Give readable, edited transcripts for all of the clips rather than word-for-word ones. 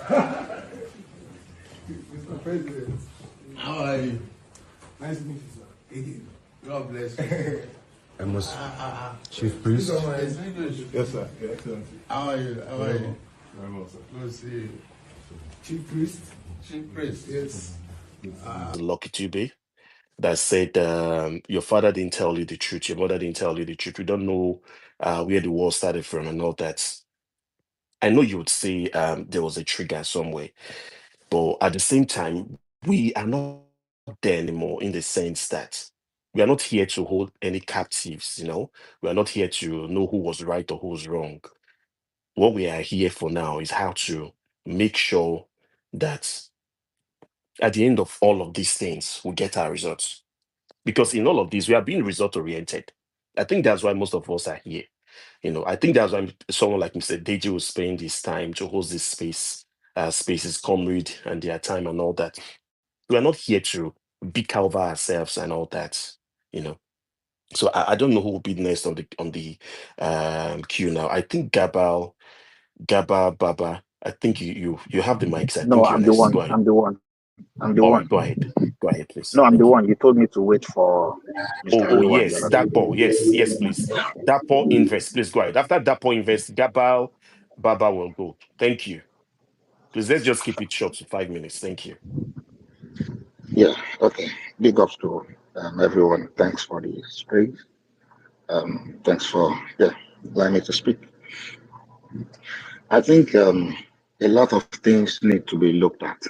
Mr. President. How are you? Nice to meet you, sir. Again. God bless you. I must. Chief Priest. Yes, sir. Your Excellency. How are you? How are you? Very well, sir. Good to see you. Chief Priest. Chief Priest. Yes. Lucky to be. That said, your father didn't tell you the truth. Your mother didn't tell you the truth. We don't know where the war started from and all that. I know you would say there was a trigger somewhere, but at the same time, we are not there anymore in the sense that we are not here to hold any captives, you know. We are not here to know who was right or who was wrong. What we are here for now is how to make sure that at the end of all of these things, we get our results. Because in all of these, we are being result oriented. I think that's why most of us are here. You know, I think that's why someone like Mr. Deji will spend his time to host this spaces, comrade, and their time and all that. We are not here to bicker over ourselves and all that, you know. So I don't know who will be next on the queue now. I think Gaba Baba. I think you have the mics. I No, think you're I'm the next. Go one. ahead. I'm the one. I'm the All one. right, go ahead. Go ahead, please. No, I'm the Thank you. one. You told me to wait for Mr. Oh, Oluwa and the yes, other Dapo. people. Yes, please. Dapo Invest. Please go ahead. After Dapo Invest, Gabal Baba will go. Thank you. Please let's just keep it short to 5 minutes. Thank you. Yeah, okay. Big ups to everyone. Thanks for the space. Thanks for allowing me to speak. I think a lot of things need to be looked at.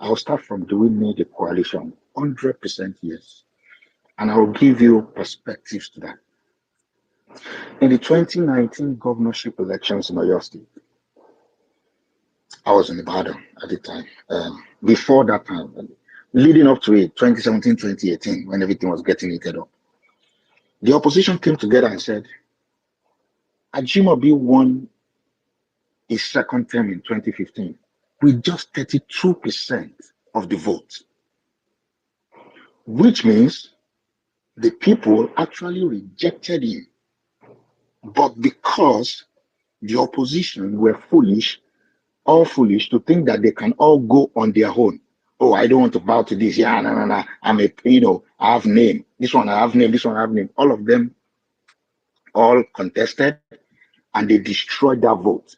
I'll start from, do we need a coalition? 100% yes. And I'll give you perspectives to that. In the 2019 governorship elections in Oyo State, I was in Ibadan at the time. Before that time, leading up to it, 2017, 2018, when everything was getting heated up, the opposition came together and said, Ajimobi won his second term in 2015 with just 32% of the vote, which means the people actually rejected him. But because the opposition were all foolish to think that they can all go on their own. Oh, I don't want to bow to this. Yeah, no. I have name. This one I have name. This one I have name. All of them all contested and they destroyed that vote.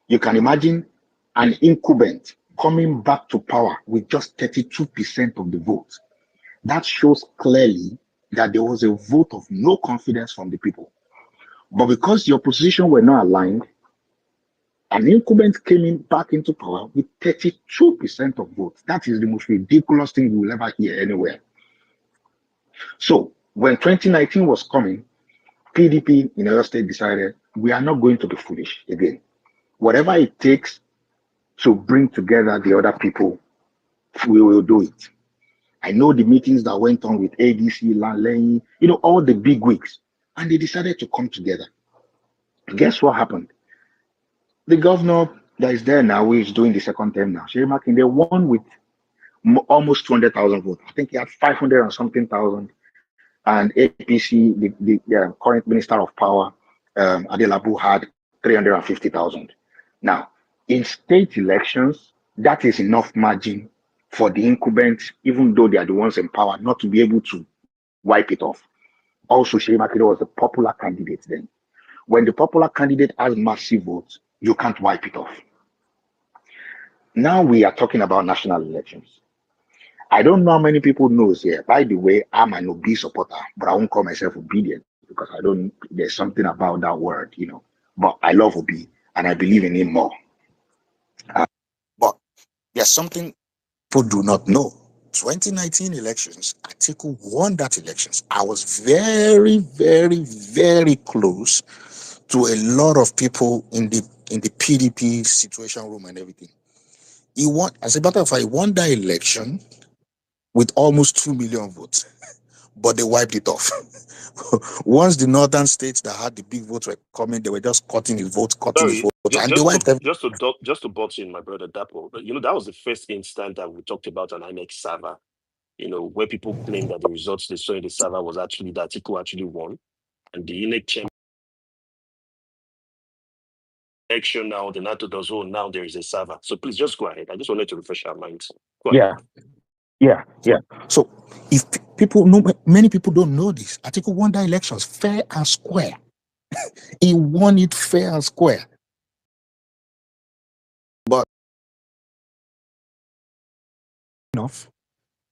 You can imagine an incumbent coming back to power with just 32% of the vote. That shows clearly that there was a vote of no confidence from the people. But because the opposition were not aligned, an incumbent came back into power with 32% of votes. That is the most ridiculous thing you will ever hear anywhere. So when 2019 was coming, PDP in Oyo State decided we are not going to be foolish again. Whatever it takes to bring together the other people, we will do it. I know the meetings that went on with ADC, Lanley, all the big wigs, and they decided to come together. Guess what happened? The governor that is there now, who is doing the second term now, Shey Makinde, won with almost 200,000 votes. I think he had 500 and something thousand. And APC, the current Minister of Power, Adelabu, had 350,000. Now, in state elections, that is enough margin for the incumbents, even though they are the ones in power, not to be able to wipe it off. Also, Shey Makinde was the popular candidate then. When the popular candidate has massive votes, you can't wipe it off. Now we are talking about national elections. I don't know how many people knows here. By the way, I'm an Obi supporter, but I won't call myself obedient because there's something about that word, But I love Obi and I believe in him more. But there's something people do not know. 2019 elections, Atiku won that elections. I was very, very, very close to a lot of people in the PDP situation room and everything. He won, as a matter of fact, he won that election with almost 2 million votes, but they wiped it off. Once the northern states that had the big votes were coming, they were just cutting his votes, Sorry, and they wiped them. just to box in, my brother Dapo. That was the first instant that we talked about an INEC server. Where people claim that the results they saw in the server was actually that Atiku actually won, and the INEC chairman election now, the NATO does, oh, now there is a server. So please just go ahead. I just wanted to refresh our minds. Go ahead. Yeah. So if people know, many people don't know this. Atiku won the elections fair and square. He won it fair and square. But enough,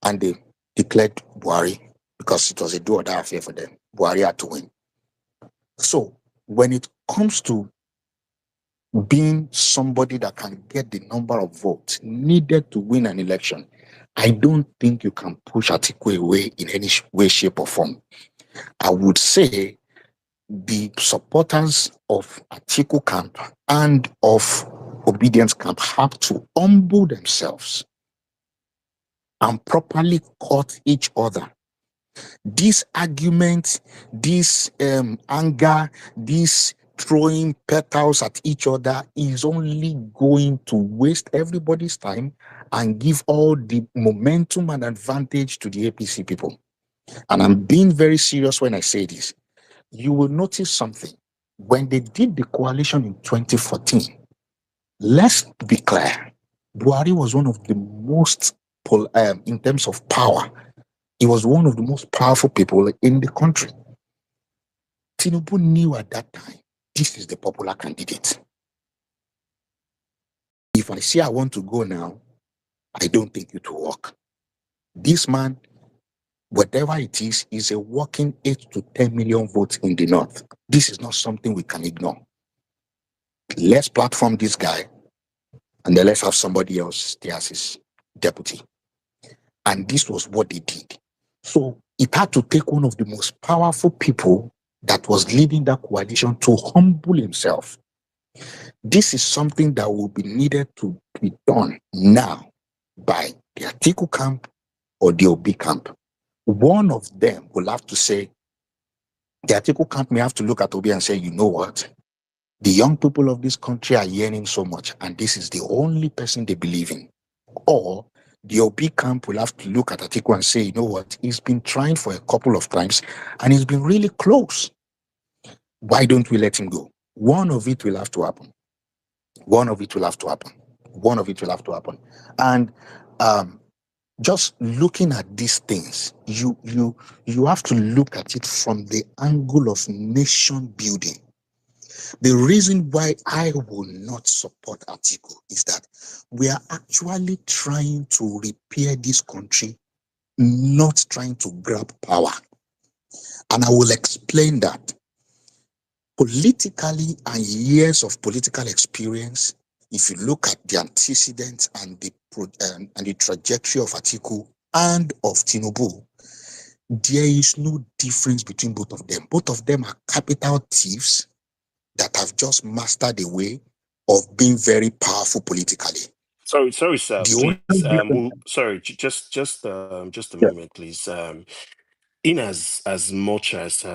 and they declared Buhari because it was a do or die affair for them. Buhari had to win. So when it comes to being somebody that can get the number of votes needed to win an election, I don't think you can push Atiku away in any way, shape, or form. I would say the supporters of Atiku camp and of Obedience camp have to humble themselves and properly cut each other. This argument, this anger, this throwing petals at each other is only going to waste everybody's time and give all the momentum and advantage to the APC people. And I'm being very serious when I say this. You will notice something. When they did the coalition in 2014, let's be clear, Buhari was one of the most, in terms of power, he was one of the most powerful people in the country. Tinubu knew at that time, this is the popular candidate. If I say I want to go now, I don't think it will work. This man, whatever it is a working 8 to 10 million votes in the north. This is not something we can ignore. Let's platform this guy, and then let's have somebody else stay as his deputy. And this was what they did. So it had to take one of the most powerful people that was leading that coalition to humble himself. This is something that will be needed to be done now by the Atiku camp or the Obi camp. One of them will have to say, the Atiku camp may have to look at Obi and say, you know what? The young people of this country are yearning so much, and this is the only person they believe in. Or the Obi camp will have to look at Atiku and say, you know what? He's been trying for a couple of times, and he's been really close. Why don't we let him go? One of it will have to happen. One of it will have to happen. One of it will have to happen. And just looking at these things, you have to look at it from the angle of nation building. The reason why I will not support Atiku is that we are actually trying to repair this country, not trying to grab power. And I will explain that. Politically and years of political experience, if you look at the antecedents and the trajectory of Atiku and of Tinubu, there is no difference between both of them. Both of them are capital thieves that have just mastered a way of being very powerful politically. Sorry, sir. Please, just a moment, please. In as much as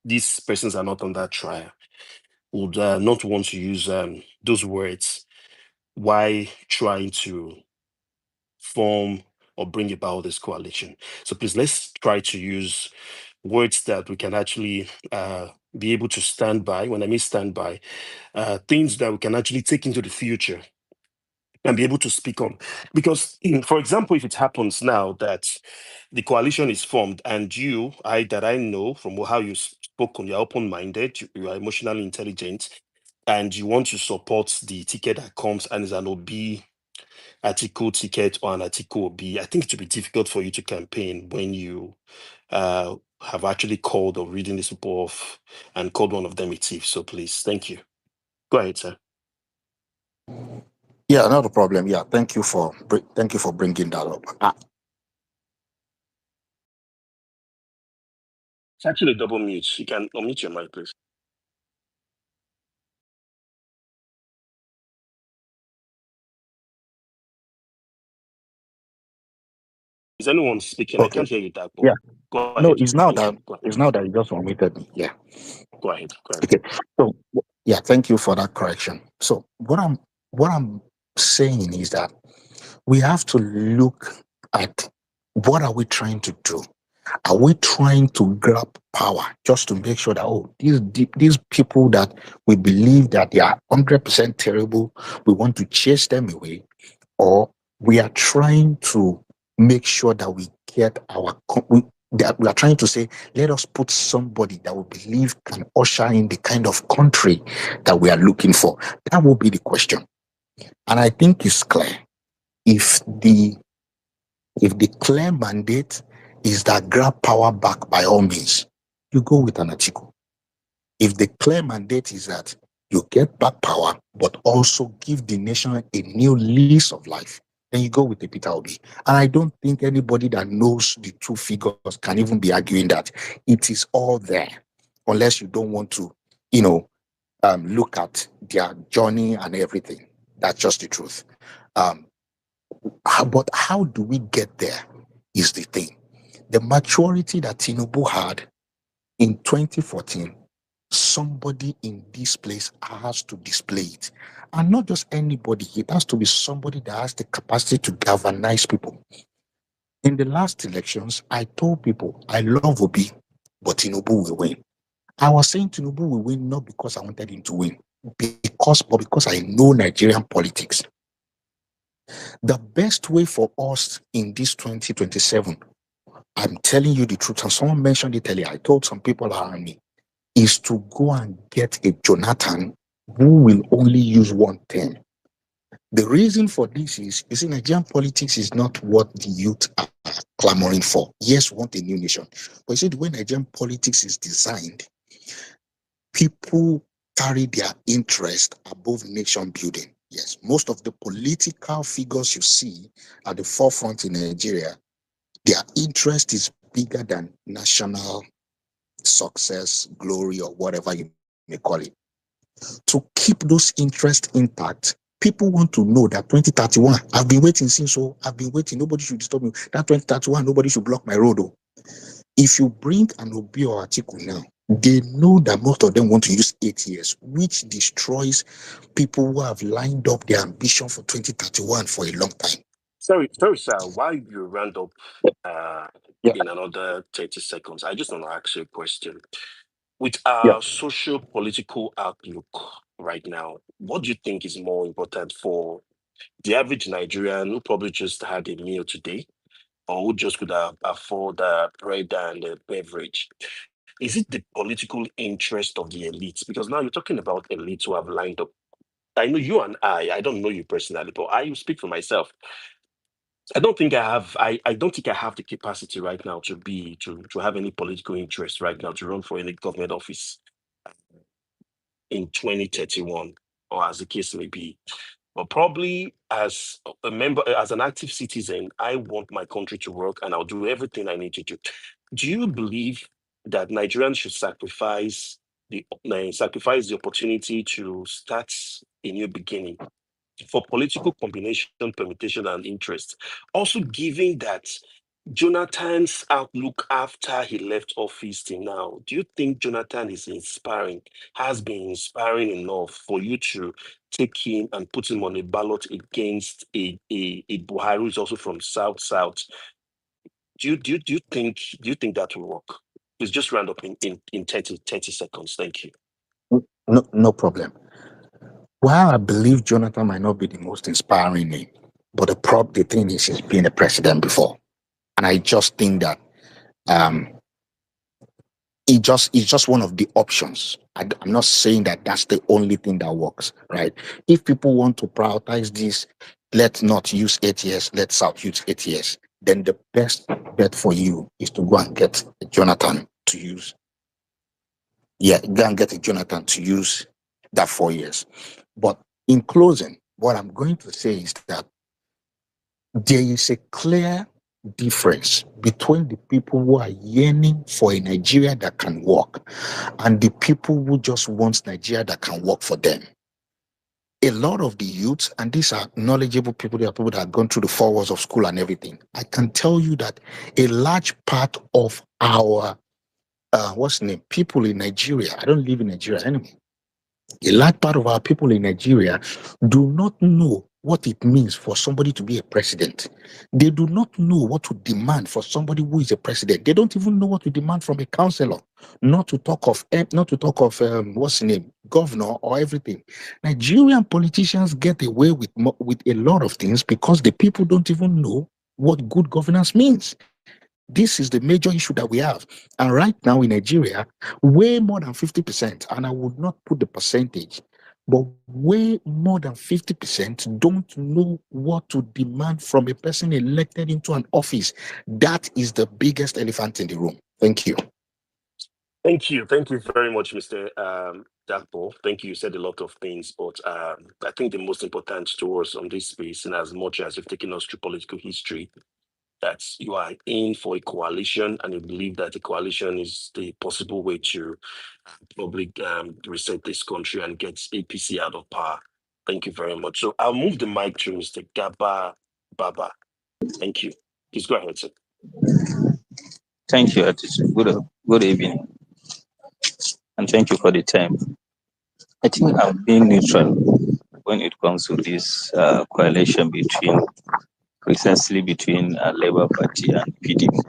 these persons are not on that trial, would not want to use those words. Why trying to form or bring about this coalition? So please, let's try to use words that we can actually be able to stand by. When I mean stand by, things that we can actually take into the future and be able to speak on. Because, for example, if it happens now that the coalition is formed and I know from how you spoke on, you're open-minded, you are emotionally intelligent, and you want to support the ticket that comes and is an OB Atiku ticket or an Atiku OB, I think it would be difficult for you to campaign when you have actually called or reading this people off and called one of them a thief. So please, thank you. Go ahead, sir. Yeah, not a problem. Yeah, thank you for bringing that up. It's actually a double mute. You can unmute your mic, please. Is anyone speaking? Okay. I can't hear you that well. Yeah. Go ahead. No, it's now that you you just unmuted me. Yeah. Go ahead. Okay. So yeah, thank you for that correction. So what I'm saying is that we have to look at what are we trying to do. Are we trying to grab power just to make sure that, oh, these people that we believe that they are 100% terrible, we want to chase them away? Or we are trying to make sure that we get that we are trying to say, let us put somebody that we believe can usher in the kind of country that we are looking for? That will be the question. And I think it's clear. If the clear mandate is that grab power back by all means, you go with an article. If the clear mandate is that you get back power, but also give the nation a new lease of life, then you go with the Peter Obi. And I don't think anybody that knows the two figures can even be arguing that it is all there, unless you don't want to, look at their journey and everything. That's just the truth. But how do we get there is the thing. The maturity that Tinubu had in 2014, somebody in this place has to display it. And not just anybody, it has to be somebody that has the capacity to galvanize people. In the last elections, I told people, I love Obi, but Tinubu will win. I was saying Tinubu will win not because I wanted him to win, but because I know Nigerian politics. The best way for us in this 2027, I'm telling you the truth, and someone mentioned it earlier, I told some people around me, is to go and get a Jonathan who will only use one term. The reason for this is, you see, Nigerian politics is not what the youth are clamoring for. Yes, we want a new nation. But you see, the way Nigerian politics is designed, people carry their interest above nation building. Yes, most of the political figures you see at the forefront in Nigeria, their interest is bigger than national success, glory, or whatever you may call it. To keep those interests intact, people want to know that 2031, I've been waiting since, so I've been waiting, nobody should disturb me. That 2031, nobody should block my road. If you bring an Obi or article now, they know that most of them want to use 8 years, which destroys people who have lined up their ambition for 2031 for a long time. Sorry, sir. While you round up in another 30 seconds, I just want to ask you a question. With our social political outlook right now, what do you think is more important for the average Nigerian who probably just had a meal today, or who just could afford bread and a beverage? Is it the political interest of the elites? Because now you're talking about elites who have lined up. I know you and I don't know you personally, but I speak for myself. I don't think I have. I don't think I have the capacity right now to have any political interest right now to run for any government office in 2031, or as the case may be. But probably as a member, as an active citizen, I want my country to work, and I'll do everything I need to do. Do you believe that Nigerians should sacrifice the opportunity to start a new beginning for political combination, permutation, and interest? Also, given that Jonathan's outlook after he left office till now, do you think Jonathan is has been inspiring enough for you to take him and put him on a ballot against a Buhari who's also from South? Do you think that will work? Please just round up in 30 seconds. Thank you. No problem. While I believe Jonathan might not be the most inspiring name, but the thing is, he's been a president before. And I just think that it's just one of the options. I'm not saying that that's the only thing that works, right? If people want to prioritize this, let's not use 8 years, let South use 8 years, then the best bet for you is to go and get Jonathan to use. Yeah, go and get a Jonathan to use that 4 years. But in closing, what I'm going to say is that there is a clear difference between the people who are yearning for a Nigeria that can work and the people who just want Nigeria that can work for them. A lot of the youths, and these are knowledgeable people, they are people that have gone through the 4 walls of school and everything. I can tell you that a large part of our people in Nigeria, I don't live in Nigeria anymore. A large part of our people in Nigeria do not know what it means for somebody to be a president. They do not know what to demand for somebody who is a president. They don't even know what to demand from a councillor. Not to talk of what's the name, governor or everything. Nigerian politicians get away with a lot of things because the people don't even know what good governance means. This is the major issue that we have. And right now in Nigeria, way more than 50%, and I would not put the percentage, but way more than 50% don't know what to demand from a person elected into an office. That is the biggest elephant in the room. Thank you. Thank you. Thank you very much, Mr. Dakpo. Thank you. You said a lot of things, but I think the most important to us on this space, and as much as you've taken us through political history, that you are in for a coalition and you believe that a coalition is the possible way to probably reset this country and get APC out of power. Thank you very much. So I'll move the mic to Mr. Gaba Baba. Thank you. Please go ahead, sir. Thank you, Atish. Good evening. And thank you for the time. I think I'm being neutral when it comes to this coalition precisely between Labour Party and PDP.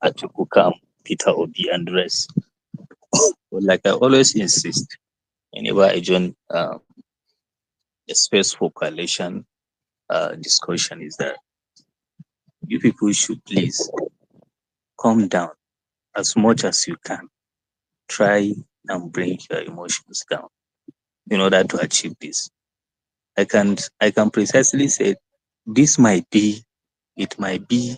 Atiku Kam, Peter Obi, and the rest. But like I always insist, whenever I join a space for coalition discussion, is that you people should please calm down as much as you can. Try and bring your emotions down in order to achieve this. I can precisely say it might be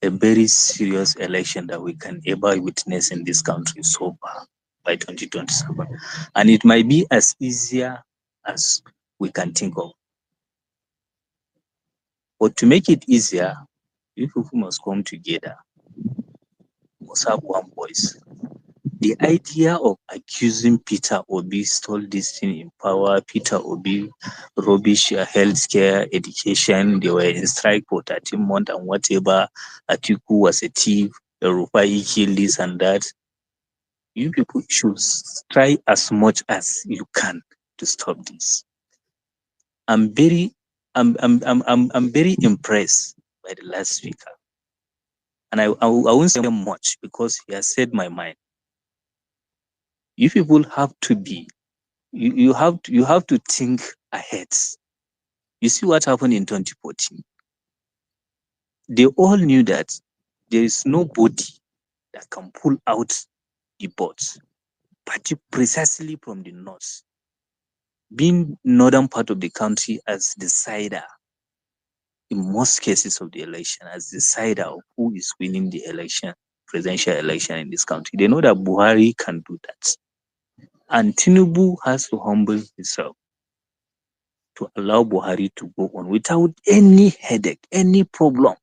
a very serious election that we can ever witness in this country so far by 2027. And it might be as easier as we can think of. But to make it easier, you people must come together, must have one voice. The idea of accusing Peter Obi stole this thing in power, Peter Obi rubbish healthcare, education, they were in strike for 13 months and whatever, Atiku was a thief, Rufai killed this and that. You people should try as much as you can to stop this. I'm very impressed by the last speaker. And I won't say much because he has said my mind. You people have to be, you have to think ahead. You see what happened in 2014. They all knew that there is nobody that can pull out the boats, precisely from the north. Being northern part of the country as decider, in most cases of the election, as decider of who is winning the election, presidential election in this country. They know that Buhari can do that. And Tinubu has to humble himself to allow Buhari to go on without any headache, any problem.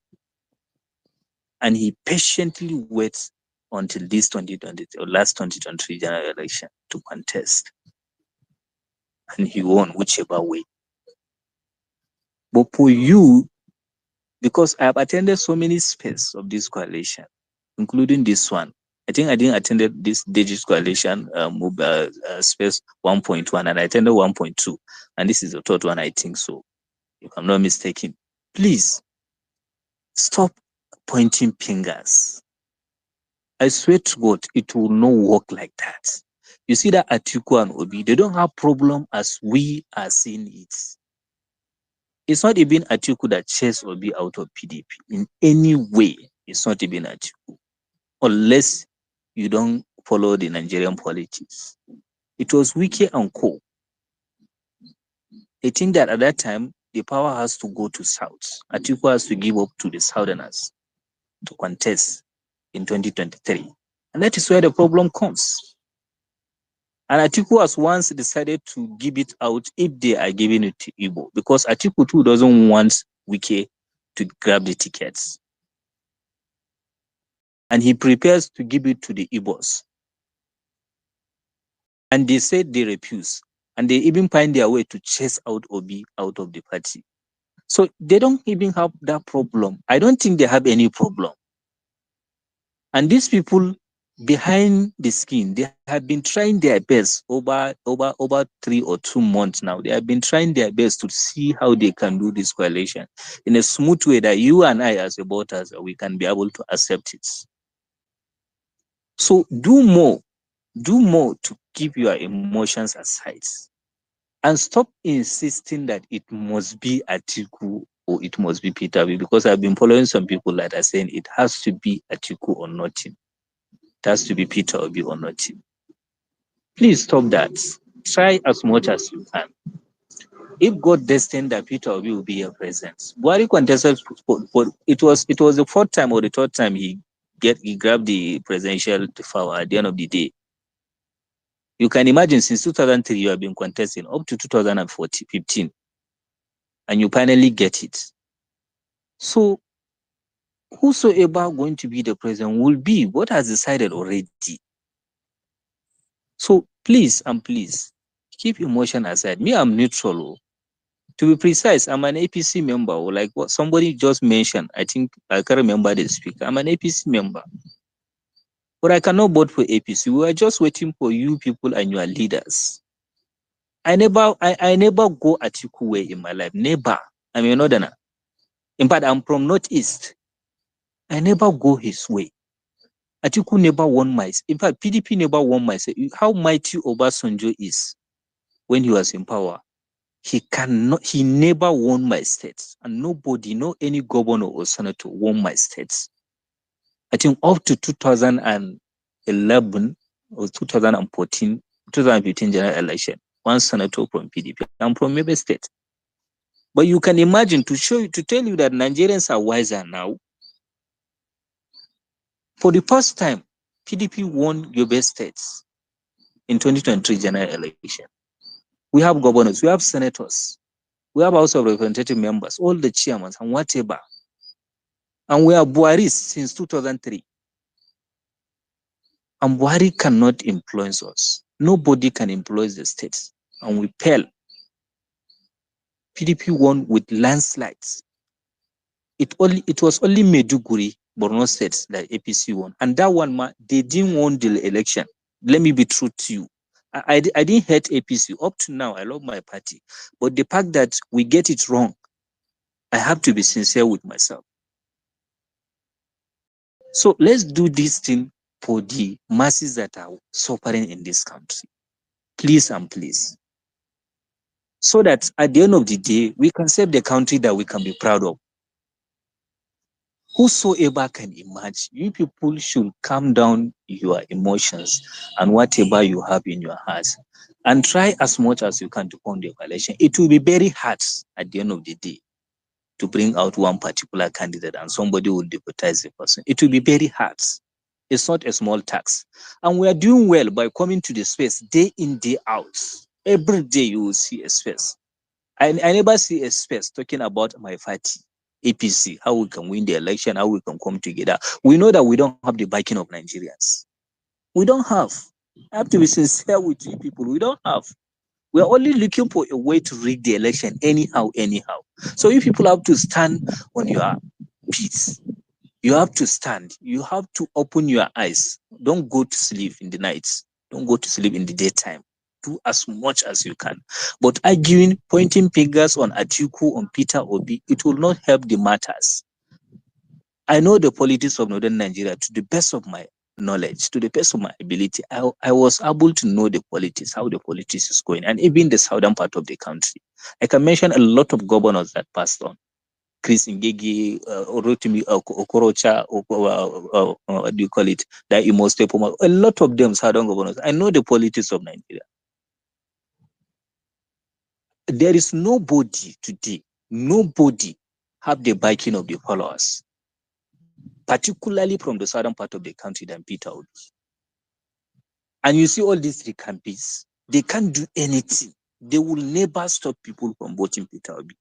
And he patiently waits until this 2020 or last 2023 general election to contest. And he won whichever way. But for you, because I have attended so many spaces of this coalition, including this one, I think I didn't attend this Deji coalition space 1.1 and I attended 1.2. And this is the third one, I think so, if I'm not mistaken. Please, stop pointing fingers. I swear to God, it will not work like that. You see that Atiku and Obi, they don't have problem as we are seeing it. It's not even Atiku that chased Obi out of PDP. In any way, it's not even Atiku. Unless you don't follow the Nigerian politics. It was Wike and Co. They think that at that time, the power has to go to South. Atiku has to give up to the Southerners to contest in 2023. And that is where the problem comes. And Atiku has once decided to give it out if they are giving it to Igbo, because Atiku too doesn't want Wike to grab the tickets. And he prepares to give it to the Igbos. And they said they refuse. And they even find their way to chase out Obi out of the party. So they don't even have that problem. I don't think they have any problem. And these people, behind the skin, they have been trying their best over 3 or 2 months now. They have been trying their best to see how they can do this coalition in a smooth way that you and I, as a voters, we can be able to accept it. So do more to keep your emotions aside and stop insisting that it must be Atiku or it must be Peter Obi, because I've been following some people that are saying it has to be Atiku or nothing. It has to be Peter Obi or nothing. Please stop that. Try as much as you can. If God destined that Peter Obi will be your president, Buhari contested for it was the fourth time or the third time he grabbed the presidential power at the end of the day. You can imagine since 2003 you have been contesting up to 2015, and you finally get it. So whosoever going to be the president will be what has decided already. So please and please keep emotion aside. Me, I'm neutral. To be precise, I'm an APC member, or like what somebody just mentioned. I think I can't remember the speaker. I'm an APC member, but I cannot vote for APC. We are just waiting for you people and your leaders. I never go Atiku way in my life. Never. I'm a northerner. In fact, I'm from Northeast. I never go his way. Atiku never won my. In fact, PDP never won my. How mighty Obasanjo is when he was in power. He never won my states, and nobody, no any governor or senator won my states. I think up to 2011 or 2014, 2015 general election, one senator from PDP. I'm from Mebe State. But you can imagine, to tell you that Nigerians are wiser now. For the first time, PDP won Yobe states in 2023 general election. We have governors, we have senators, we have House of Representative members, all the chairmen and whatever. And we are Buhari since 2003. And Buhari cannot influence us. Nobody can influence the states. And we fell. PDP won with landslides. It was only Meduguri, Borno states that APC won. And that one, they didn't win the election. Let me be true to you. I didn't hate APC. Up to now, I love my party. But the fact that we get it wrong, I have to be sincere with myself. So let's do this thing for the masses that are suffering in this country. Please and please. So that at the end of the day, we can save the country that we can be proud of. Whosoever can imagine, you people should calm down your emotions and whatever you have in your hearts, and try as much as you can to fund the coalition. It will be very hard at the end of the day to bring out one particular candidate and somebody will deputize the person. It will be very hard. It's not a small tax. And we are doing well by coming to the space day in, day out. Every day you will see a space. I never see a space talking about my party, APC, how we can win the election, how we can come together. We know that we don't have the backing of Nigerians. We don't have. I have to be sincere with you people. We don't have. We are only looking for a way to rig the election anyhow. So if people have to stand on your feet, you have to stand. You have to open your eyes. Don't go to sleep in the nights. Don't go to sleep in the daytime. Do as much as you can. But arguing, pointing fingers on Atiku, on Peter Obi, it will not help the matters. I know the politics of Northern Nigeria to the best of my knowledge, to the best of my ability. I was able to know the politics, how the politics is going, and even the southern part of the country. I can mention a lot of governors that passed on. Chris Ngigi, Rotimi Okorocha, what do you call it? That Imo State, a lot of them southern governors. I know the politics of Nigeria. There is nobody today, nobody have the backing of the followers, particularly from the southern part of the country than Peter Obi. And you see all these three campaigns, they can't do anything. They will never stop people from voting Peter Obi.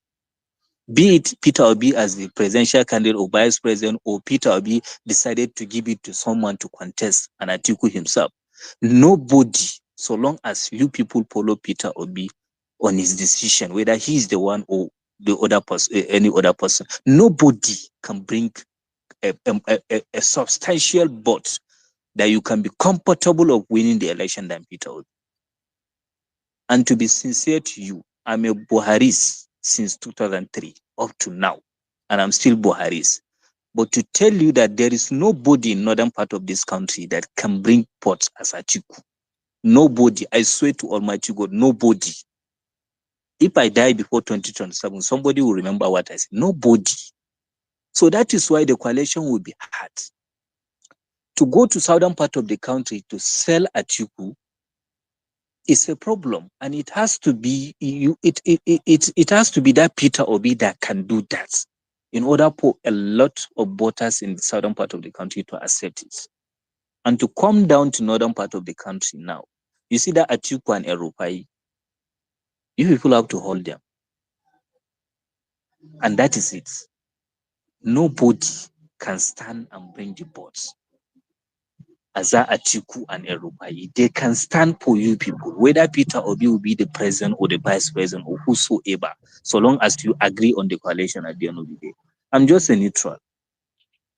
Be it Peter Obi as the presidential candidate or vice president, or Peter Obi decided to give it to someone to contest, and Atiku himself. Nobody, so long as you people follow Peter Obi on his decision, whether he is the one or the other person, any other person, nobody can bring a substantial vote that you can be comfortable of winning the election than Peter Obi. And to be sincere to you, I'm a Buharis since 2003 up to now, and I'm still Buharis. But to tell you that there is nobody in northern part of this country that can bring ports as Atiku. Nobody. I swear to Almighty God, nobody. If I die before 2027, somebody will remember what I said. Nobody. So that is why the coalition will be hard. To go to southern part of the country to sell Atiku is a problem, and it has to be it has to be that Peter Obi that can do that in order for a lot of voters in the southern part of the country to accept it. And to come down to northern part of the country now, you see that Atiku and Erupai, you people have to hold them. And that is it. Nobody can stand and bring the boats. Aza Atiku and Erupai, they can stand for you people, whether Peter Obi will be the president or the vice president or whosoever, so long as you agree on the coalition at the end of the day. I'm just a neutral.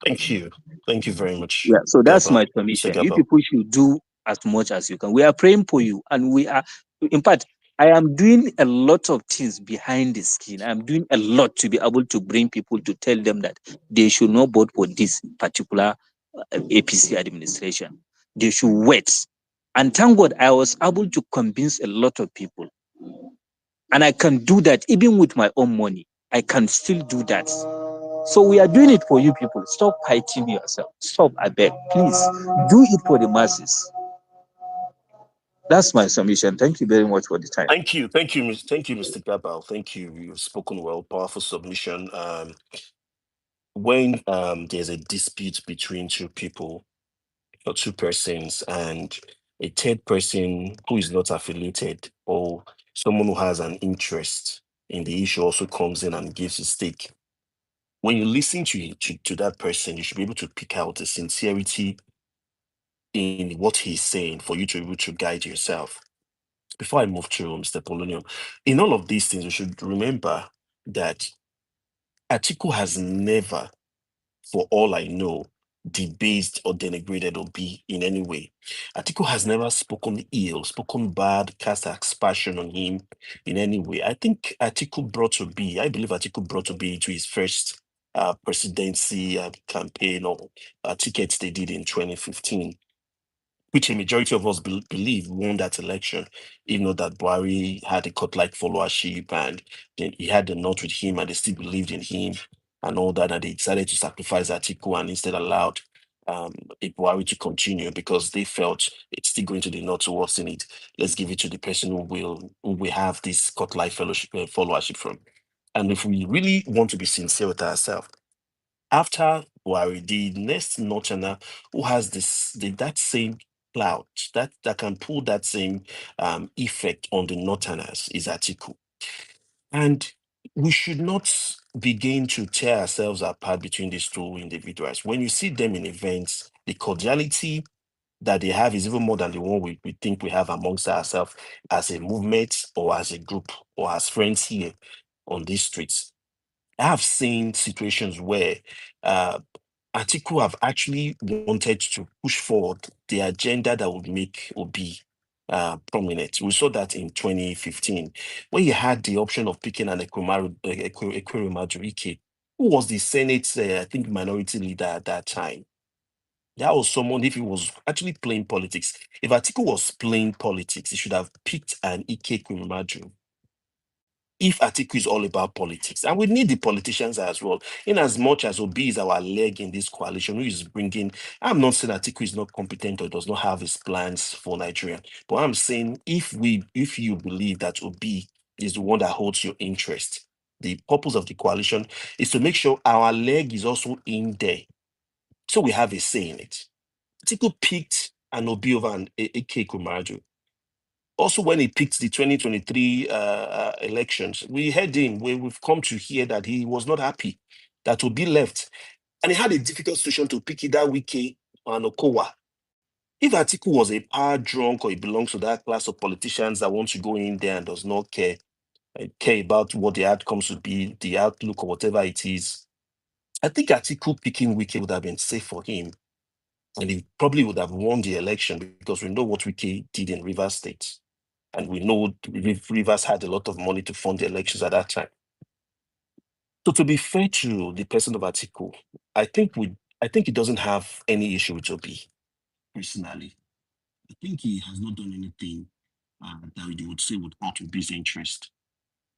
Thank you. Thank you very much. Yeah, so that's my Mr. permission. You Gabal. people should do as much as you can. We are praying for you, and we are, in fact, I am doing a lot of things behind the scene. I'm doing a lot to be able to bring people to tell them that they should not vote for this particular APC administration. They should wait. And thank God I was able to convince a lot of people. And I can do that even with my own money. I can still do that. So we are doing it for you people. Stop fighting yourself. Stop, I beg. Please do it for the masses. That's my submission. Thank you very much for the time. Thank you, Mr. Gabal. Thank you. You've spoken well. Powerful submission. When there's a dispute between two people or two persons, and a third person who is not affiliated or someone who has an interest in the issue also comes in and gives his stake. When you listen to that person, you should be able to pick out the sincerity in what he's saying for you to be able to guide yourself. Before I move to Mr. Polonium, in all of these things, we should remember that Atiku has never, for all I know, debased or denigrated Obi in any way. Atiku has never spoken ill, spoken bad, cast aspersion on him in any way. I think Atiku brought Obi, I believe Atiku brought Obi to his first presidency campaign or tickets they did in 2015, which a majority of us believe won that election, even though that Buhari had a cut-like followership and then he had the nod with him and they still believed in him and all that, and they decided to sacrifice Atiku and instead allowed a Buhari to continue because they felt it's still going to the north towards in it. Let's give it to the person who we have this cut-like fellowship followership from. And if we really want to be sincere with ourselves, after Buhari, the next Northerner who has that same clout that can pull that same effect on the Northerners is Atiku. And we should not begin to tear ourselves apart between these two individuals. When you see them in events, the cordiality that they have is even more than the one we think we have amongst ourselves as a movement or as a group or as friends here on these streets. I have seen situations where Atiku have actually wanted to push forward the agenda that would make Obi prominent. We saw that in 2015, when you had the option of picking an Ekweremadu Ike, who was the Senate, I think, minority leader at that time. That was someone, if he was actually playing politics, if Atiku was playing politics, he should have picked an Ike Ekweremadu. If Atiku is all about politics, and we need the politicians as well, in as much as Obi is our leg in this coalition, who is bringing, I'm not saying Atiku is not competent or does not have his plans for Nigeria, but I'm saying if you believe that Obi is the one that holds your interest, the purpose of the coalition is to make sure our leg is also in there, so we have a say in it. Atiku picked an Obi over an AK Kumaraju. Also, when he picked the 2023 elections, we heard him, we've come to hear that he was not happy that Obi left. And he had a difficult situation to pick either Wike or Okowa. If Atiku was a power drunk or he belongs to that class of politicians that want to go in there and does not care about what the outcomes would be, the outlook or whatever it is, I think Atiku picking Wike would have been safe for him. And he probably would have won the election because we know what Wiki did in Rivers State. And we know Rivers had a lot of money to fund the elections at that time. So to be fair to the person of Atiku, I think he doesn't have any issue with Obi, personally. I think he has not done anything that you would say would hurt Obi's interest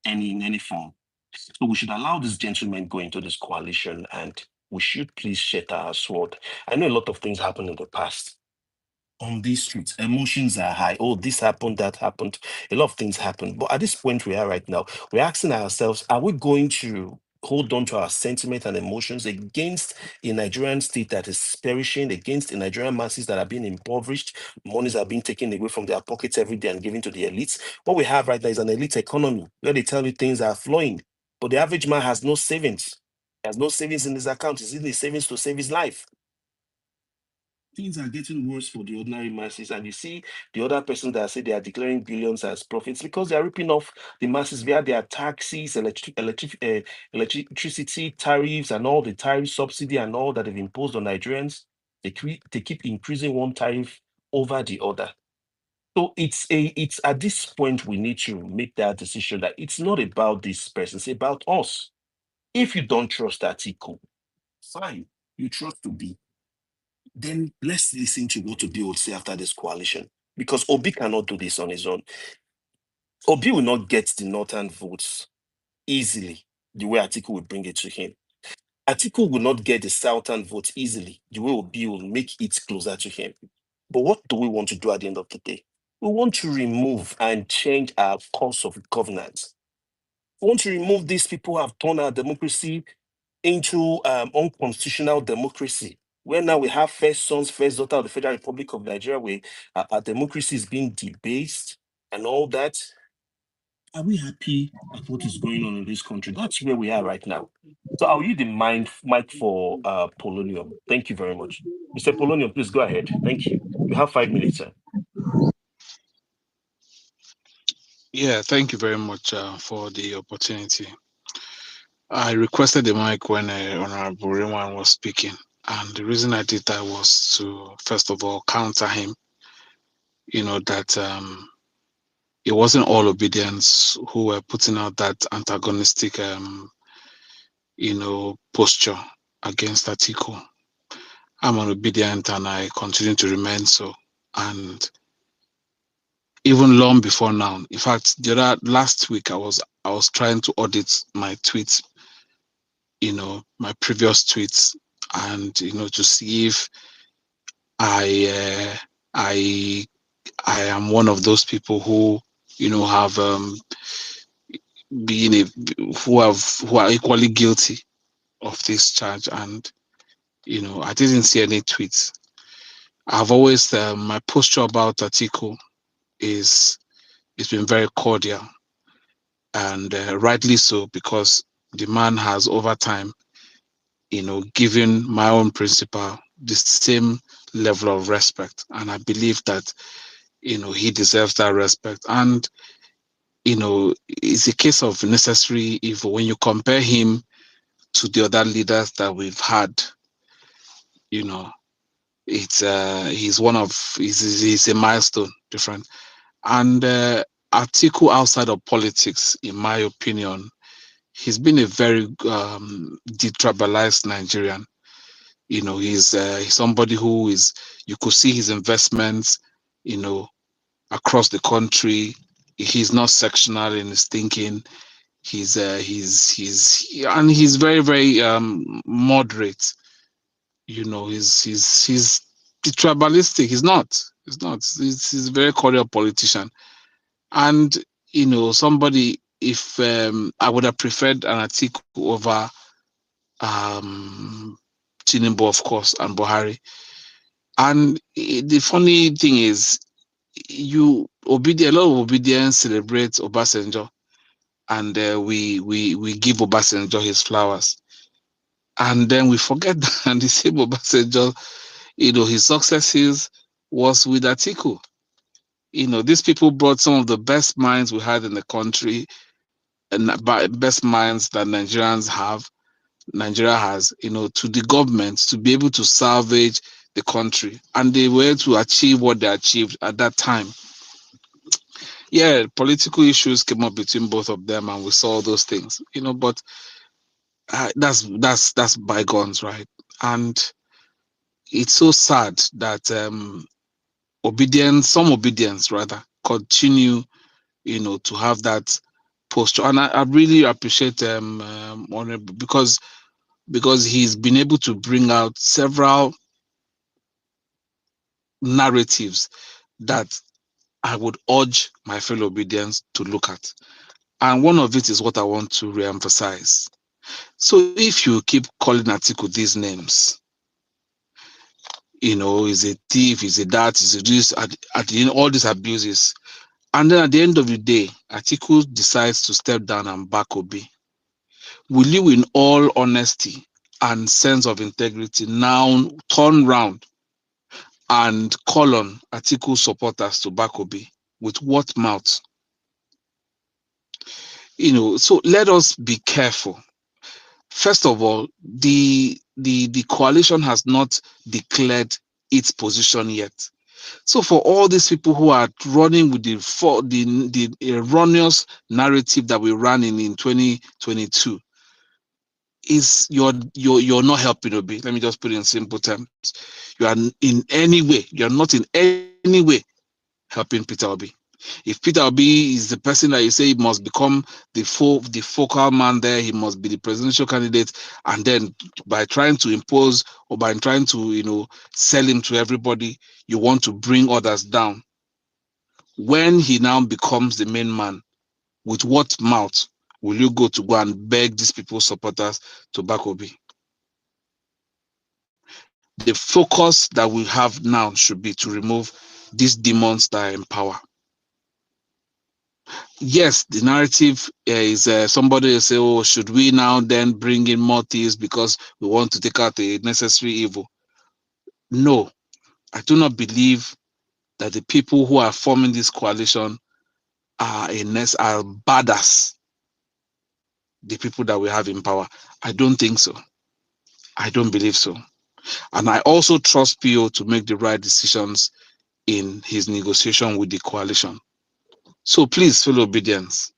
in any form. So we should allow this gentleman go into this coalition and we should please shed our sword. I know a lot of things happened in the past. On these streets, emotions are high. Oh, this happened, that happened. A lot of things happened. But at this point we are right now, we're asking ourselves, are we going to hold on to our sentiment and emotions against a Nigerian state that is perishing, against the Nigerian masses that are being impoverished, monies are being taken away from their pockets every day and given to the elites? What we have right now is an elite economy where they tell you things are flowing, but the average man has no savings. He has no savings in his account. He's either savings to save his life. Things are getting worse for the ordinary masses, and you see the other person that say they are declaring billions as profits because they are ripping off the masses via their taxes, electricity tariffs, and all the tariff subsidy and all that they've imposed on Nigerians. They keep increasing one tariff over the other. So it's at this point we need to make that decision that it's not about this person, it's about us. If you don't trust Atiku, fine, you trust to be. Then let's listen to what Obi will say after this coalition. Because Obi cannot do this on his own. Obi will not get the northern votes easily, the way Atiku will bring it to him. Atiku will not get the southern votes easily, the way Obi will make it closer to him. But what do we want to do at the end of the day? We want to remove and change our course of governance. We want to remove these people who have turned our democracy into unconstitutional democracy, where now we have first sons, first daughter of the Federal Republic of Nigeria, where our democracy is being debased and all that. Are we happy at what is going on in this country? That's where we are right now. So I'll use the mic for Polonium. Thank you very much. Mr. Polonium, please go ahead. Thank you. You have 5 minutes, sir. Yeah, thank you very much for the opportunity. I requested the mic when Honorable Raymond was speaking, and the reason I did that was to, first of all, counter him, that it wasn't all obedience who were putting out that antagonistic, posture against Atiku. I'm an obedient and I continue to remain so. And even long before now, in fact, last week I was trying to audit my tweets, my previous tweets, and to see if I am one of those people who have who are equally guilty of this charge, and I didn't see any tweets. I've always my posture about Atiku is it's been very cordial, and rightly so, because the man has over time given my own principal the same level of respect, and I believe that he deserves that respect. And it's a case of necessary evil when you compare him to the other leaders that we've had. It's he's a milestone different. And Atiku, outside of politics, in my opinion, he's been a very detribalized Nigerian. He's somebody who is, you could see his investments, across the country. He's not sectional in his thinking. He's very, very moderate. He's tribalistic. He's not. He's a very cordial politician. And somebody, if I would have preferred an Atiku over Tinubu, of course, and Buhari. And the funny thing is, a lot of obedience celebrates Obasanjo, and we give Obasanjo his flowers, and then we forget that and the same Obasanjo, his successes was with Atiku. These people brought some of the best minds we had in the country, and best minds that Nigeria has, to the government to be able to salvage the country, and they were to achieve what they achieved at that time. Yeah, political issues came up between both of them, and we saw those things, but that's bygones, right? And it's so sad that some obedience rather, continue, to have that posture. And I really appreciate Honorable, because he's been able to bring out several narratives that I would urge my fellow obedience to look at. And one of it is what I want to reemphasize. So if you keep calling Atiku these names, is a thief, is a that, is a this, at the end, all these abuses, and then at the end of the day, Atiku decides to step down and back Obi. Will you, in all honesty and sense of integrity, now turn round and call on Atiku supporters to back Obi? With what mouth? So let us be careful. First of all, the coalition has not declared its position yet. So for all these people who are running with the erroneous narrative that we ran in 2022, is you're not helping Obi. Let me just put it in simple terms. You are not in any way helping Peter Obi. If Peter Obi is the person that you say he must become the focal man there, he must be the presidential candidate, and then by trying to impose or by trying to sell him to everybody, you want to bring others down. When he now becomes the main man, with what mouth will you go and beg these people's supporters to back Obi? The focus that we have now should be to remove these demons that are in power. Yes, the narrative is somebody will say, oh, should we now then bring in more thieves because we want to take out the necessary evil? No, I do not believe that the people who are forming this coalition are bad as the people that we have in power. I don't think so. I don't believe so. And I also trust PO to make the right decisions in his negotiation with the coalition. So please, fellow obedience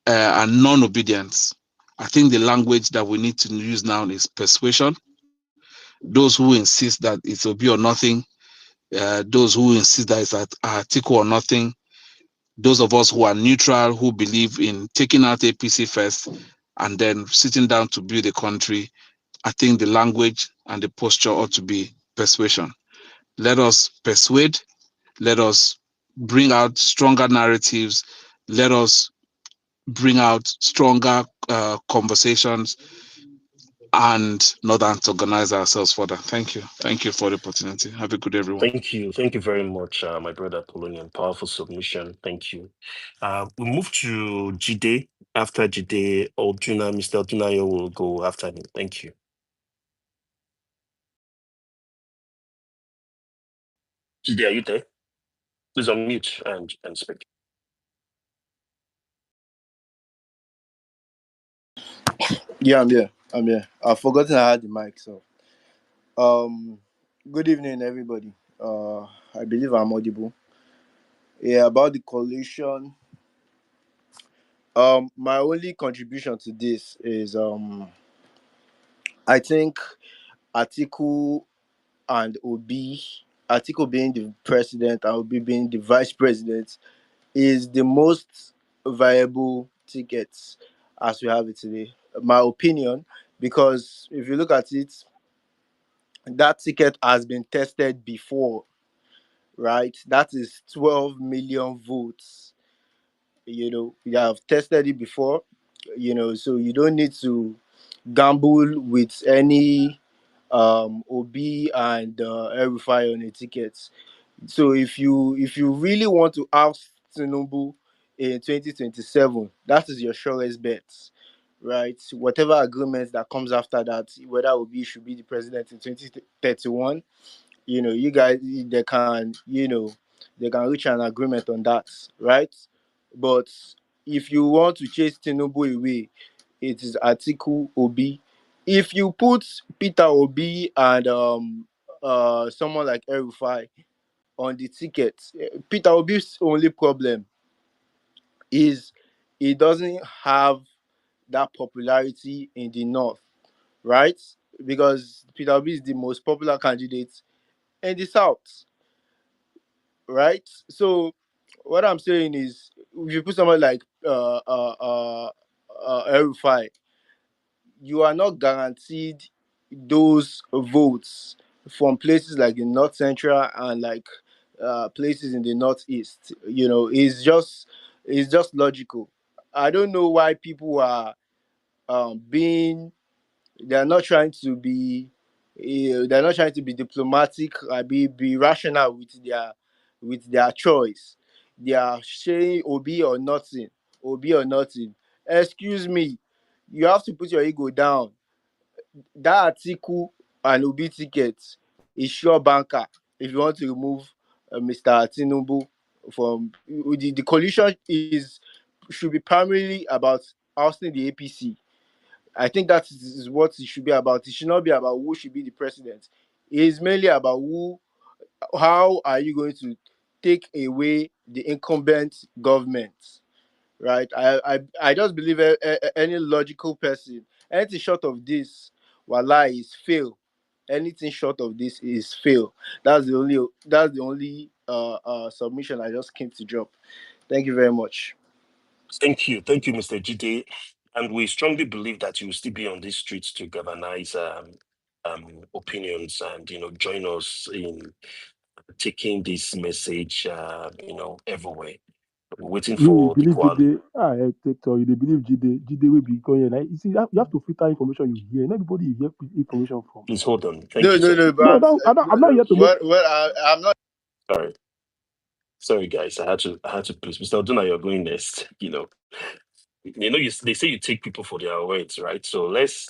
and non-obedience, I think the language that we need to use now is persuasion. Those who insist that it's Obi or nothing, those who insist that it's Atiku or nothing, those of us who are neutral, who believe in taking out APC first and then sitting down to build a country, I think the language and the posture ought to be persuasion. Let us persuade. Let us bring out stronger narratives. Let us bring out stronger conversations and not antagonize ourselves further. Thank you. Thank you for the opportunity. Have a good day, everyone. Thank you. Thank you very much, my brother Polonian. Powerful submission. Thank you. We move to Jide. After Jide, Mr. Odunayo will go after him. Thank you. Jide, are you there? Please unmute and speak. Yeah, I'm here. I've forgotten I had the mic. So, um, good evening, everybody. I believe I'm audible. Yeah, about the coalition. My only contribution to this is I think Atiku and Obi, Atiku being the president and Obi being the vice president, is the most viable ticket as we have it today. My opinion, because if you look at it, that ticket has been tested before, right? That is 12 million votes. We have tested it before, so you don't need to gamble with any Obi and Erufai on a ticket. So if you really want to oust Tinubu in 2027, that is your surest bet, right? Whatever agreement that comes after that, whether Obi should be the president in 2031, you guys they can reach an agreement on that, right? But if you want to chase Tinubu away, it is Atiku Obi. If you put Peter Obi and someone like Erufai on the ticket. Peter Obi's only problem is he doesn't have that popularity in the north, right? Because Peter Obi is the most popular candidate in the south, right? So what I'm saying is, if you put someone like El, you are not guaranteed those votes from places like the North Central and like places in the Northeast. You know, it's just logical. I don't know why people are being they are not trying to be they're not trying to be diplomatic or be rational with their choice. They are saying Obi or nothing. Excuse me, you have to put your ego down. That Atiku and Obi ticket is sure banker if you want to remove Mr. Tinubu from the coalition is should be primarily about ousting the APC. I think that is what it should be about. It should not be about who should be the president. It is mainly about how are you going to take away the incumbent government, right? I just believe any logical person, anything short of this, voila, is fail. Anything short of this is fail. That's the only submission I just came to drop. Thank you very much. Thank you, Mr. Jide. And we strongly believe that you will still be on these streets to galvanize opinions and join us in taking this message everywhere. We're waiting You for the believe qual. Jide? Ah, I take so you dey believe Jide. Jide will be going. Like, you see, you have to filter information you hear. Not everybody you hear information from. Please hold on. Thank No, you, no, sir. no, but No, I'm not here to make. I'm not. Sorry, sorry, guys. I had to please, Mr. Oduna, you're going next. They say you take people for their words, right? So let's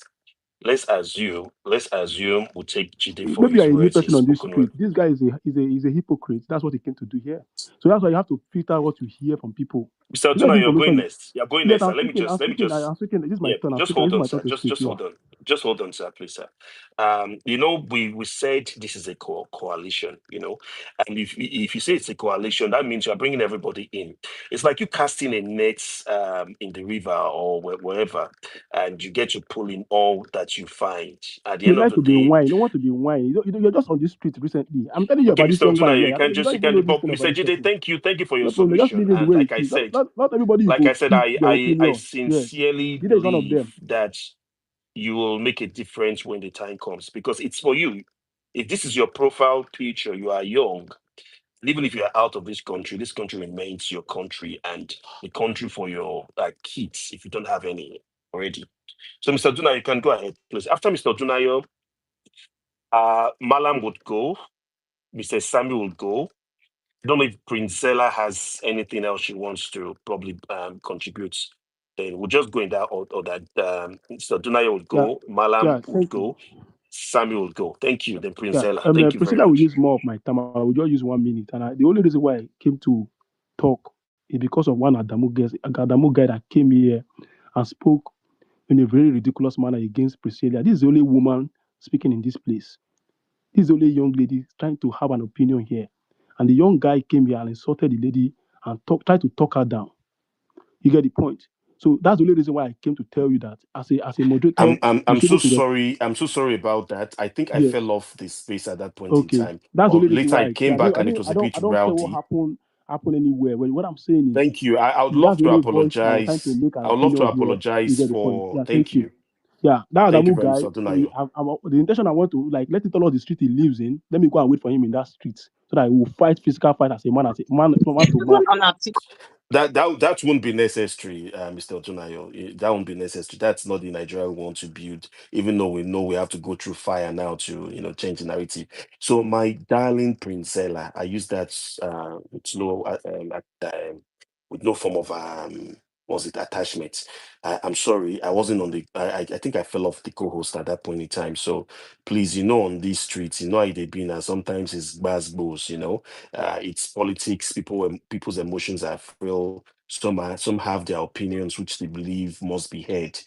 assume we'll take Jide for Maybe you're his a new words. person He's on this spoken street. well. This guy is a hypocrite. That's what he came to do here. So that's why you have to filter what you hear from people. Mr. You know the Oduna, you're going information. next. You're going Yes, next, sir. Let me just I'm speaking. This is my yeah, turn. I'm just speaking. hold This is on, my turn sir. to speak. Just Yeah. hold on. Just hold on, sir, please, sir. We said this is a coalition, and if you say it's a coalition, that means you're bringing everybody in. It's like you casting a net in the river or wherever, and you get to pull in all that you find. At the You end of like the to be in day, wine. You don't want to be in wine. You're just on this street recently. I'm telling you okay, about this Mr. young man Oduna, here. you can You just don't you even can, know this but thing about Mr. this Jide, person. thank you for your No problem. Just submission. leave it the And way like it I is. said, Not everybody you go speak their I opinion. Yeah. sincerely Jide is one of believe them. that you will make a difference when the time comes because it's for you. If this is your profile picture, you are young. And even if you are out of this country remains your country and the country for your kids if you don't have any already. So, Mr. Duna, you can go ahead, please. After Mr. Dunayo, Malam would go, Mr. Sami would go. I don't know if Prince Zella has anything else she wants to probably contribute. Then we'll just go in that order. So Dunaya would Yeah. go, Malam Yeah. would Thank you. go, Sammy would go. Thank you. Then Prince Yeah. Zella. Thank you very Priscilla will much. use more of my time. I will just use 1 minute. And the only reason why I came to talk is because of one Adamu guy that came here and spoke in a very ridiculous manner against Priscilla. This is the only woman speaking in this place. This is the only young lady trying to have an opinion here. And the young guy came here and insulted the lady and tried to talk her down. You get the point. So that's the only reason why I came to tell you that as a moderator, you I'm should so able to sorry. I'm so sorry about that. I think I yeah. fell off the space at that point in Okay. time. That's the Or only reason later why I I came. came back and it was a I bit don't care what rowdy. happened anywhere. But what I'm saying is Thank you. I would that's love the to only voice I was trying to apologize. make an I would love to opinion here. You apologize get the point. for Yeah, thank thank you. you. Yeah, that Thank you Adamu very much, guy, Mr. Dunayo. the intention I want to like let it tell all the street he lives in. Let me go and wait for him in that street so that he will fight physical fight as a man to man. That won't be necessary, Mr. Otunayo. That won't be necessary. That's not the Nigeria we want to build, even though we know we have to go through fire now to, change the narrative. So, my darling Princella, I use that with no form of was it attachment. I'm sorry, I wasn't on the. I think I fell off the co-host at that point in time. So, please, on these streets, how they've been, and sometimes it's bass, it's politics. People's emotions are real. Some have their opinions which they believe must be heard.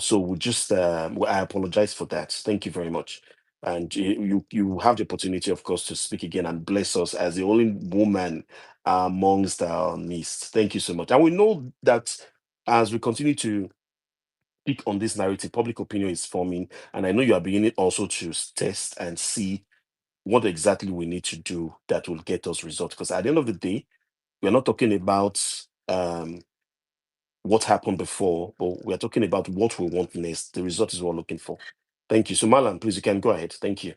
So we just I apologize for that. Thank you very much. And you have the opportunity, of course, to speak again and bless us as the only woman amongst our midst. Thank you so much. And we know that as we continue to speak on this narrative, public opinion is forming, and I know you are beginning also to test and see what exactly we need to do that will get us results. Because at the end of the day, we're not talking about what happened before, but we're talking about what we want next. The result is what we're looking for. Thank you. So, Malam, please, you can go ahead. Thank you.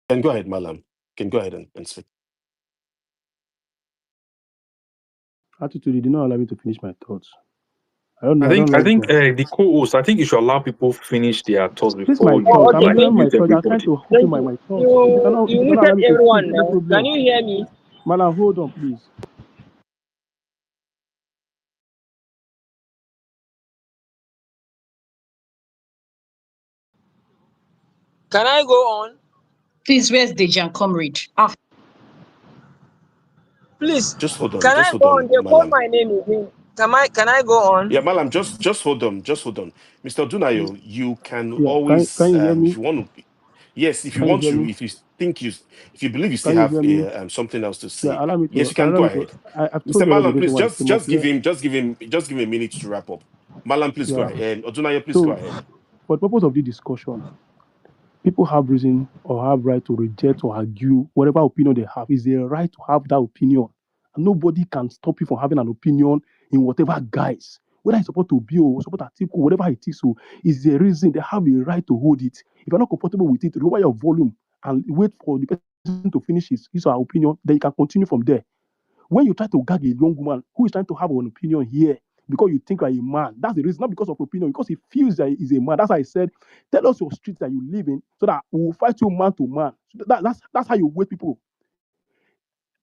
Can go ahead, Malam. Can go ahead and speak. Attitude, you did not allow me to finish my thoughts. I don't know. I I don't think like that. the co-host. I think you should allow people finish their thoughts This is my before Oh, thoughts. okay. I'm try to hearing my mute thoughts. I'm trying everybody. to open Thank my, you. my thoughts. You You cannot muted allow me to speak. everyone Any now. Can problem? you hear me? Madam, hold on, please. Can I go on? Please, where's Deji and Comrade? Ah, Please, Just hold on. can Just I hold go on? on, They call Malam. my name again. Can I go Yeah, on? Malam, just hold on. Just hold on. Mr. Dunayo, you can Yeah, can always you hear if me? you want to, yes, if you Can you want hear to, me? if you think if you believe you still Can you have hear me? something else to Yeah, say, yes, you can allow go me to. ahead. I've told Mr. you already Malam, the reason please why I came up here. just give him a minute to wrap up. Malam, please go Yeah. ahead. Odunayo, please go So, ahead. for the purpose of this discussion, people have reason or have right to reject or argue whatever opinion they have. It's their right to have that opinion. And nobody can stop you from having an opinion in whatever guise. Whether it's support to be or support article, whatever it is, so is the reason they have a right to hold it. If you're not comfortable with it, lower your volume and wait for the person to finish his or her opinion, then you can continue from there. When you try to gag a young woman who is trying to have an opinion here because you think like a man, that's the reason, not because of opinion, because he feels that he's a man. That's why I said, tell us your street that you live in so that we'll fight you man to man. So that's how you wait people.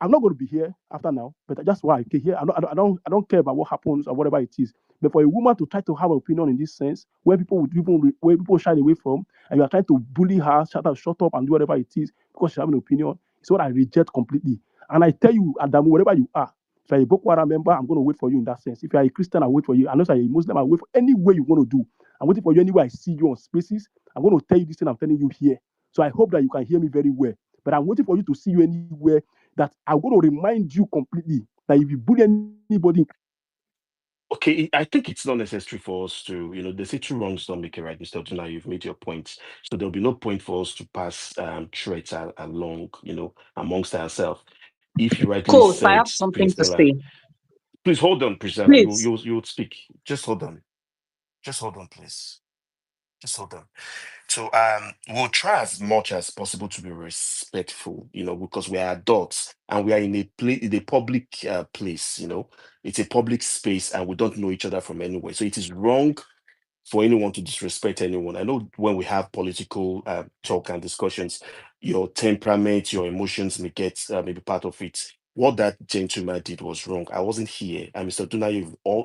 I'm not going to be here after now, but that's why I can here. I don't care about what happens or whatever it is. But for a woman to try to have an opinion in this sense, where people would even where people shy away from, and you are trying to bully her, shut up, and do whatever it is because she has an opinion, it's what I reject completely. And I tell you, Adamu, wherever you are, if you're a Boko Haram member, I'm going to wait for you in that sense. If you're a Christian, I'll wait for you. Unless you're a Muslim, I'll wait for any way you want to do. I'm waiting for you anywhere I see you on spaces. I'm going to tell you this thing I'm telling you here. So I hope that you can hear me very well. But I'm waiting for you to see you anywhere that I'm going to remind you completely that if you bully anybody, Okay, I think it's not necessary for us to, they say two wrongs don't make a right, Mr. Tuna. You've made your points. So there'll be no point for us to pass threats along, amongst ourselves. If you rightly coach, I said, have something to Priscilla, say. please hold on, Priscilla. You Please. you you would speak. Just hold on. Just hold on, please. Just hold on. So we'll try as much as possible to be respectful, because we are adults and we are in a public place, it's a public space and we don't know each other from anywhere. So it is wrong for anyone to disrespect anyone. I know when we have political talk and discussions, your temperament, your emotions may get maybe part of it. What that gentleman did was wrong. I wasn't here, and Mr. Duna,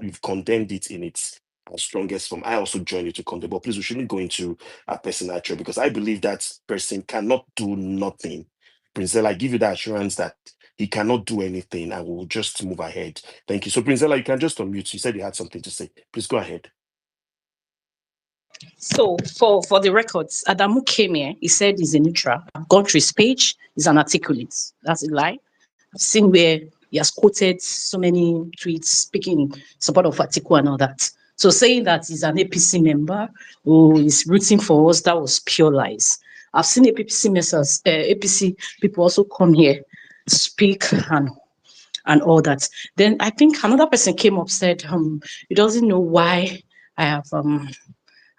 you've condemned it in its strongest form. I also join you to condemn, but please, we shouldn't go into a personal trait because I believe that person cannot do nothing. Princella, I give you that assurance that he cannot do anything, and we'll just move ahead. Thank you. So, Princella, you can just unmute. You said you had something to say. Please go ahead. So for the records, Adamu came here. He said he's a neutral. I've gone through his page. He's an articulate. That's a lie. I've seen where he has quoted so many tweets speaking in support of Atiku and all that. So saying that he's an APC member who is rooting for us, that was pure lies. I've seen APC members, APC people also come here, speak and all that. Then I think another person came up said he doesn't know why I have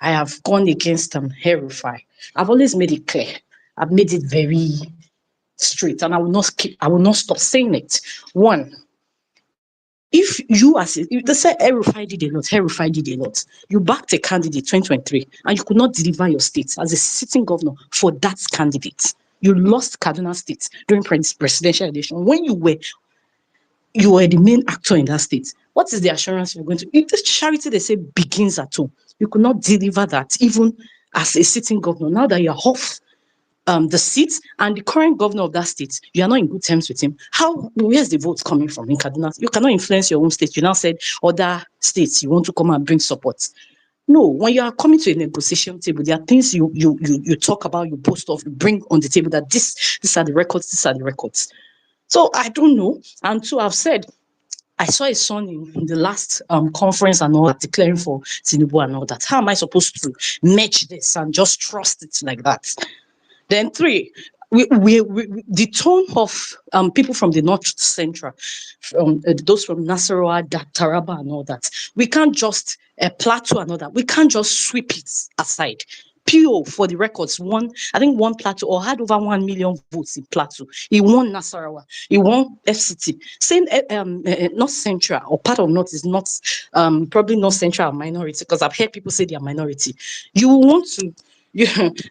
I have gone against Herify. I've always made it clear. I've made it very straight, and I will not stop saying it. One, if you they say Herify did a lot, Herify did a lot. You backed a candidate 2023, and you could not deliver your state as a sitting governor for that candidate. You lost Kaduna State during presidential election when you were the main actor in that state. What is the assurance you're going to? If the charity they say begins at home, you could not deliver that even as a sitting governor. Now that you're off the seat, and the current governor of that state, you are not in good terms with him. Where's the votes coming from in Kaduna? You cannot influence your own state. You now said other states you want to come and bring support. No, when you are coming to a negotiation table, there are things you talk about, you post off, you bring on the table that these are the records, these are the records. So I don't know. And two, I've said I saw a son in the last conference and all that declaring for Tinubu and all that. How am I supposed to match this and just trust it like that? Then three, the tone of people from the North Central, from those from Nasarawa, Taraba, and all that, we can't just plateau and all that. We can't just sweep it aside. PO, for the records, I think one plateau or had over 1 million votes in plateau. He won Nasarawa. He won FCT. Saying North Central or part of North is not probably North Central minority, because I've heard people say they are minority. You want to.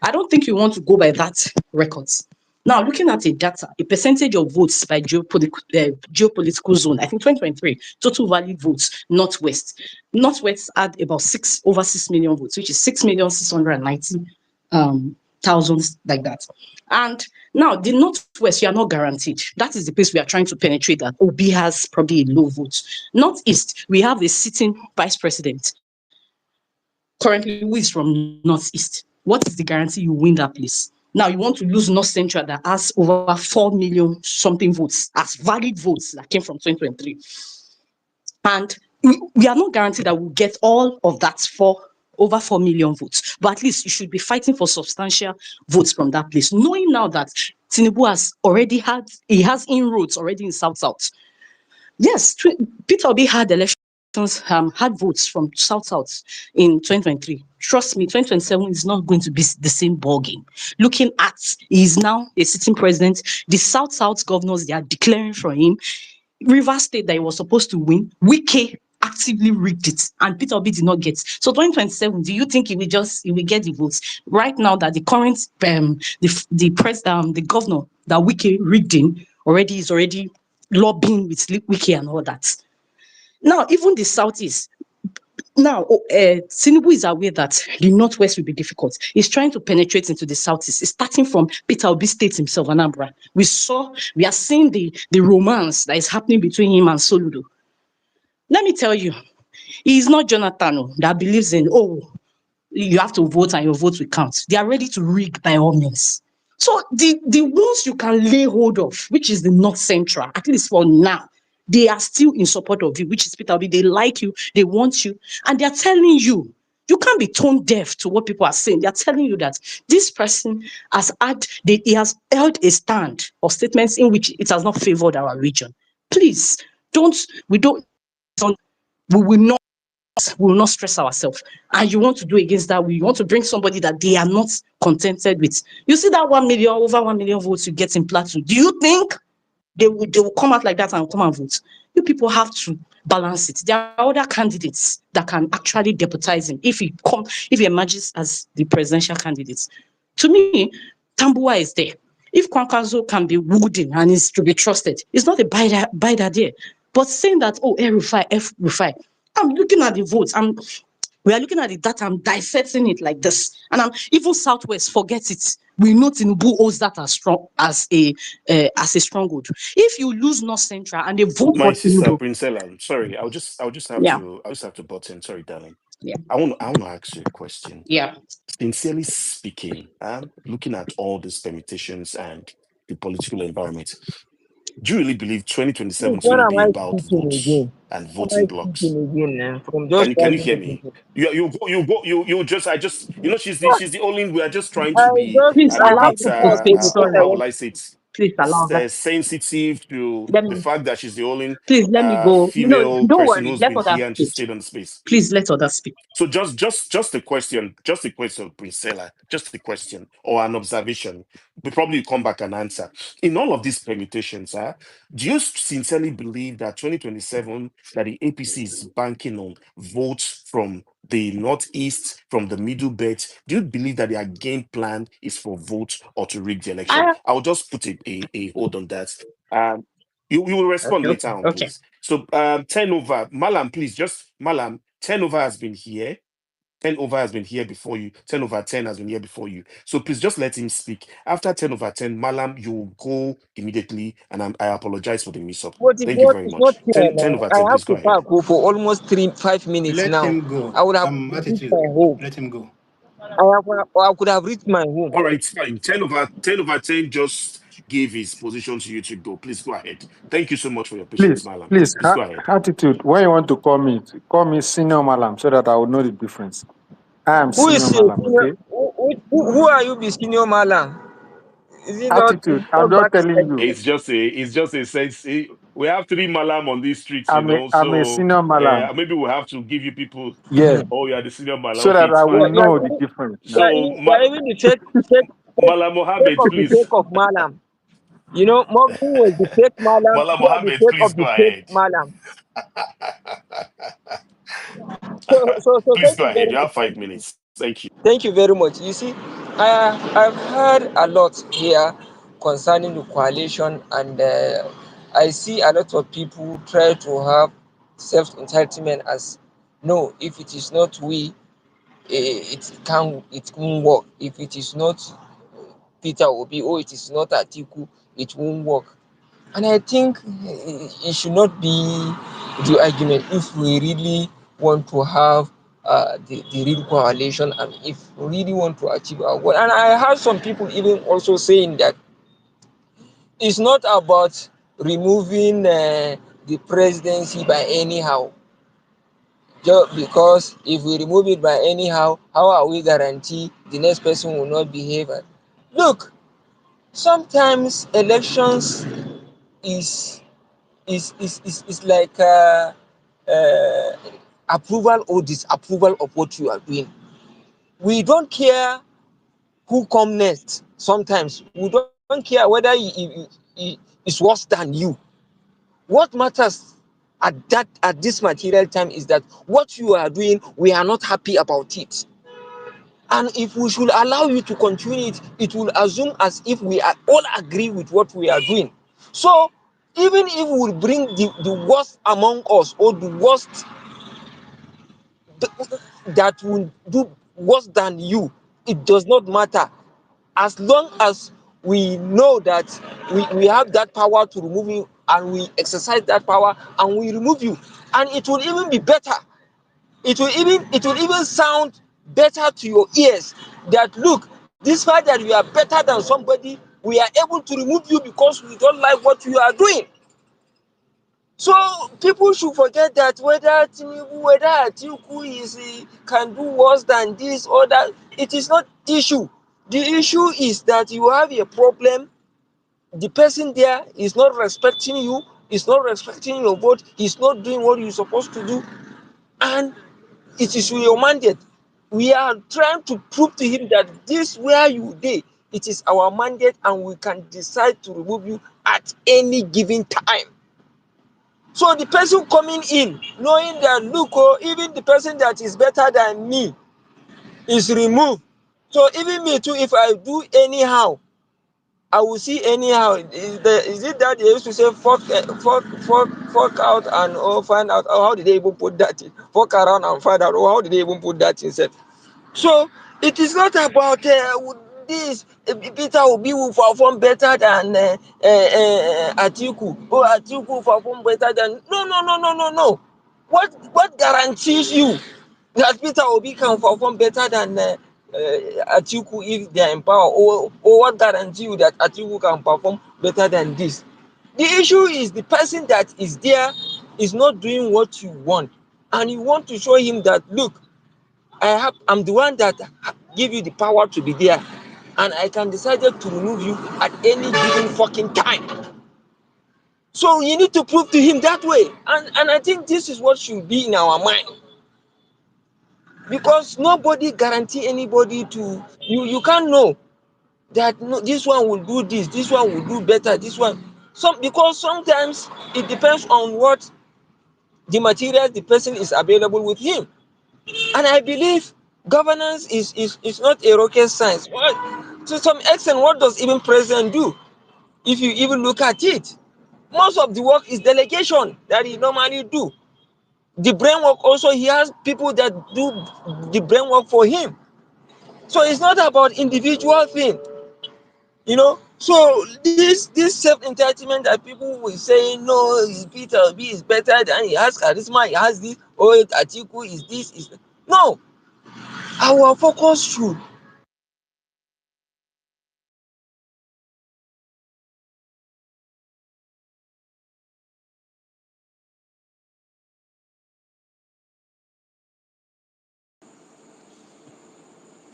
I don't think you want to go by that records. Now, looking at the data, a percentage of votes by geopolitical zone, I think 2023, total valid votes, Northwest. Northwest had about over 6 million votes, which is 6,690,000, like that. And now, the Northwest, you are not guaranteed. That is the place we are trying to penetrate, that Obi has probably a low vote. Northeast, we have a sitting vice president currently who is from Northeast. What is the guarantee you win that place? Now you want to lose North Central that has over 4 million something votes as valid votes that came from 2023. And we are not guaranteed that we'll get all of that for over 4 million votes. But at least you should be fighting for substantial votes from that place, knowing now that Tinubu has inroads already in South. Yes, Peter Obi had elections, had votes from South in 2023. Trust me, 2027 is not going to be the same ballgame. Looking at, he is now a sitting president. The South governors, they are declaring for him. Rivers State that he was supposed to win, Wike actively rigged it, and Peter Obi did not get. So 2027, do you think he will get the votes? Right now that the current the governor that Wike rigged in is already lobbying with Wike and all that. Now, even the Southeast, now, Tinubu is aware that the Northwest will be difficult. He's trying to penetrate into the Southeast. It's starting from Peter Obi State himself, Anambra. We are seeing the romance that is happening between him and Soludo. Let me tell you, he is not Jonathan that believes in, you have to vote and your vote will count. They are ready to rig by all means. So the ones you can lay hold of, which is the North Central, at least for now, they are still in support of you, which is Peter Obi. They like you, they want you, and they are telling you, you can't be tone deaf to what people are saying. They are telling you that this person he has held a stand or statements in which it has not favored our region. Please, we will not stress ourselves. And you want to do against that, we want to bring somebody that they are not contented with. You see that over 1 million votes you get in Plateau. Do you think they will come out like that and come and vote? You people have to balance it. There are other candidates that can actually deputize him if he emerges as the presidential candidate. To me, Tambuwa is there. If Kwankwaso can be wooden and is to be trusted, it's not a bad idea. But saying that, F-Rufai, I'm looking at the votes. We are looking at the data. I'm dissecting it like this. And even Southwest, forget it. We know Tinubu holds that as strong as a stronghold. If you lose North Central and they vote My for sister Tinubu, Princella, I'm sorry, I'll just yeah, have to butt in. Sorry, darling. yeah, I want to ask you a question. yeah. Sincerely speaking, looking at all these permutations and the political environment, do you really believe 2027 Please, is going what to am be I about speaking votes again? and What voting am I blocks? speaking again now? From just Can you 5 hear minutes me? ago. She's the only. We are just trying I to be just Please a I allow have bit to her to pause speak. it because I Sorry. how will want I say it? Please allow her. Sensitive to Let the me fact that she's the only let me go. No, female don't person worry. who's Let been others here and she speak. stayed on the space. Please let others speak. So just a question, Princella, just a question or an observation. We probably come back and answer. In all of these permutations, do you sincerely believe that 2027 that the APC is banking on votes from the northeast, from the middle belt? Do you believe that their game plan is for votes or to rig the election? I I'll just put a hold on that. Um, you will respond okay. later on, Okay. please. So 10 over. Malam, please, just Malam, 10 over has been here. 10 over has been here before you. 10 over 10 has been here before you. So please just let him speak. After 10 over 10, Malam, you go immediately, and I apologize for the mix up. But Thank you very it's not much. fair 10 now. over I 10, please have go to ahead. park for almost 5 minutes Let now. him go. I would have reached Attitude. my home. Let him go. I could have reached my home. All right, fine. 10 over 10 just gave his position to you to go. Please go ahead. Thank you so much for your patience, Please, Malam. please, Please go ahead. attitude. When you want to call me senior malam so that I will know the difference. I am Who is senior malam, senior? okay? Who are you, be senior Malam? Is it not? Is Attitude. it I'm not just back telling like you. It's just a sense. We have 3 Malam on these streets, I'm a so senior malam. maybe we'll have to give you people. Yeah. Oh, yeah, the senior Malam. So Okay, that it's I will fine. know the difference now. So, you are even the Malam fake Mohammed, of the please. fake of Malam. You know, Mogul was the fake Malam. Malam You are the Mohammed, fake please of go the fake ahead. Malam. So Please thank go you ahead. very You have much. 5 minutes. Thank you. Thank you very much. You see, I've heard a lot here concerning the coalition, and I see a lot of people try to have self-entitlement as no, if it is not we, it won't work. If it is not Peter Obi, or it is not Atiku, it won't work. And I think it should not be the argument if we really want to have the real coalition, and if we really want to achieve our goal. And I heard some people even also saying that it's not about removing the presidency by anyhow. Just because if we remove it by anyhow, how are we guarantee the next person will not behave? Look, sometimes elections is is like uh, approval or disapproval of what you are doing. We don't care who come next. Sometimes we don't care whether he is worse than you. What matters at this material time is that what you are doing, we are not happy about it. And if we should allow you to continue it, it will assume as if we are all agree with what we are doing. So even if we bring the worst among us, or the worst that will do worse than you, it does not matter. As long as we know that we have that power to remove you, and we exercise that power and we remove you, and it will even be better. It will even sound better to your ears that look, this fact that you are better than somebody, we are able to remove you because we don't like what you are doing. So people should forget that whether Tinubu, whether Atiku can do worse than this or that, it is not issue. The issue is that you have a problem. The person there is not respecting you, is not respecting your vote, he's not doing what you're supposed to do, and it is your mandate. We are trying to prove to him that this where you dey, it is our mandate, and we can decide to remove you at any given time. So the person coming in knowing that look, oh, even the person that is better than me is removed. So even me too, if I do anyhow, I will see anyhow. Is it that they used to say fuck out and find out? Or how did they even put that in? Fuck around and find out. Or how did they even put that in? So it is not about this. Peter Obi will perform better than Atiku. Oh, Atiku will perform better than. No. What guarantees you that Peter Obi can perform better than Atiku if they are in power? Or what guarantees you that Atiku can perform better than this? The issue is the person that is there is not doing what you want, and you want to show him that look, I'm the one that give you the power to be there, and I can decide to remove you at any given fucking time. So you need to prove to him that way, and I think this is what should be in our mind, because nobody guarantee anybody to you can't know that no, this one will do this one will do better, this one because sometimes it depends on what the material the person is available with him. And I believe governance is not a rocket science. To some extent, what does even president do? If you even look at it, most of the work is delegation that he normally do. The brain work also, he has people that do the brain work for him. So it's not about individual thing, you know. So this self entitlement that people will say no, Peter B is better than, he has charisma, he has this, oh Atiku is this, is no. Our focus should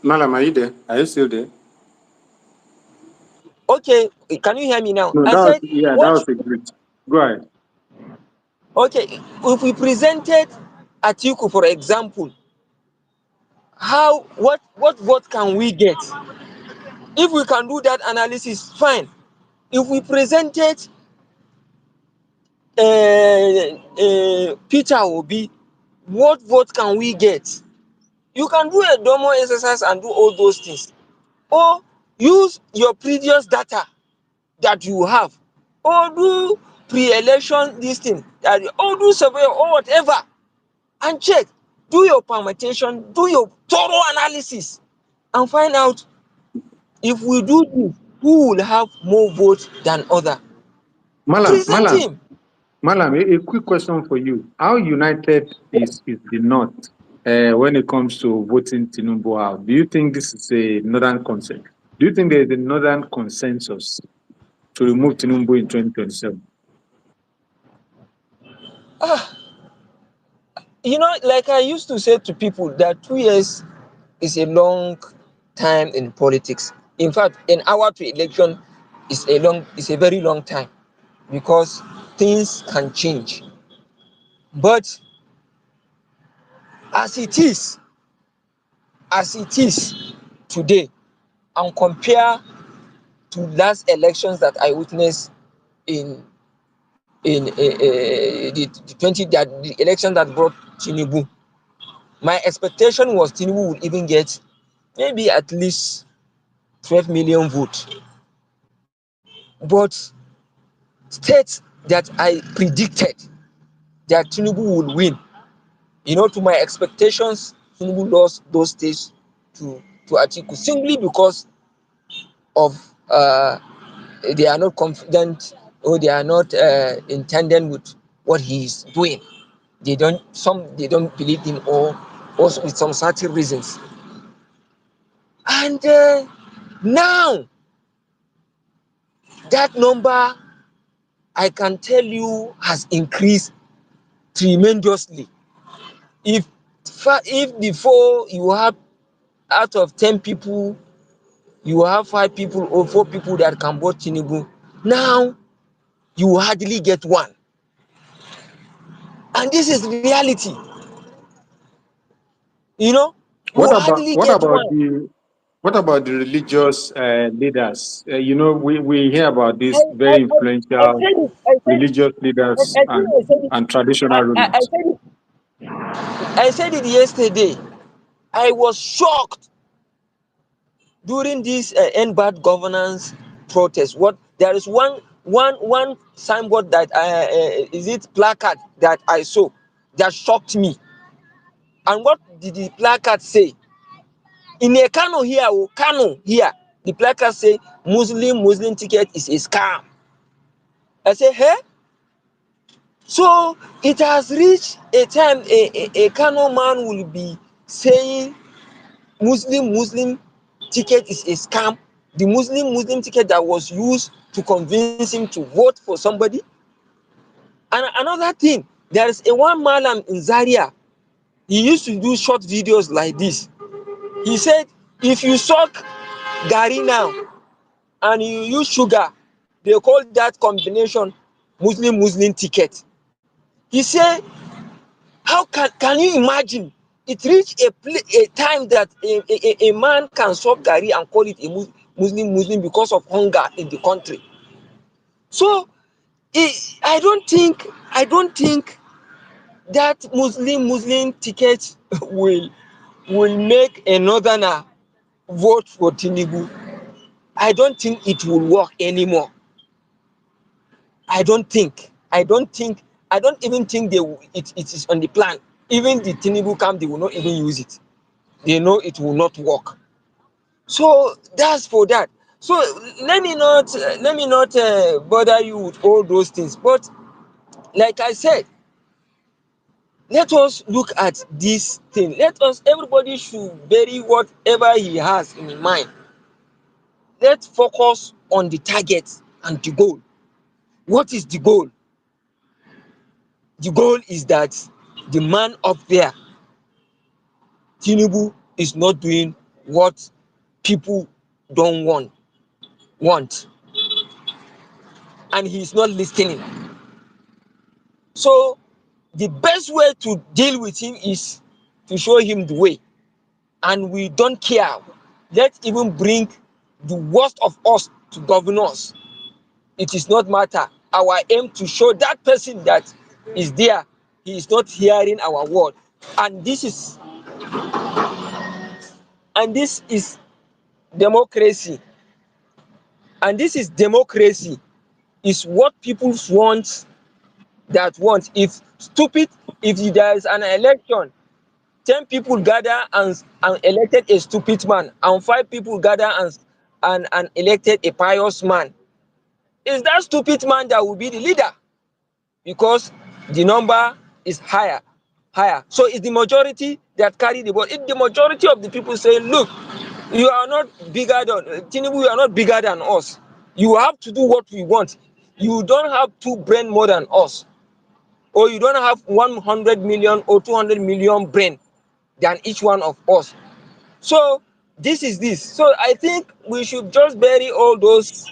Malam, are you there? Are you still there? okay. Can you hear me now? No, I that was, said yeah, that what was a great. Go ahead. okay, if we presented Atiku for example, how what vote can we get? If we can do that analysis, fine. If we presented Peter Obi, what vote can we get? You can do a domo exercise and do all those things, or use your previous data that you have, or do pre-election this thing, or do survey or whatever, and check. Do your permutation, do your thorough analysis, and find out if we do this, who will have more votes than other. Malam, Present Malam, him. Malam, a quick question for you. How united is the North when it comes to voting Tinubu out? Do you think this is a northern consensus? Do you think there is a northern consensus to remove Tinubu in 2027? Ah, you know, like I used to say to people that 2 years is a long time in politics. In fact, an hour to election is a very long time, because things can change. But as it is, as it is today, and compare to last elections that I witnessed in the 20 that the election that brought Tinubu, my expectation was Tinubu would even get maybe at least 12 million votes. But states that I predicted that Tinubu would win, you know, to my expectations, Tinubu lost those states to Atiku, simply because of they are not confident, or they are not intended with what he is doing. They don't believe him, or also with some certain reasons. And now that number, I can tell you, has increased tremendously. If if before you have, out of 10 people, you have 5 people or 4 people that can vote Tinubu, now you hardly get one. And this is reality, you know, What you about hardly what get about one. the what about the religious leaders? We hear about I, these I, very I influential said it, I said it, religious leaders I think I said it, and traditional I rulers. said it, I said it yesterday. I was shocked during this end bad governance protest. What there is one signboard that is it placard that I saw that shocked me. And what did the placard say? In a Kano here, oh, Kano here, the placard say Muslim ticket is a scam. I say, hey. So it has reached a time a Kano man will be saying Muslim ticket is a scam. The Muslim ticket that was used to convince him to vote for somebody. And another thing, there is a one malam in Zaria. He used to do short videos like this. He said, if you suck Gary now and you use sugar, they call that combination Muslim ticket. He said, how can you imagine? It reached a time that a man can suck Gary and call it a Muslim because of hunger in the country. So I don't think that Muslim ticket will make a northerner vote for Tinubu. I don't think it will work anymore. I don't think. I don't even think it is on the plan. Even the Tinubu camp, they will not even use it. They know it will not work. So that's for that. So let me not bother you with all those things. But like I said, let us look at this thing. Everybody should bury whatever he has in mind. Let's focus on the target and the goal. What is the goal? The goal is that the man up there, Tinubu, is not doing what people don't want, and he's not listening. So the best way to deal with him is to show him the way, and we don't care. Let's even bring the worst of us to govern us. It is not matter. Our aim to show that person that is there, he is not hearing our word, and this is democracy. And this is democracy. Is what people want. If there is an election, 10 people gather and elected a stupid man, and 5 people gather and elected a pious man, is that stupid man that will be the leader, because the number is higher. So it's the majority that carry the vote. If the majority of the people say, look, you are not bigger than Tinubu, you are not bigger than us, you have to do what we want, you don't have 2 brain more than us, or you don't have 100 million or 200 million brain than each one of us. So this is this. So I think we should just bury all those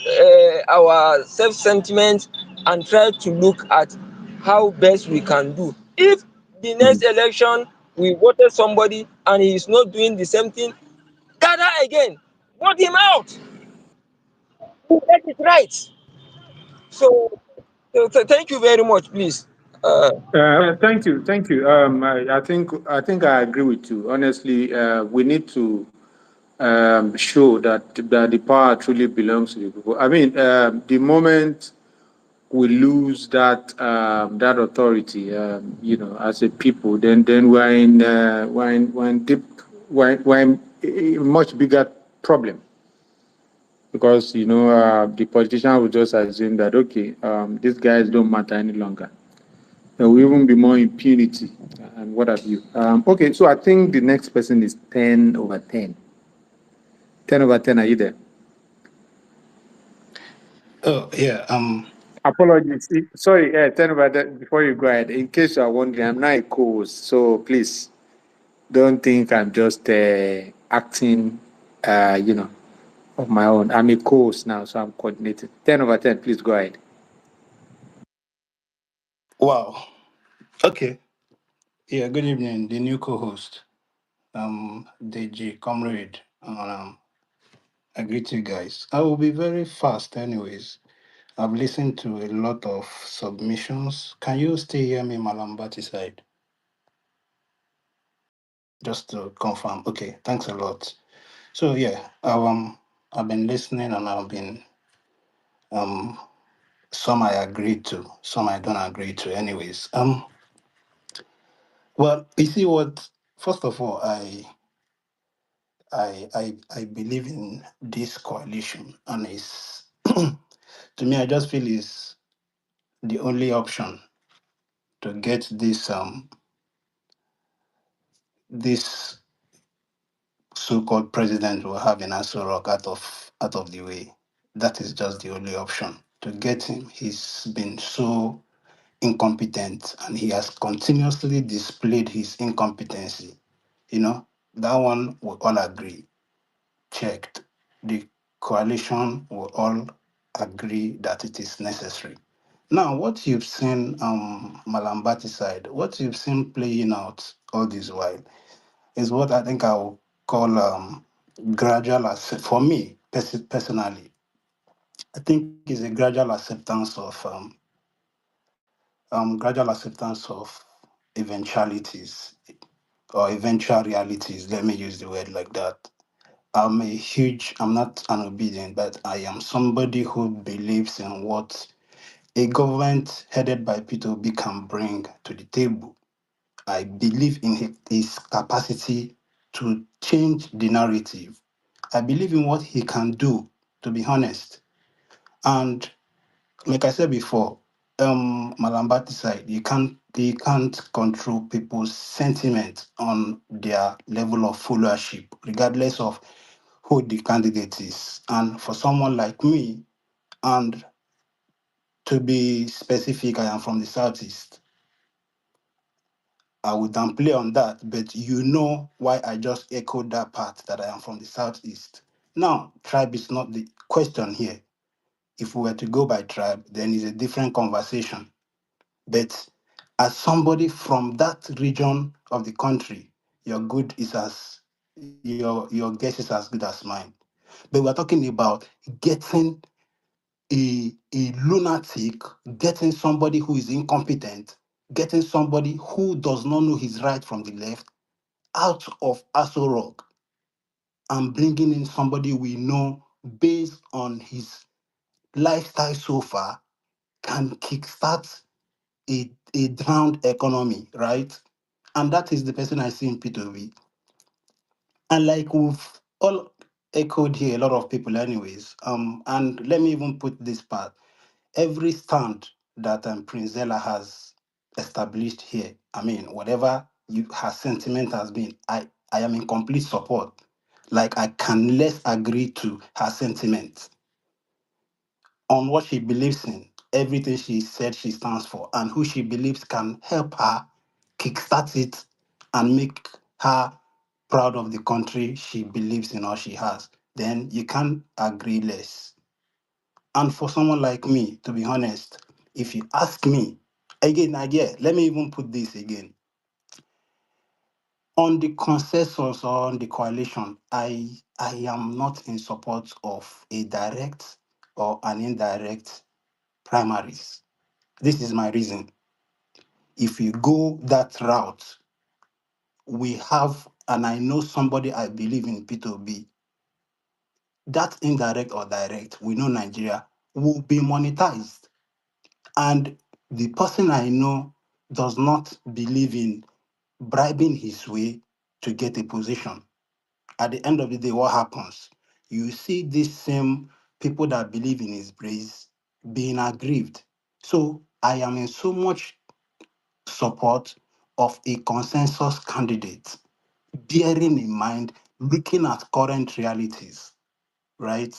our self sentiments and try to look at how best we can do. If the next election we voted somebody and he is not doing the same thing, gather again, vote him out, to get it right. So thank you very much, please. Thank you. I think I agree with you. Honestly, we need to show that the power truly belongs to the people. I mean, the moment we lose that authority, as a people, then we're in deep, we're in a much bigger problem, because the politician will just assume that, okay, these guys don't matter any longer. There will even be more impunity and what have you. Okay, so I think the next person is 10 over 10. 10 over 10, are you there? Oh, yeah. Apologies. Sorry, 10 over 10. Before you go ahead, in case you are wondering, I'm not a co-host, so please don't think I'm just acting, of my own. I'm a co-host now, so I'm coordinating. 10 over 10, please go ahead. Wow. Okay. Yeah, good evening, the new co-host, Deji, comrade. I greet you guys. I will be very fast anyways. I've listened to a lot of submissions. Can you still hear me, Malambati side? Just to confirm. Okay, thanks a lot. So yeah, I've been listening and I've been um some I agree to, some I don't agree to. Anyways, well, you see what? First of all, I believe in this coalition, and it's to me, I just feel is the only option to get this so-called president we have in Aso Rock out of the way. That is just the only option to get him. He's been so incompetent, and he has continuously displayed his incompetency. That one we all agree. Checked. The coalition will all agree that it is necessary. Now, what you've seen, Malambati side, what you've seen playing out all this while is what I think I will call gradual for me personally. I think is a gradual acceptance of eventualities or eventual realities. Let me use the word like that. I'm not an obedient, but I am somebody who believes in what a government headed by Peter Obi can bring to the table. I believe in his capacity to change the narrative. I believe in what he can do, to be honest. And like I said before, Malambati side, you can't control people's sentiment on their level of followership, regardless of who the candidate is. And for someone like me, and to be specific, I am from the southeast. I would downplay on that, but you know why I just echoed that part that I am from the southeast. Now, tribe is not the question here. If we were to go by tribe, then it's a different conversation. But as somebody from that region of the country, your guess is as good as mine. But we're talking about getting a lunatic, getting somebody who is incompetent, getting somebody who does not know his right from the left out of Aso Rock and bringing in somebody we know based on his lifestyle so far can kickstart a drowned economy, right? And that is the person I see in P2V. And like we've all echoed here, a lot of people, anyways. And let me even put this part. Every stand that Prince Zella has established here, I mean, whatever her sentiment has been, I am in complete support. Like I can less agree to her sentiment on what she believes in, everything she said she stands for, and who she believes can help her kickstart it and make her proud of the country she believes in or she has, then you can't agree less. And for someone like me, to be honest, if you ask me, again, let me even put this again. On the consensus or on the coalition, I am not in support of a direct or an indirect primaries. This is my reason. If you go that route, we have, and I know somebody I believe in P2B, that indirect or direct, we know Nigeria will be monetized. And the person I know does not believe in bribing his way to get a position. At the end of the day, what happens? You see these same people that believe in his praise being aggrieved. So I am in so much support of a consensus candidate, bearing in mind, looking at current realities, right?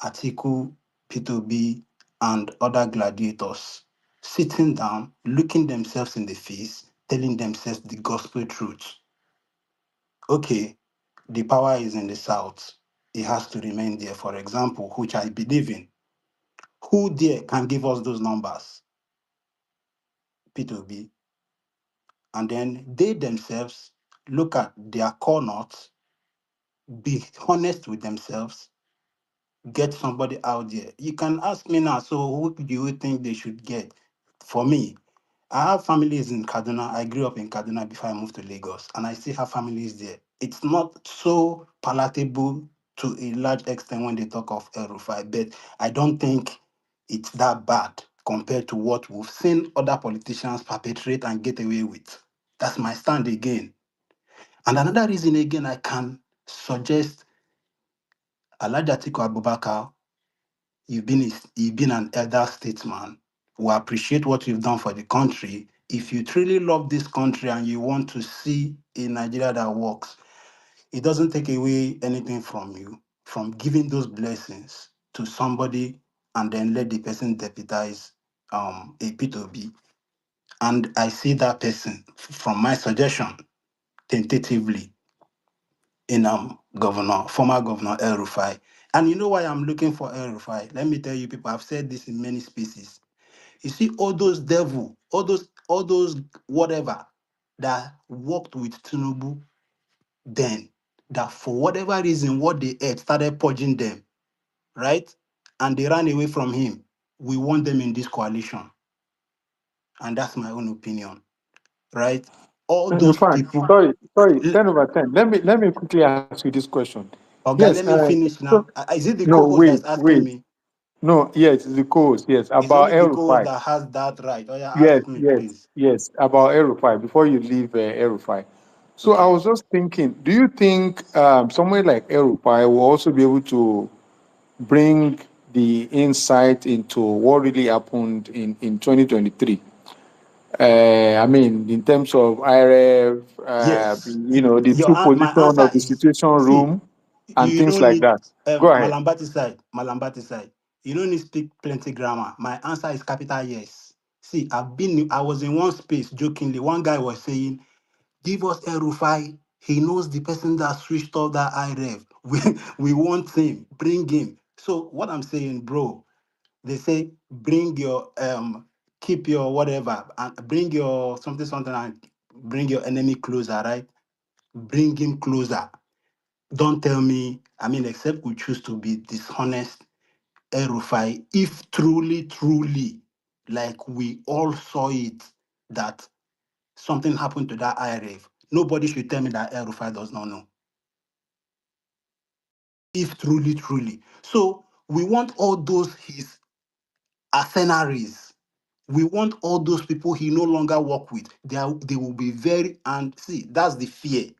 Atiku, P2B, and other gladiators sitting down, looking themselves in the face, telling themselves the gospel truth. Okay, the power is in the south. It has to remain there, for example, which I believe in. Who there can give us those numbers? P2B. And then they themselves look at their core north, be honest with themselves, get somebody out there. You can ask me now, so who do you think they should get? For me, I have families in Kaduna. I grew up in Kaduna before I moved to Lagos, and I still have families there. It's not so palatable to a large extent when they talk of El Rufai, but I don't think it's that bad compared to what we've seen other politicians perpetrate and get away with. That's my stand again. And another reason again I can suggest Alhaji Atiku Abubakar. You've been an elder statesman. We appreciate what you've done for the country. If you truly love this country and you want to see a Nigeria that works, it doesn't take away anything from you, from giving those blessings to somebody and then let the person deputize a P2B. And I see that person, from my suggestion, tentatively, in former Governor El Rufai. And you know why I'm looking for El Rufai? Let me tell you, people, I've said this in many spaces. You see, all those devil, all those whatever that worked with Tinubu then, that for whatever reason, what they ate started purging them, right? And they ran away from him. We want them in this coalition. And that's my own opinion, right? All In those fact, people. sorry, L- 10/10. Let me quickly ask you this question. Okay, Yes, let me finish so now. Is it the no, co-host that is wait, asking wait. me? No, yes, it's the co-host. Yes, It's about only the co-host Erufai. that has that right. Oh yeah, Yes, ask me, yes, please. yes, about Erufai. Before you leave Erufai. So I Okay. was just thinking, do you think somewhere like Erufai will also be able to bring the insight into what really happened in 2023? I mean, in terms of IRF, Yes. the true My position answer of the is situation see. room and You things don't like need that. Go ahead. Malambati side. You don't need speak plenty grammar. My answer is capital yes. See, I was in one space jokingly. One guy was saying, give us a Rufai. He knows the person that switched off that IREV. We want him. Bring him. So what I'm saying, bro, they say bring your keep your whatever and bring your something and bring your enemy closer, right? Bring him closer. Don't tell me, I mean, except we choose to be dishonest, Erufai, if truly, like we all saw it, that something happened to that IRF, nobody should tell me that Erufai does not know. If truly. So we want all those his mercenaries. We want all those people he no longer work with. They will be very, and see, that's the fear.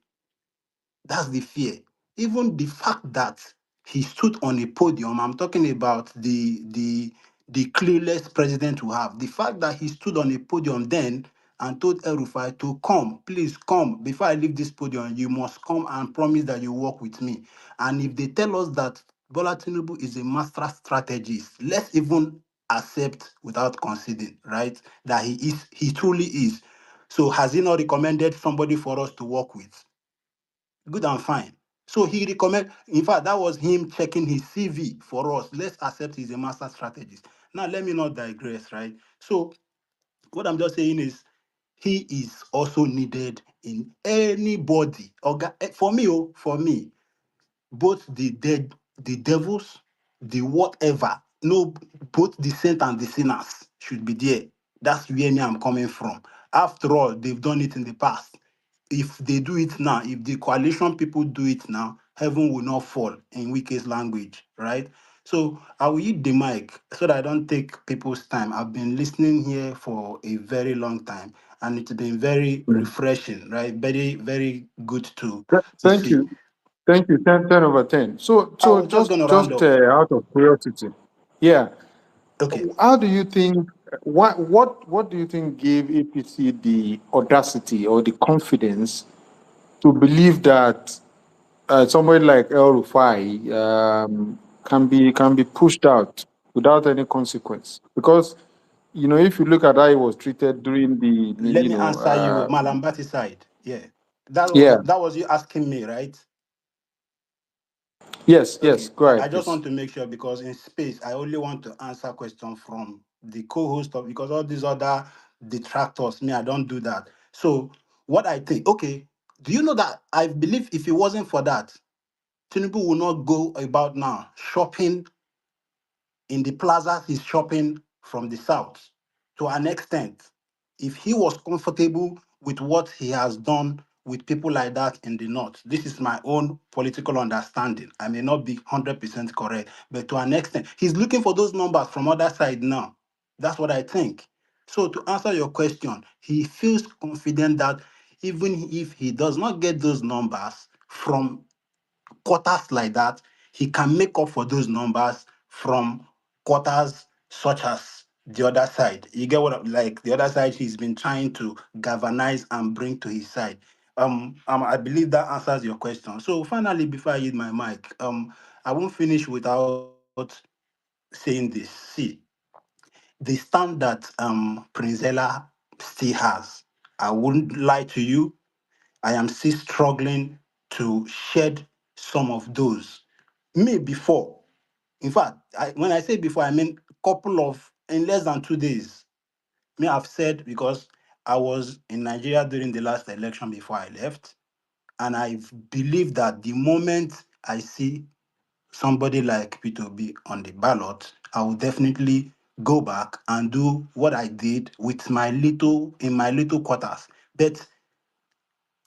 That's the fear. Even the fact that he stood on a podium, I'm talking about the clueless president we have. The fact that he stood on a podium then and told El-Rufai to come, please come. Before I leave this podium, you must come and promise that you work with me. And if they tell us that Bola Tinubu is a master strategist, let's even accept without conceding, right? That he truly is. So has he not recommended somebody for us to work with? Good and fine. So he recommend. In fact, that was him checking his CV for us. Let's accept he's a master strategist. Now let me not digress, right? So what I'm just saying is he is also needed in anybody. For me, both the devils, the whatever, no, both the saint and the sinners should be there. That's where me I'm coming from. After all, they've done it in the past. If they do it now, if the coalition people do it now, heaven will not fall in Wike's language, right? So I will use the mic so that I don't take people's time. I've been listening here for a very long time, and it's been very refreshing, right? Very, very good to Thank see. you. Thank you. 10 over 10. So, I so was just just going to round just up. out of curiosity, yeah. Okay. How do you think? What do you think gave APC the audacity or the confidence to believe that somebody like El Rufai can be pushed out without any consequence? Because if you look at how he was treated during Let me answer you, Malambati side. Yeah. That was yeah, that was you asking me, right? yes, Okay. go I ahead, just please. want to make sure because in space I only want to answer questions from the co-host of because all these other detractors, me, I don't do that. So what I think, okay, do you know that I believe if it wasn't for that, Tinubu will not go about now shopping in the plazas he's shopping from the south to an extent. If he was comfortable with what he has done with people like that in the north, this is my own political understanding. I may not be 100% correct, but to an extent, he's looking for those numbers from other side now. That's what I think. So to answer your question, he feels confident that even if he does not get those numbers from quarters like that, he can make up for those numbers from quarters such as the other side. You get what like the other side he's been trying to galvanize and bring to his side. I believe that answers your question. So finally, before I hit my mic, I won't finish without saying this. See, the stand that Prinzella still has, I wouldn't lie to you, I am still struggling to shed some of those. Me before, in fact, when I say before, I mean couple of in less than 2 days. Me, I've said because I was in Nigeria during the last election before I left, and I believe that the moment I see somebody like P2B on the ballot, I will definitely go back and do what I did with my little quarters. But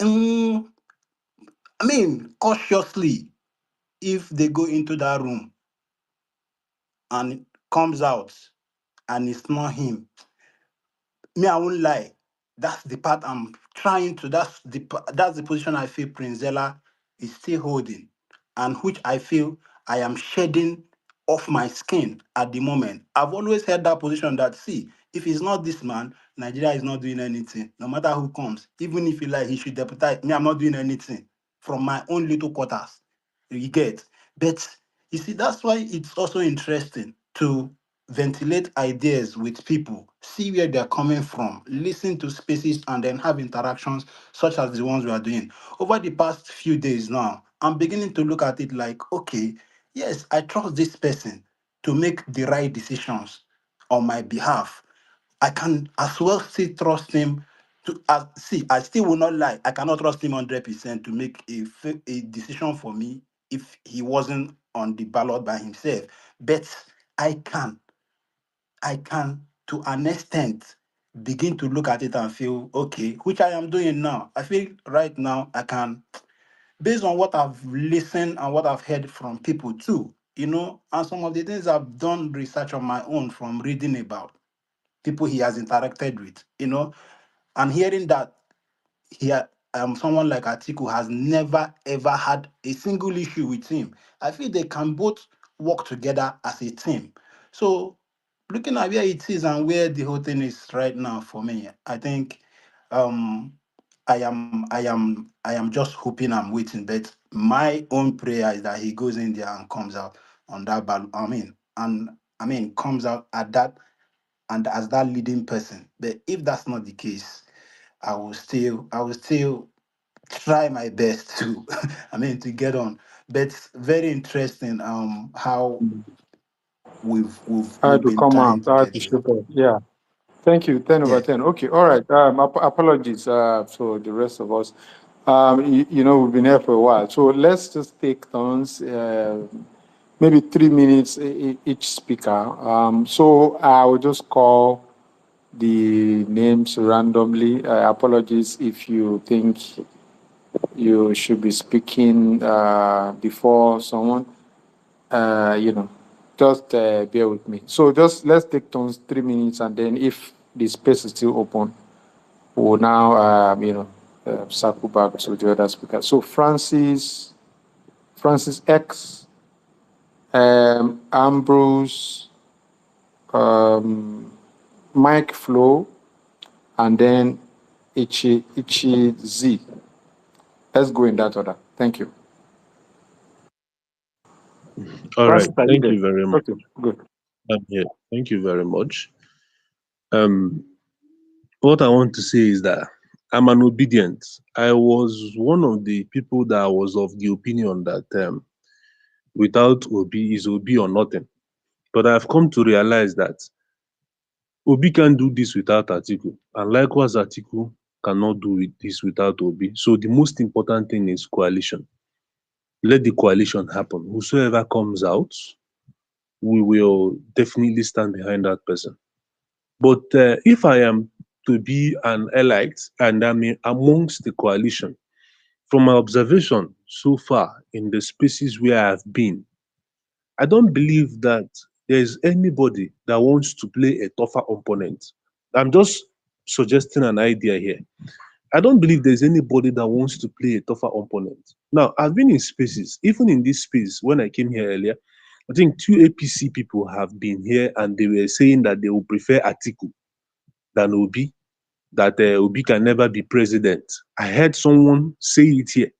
mm, I mean, cautiously, if they go into that room and comes out and it's not him, me, I won't lie. That's the part I'm trying to. That's the position I feel Prince Zella is still holding, and which I feel I am shedding off my skin at the moment. I've always held that position that see, if it's not this man, Nigeria is not doing anything. No matter who comes, even if he like he should deputize me, I'm not doing anything from my own little quarters. You get, but you see, that's why it's also interesting to ventilate ideas with people, see where they're coming from, listen to spaces, and then have interactions such as the ones we are doing. Over the past few days now, I'm beginning to look at it like, okay, yes, I trust this person to make the right decisions on my behalf. I can as well still trust him to see. I still will not lie. I cannot trust him 100% to make a decision for me if he wasn't on the ballot by himself. But I can. I can, to an extent, begin to look at it and feel okay, which I am doing now. I feel right now I can, based on what I've listened and what I've heard from people too, and some of the things I've done research on my own from reading about people he has interacted with, and hearing that here someone like Atiku has never ever had a single issue with him. I feel they can both work together as a team. So looking at where it is and where the whole thing is right now for me, I think um I am just hoping I'm waiting. But my own prayer is that he goes in there and comes out on that ball. Comes out at that and as that leading person. But if that's not the case, I will still try my best to to get on. But it's very interesting how I we've had to been come trying out. to I had get to here. shoot up. Yeah. Thank you. 10 over Yeah. 10. Okay. All right. Apologies for the rest of us. We've been here for a while. So let's just take turns, maybe 3 minutes each speaker. So I will just call the names randomly. Apologies if you think you should be speaking before someone. You know, just bear with me. So just let's take turns 3 minutes, and then if the space is still open, we'll now, circle back to the other speaker. So Francis X, Ambrose, Mike Flo, and then Ichi Z. Let's go in that order. Thank you. All right. Francis, are you Thank there? you very much. Okay, good. I'm here. Thank you very much. Um, what I want to say is that I'm an obedient. I was one of the people that was of the opinion that without Obi is Obi or nothing. But I've come to realize that Obi can't do this without Atiku, and likewise Atiku cannot do this without Obi. So the most important thing is coalition. Let the coalition happen. Whosoever comes out, we will definitely stand behind that person. But if I am to be an elite and I'm amongst the coalition, from my observation so far in the spaces where I've been, I don't believe that there's anybody that wants to play a tougher opponent. I'm just suggesting an idea here. I don't believe there's anybody that wants to play a tougher opponent. Now, I've been in spaces, even in this space when I came here earlier, I think two APC people have been here and they were saying that they would prefer Atiku than Obi, that Obi can never be president. I heard someone say it here,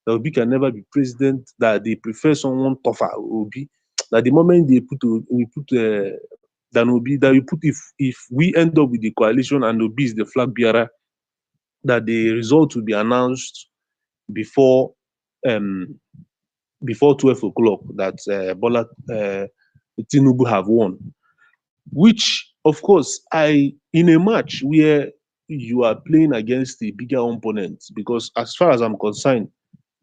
that Obi can never be president, that they prefer someone tougher, Obi, that the moment we put than Obi, that we put if we end up with the coalition and Obi is the flag bearer, that the result will be announced before um, before 12 o'clock, that Bola Tinubu have won. Which, of course, in a match where you are playing against a bigger opponent, because as far as I'm concerned,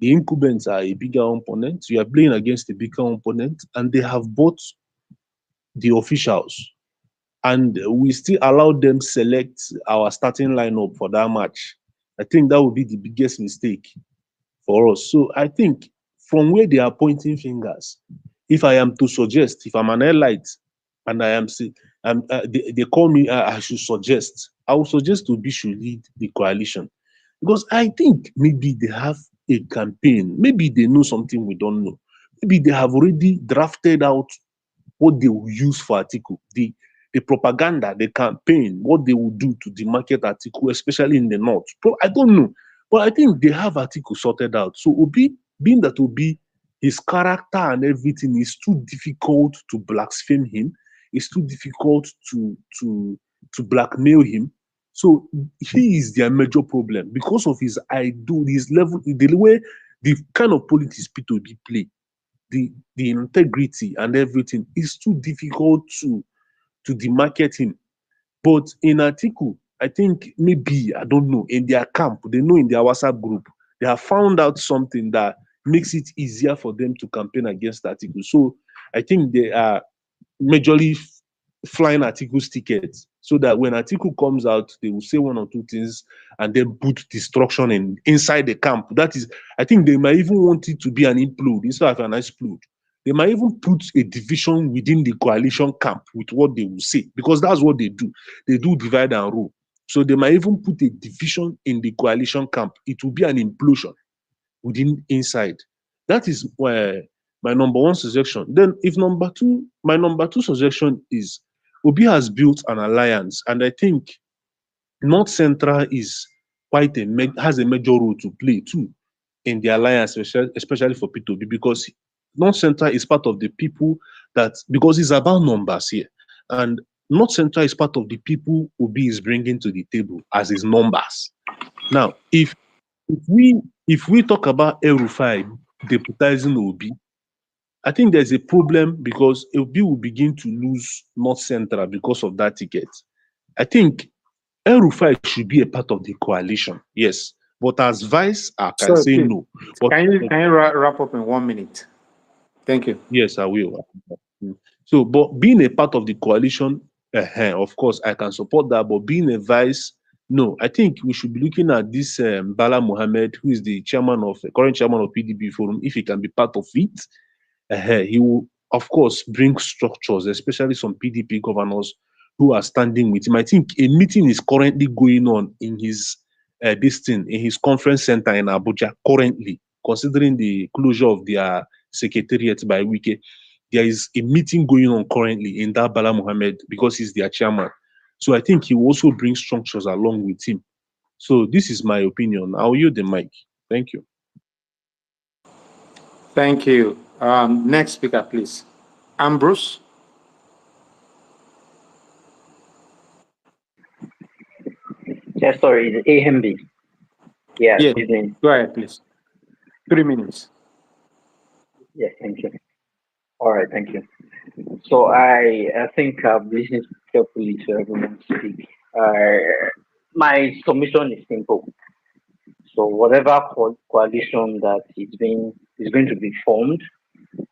the incumbents are a bigger opponent. You are playing against a bigger opponent, and they have bought the officials, and we still allow them select our starting lineup for that match. I think that would be the biggest mistake for us. So I think from where they are pointing fingers, if I am to suggest, if I'm an elite, and they call me, I should suggest. I will suggest Obi should lead the coalition because I think maybe they have a campaign. Maybe they know something we don't know. Maybe they have already drafted out what they will use for Atiku, the propaganda, the campaign, what they will do to demarket Atiku, especially in the north. I don't know, but I think they have Atiku sorted out. So Obi, being that Obi, his character and everything is too difficult to blaspheme him. It's too difficult to blackmail him. So he is their major problem because of his idol, his level, the way, the kind of politics P2B play, the integrity and everything is too difficult to demarket him. But in Atiku, I think maybe, I don't know, in their camp, they know in their WhatsApp group, they have found out something that makes it easier for them to campaign against Atiku. So I think they are majorly flying Atiku's tickets so that when Atiku comes out, they will say one or two things and then put destruction inside the camp. That is, I think they might even want it to be an implode instead of an explode. They might even put a division within the coalition camp with what they will say, because that's what they do. They do divide and rule. So they might even put a division in the coalition camp. It will be an implosion within inside. That is why my number one suggestion. Then if my number two suggestion is Obi has built an alliance, and I think North Central is has a major role to play too in the alliance, especially for P2B, because North Central is part of the people because it's about numbers here. And North Central is part of the people Obi is bringing to the table as his numbers. Now, if we talk about El-Rufai deputizing Obi, I think there's a problem because Obi will begin to lose North Central because of that ticket. I think El-Rufai should be a part of the coalition, yes. But as vice, I can So say please, no. But can you wrap up in 1 minute? Thank you. yes, I will. So, but being a part of the coalition, of course, I can support that. But being a vice, no. I think we should be looking at this Bala Mohammed, who is the current chairman of PDP Forum. If he can be part of it, he will, of course, bring structures, especially some PDP governors who are standing with him. I think a meeting is currently going on in his in his conference center in Abuja currently, considering the closure of their secretariat by Wike. There is a meeting going on currently in that Bala Mohammed because he's their chairman. So I think he will also bring structures along with him. So this is my opinion. I'll yield the mic. Thank you. Thank you. Next speaker, please. Ambrose. Yeah, sorry, the AMB. Yeah, Yes. good evening. Go ahead, please. 3 minutes. Yes, thank you. All right, thank you. So I think I've listened carefully to everyone speak. My submission is simple. So whatever coalition that is going to be formed,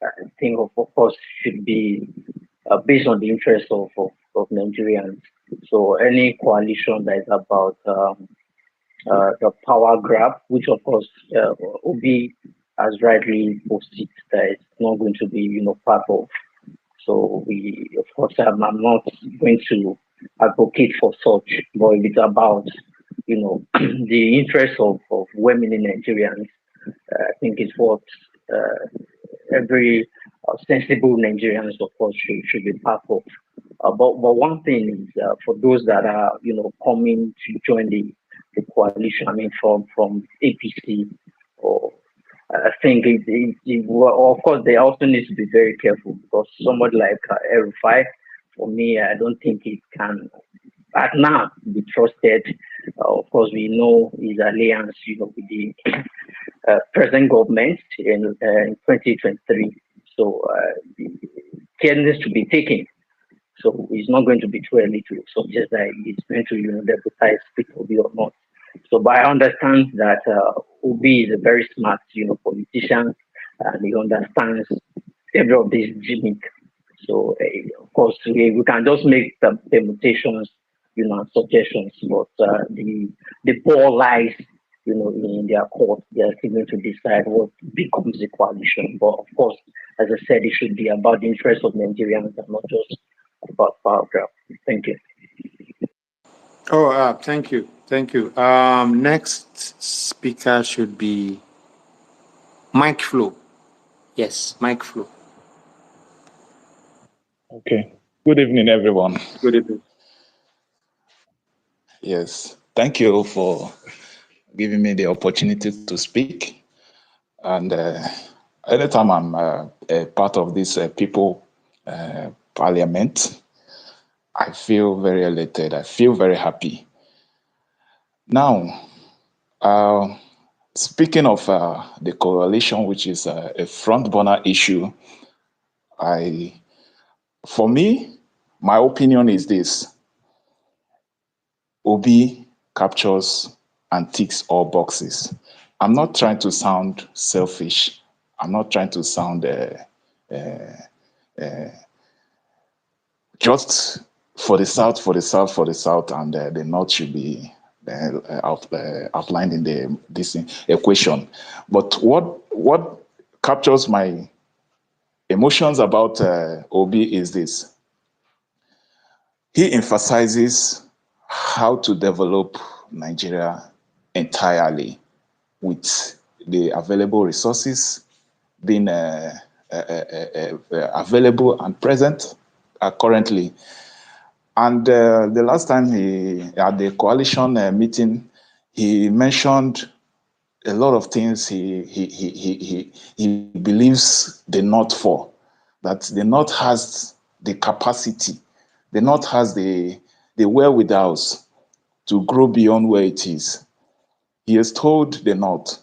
I think of course should be based on the interests of Nigerians. So any coalition that is about the power grab, which of course Obi has rightly posted that it's not going to be part of. So of course, I'm not going to advocate for such, but if it's about the interests of well-meaning Nigerians, I think it's what every sensible Nigerians, of course, should be part of. But one thing is for those that are coming to join the coalition, I mean from APC, or I think well, of course they also need to be very careful because somebody like El-Rufai, for me, I don't think it can at now be trusted. Of course, we know his alliance, with the present government in 2023. So care needs to be taken. So it's not going to be too early to suggest that he's going to deputize Obi or not. So, but I understand that Obi is a very smart, politician, and he understands every of these gimmick. So, of course, we can just make the permutations, and suggestions, but the ball lies, in their court. They are still going to decide what becomes the coalition. But of course, as I said, it should be about the interests of Nigerians and not just about paragraph. Thank you. Oh, thank you. Thank you. Next speaker should be Mike Flo. Yes, Mike Flo. Okay. Good evening, everyone. Good evening. Yes. Thank you for giving me the opportunity to speak. And anytime I'm a part of this people parliament, I feel very elated. I feel very happy. Now, speaking of the coalition, which is a front burner issue, for me, my opinion is this. Obi captures and ticks all boxes. I'm not trying to sound selfish. I'm not trying to sound just for the South, and the North should be outlined in this equation. But what captures my emotions about Obi is this. He emphasizes how to develop Nigeria entirely with the available resources being available and present currently. And the last time at the coalition meeting, he mentioned a lot of things he believes the North for, that the North has the capacity, the North has the wherewithal to grow beyond where it is. He has told the North,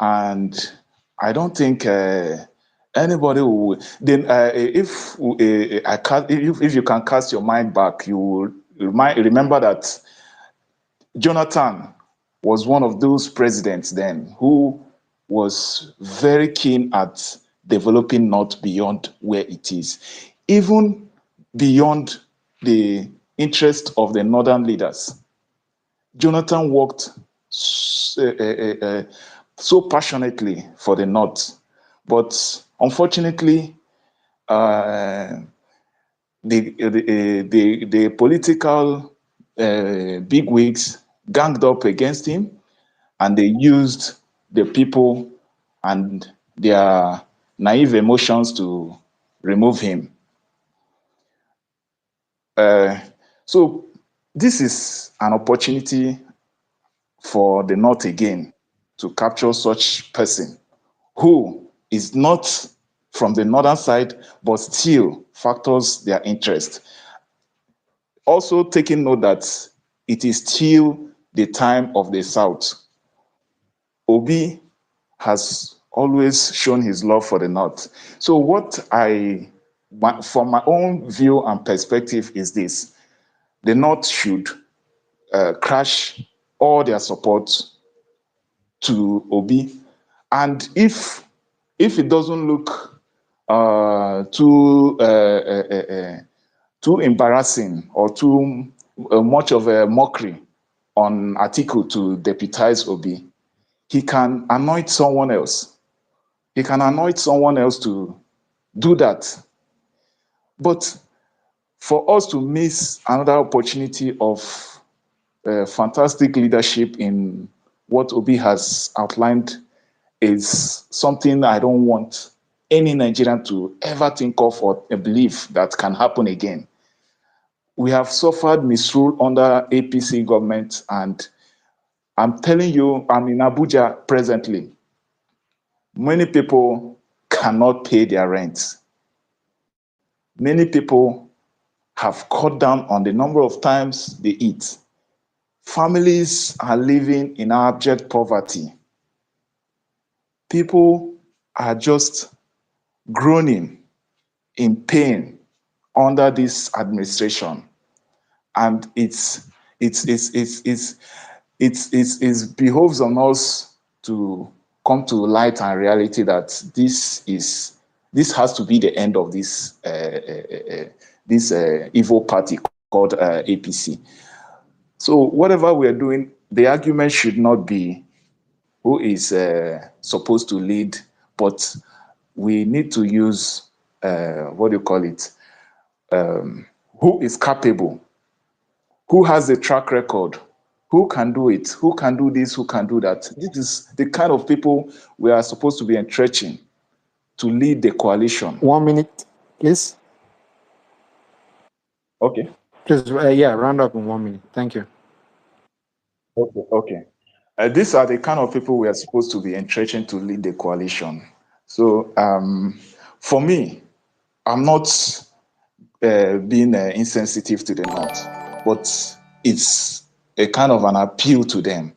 and I don't think anybody will. Then, if you can cast your mind back, you will remember that Jonathan was one of those presidents then who was very keen at developing North beyond where it is, even beyond the interest of the northern leaders. Jonathan worked so passionately for the North, but unfortunately, the political bigwigs ganged up against him, and they used the people and their naive emotions to remove him. So this is an opportunity for the North again to capture such person who is not from the northern side, but still factors their interest. Also taking note that it is still the time of the South. Obi has always shown his love for the North. So from my own view and perspective is this: the North should crash all their support to Obi, and if it doesn't look too embarrassing or too much of a mockery on Atiku to deputize Obi, he can anoint someone else. He can anoint someone else to do that. But for us to miss another opportunity of fantastic leadership in what Obi has outlined is something I don't want any Nigerian to ever think of or believe that can happen again. We have suffered misrule under APC government, and I'm telling you, I'm in Abuja presently. Many people cannot pay their rent. Many people have cut down on the number of times they eat. Families are living in abject poverty. People are just groaning in pain under this administration, and it behoves on us to come to light and reality that this has to be the end of this evil party called APC. So whatever we are doing, the argument should not be who is supposed to lead, but we need to use what do you call it? who is capable, who has a track record, who can do it, who can do this, who can do that. This is the kind of people we are supposed to be entrenching to lead the coalition. 1 minute, please. Okay. Please, yeah, round up in 1 minute. Thank you. Okay. These are the kind of people we are supposed to be entrenching to lead the coalition. So for me, I'm not being insensitive to the North, but it's a kind of an appeal to them.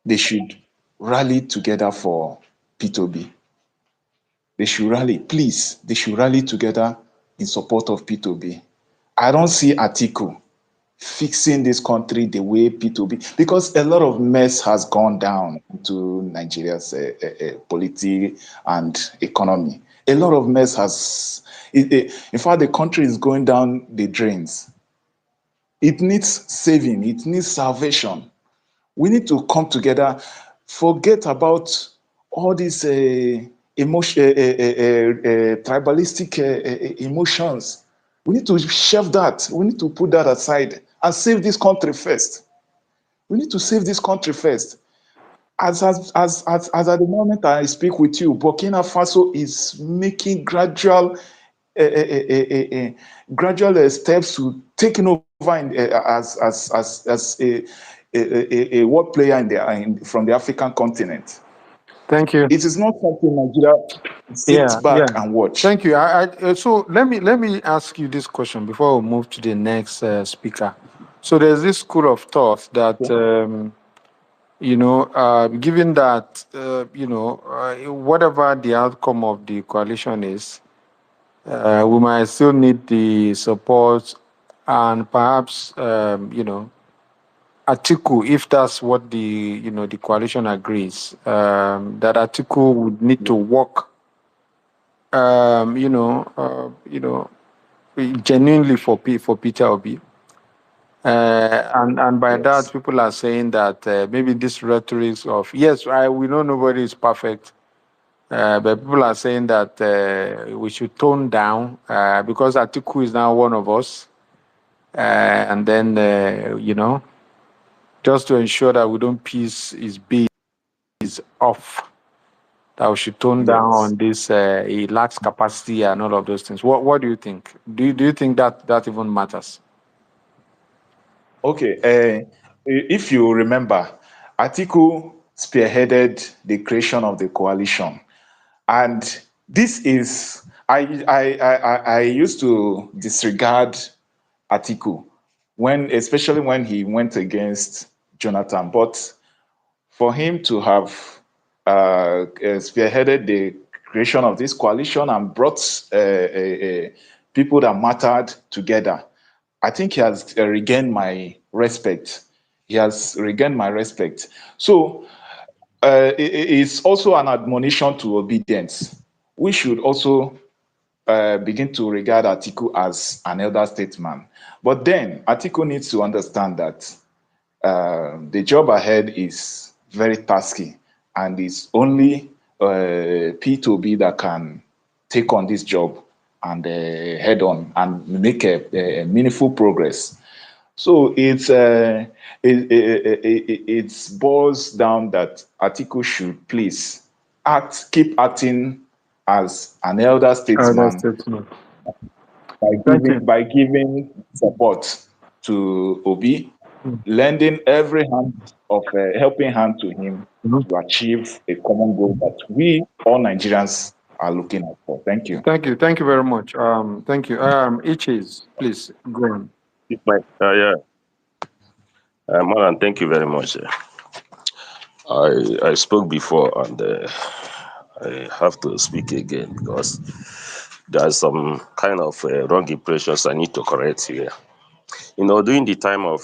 They should rally together for P2B. They should rally, please, they should rally together in support of P2B. I don't see Atiku fixing this country the way P2B, because a lot of mess has gone down into Nigeria's politics and economy. A lot of mess has, in fact, the country is going down the drains. It needs saving, it needs salvation. We need to come together, forget about all these tribalistic emotions. We need to shelve that. We need to put that aside and save this country first. We need to save this country first. As at the moment I speak with you, Burkina Faso is making gradual steps to taking over as a world player from the African continent. Thank you. It is not something Nigeria sits back and watch. Thank you. So let me ask you this question before we move to the next speaker. So there's this school of thought that given that whatever the outcome of the coalition is, we might still need the support and perhaps Atiku, if that's what the coalition agrees, that Atiku would need to work genuinely for Peter Obi. And by that, people are saying that maybe this rhetoric of, yes, we know nobody is perfect, but people are saying that we should tone down because Atiku is now one of us. And then, just to ensure that we don't piece his base off, that we should tone down on this, he lacks capacity and all of those things. What do you think? Do you think that even matters? Okay, if you remember, Atiku spearheaded the creation of the coalition, and this is I used to disregard Atiku especially when he went against Jonathan, but for him to have spearheaded the creation of this coalition and brought people that mattered together, I think he has regained my respect. He has regained my respect. So it's also an admonition to obedience. We should also begin to regard Atiku as an elder statesman. But then Atiku needs to understand that the job ahead is very tasky, and it's only P2B that can take on this job and head on and make a meaningful progress. So it boils down that Atiku should please keep acting as an elder statesman by giving support to Obi, lending every hand of helping hand to him to achieve a common goal that we all Nigerians are looking at for. Thank you. Thank you very much. Thank you. Ichis, please go on. Maran, thank you very much. I spoke before, and I have to speak again because there are some kind of wrong impressions I need to correct here. During the time of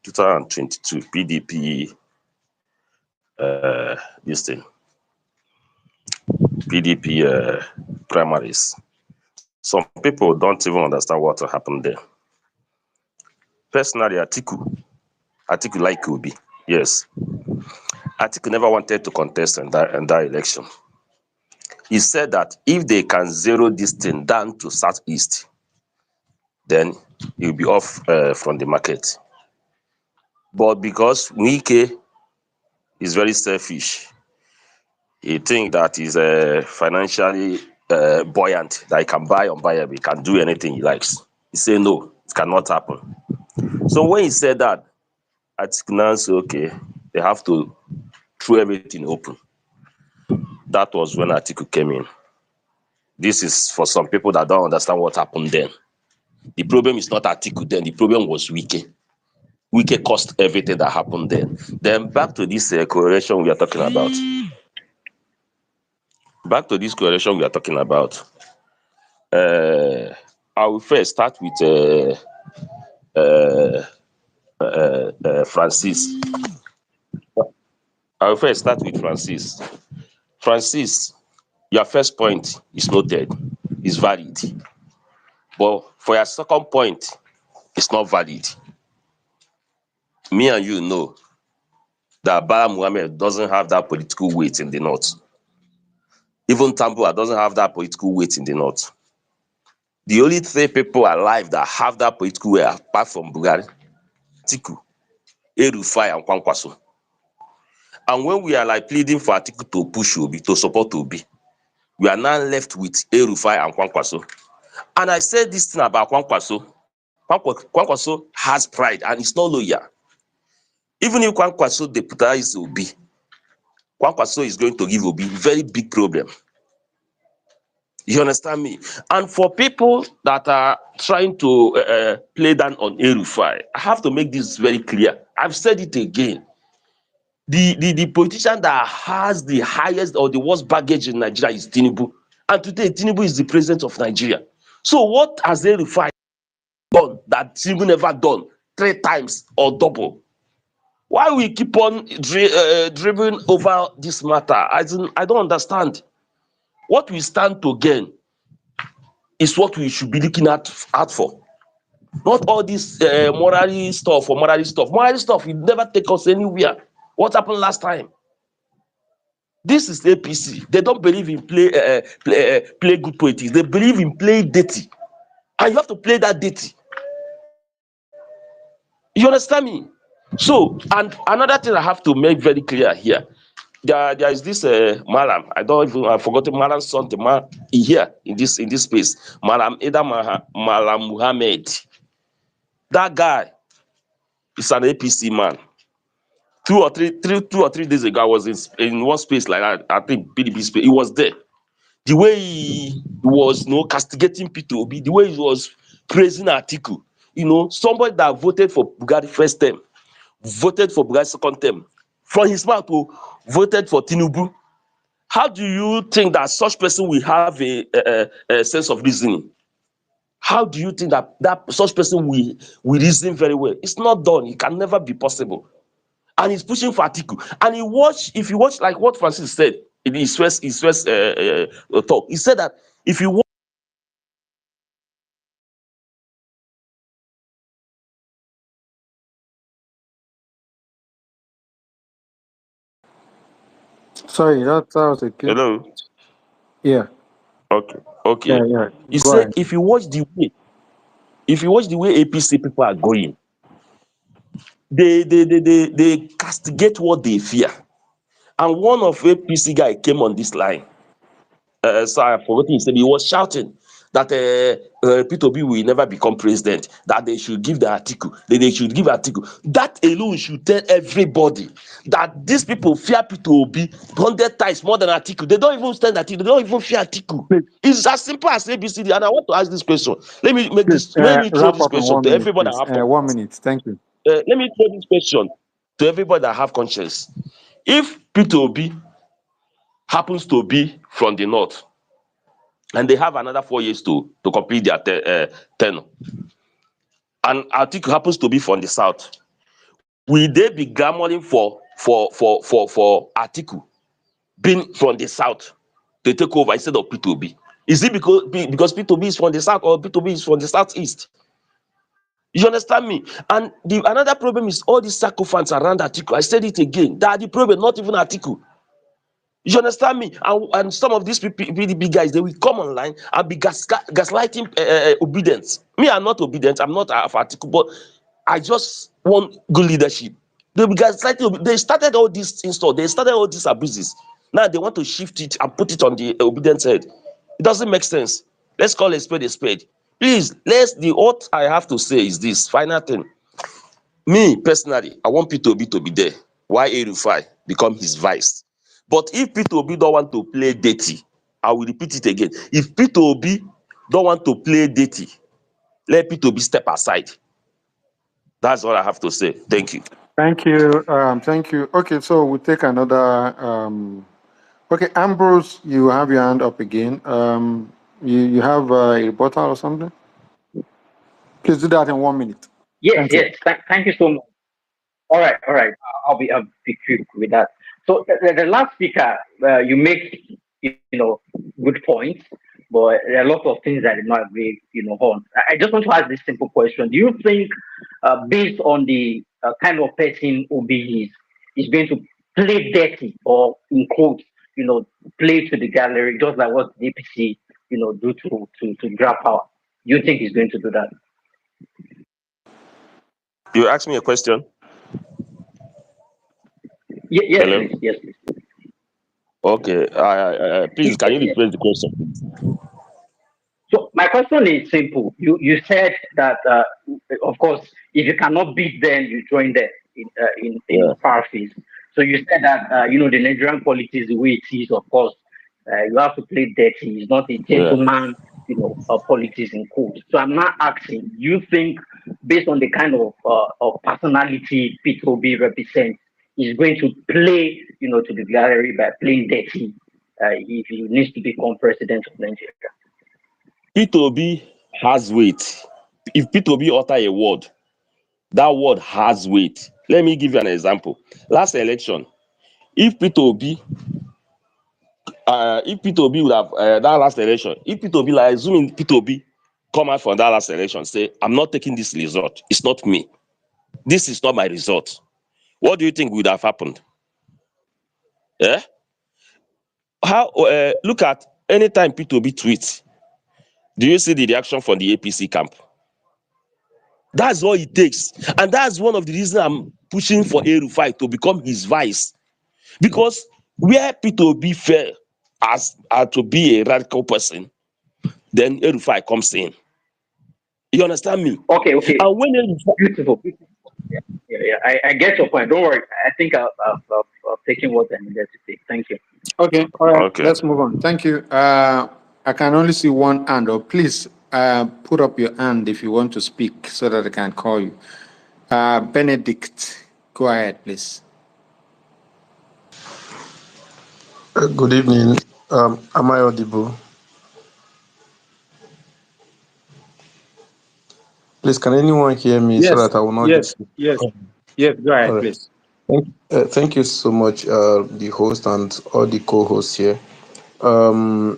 2022 PDP primaries, some people don't even understand what happened there. Personally, Atiku like Obi, yes. Atiku never wanted to contest in that election. He said that if they can zero this thing down to Southeast, then he'll be off from the market. But because Wike is very selfish, he think that he's financially buoyant, that he can buy unbuyable, he can do anything he likes. He say no, it cannot happen. So when he said that, Atiku now say okay, they have to throw everything open. That was when Atiku came in. This is for some people that don't understand what happened then. The problem is not Atiku then, the problem was Wike. Wike caused everything that happened then. Then back to this correlation we are talking about. Back to this correlation we are talking about. I will first start with Francis. I will first start with Francis. Francis, your first point is noted, is valid. But for your second point, it's not valid. Me and you know that Bala Muhammad doesn't have that political weight in the north. Even Tambua doesn't have that political weight in the north. The only three people alive that have that political weight apart from Bugari, Tiku, El-Rufai, and Kwankwaso. And when we are like pleading for Atiku to push Obi, to support Obi, we are now left with El-Rufai and Kwankwaso. And I said this thing about Kwankwaso. Kwankwaso has pride and it's not loyal. Even if Kwankwaso deputize Obi, Kwankwaso is going to give Obi very big problem. You understand me? And for people that are trying to play down on El-Rufai, I have to make this very clear. I've said it again. The politician that has the highest or the worst baggage in Nigeria is Tinubu. And today, Tinubu is the president of Nigeria. So what has El-Rufai done that Tinubu never done 3 times or double? Why we keep on dribbling over this matter? I don't understand. What we stand to gain is what we should be looking out for. Not all this morality stuff or morality stuff. Morality stuff will never take us anywhere. What happened last time? This is APC. They don't believe in play good politics. They believe in play dirty. And you have to play that dirty. You understand me? So, and another thing I have to make very clear here. There is this Malam. I've forgotten Malam's son, the man here in this space. Malam Muhammad. That guy is an APC man. 2 or 3 days ago, I was in one space like that. I think PDP space. He was there. The way he was, castigating P2B, the way he was praising Atiku. Somebody that voted for Bugatti first term, voted for Bugatti second term, from his mouth voted for Tinubu. How do you think that such person will have a sense of reasoning? How do you think that such person will reason very well? It's not done. It can never be possible. And he's pushing for Atiku. And if you watch like what Francis said in his first talk, he said that if you watch. Sorry, that was a kid. Hello. Yeah. Okay. Yeah. He Go said ahead. if you watch the way APC people are going, they castigate what they fear. And one of APC guy came on this line. Sorry, I forgot he said he was shouting that P2B will never become president, that they should give the article, they should give article. That alone should tell everybody that these people fear P2B 100 times more than article. They don't even stand article, they don't even fear article. Please, It's as simple as ABCD. And I want to ask this question. Let me throw Wrap this up in question 1 to minute, everybody that please. have 1 conscience. minute. Thank you. Let me throw this question to everybody that have conscience. If P2B happens to be from the north, and they have another 4 years to complete their tenure, and Atiku happens to be from the south, will they be clamoring for Atiku being from the south to take over instead of P2B? Is it because P2B is from the south or P2B is from the southeast? You understand me? And another problem is all these sycophants around Atiku. I said it again. That the problem, not even Atiku. You understand me? And some of these PDP guys, they will come online and be gaslighting obedience. Me, I'm not obedient. I'm not a article, but I just want good leadership. They be gaslighting. They started all this install. They started all these abuses. Now they want to shift it and put it on the obedience head. It doesn't make sense. Let's call a spade a spade. Please, what I have to say is this final thing. Me personally, I want Peter Obi to be there. Why Erufai become his vice? But if Peter Obi don't want to play dirty, I will repeat it again. If Peter Obi don't want to play dirty, let Peter Obi step aside. That's all I have to say. Thank you. Thank you. Thank you. Okay, so we'll take another. Okay, Ambrose, you have your hand up again. You have a rebuttal or something? Please do that in 1 minute. Yes, Thank you. yes. Thank you so much. All right, all right. I'll be quick with that. So the last speaker, you make good points, but there are a lot of things that I did not agree on. I just want to ask this simple question: do you think, based on the kind of person Obi is going to play dirty or in quotes, play to the gallery, just like what the APC do to grab power? Do you think he's going to do that? You asked me a question. Yes, Hello. please. Yes, please. Okay. Please, can you Yes. rephrase the question? So my question is simple. You said that of course if you cannot beat them, you join them in parties. So you said that the Nigerian politics, the way it is, of course, you have to play dirty. It's not a gentleman politics in court. So I'm not asking. You think based on the kind of personality Peter Obi represents, is going to play to the gallery by playing dirty if he needs to become president of Nigeria? Peter Obi has weight. If Peter Obi utter a word, that word has weight. Let me give you an example. Last election, if Peter Obi would have that last election, if Peter Obi, like assuming Peter Obi come out from that last election, say, I'm not taking this result. It's not me. This is not my result. What do you think would have happened? Yeah? Look at anytime Peter Obi tweets, do you see the reaction from the APC camp? That's all it takes. And that's one of the reasons I'm pushing for Erufai to become his vice. Because where Peter Obi fell as to be a radical person, then Erufai comes in. You understand me? Okay. And when Erufai, Beautiful. Yeah. I get your point. Don't worry. I think I've taken what I needed to take. Thank you. Okay, all right. okay. Let's move on. Thank you. I can only see one hand up. Please put up your hand if you want to speak so that I can call you. Benedict, go ahead, please. Good evening. Am I audible? Please, can anyone hear me so Yes, that I will not yes, get... yes, yes. Go All ahead, right. please. Thank you so much, the host and all the co-hosts here. The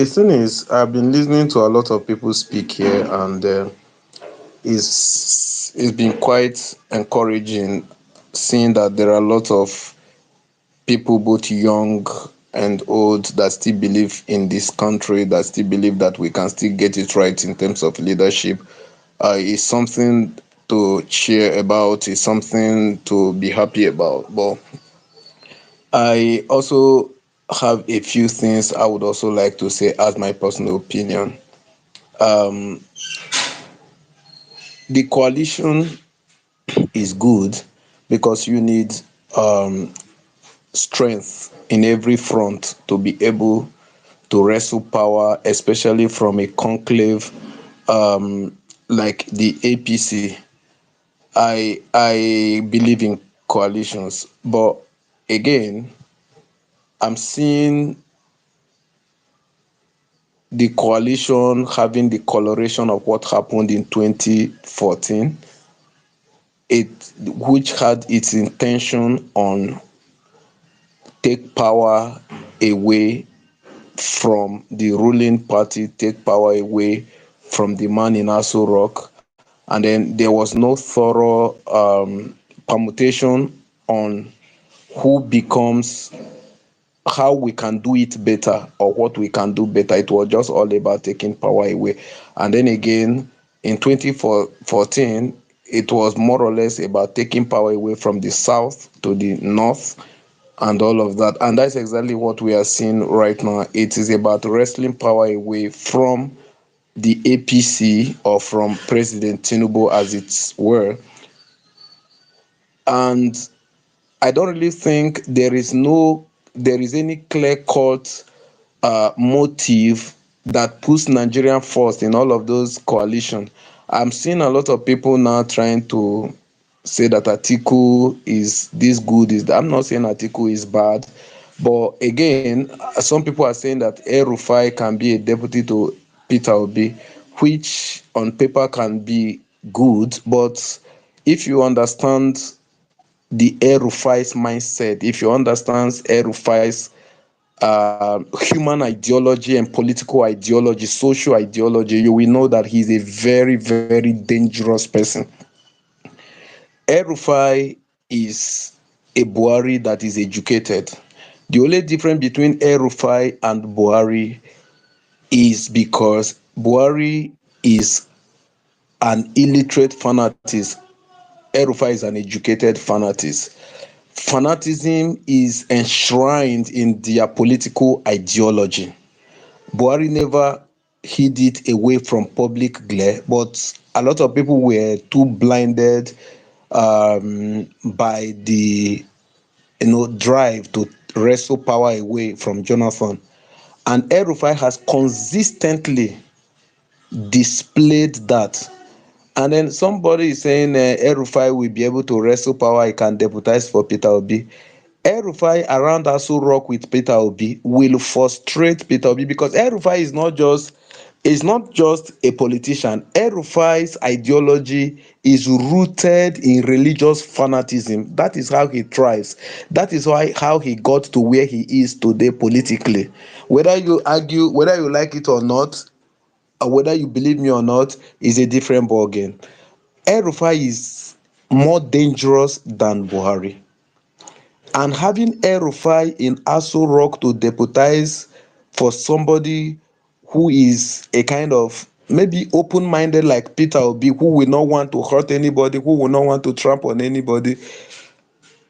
thing is, I've been listening to a lot of people speak here, and it's been quite encouraging seeing that there are a lot of people, both young and old, that still believe in this country, that still believe that we can still get it right in terms of leadership. Is something to cheer about, is something to be happy about. But I also have a few things I would also like to say as my personal opinion. The coalition is good because you need strength in every front to be able to wrestle power, especially from a conclave like the APC. I believe in coalitions, but again, I'm seeing the coalition having the coloration of what happened in 2014, which had its intention on take power away from the ruling party, take power away from the man in Aso Rock, and then there was no thorough permutation on who becomes how we can do it better or what we can do better. It was just all about taking power away. And then again, in 2014, it was more or less about taking power away from the south to the north and all of that. And that's exactly what we are seeing right now. It is about wrestling power away from the APC or from President Tinubu, as it were. And I don't really think there is any clear cut motive that puts Nigerian first in all of those coalition. I'm seeing a lot of people now trying to say that Atiku is this good, is that. I'm not saying Atiku is bad, but again, some people are saying that El-Rufai can be a deputy to Peter Obi, which on paper can be good, but if you understand the El-Rufai's mindset, if you understand El-Rufai's human ideology and political ideology, social ideology, you will know that he's a very, very dangerous person. El-Rufai is a Buhari that is educated. The only difference between El-Rufai and Buhari is because Buhari is an illiterate fanatist. El-Rufai is an educated fanatist. Fanatism is enshrined in their political ideology. Buhari never hid it away from public glare, but a lot of people were too blinded by the drive to wrestle power away from Jonathan. And El-Rufai has consistently displayed that. And then somebody is saying El-Rufai will be able to wrestle power, he can deputize for Peter Obi. El-Rufai around Aso Rock with Peter Obi will frustrate Peter Obi, because El-Rufai is not just a politician. El-Rufai's ideology is rooted in religious fanaticism. That is how he thrives. That is how he got to where he is today politically. Whether you argue, whether you like it or not, or whether you believe me or not, is a different ballgame. El-Rufai is more dangerous than Buhari. And having El-Rufai in Aso Rock to deputize for somebody who is a kind of maybe open-minded like Peter Obi, who will not want to hurt anybody, who will not want to trample on anybody,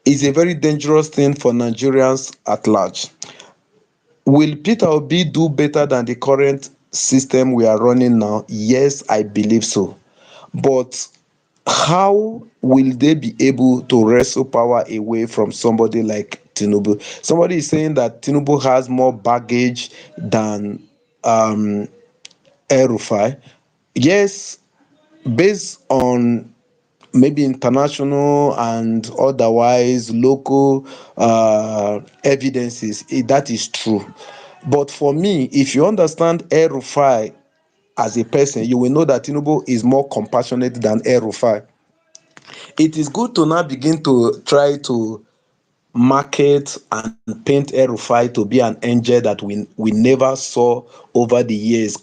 is a very dangerous thing for Nigerians at large. Will Peter Obi do better than the current system we are running now? Yes, I believe so. But how will they be able to wrestle power away from somebody like Tinubu? Somebody is saying that Tinubu has more baggage than El-Rufai. Yes, based on maybe international and otherwise local evidences, that is true. But for me, if you understand El-Rufai as a person, you will know that Tinubu is more compassionate than El-Rufai. It is good to now begin to try to market and paint El-Rufai to be an angel that we never saw over the years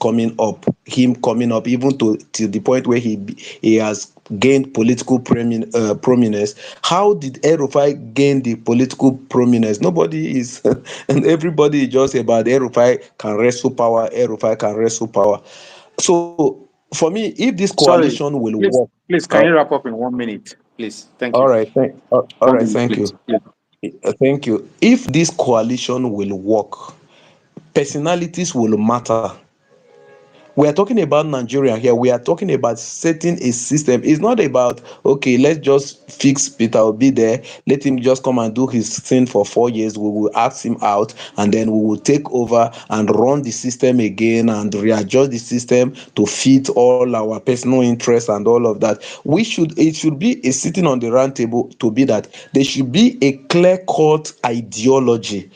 him coming up, even to the point where he has gained political prominence. How did El-Rufai gain the political prominence? Nobody is, and everybody is just about El-Rufai can wrestle power, El-Rufai can wrestle power. So for me, if this Sorry, coalition will please, work, please, can you wrap up in 1 minute, please? Thank all you. right, all One right, minute, thank please. you. Yeah. Thank you. If this coalition will work, personalities will matter. We are talking about Nigeria here. We are talking about setting a system. It's not about, okay, let's just fix Peter Obi there. Let him just come and do his thing for 4 years. We will ask him out, and then we will take over and run the system again and readjust the system to fit all our personal interests and all of that. It should be a sitting on the round table to be that. There should be a clear-cut ideology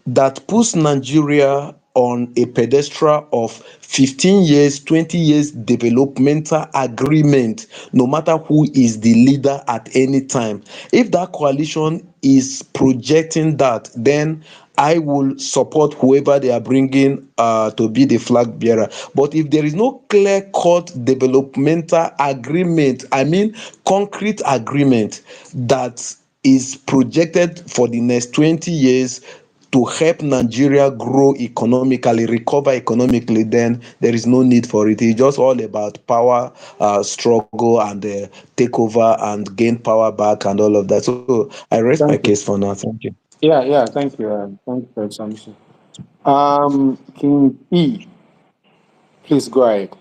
that puts Nigeria on a pedestal of 15 years, 20 years developmental agreement, no matter who is the leader at any time. If that coalition is projecting that, then I will support whoever they are bringing to be the flag bearer. But if there is no clear-cut developmental agreement, I mean concrete agreement that is projected for the next 20 years, to help Nigeria grow economically, recover economically, then there is no need for it. It's just all about power struggle and take over and gain power back and all of that. So I rest my Thank case you. for now. Thank you. Yeah. Thank you. Thank you for your submission. King E, please go ahead.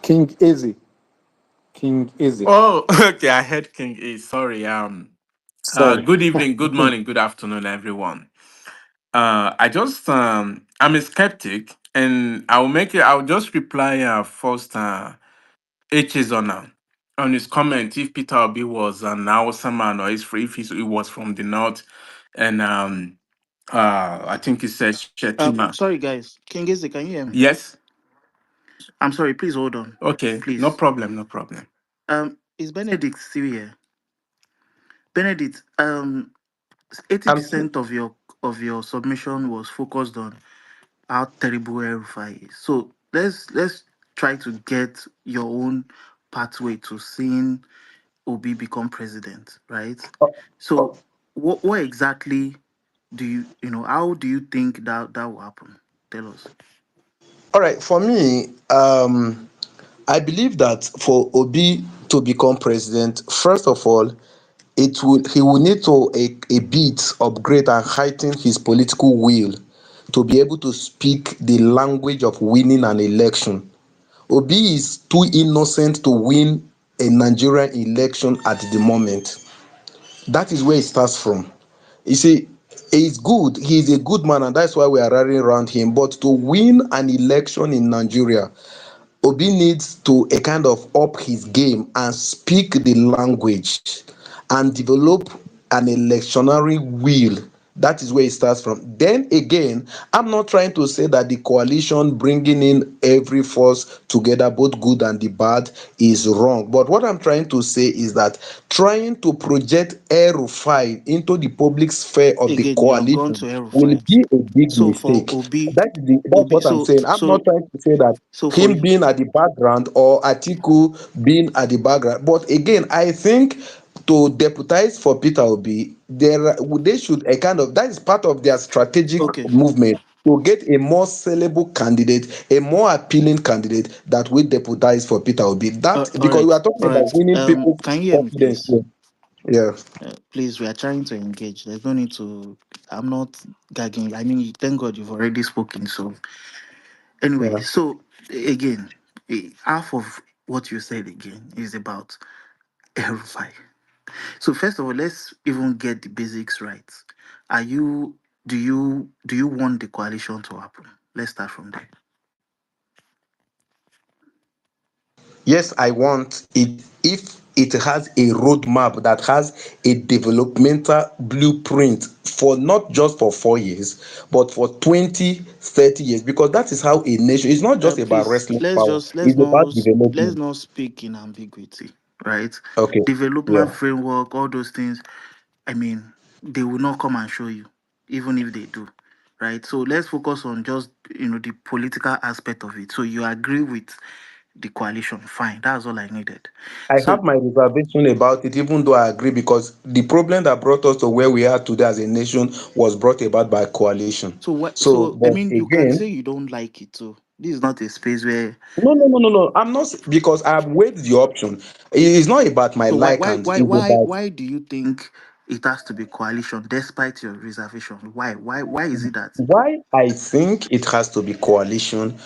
King Easy. King Easy. Oh, okay. I heard King A. Sorry. Sorry. Good evening, good morning, good afternoon, everyone. I'm a skeptic, and I'll just reply first. H's on his comment if Peter Obi was an Hausa man or he was from the north, and I think he said Shetima. Sorry, guys. King Gizi, can you hear me? Yes. I'm sorry. Please hold on. Okay. No Please. problem. No problem. Is Benedict still here? Benedict, eighty I'm percent of your submission was focused on how terrible El-Rufai is. So let's try to get your own pathway to seeing Obi become president, right? So what exactly do how do you think that will happen? Tell us. all right. For me, I believe that for Obi to become president, first of all, he will need to a bit upgrade and heighten his political will to be able to speak the language of winning an election. Obi is too innocent to win a Nigerian election at the moment. That is where it starts from. You see, he's good. He's a good man, and that's why we are rallying around him. But to win an election in Nigeria, Obi needs to a kind of up his game and speak the language and develop an electionary will. That is where it starts from. Then again, I'm not trying to say that the coalition bringing in every force together, both good and the bad, is wrong. But what I'm trying to say is that trying to project El-Rufai into the public sphere of the Again, you're gone coalition to will El-Rufai. be a big So for mistake. Obi, That's Obi, what I'm so saying. I'm not so trying to say that so for him you, being at the background or Atiku being at the background. But again, I think to deputize for Peter Obi, they should a kind of that is part of their strategic okay, movement to get a more sellable candidate, a more appealing candidate that will deputize for Peter Obi. That all because we right, are talking all about right. winning people's Can you hear me, confidence please? here. Yeah. Please, we are trying to engage. There's no need to. I'm not gagging. I mean, thank God you've already spoken. So anyway, Yeah. so again, half of what you said again is about El-Rufai. So first of all, let's even get the basics right. Are you do you want the coalition to happen? Let's start from there. Yes, I want it if it has a roadmap that has a developmental blueprint for not just for 4 years, but for 20, 30 years, because that is how a nation, it's not just about Please wrestling let's power, just it's about let's development. not speak in ambiguity, right? Okay. Development Yeah. framework, all those things. I mean, they will not come and show you, even if they do, right? So let's focus on just the political aspect of it. So you agree with the coalition? Fine, that's all I needed. I So have my reservation about it, even though I agree, because the problem that brought us to where we are today as a nation was brought about by coalition. so what? So, So I but mean, you can again, say you don't like it. So this is not a space where. no, no, no, no, no. I'm not because I've weighed the option. It's not about my So why like why and why it's why about why do you think it has to be coalition despite your reservation? Why is it that? why I think it has to be coalition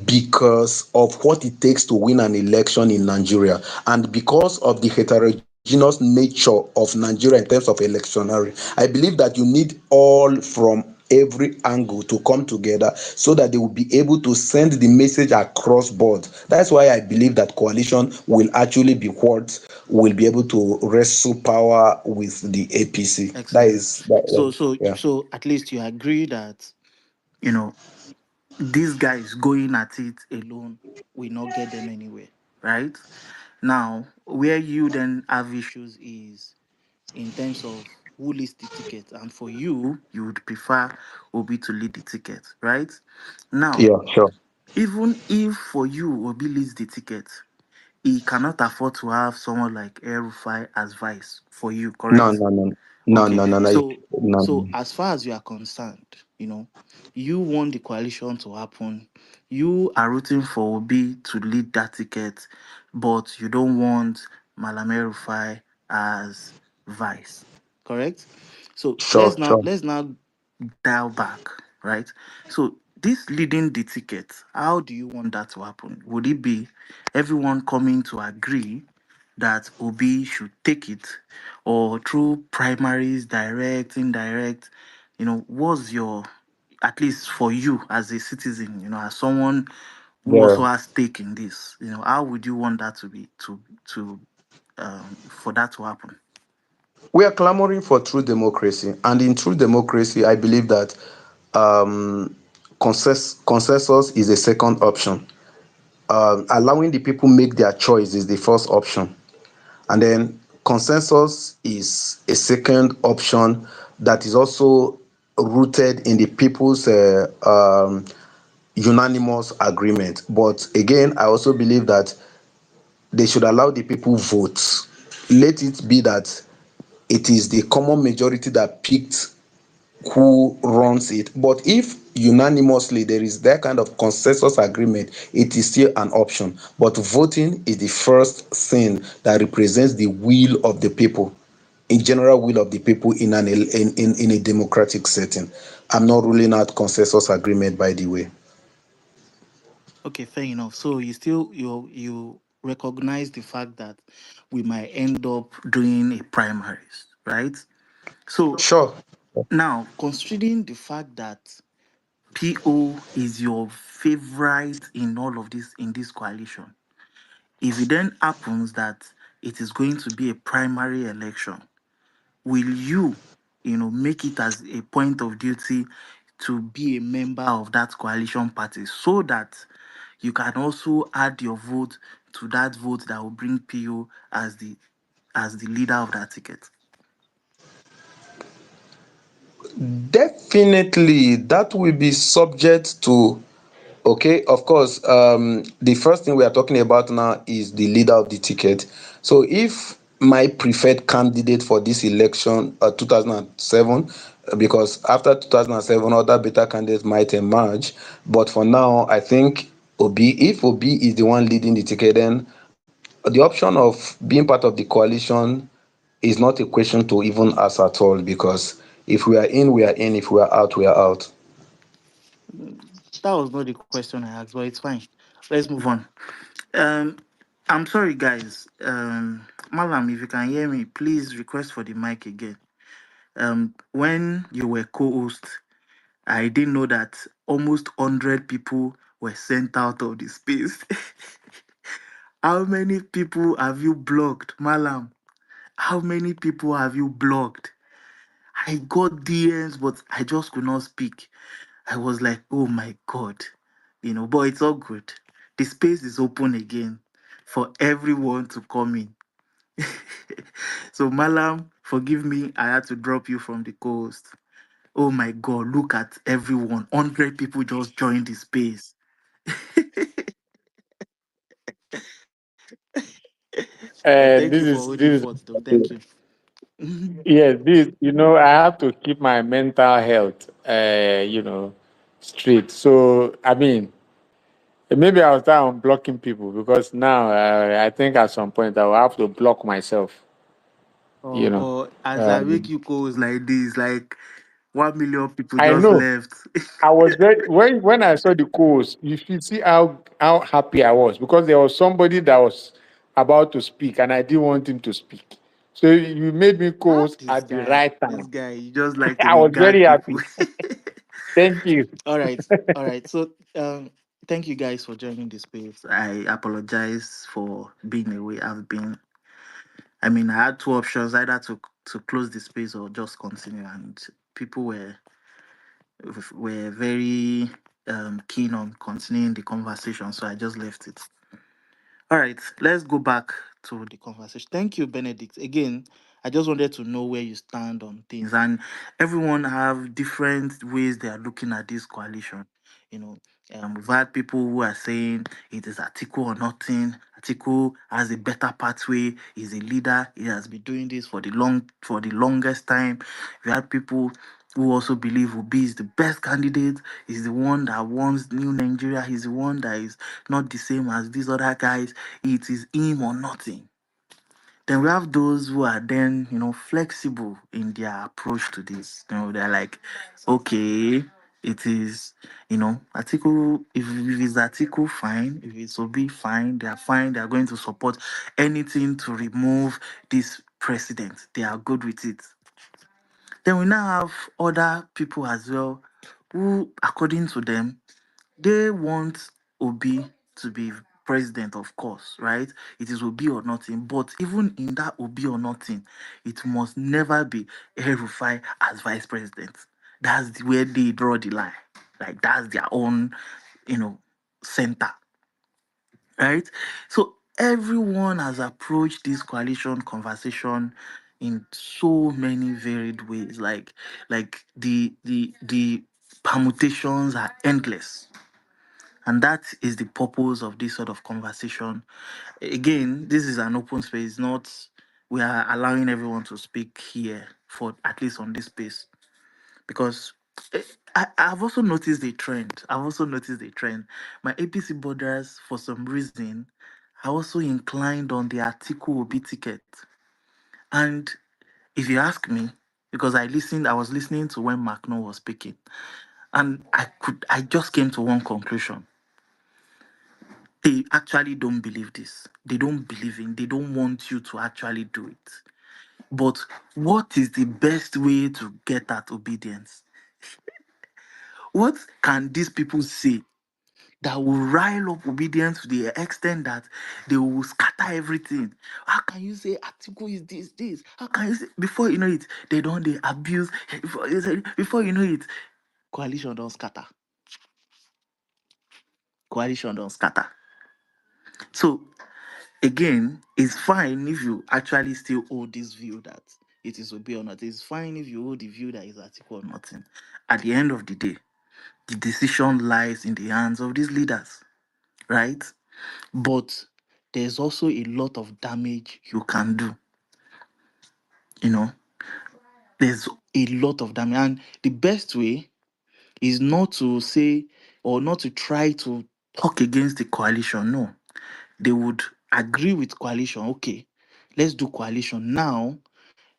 because of what it takes to win an election in Nigeria and because of the heterogeneous nature of Nigeria in terms of electionary. I believe that you need all from every angle to come together so that they will be able to send the message across board. That's why I believe that coalition will actually be what will be able to wrestle power with the APC. That Excellent. is that, yeah. So at least you agree that you know these guys going at it alone will not get them anywhere, right? Now, where you then have issues is in terms of who leads the ticket, and for you, you would prefer Obi to lead the ticket, right? Now, Yeah, sure. even if for you Obi leads the ticket, he cannot afford to have someone like El as vice for you, No, correct? no, no, no, Okay, no, no, no, no. so as far as you are concerned, you want the coalition to happen. You are rooting for Obi to lead that ticket, but you don't want Malame Rufai as vice. Correct? So Sure, sure. let's now dial back, right? So this leading the ticket, how do you want that to happen? Would it be everyone coming to agree that Obi should take it, or through primaries, direct, indirect? What's your, at least for you as a citizen, as someone who Yeah. also has stake in this, how would you want that to be to for that to happen? We are clamoring for true democracy, and in true democracy, I believe that consensus is a second option. Allowing the people make their choice is the first option, and then consensus is a second option that is also rooted in the people's unanimous agreement. But again, I also believe that they should allow the people vote. Let it be that it is the common majority that picked who runs it. But if unanimously there is that kind of consensus agreement, it is still an option. But voting is the first thing that represents the will of the people, in general will of the people in in a democratic setting. I'm not ruling out consensus agreement, by the way. Okay, fair enough. So you recognize the fact that we might end up doing a primaries, right? So Sure. now, considering the fact that PO is your favorite in all of this, in this coalition, if it then happens that it is going to be a primary election, will you, make it as a point of duty to be a member of that coalition party, so that you can also add your vote to that vote that will bring PO as the leader of that ticket? Definitely, that will be subject to. Okay, of course. The first thing we are talking about now is the leader of the ticket. So, if my preferred candidate for this election, 2007, because after 2007, other better candidates might emerge. But for now, I think if Obi is the one leading the ticket, then the option of being part of the coalition is not a question to even ask at all. Because if we are in, we are in. If we are out, we are out. That was not the question I asked, but it's fine. Let's move on. Um, I'm sorry, guys. Malam, if you can hear me, please request for the mic again. When you were co-host, I didn't know that almost 100 people were sent out of the space. How many people have you blocked, Malam? How many people have you blocked? I got DMs, but I just could not speak. I was like, oh my God. But it's all good. The space is open again for everyone to come in. So, Malam, forgive me. I had to drop you from the coast. Oh my God, look at everyone. 100 people just joined the space. Thank you This for is holding this forth, though. is Thank you. yes. This, I have to keep my mental health, straight. So I mean, maybe I'll start unblocking people because now I think at some point I will have to block myself. Oh, You know, but as I make um, you calls like this, like 1 million people I just know. left. I was very when I saw the course, you should see how happy I was because there was somebody that was about to speak and I didn't want him to speak. So you made me Ah, course at the right this time. guy, you just like to I was very regard people. happy. Thank you. All right, all right. So, thank you guys for joining the space. I apologize for being away. I had two options, either to close the space or just continue, and people were very keen on continuing the conversation, so I just left it. All right, let's go back to the conversation. Thank you, Benedict. Again, I just wanted to know where you stand on things, and everyone have different ways they are looking at this coalition. You know, we've had people who are saying it is Atiku or nothing. Atiku has a better pathway. He's a leader. He has been doing this for the longest time. We had people who also believe Obi is the best candidate. He's the one that wants new Nigeria. He's the one that is not the same as these other guys. It is him or nothing. Then we have those who are then, flexible in their approach to this. They're like, okay, it is, article, if it's article, fine. If it's Obi, fine. They are fine. They are going to support anything to remove this president. They are good with it. Then we now have other people as well who, according to them, they want Obi to be president, of course, right? It is Obi or nothing. But even in that Obi or nothing, it must never be El-Rufai as vice president. That's where they draw the line. Like that's their own, center, right? So everyone has approached this coalition conversation in so many varied ways. Like the permutations are endless, and that is the purpose of this sort of conversation. Again, this is an open space, not we are allowing everyone to speak here for at least on this space. Because I've also noticed a trend. My APC borders, for some reason, are also inclined on the Atiku Obi ticket. And if you ask me, because I was listening to when Macno was speaking, and I just came to one conclusion. They actually don't believe this. They don't want you to actually do it. But what is the best way to get that obedience? What can these people say that will rile up obedience to the extent that they will scatter everything? How can you say Atiku is this? How can you say, before you know it, they abuse, before you know it, coalition don't scatter. Coalition don't scatter. So again, it's fine if you actually still hold this view that it is Obi or not. It's fine if you hold the view that it's Atiku or nothing. At the end of the day, the decision lies in the hands of these leaders, right? But there's also a lot of damage you can do. There's a lot of damage. And the best way is not to say or not to try to talk against the coalition. No. They would agree with coalition. Okay, let's do coalition. Now,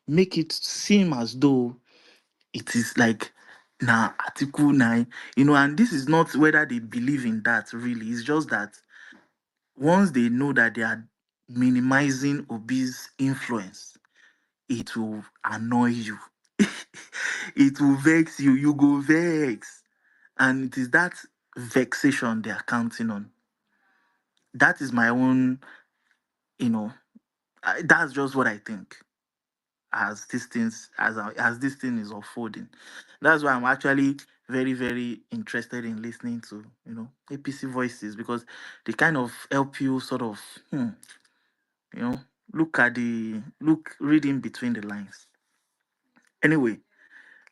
make it seem as though it is like Article 9, and this is not whether they believe in that really. It's just that once they know that they are minimizing Obi's influence, it will annoy you. It will vex you. You go vex. And it is that vexation they are counting on. That is my own, that's just what I think as this thing is unfolding. That's why I'm actually very, very interested in listening to APC voices, because they kind of help you sort of you know read in between the lines. Anyway,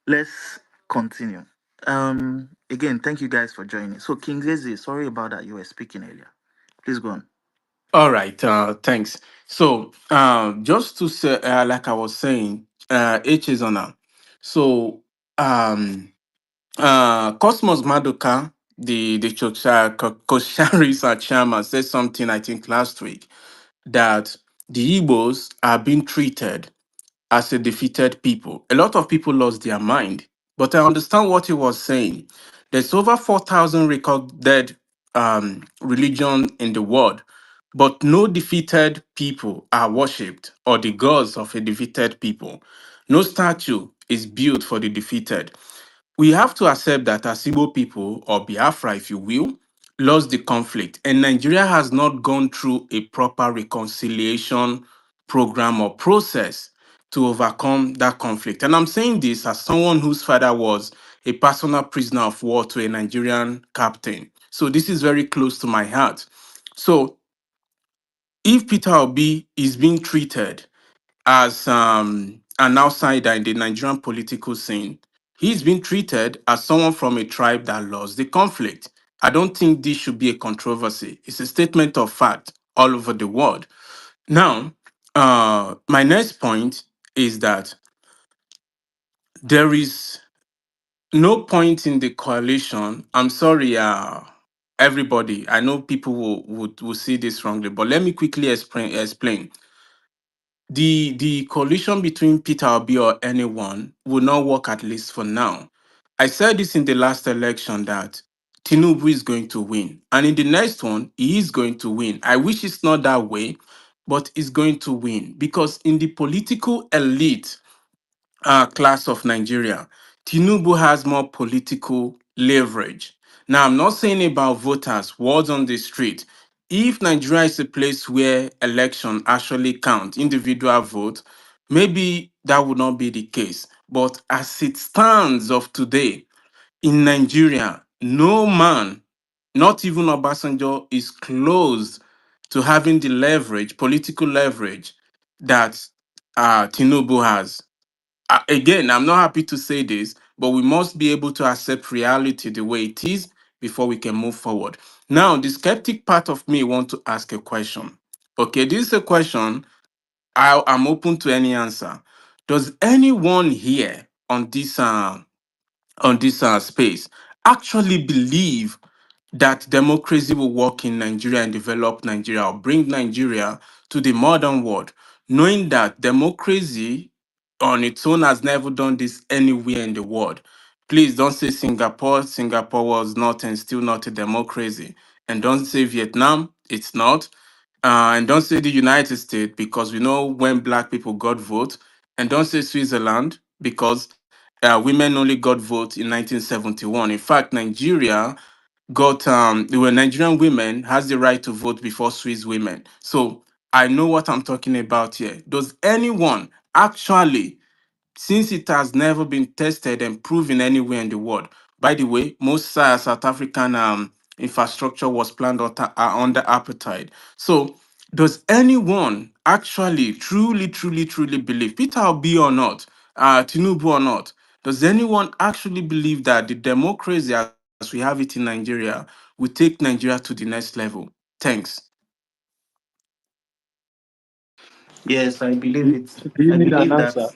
let's continue. Again, thank you guys for joining. So King Zeze, sorry about that, you were speaking earlier. Please go on. All right, thanks. So, just to say, like I was saying, H is on now. So, Cosmos Madoka, the Koshan research chairman, said something I think last week that the Igbos are being treated as a defeated people. A lot of people lost their mind, but I understand what he was saying. There's over 4,000 recorded religion in the world, but no defeated people are worshipped or the gods of a defeated people. No statue is built for the defeated. We have to accept that as Igbo people, or Biafra, if you will, lost the conflict, and Nigeria has not gone through a proper reconciliation program or process to overcome that conflict. And I'm saying this as someone whose father was a personal prisoner of war to a Nigerian captain. So this is very close to my heart. So if Peter Obi is being treated as an outsider in the Nigerian political scene, He's been treated as someone from a tribe that lost the conflict. I don't think this should be a controversy. It's a statement of fact all over the world. Now, my next point is that there is no point in the coalition. I'm sorry, everybody. I know people will see this wrongly, but let me quickly explain. The coalition between Peter Obi or anyone will not work, at least for now. I said this in the last election that Tinubu is going to win, and in the next one, he is going to win. I wish it's not that way, but he's going to win because in the political elite class of Nigeria, Tinubu has more political leverage. Now, I'm not saying about voters, words on the street. If Nigeria is a place where election actually count, individual vote, maybe that would not be the case. But as it stands of today, in Nigeria, no man, not even Obasanjo, is close to having the leverage, political leverage, that Tinubu has. Again, I'm not happy to say this, but we must be able to accept reality the way it is before we can move forward. Now, the skeptic part of me want to ask a question. Okay, this is a question I'm open to any answer. Does anyone here on this space actually believe that democracy will work in Nigeria and develop Nigeria or bring Nigeria to the modern world, knowing that democracy on its own has never done this anywhere in the world? Please don't say Singapore. Singapore was not and still not a democracy. And don't say Vietnam, it's not. And don't say the United States because we know when black people got vote. And don't say Switzerland because women only got vote in 1971. In fact, Nigeria got there were Nigerian women has the right to vote before Swiss women. So I know what I'm talking about here. Does anyone actually, since it has never been tested and proven anywhere in the world? By the way, most South African infrastructure was planned under apartheid. So does anyone actually truly believe, Peter Obi or not, Tinubu or not, does anyone actually believe that the democracy as we have it in Nigeria will take Nigeria to the next level? Thanks. Yes, I believe Do it. you I need an believe that answer?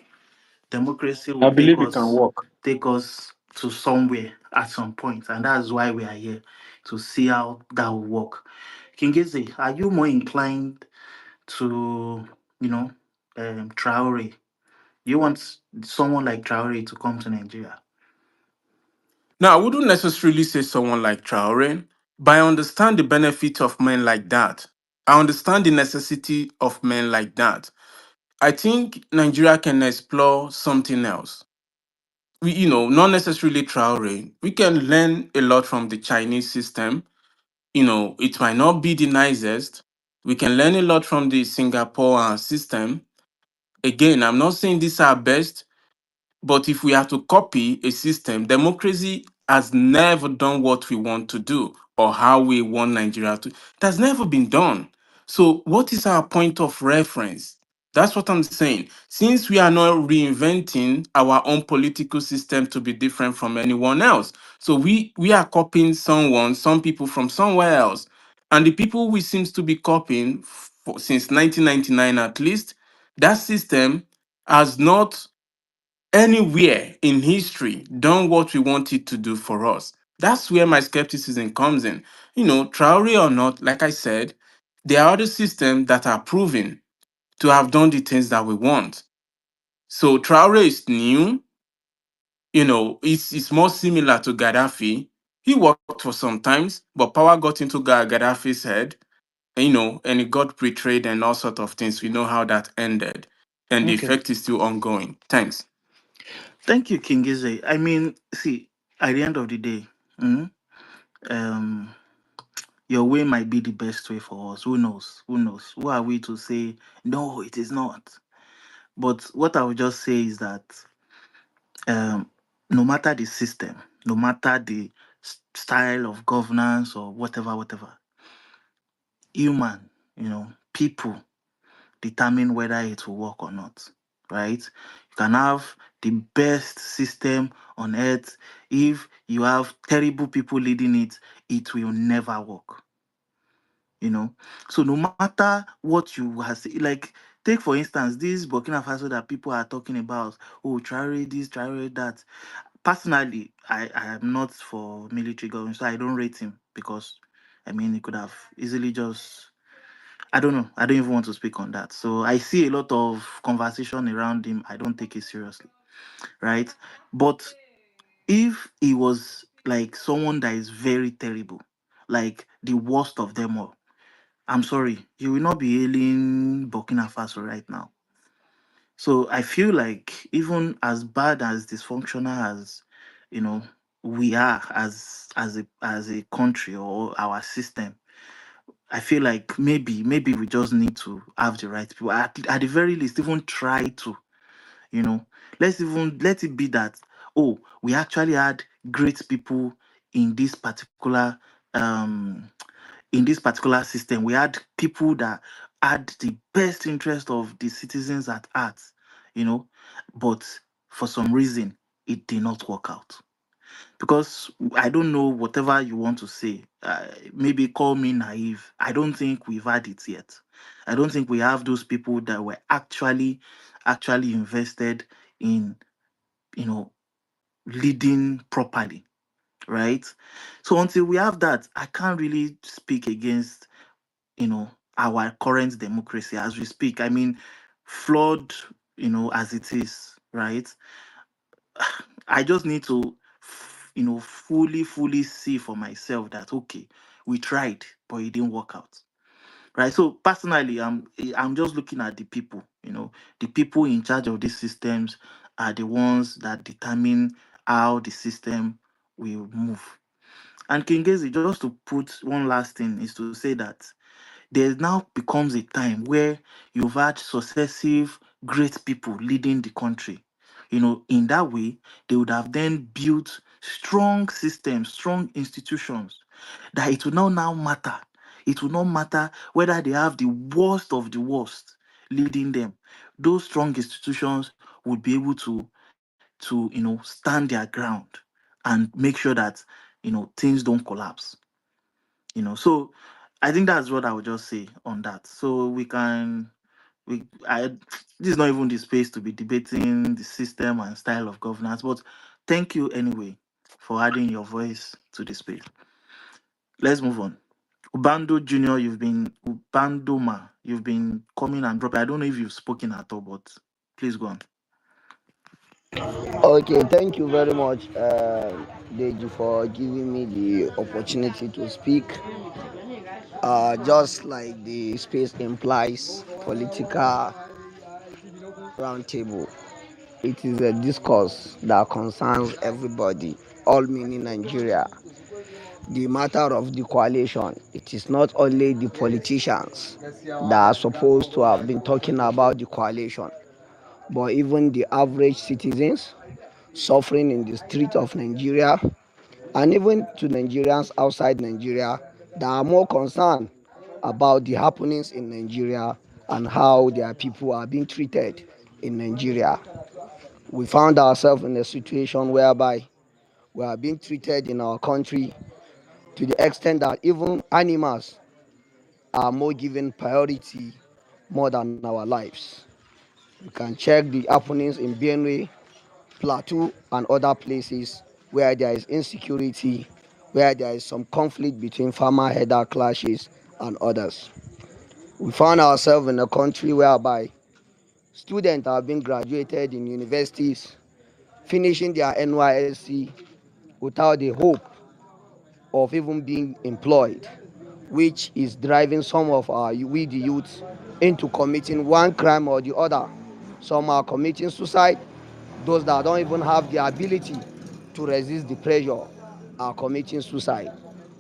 democracy I will believe it can work. take us to somewhere at some point, and that's why we are here to see how that will work. Kingezi, are you more inclined to, you know, Traore? You want someone like Traore to come to Nigeria? Now, I wouldn't necessarily say someone like Traore, but I understand the benefit of men like that. I understand the necessity of men like that. I think Nigeria can explore something else. Not necessarily Traore. We can learn a lot from the Chinese system. It might not be the nicest. We can learn a lot from the Singapore system. Again, I'm not saying these are best, but if we have to copy a system, democracy has never done what we want to do or how we want Nigeria to. It has never been done. So, what is our point of reference? That's what I'm saying. Since we are not reinventing our own political system to be different from anyone else, so we are copying some people from somewhere else, and the people we seems to be copying since 1999 at least, that system has not anywhere in history done what we want it to do for us. That's where my skepticism comes in. Traore or not, like I said, there are other systems that are proven to have done the things that we want. So Traore is new. It's more similar to Gaddafi. He worked for some times, but power got into Gaddafi's head, and he got betrayed and all sort of things. We know how that ended, and the Okay. effect is still ongoing. Thanks. Thank you, Kingeze. I mean, see, at the end of the day, um, your way might be the best way for us. Who knows? Who knows? Who are we to say no? It is not. But what I would just say is that no matter the system, no matter the style of governance or whatever, human, people determine whether it will work or not, right? You can have the best system on earth. If you have terrible people leading it, it will never work. You know, so no matter what you have say, like take for instance this Burkina Faso that people are talking about, oh Traore this, Traore that. Personally, I am not for military government, so I don't rate him because I mean he could have easily just, I don't know. I don't even want to speak on that. So I see a lot of conversation around him. I don't take it seriously, right? But if he was like someone that is very terrible, like the worst of them all, I'm sorry, you will not be hailing Burkina Faso right now. So I feel like even as bad as dysfunctional as you know we are as a country or our system, I feel like maybe we just need to have the right people. At the very least, even try to, you know, let it be that, oh, we actually had great people in this particular um in this particular system. We had people that had the best interest of the citizens at heart, you know, but for some reason it did not work out. Because I don't know, whatever you want to say, maybe call me naive. I don't think we've had it yet. I don't think we have those people that were actually invested in, you know, leading properly, right? So until we have that, I can't really speak against, you know, our current democracy as we speak. I mean, flawed, you know, as it is, right? I just need to, you know, fully see for myself that okay, we tried, but it didn't work out, right? So personally, I'm just looking at the people. You know, the people in charge of these systems are the ones that determine how the system will move. And King Gezi, just to put one last thing, is to say that there now becomes a time where you've had successive great people leading the country. You know, in that way, they would have then built strong systems, strong institutions that it will now matter. It will not matter whether they have the worst of the worst leading them. Those strong institutions would be able to stand their ground and make sure that things don't collapse. So I think that's what I would just say on that. So we this is not even the space to be debating the system and style of governance, but thank you anyway for adding your voice to the space. Let's move on. Ubando Junior, Ubandoma, you've been coming and dropping. I don't know if you've spoken at all, but please go on. Okay, thank you very much, Deji, for giving me the opportunity to speak. Just like the space implies, political roundtable. It is a discourse that concerns everybody, all meaning Nigeria. The matter of the coalition, it is not only the politicians that are supposed to have been talking about the coalition, but even the average citizens suffering in the street of Nigeria, and even to Nigerians outside Nigeria that are more concerned about the happenings in Nigeria and how their people are being treated in Nigeria. We found ourselves in a situation whereby we are being treated in our country to the extent that even animals are more given priority more than our lives. You can check the happenings in Benue, Plateau, and other places where there is insecurity, where there is some conflict between farmer header clashes and others. We found ourselves in a country whereby students have been graduated in universities, finishing their NYSC without the hope of even being employed, which is driving some of we the youths into committing one crime or the other. Some are committing suicide. Those that don't even have the ability to resist the pressure are committing suicide.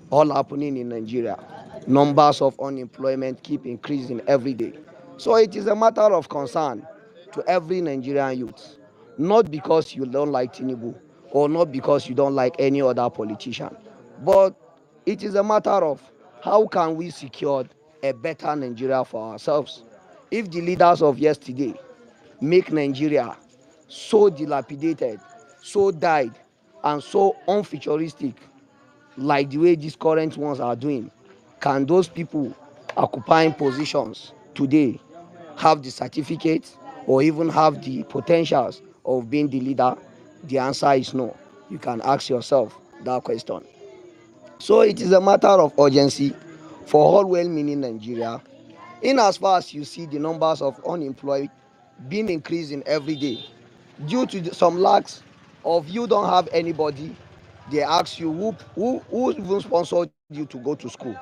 All happening in Nigeria. Numbers of unemployment keep increasing every day. So it is a matter of concern to every Nigerian youth, not because you don't like Tinubu or not because you don't like any other politician, but it is a matter of how can we secure a better Nigeria for ourselves. If the leaders of yesterday make Nigeria so dilapidated, so died, and so unfuturistic like the way these current ones are doing, can those people occupying positions today have the certificates or even have the potentials of being the leader? The answer is no. You can ask yourself that question. So it is a matter of urgency for all well-meaning Nigeria. In as far as you see the numbers of unemployed being increasing every day due to some lacks of you don't have anybody, they ask you who even sponsored you to go to school,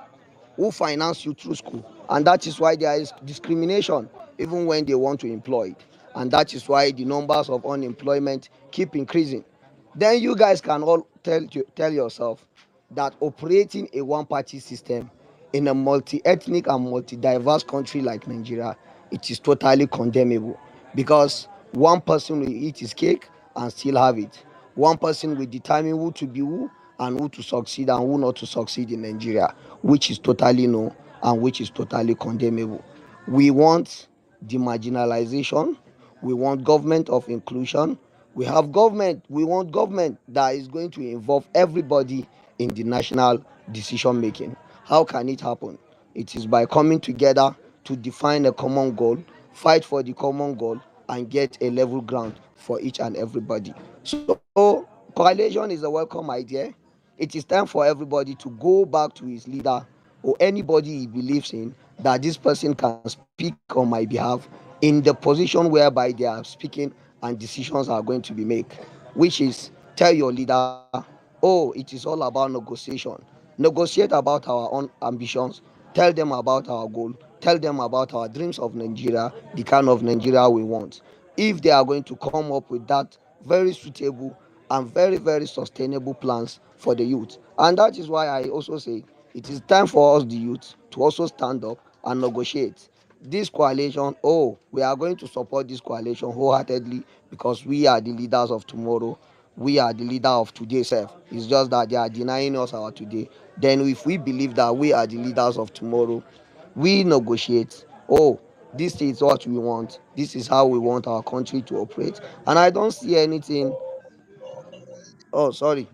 who finance you through school, and that is why there is discrimination even when they want to employ, and that is why the numbers of unemployment keep increasing. Then you guys can all tell yourself that operating a one party system in a multi-ethnic and multi-diverse country like Nigeria, it is totally condemnable, because one person will eat his cake and still have it. One person will determine who to be who and who to succeed and who not to succeed in Nigeria, which is totally no and which is totally condemnable. We want demarginalization. We want government of inclusion. We want government that is going to involve everybody in the national decision making. How can it happen? It is by coming together to define a common goal, fight for the common goal, and get a level ground for each and everybody. So coalition is a welcome idea. It is time for everybody to go back to his leader or anybody he believes in, that this person can speak on my behalf in the position whereby they are speaking and decisions are going to be made, which is tell your leader, oh, it is all about negotiation. Negotiate about our own ambitions, tell them about our goal, tell them about our dreams of Nigeria, the kind of Nigeria we want. If they are going to come up with that very suitable and very sustainable plans for the youth. And that is why I also say it is time for us, the youth, to also stand up and negotiate. This coalition, oh, we are going to support this coalition wholeheartedly because we are the leaders of tomorrow. We are the leader of today, self. It's just that they are denying us our today. Then, if we believe that we are the leaders of tomorrow, we negotiate. Oh, this is what we want. This is how we want our country to operate. And I don't see anything. Oh, sorry.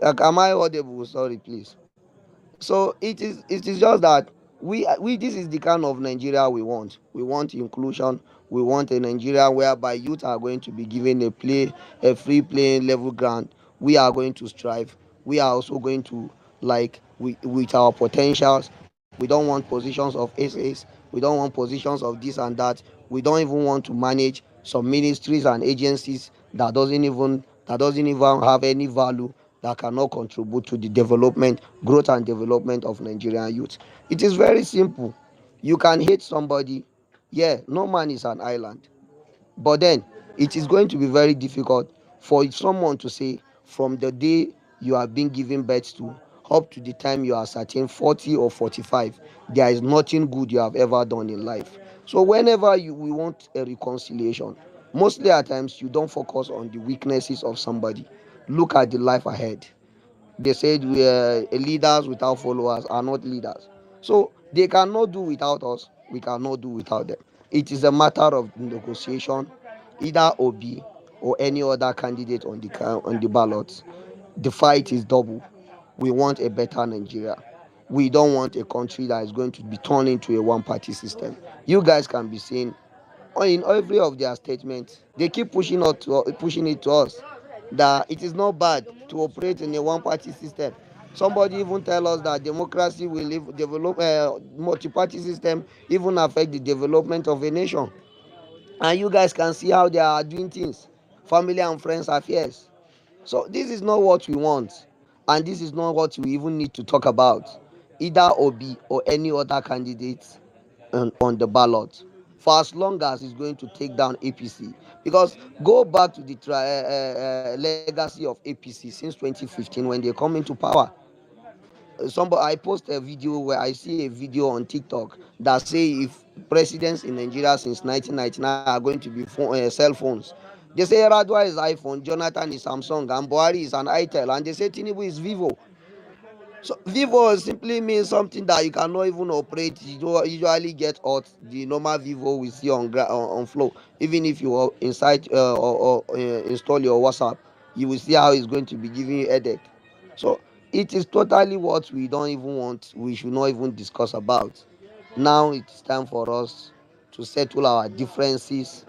Am I audible? Sorry, please. So it is just that we this is the kind of Nigeria we want. We want inclusion. We want a Nigeria whereby youth are going to be given a free playing level ground. We are going to strive. We are also going to, like, with our potentials. We don't want positions of essays. We don't want positions of this and that. We don't even want to manage some ministries and agencies that doesn't even have any value, that cannot contribute to the development, growth and development of Nigerian youth. It is very simple. You can hate somebody. Yeah, no man is an island. But then it is going to be very difficult for someone to say from the day you are being given birth to up to the time you are certain 40 or 45, there is nothing good you have ever done in life. So whenever we want a reconciliation, mostly at times you don't focus on the weaknesses of somebody. Look at the life ahead. They said we are leaders without followers are not leaders. So they cannot do without us. We cannot do without them. It is a matter of negotiation, either Obi or any other candidate on the ballot. The fight is double. We want a better Nigeria. We don't want a country that is going to be turned into a one-party system. You guys can be seeing in every of their statements, they keep pushing it to us that it is not bad to operate in a one-party system. Somebody even tell us that democracy will develop multi-party system even affect the development of a nation. And you guys can see how they are doing things, family and friends affairs. So this is not what we want, and this is not what we even need to talk about, either Obi or any other candidate on the ballot, for as long as it's going to take down APC. Because go back to the legacy of APC since 2015 when they come into power. Somebody, I post a video where I see a video on TikTok that say if presidents in Nigeria since 1999 are going to be cell phones, they say Radwa is iPhone, Jonathan is Samsung, and Buhari is an Itel, and they say Tinubu is Vivo. So Vivo simply means something that you cannot even operate. You don't usually get out the normal Vivo we see on floor. Even if you inside or install your WhatsApp, you will see how it's going to be giving you headache. So it is totally what we don't even want, we should not even discuss about. Now it's time for us to settle our differences,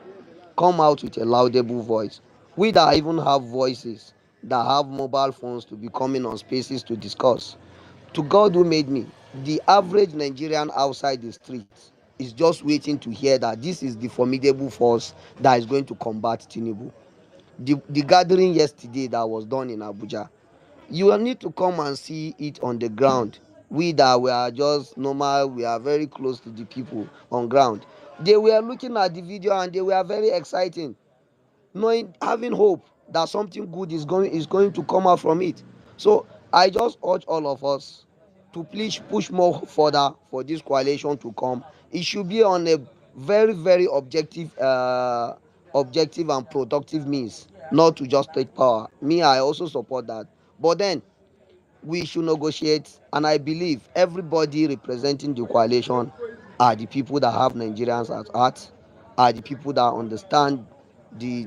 come out with a laudable voice. We that even have voices, that have mobile phones to be coming on spaces to discuss. To God who made me, the average Nigerian outside the streets is just waiting to hear that this is the formidable force that is going to combat Tinubu. The gathering yesterday that was done in Abuja, you will need to come and see it on the ground. We that we are just normal, we are very close to the people on ground. They were looking at the video and they were very exciting, knowing, having hope that something good is going to come out from it. So I just urge all of us to please push more further for this coalition to come. It should be on a very very objective and productive means, not to just take power. Me, I also support that, but then we should negotiate, and I believe everybody representing the coalition are the people that have Nigerians at heart, are the people that understand the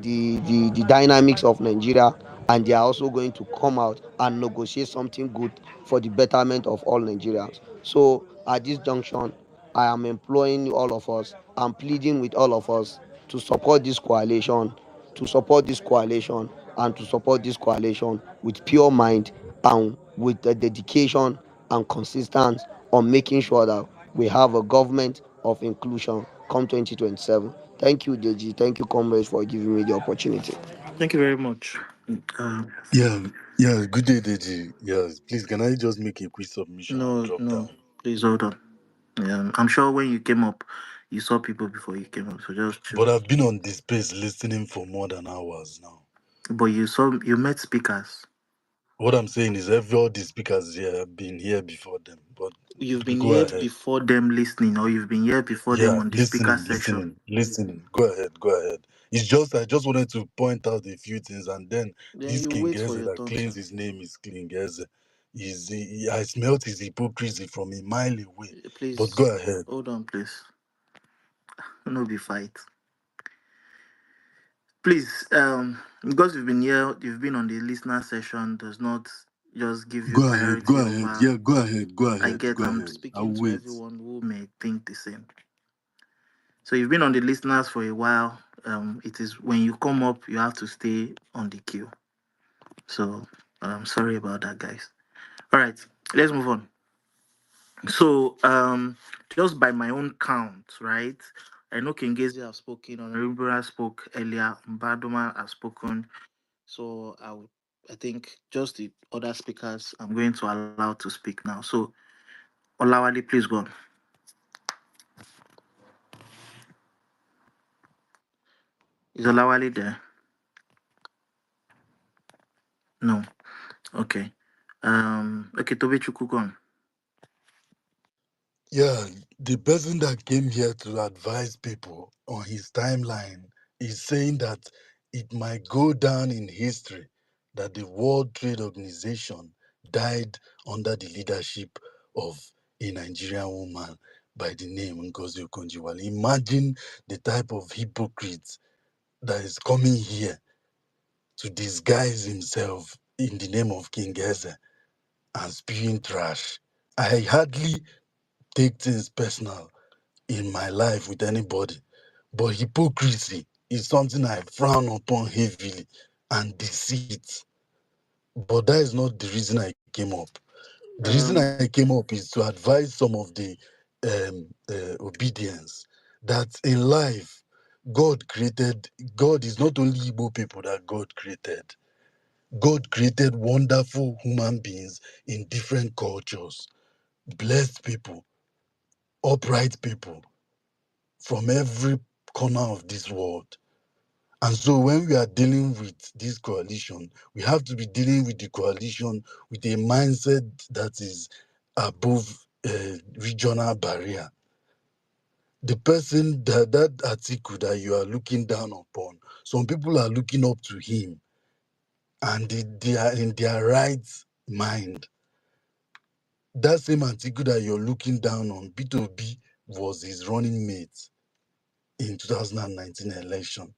dynamics of Nigeria, and they are also going to come out and negotiate something good for the betterment of all Nigerians. So at this junction, I am employing all of us, I'm pleading with all of us to support this coalition, to support this coalition, and to support this coalition with pure mind and with the dedication and consistency on making sure that we have a government of inclusion come 2027. Thank you, Deji. Thank you, comrades, for giving me the opportunity. Thank you very much. Uh, Yeah, yeah, good day, Deji. Yes, please, can I just make a quick submission and no, drop no, down? please hold on. I'm sure when you came up, you saw people before you came up, so just chill. But I've been on this space listening for more than hours now. But you met speakers. What I'm saying is, all the speakers here have been here before them. But You've been go here ahead. before them listening, or you've been here before them Yeah, on the speaker listening, section. listening. Go ahead, go ahead. It's just I just wanted to point out a few things, and then Then this you King wait for Geze your that turn, claims sir. his name is King Geze, I smelt his hypocrisy from a mile away. But Please go ahead. hold on, please. No be fight. Please, because you've been on the listener session, does not just give you Go ahead, go priority ahead. over. Yeah, go ahead, go I ahead, get. go I'm ahead. I'll speaking to wait. everyone who may think the same. So you've been on the listeners for a while. It is when you come up, you have to stay on the queue. So I'm sorry about that, guys. All right, let's move on. So just by my own count, right? I know Kingezi have spoken, Honorable spoke earlier, Mbadoma has spoken. So I think just the other speakers I'm going to allow to speak now. So Olawale, please go on. Is Olawale there? No. Okay. Okay, Tobe, go on. Yeah, the person that came here to advise people on his timeline is saying that it might go down in history that the World Trade Organization died under the leadership of a Nigerian woman by the name Ngozi Okonjo-Iweala. Imagine the type of hypocrite that is coming here to disguise himself in the name of King Eze and spewing trash. I hardly take things personal in my life with anybody, but hypocrisy is something I frown upon heavily, and deceit. But that is not the reason I came up. The reason I came up is to advise some of the obedience that in life, God is not only Igbo people that God created. God created wonderful human beings in different cultures, blessed people, upright people from every corner of this world. And so when we are dealing with this coalition, we have to be dealing with the coalition with a mindset that is above regional barrier. The person that article that you are looking down upon, some people are looking up to him, and they are in their right mind. That same article that you're looking down on, B2B, was his running mate in 2019 election.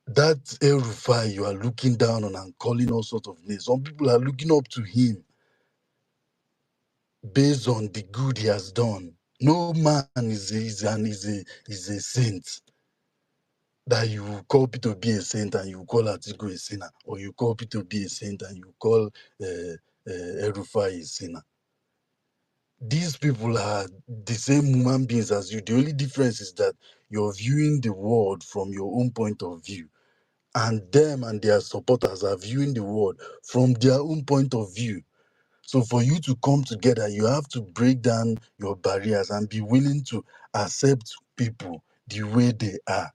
That El Rufai you are looking down on and calling all sorts of names. Some people are looking up to him based on the good he has done. No man is a saint that you call Peter to be a saint and you call Atiku a sinner, or you call Peter to be a saint and you call El Rufai a sinner. These people are the same human beings as you. The only difference is that you're viewing the world from your own point of view, and them and their supporters are viewing the world from their own point of view. So for you to come together, you have to break down your barriers and be willing to accept people the way they are.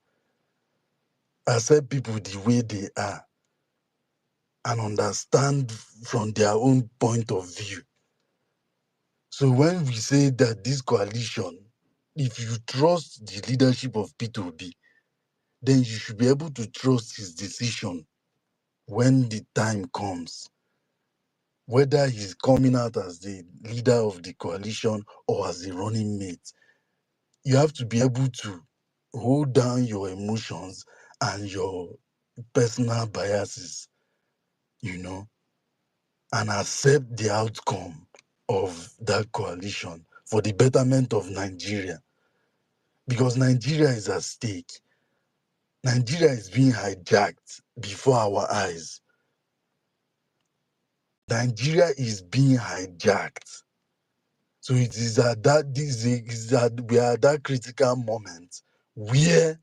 Accept people the way they are and understand from their own point of view. So when we say that this coalition, if you trust the leadership of P2B, then you should be able to trust his decision when the time comes. Whether he's coming out as the leader of the coalition or as a running mate, you have to be able to hold down your emotions and your personal biases, you know, and accept the outcome of that coalition for the betterment of Nigeria. Because Nigeria is at stake. Nigeria is being hijacked before our eyes. Nigeria is being hijacked. So it is at that we are at that critical moment where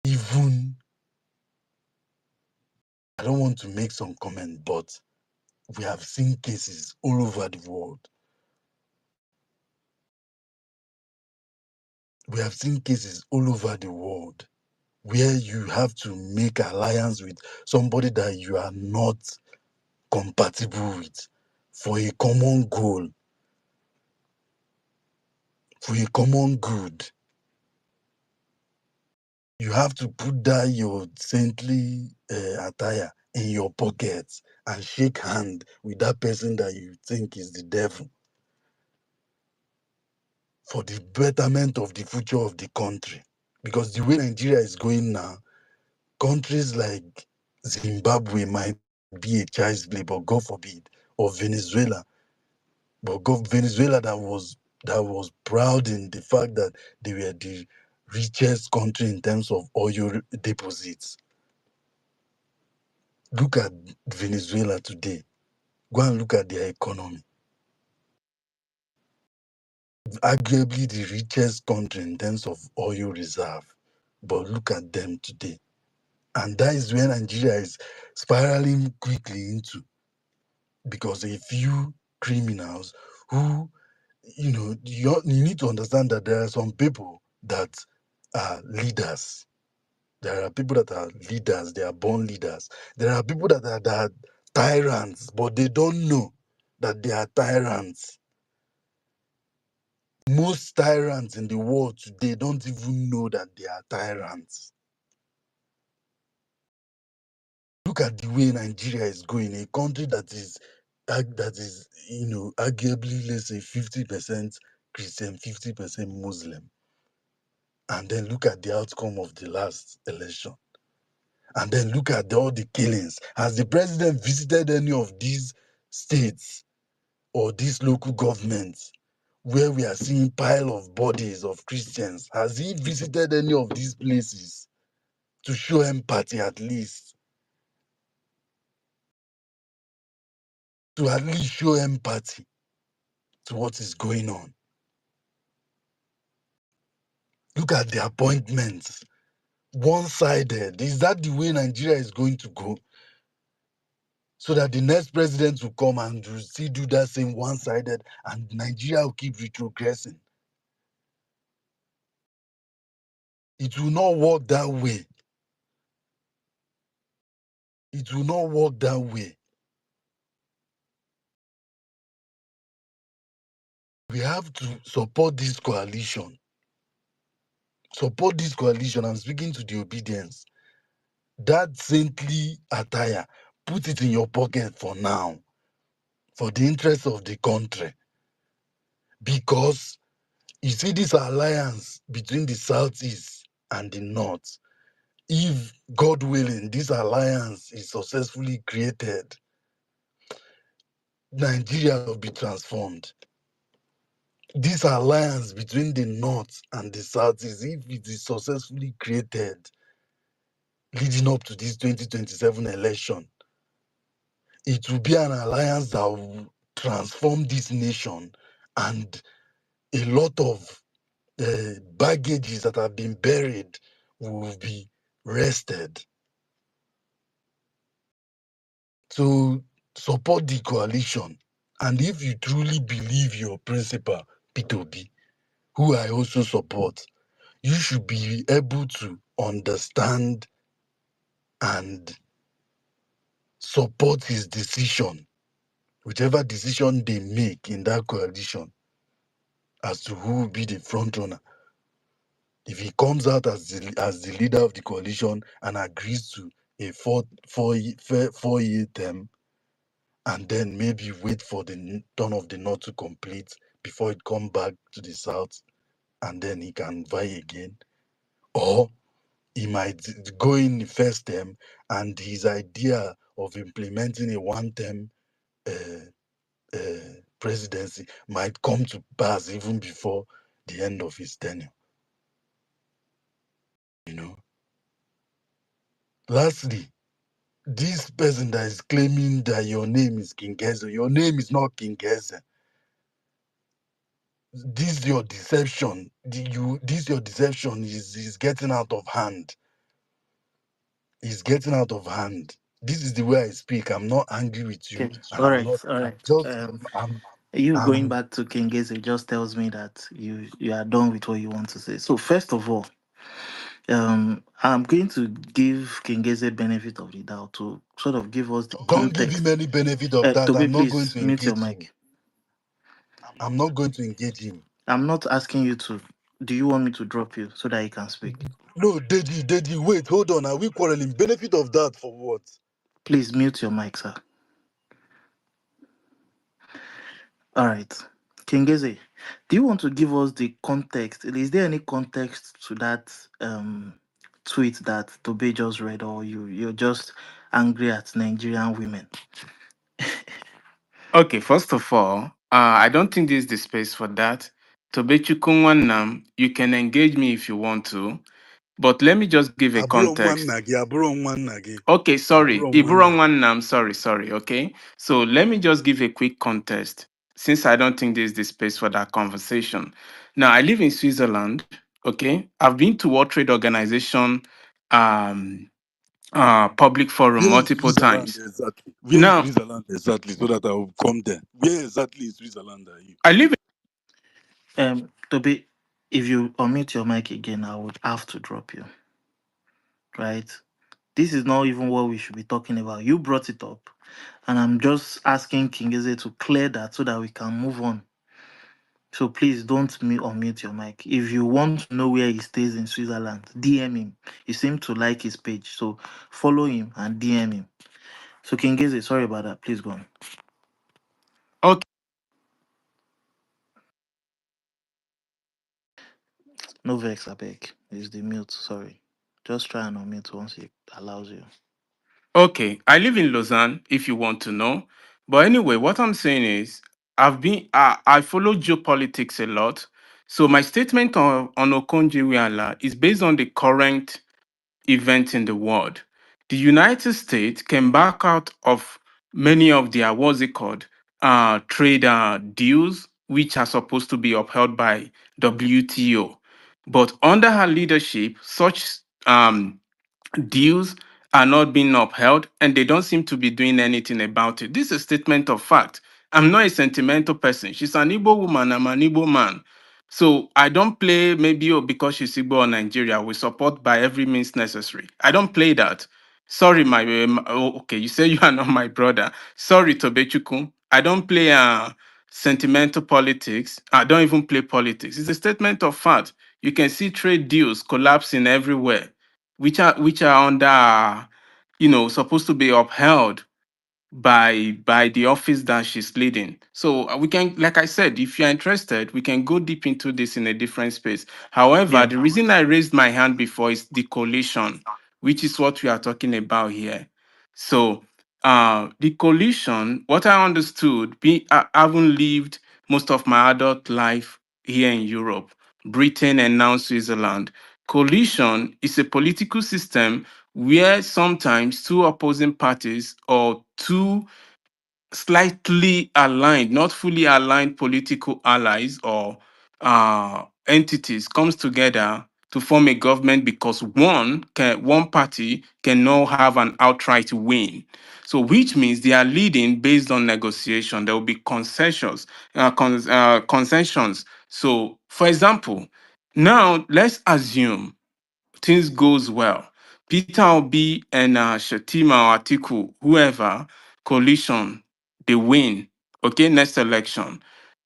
even I don't want to make some comment, but we have seen cases all over the world. We have seen cases all over the world where you have to make alliance with somebody that you are not compatible with for a common goal, for a common good. You have to put that your saintly attire in your pocket and shake hand with that person that you think is the devil for the betterment of the future of the country. Because the way Nigeria is going now, countries like Zimbabwe might be a child's play, but God forbid, or Venezuela, Venezuela that was proud in the fact that they were the richest country in terms of oil deposits. Look at Venezuela today. Go and look at their economy. Arguably the richest country in terms of oil reserve. But look at them today. And that is where Nigeria is spiraling quickly into. Because a few criminals who, you need to understand that there are some people that are leaders. There are people that are leaders, they are born leaders. There are people that are tyrants, but they don't know that they are tyrants. Most tyrants in the world today don't even know that they are tyrants. Look at the way Nigeria is going, a country that is arguably, let's say 50% Christian, 50% Muslim. And then look at the outcome of the last election. And then look at all the killings. Has the president visited any of these states or these local governments where we are seeing pile of bodies of Christians? Has he visited any of these places to show empathy at least? To at least show empathy to what is going on. Look at the appointments. One-sided. Is that the way Nigeria is going to go? So that the next president will come and will still do that same one-sided and Nigeria will keep retrogressing. It will not work that way. It will not work that way. We have to support this coalition. Support this coalition. I'm speaking to the obedience. That saintly attire, put it in your pocket for now, for the interest of the country. Because You see this alliance between the Southeast and the North. If, God willing, this alliance is successfully created, Nigeria will be transformed. This alliance between the North and the Southeast, if it is successfully created, leading up to this 2027 election, it will be an alliance that will transform this nation, and a lot of baggages that have been buried will be rested. So support the coalition. And if you truly believe your principal, P2B, who I also support, you should be able to understand and support his decision, whichever decision they make in that coalition, as to who will be the front runner. If he comes out as the leader of the coalition and agrees to a four-year term, and then maybe wait for the turn of the north to complete before it come back to the south, and then he can vie again, or he might go in the first term, and his idea of implementing a one-term presidency might come to pass even before the end of his tenure. You know. Lastly, this person that is claiming that your name is King Geze, your name is not King Geze. This your deception. This your deception is getting out of hand. It's getting out of hand. This is the way I speak. I'm not angry with you, Okay. and All I'm right. not. All I'm right. just. You going I'm back to Kengese just tells me that you are done with what you want to say. So first of all, I'm going to give Kengese benefit of the doubt to sort of give us the Don't give him context. any benefit of that. Toby, I'm not going please to mute your engage him. mic. I'm not going to engage him. I'm not asking you to. Do you want me to drop you so that you can speak? No, Deji, wait, hold on. Are we quarreling? Benefit of that for what? Please mute your mic, sir. All right. Kengese, do you want to give us the context? Is there any context to that tweet that Toby just read, or you're just angry at Nigerian women? Okay, first of all, I don't think this is the space for that. Tobechukwu, you can engage me if you want to, but let me just give a Aburo context. Nwanagi, Aburo Nwanagi, Okay, sorry. Aburo Nwanagi. Iburonwanam, sorry. Okay. So let me just give a quick context since I don't think this is the space for that conversation. Now, I live in Switzerland. Okay. I've been to World Trade Organization um, public forum Where in multiple Switzerland times. exactly? Where in Now, Switzerland exactly? So that I will come there. Where exactly in Switzerland are you? I live Toby, if you unmute your mic again, I would have to drop you. Right? This is not even what we should be talking about. You brought it up, and I'm just asking Kingeze to clear that so that we can move on. So please don't unmute your mic. If you want to know where he stays in Switzerland, DM him. He seemed to like his page, so follow him and DM him. So Kingeze, sorry about that. Please go on. okay. No vex, I beg. It's the mute. Sorry. Just try and unmute once it allows you. Okay, I live in Lausanne. If you want to know, but anyway, what I'm saying is, I follow geopolitics a lot. So my statement on Okonjo-Iweala is based on the current event in the world. The United States can back out of many of their what's it called trade deals, which are supposed to be upheld by WTO. But under her leadership, such deals are not being upheld and they don't seem to be doing anything about it. This is a statement of fact. I'm not a sentimental person. She's an Igbo woman, I'm an Igbo man. So I don't play maybe because she's Igbo or Nigeria, we support by every means necessary. I don't play that. Sorry, okay, you say you are not my brother. Sorry, Tobechukwu. I don't play sentimental politics. I don't even play politics. It's a statement of fact. You can see trade deals collapsing everywhere which are under supposed to be upheld by the office that she's leading. So we can, like I said, if you're interested, we can go deep into this in a different space. However, Yeah. the reason I raised my hand before is the coalition, which is what we are talking about here. So the coalition, what I understood, I haven't lived most of my adult life here in Europe, Britain and now Switzerland. Coalition is a political system where sometimes two opposing parties or two slightly aligned, not fully aligned political allies or entities comes together to form a government because one party cannot have an outright win. So, which means they are leading based on negotiation. There will be concessions. So, for example, now let's assume things goes well. Peter Obi and Shatima or Atiku, whoever, coalition, they win. Okay, next election,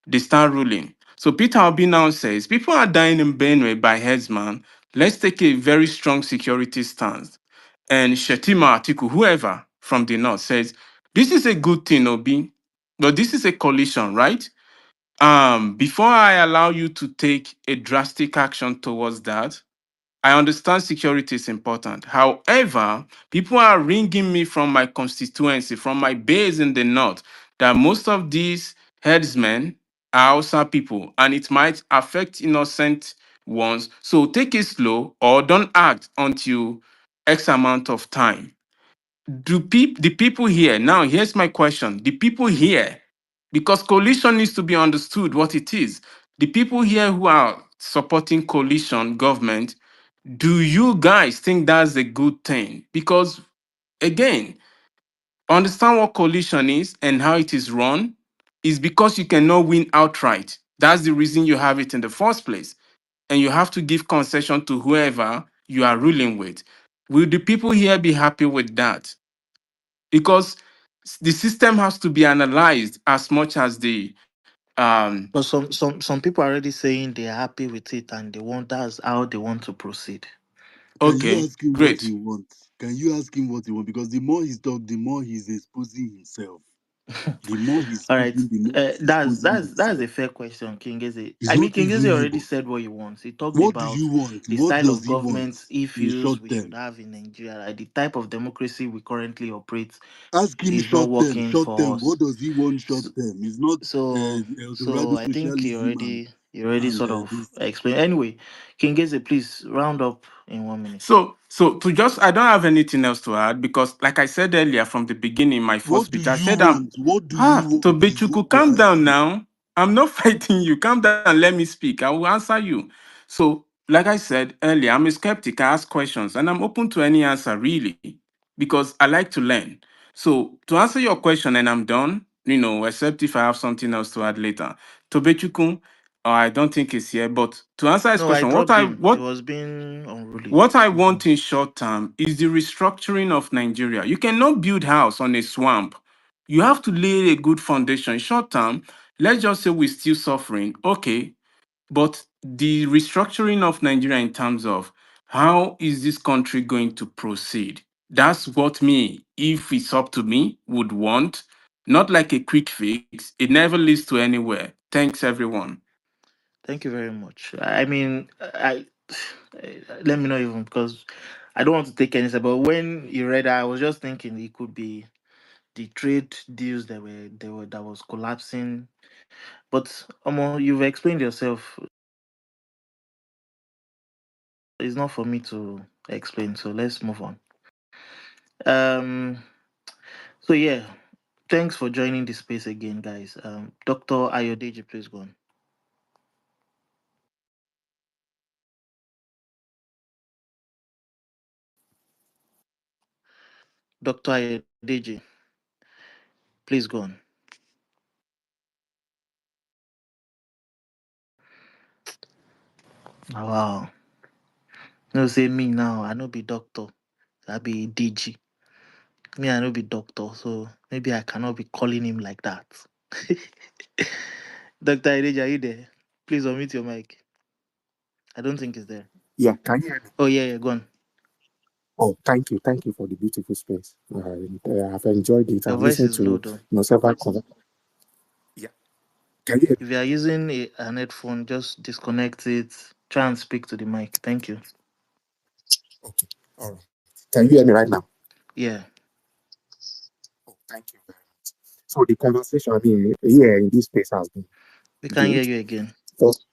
they start ruling. So Peter Obi now says, people are dying in Benue by headsman. Let's take a very strong security stance. And Shetima Atiku, whoever from the north, says, this is a good thing, Obi, but this is a coalition, right? Before I allow you to take a drastic action towards that, I understand security is important. However, people are ringing me from my constituency, from my base in the north, that most of these headsmen are also people, and it might affect innocent ones. So take it slow or don't act until X amount of time. The people here, now here's my question. The people here, because coalition needs to be understood what it is. The people here who are supporting coalition government, do you guys think that's a good thing? Because again, understand what coalition is and how it is run is because you cannot win outright. That's the reason you have it in the first place. And you have to give concession to whoever you are ruling with. Will the people here be happy with that? Because the system has to be analyzed as much as the But some people are already saying they're happy with it and they want that's how they want to proceed. Can you okay, ask him what he great. wants? Can you ask him what he wants? Because the more he's talk, the more he's exposing himself. The more he's All right. speaking, the more he's exposing That's himself. a fair question, Kingeze. It's I mean, not Kingeze even you. already said what he wants. He talked What do about you want? the What style does of he want government he in feels short we should term? have in Nigeria. Like the type of democracy we currently operate Ask him is not short term. working Short for term. us. What does he want short So, term? It's not so, Eldorado so I think socialism you already and sort of this. explained. Anyway, Kingeze, please round up in 1 minute. So to just, I don't have anything else to add because, like I said earlier from the beginning, my first What do speech, I you said want? What do you to want is Bechuku, what we're calm down asking. now. I'm not fighting you. Calm down. Let me speak. I will answer you. So, like I said earlier, I'm a skeptic. I ask questions, and I'm open to any answer really because I like to learn. So to answer your question, and I'm done. Except if I have something else to add later. Tobechukwu, I don't think it's here. But to answer his No, I question, what dropped I him. He what was being unruly. what I want in short term is the restructuring of Nigeria. You cannot build house on a swamp. You have to lay a good foundation. Short term, let's just say we're still suffering. Okay, but the restructuring of Nigeria in terms of how is this country going to proceed? That's what me, if it's up to me, would want. Not like a quick fix. It never leads to anywhere. Thanks, everyone. Thank you very much. I mean, let me know even because I don't want to take any. But when you read that, I was just thinking it could be the trade deals that was collapsing. But you've explained yourself. It's not for me to explain. So let's move on. Um. So yeah, thanks for joining the space again, guys. Dr. Ayodeji, please go on. Dr. Ayodeji, please go on. Wow. No say me now. I no be doctor. I be Deji. Me, I no be doctor, so maybe I cannot be calling him like that. Dr. Ayodeji, are you there? Please unmute your mic. I don't think he's there. Yeah, can you hear me? Oh yeah, yeah, go on. Oh, thank you for the beautiful space. I've enjoyed it. Your I've voice listened is low to though. several. Yeah, can you hear me? If you are using an headphone, just disconnect it. Try and speak to the mic. Thank you. Okay, all right. Can you hear me right now? Yeah, Oh, thank you very much. So the conversation, here in this space has been we can hear good. you again. First,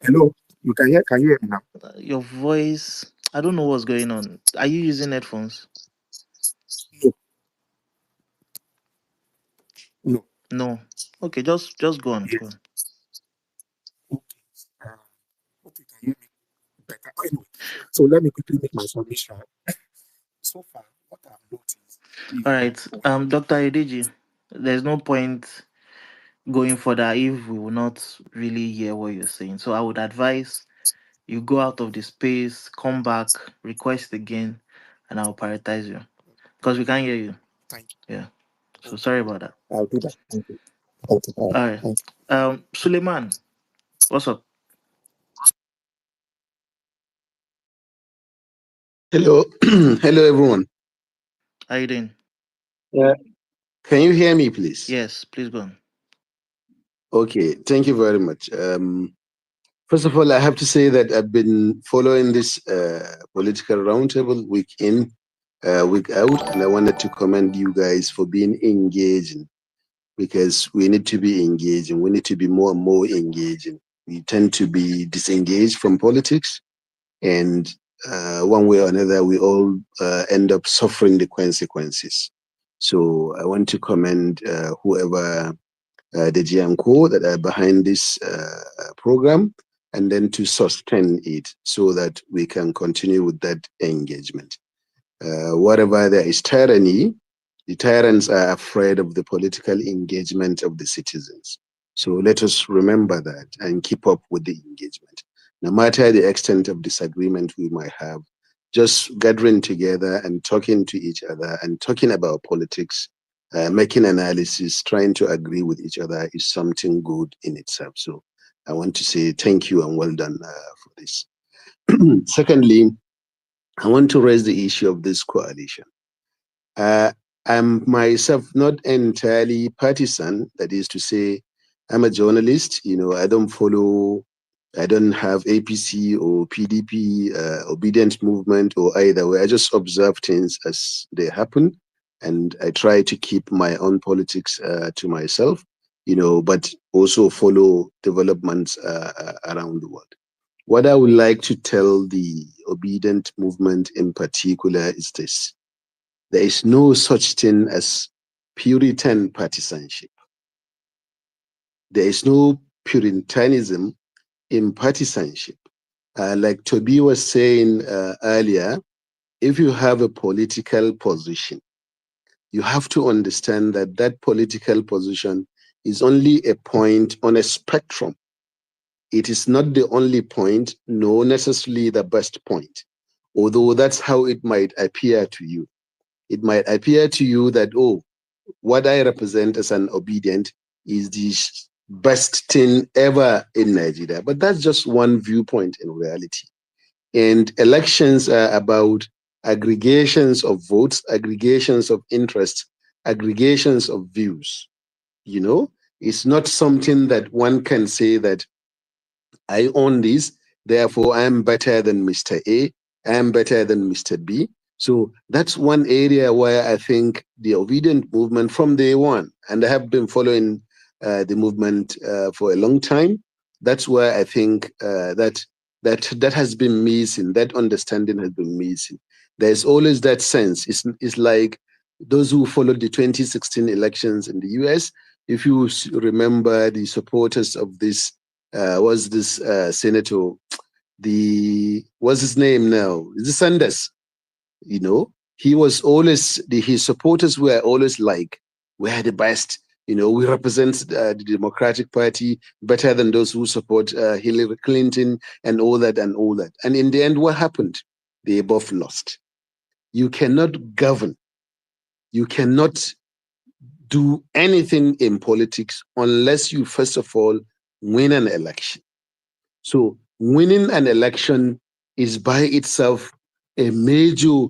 hello, you can hear? Can you hear me now? Your voice, I don't know what's going on. Are you using headphones? No, no. No. Okay, just go on. Go Yes. on. Okay. Uh, okay, can you hear me better? Anyway, so let me quickly make my submission. So far, what I've noticed is All that right. Dr. Edeji, there's no point going further if we will not really hear what you're saying. So I would advise you go out of the space, come back, request again, and I'll prioritize you. Because we can't hear you. thank Yeah. you. So Okay, sorry about that. I'll do that. Thank you. Okay, all right. All right. Thank you. Suleiman, what's up? Hello, hello everyone. How you doing? Yeah. Can you hear me, please? Yes, please go on. Okay, thank you very much. First of all, I have to say that I've been following this political roundtable week in, week out, and I wanted to commend you guys for being engaging because we need to be engaging. We need to be more and more engaging. We tend to be disengaged from politics, and one way or another, we all end up suffering the consequences. So I want to commend whoever Deji and Co that are behind this program, and then to sustain it so that we can continue with that engagement. Wherever there is tyranny, the tyrants are afraid of the political engagement of the citizens. So let us remember that and keep up with the engagement. No matter the extent of disagreement we might have, just gathering together and talking to each other and talking about politics, making analysis, trying to agree with each other is something good in itself. So I want to say thank you and well done for this. Secondly, I want to raise the issue of this coalition. Uh, I'm myself not entirely partisan. That is to say, I'm a journalist. I don't have APC or PDP, obedient movement or either way. I just observe things as they happen, and I try to keep my own politics to myself. But also follow developments around the world. What I would like to tell the obedient movement in particular is this: there is no such thing as Puritan partisanship. There is no Puritanism in partisanship. Like Toby was saying earlier, if you have a political position, you have to understand that that political position is only a point on a spectrum. It is not the only point, nor necessarily the best point, although that's how it might appear to you. It might appear to you that, oh, what I represent as an obedient is the best thing ever in Nigeria. But that's just one viewpoint in reality. And elections are about aggregations of votes, aggregations of interests, aggregations of views. It's not something that one can say that I own this, therefore I am better than Mr. A, I am better than Mr. B. So that's one area where I think the obedient movement from day one, and I have been following the movement for a long time. That's where I think that has been missing. That understanding has been missing. There's always that sense. It's like those who followed the 2016 elections in the US. If you remember the supporters of this was this senator, what's his name now? Is it Sanders? He was always his supporters were always like, we're the best. We represent the Democratic Party better than those who support Hillary Clinton and all that and all that. And in the end, what happened? They both lost. You cannot govern. You cannot do anything in politics unless you first of all win an election. So winning an election is by itself a major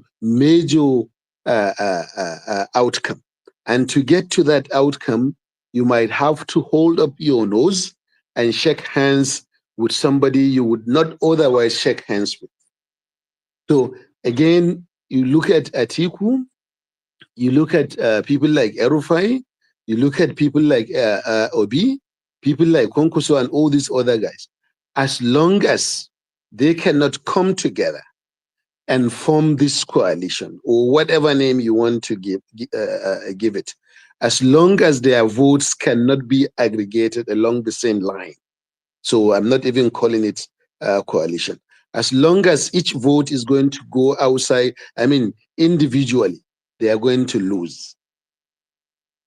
outcome. And to get to that outcome, you might have to hold up your nose and shake hands with somebody you would not otherwise shake hands with. So again, you look at Atiku, you look at people like Erufai, you look at people like Obi, people like Konkuso and all these other guys. As long as they cannot come together and form this coalition or whatever name you want to give it, as long as their votes cannot be aggregated along the same line. So I'm not even calling it a coalition. As long as each vote is going to go outside, I mean, individually, they are going to lose.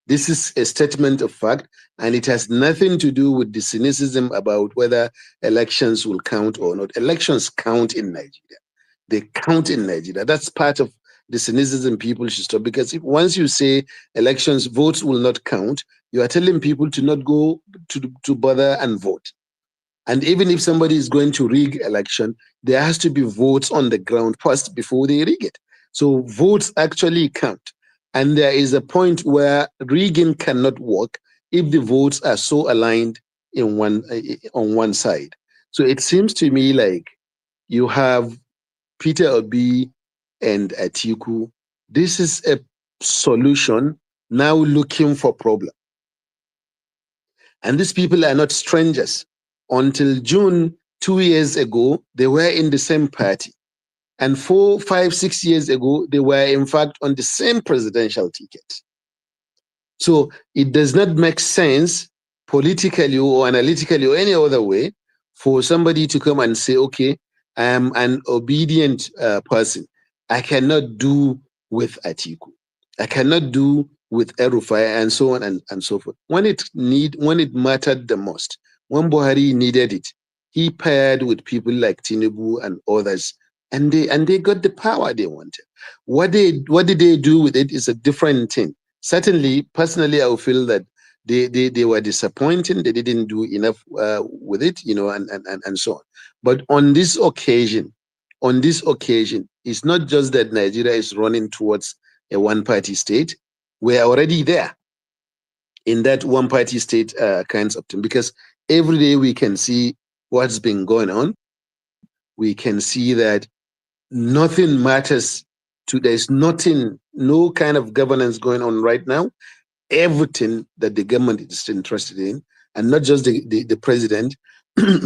This is a statement of fact, and it has nothing to do with the cynicism about whether elections will count or not. Elections count in Nigeria. They count in Nigeria. That's part of the cynicism people should stop, because if once you say elections, votes will not count, you are telling people to not go to bother and vote. And even if somebody is going to rig election, there has to be votes on the ground first before they rig it. So votes actually count. And there is a point where rigging cannot work if the votes are so aligned in on one side. So it seems to me like you have Peter Obi and Atiku. This is a solution now looking for problem. And these people are not strangers. Until June 2 years ago, they were in the same party. And 4, 5, 6 years ago, they were in fact on the same presidential ticket. So it does not make sense politically or analytically or any other way for somebody to come and say, okay, I am an obedient person. I cannot do with Atiku. I cannot do with Erufai and so on and so forth. When it mattered the most, when Buhari needed it, he paired with people like Tinubu and others, and they got the power they wanted. What did they do with it is a different thing. Certainly, personally, I would feel that they were disappointing. They didn't do enough with it, and so on. But on this occasion, it's not just that Nigeria is running towards a one-party state. We're already there in that one-party state kinds of thing, because every day we can see what's been going on. We can see that nothing matters there's no kind of governance going on right now. Everything that the government is interested in, and not just the president,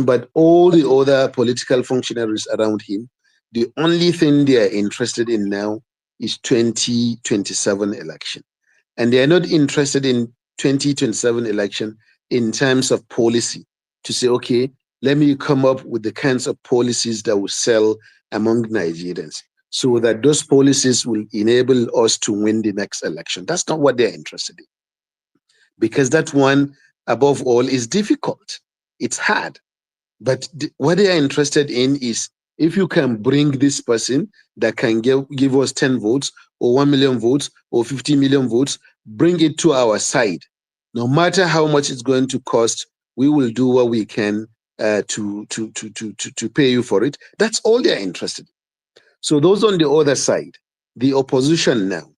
but all the other political functionaries around him, the only thing they are interested in now is 2027 election. And they are not interested in 2027 election in terms of policy to say, okay, let me come up with the kinds of policies that will sell among Nigerians so that those policies will enable us to win the next election. That's not what they're interested in. Because that one, above all, is difficult. It's hard. But what they are interested in is if you can bring this person that can give us 10 votes or 1 million votes or 50 million votes, bring it to our side. No matter how much it's going to cost, we will do what we can to pay you for it. That's all they are interested in. So those on the other side, the opposition now,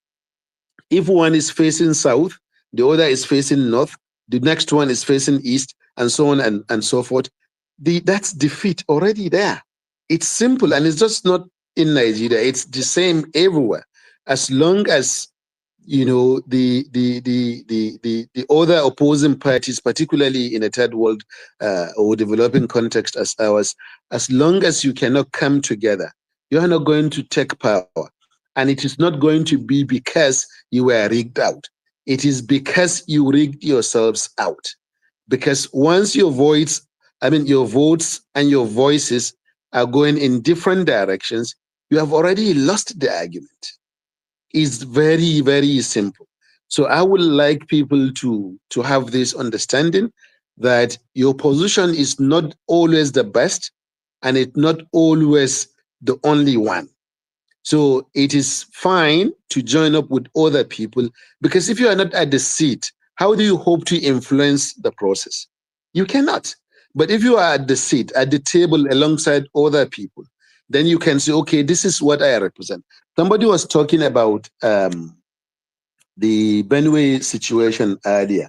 if one is facing south, the other is facing north, the next one is facing east, and so on and so forth, that's defeat already there. It's simple, and it's just not in Nigeria. It's the same everywhere. As long as the other opposing parties, particularly in a third world or developing context as ours, as long as you cannot come together, you are not going to take power. And it is not going to be because you were rigged out. It is because you rigged yourselves out. Because once your votes and your voices are going in different directions, you have already lost the argument. It's very, very simple. So I would like people to have this understanding that your position is not always the best, and it's not always the only one. So it is fine to join up with other people, because if you are not at the seat, how do you hope to influence the process? You cannot. But if you are at the seat, at the table alongside other people, then you can say, okay, this is what I represent. Somebody was talking about the Benue situation earlier.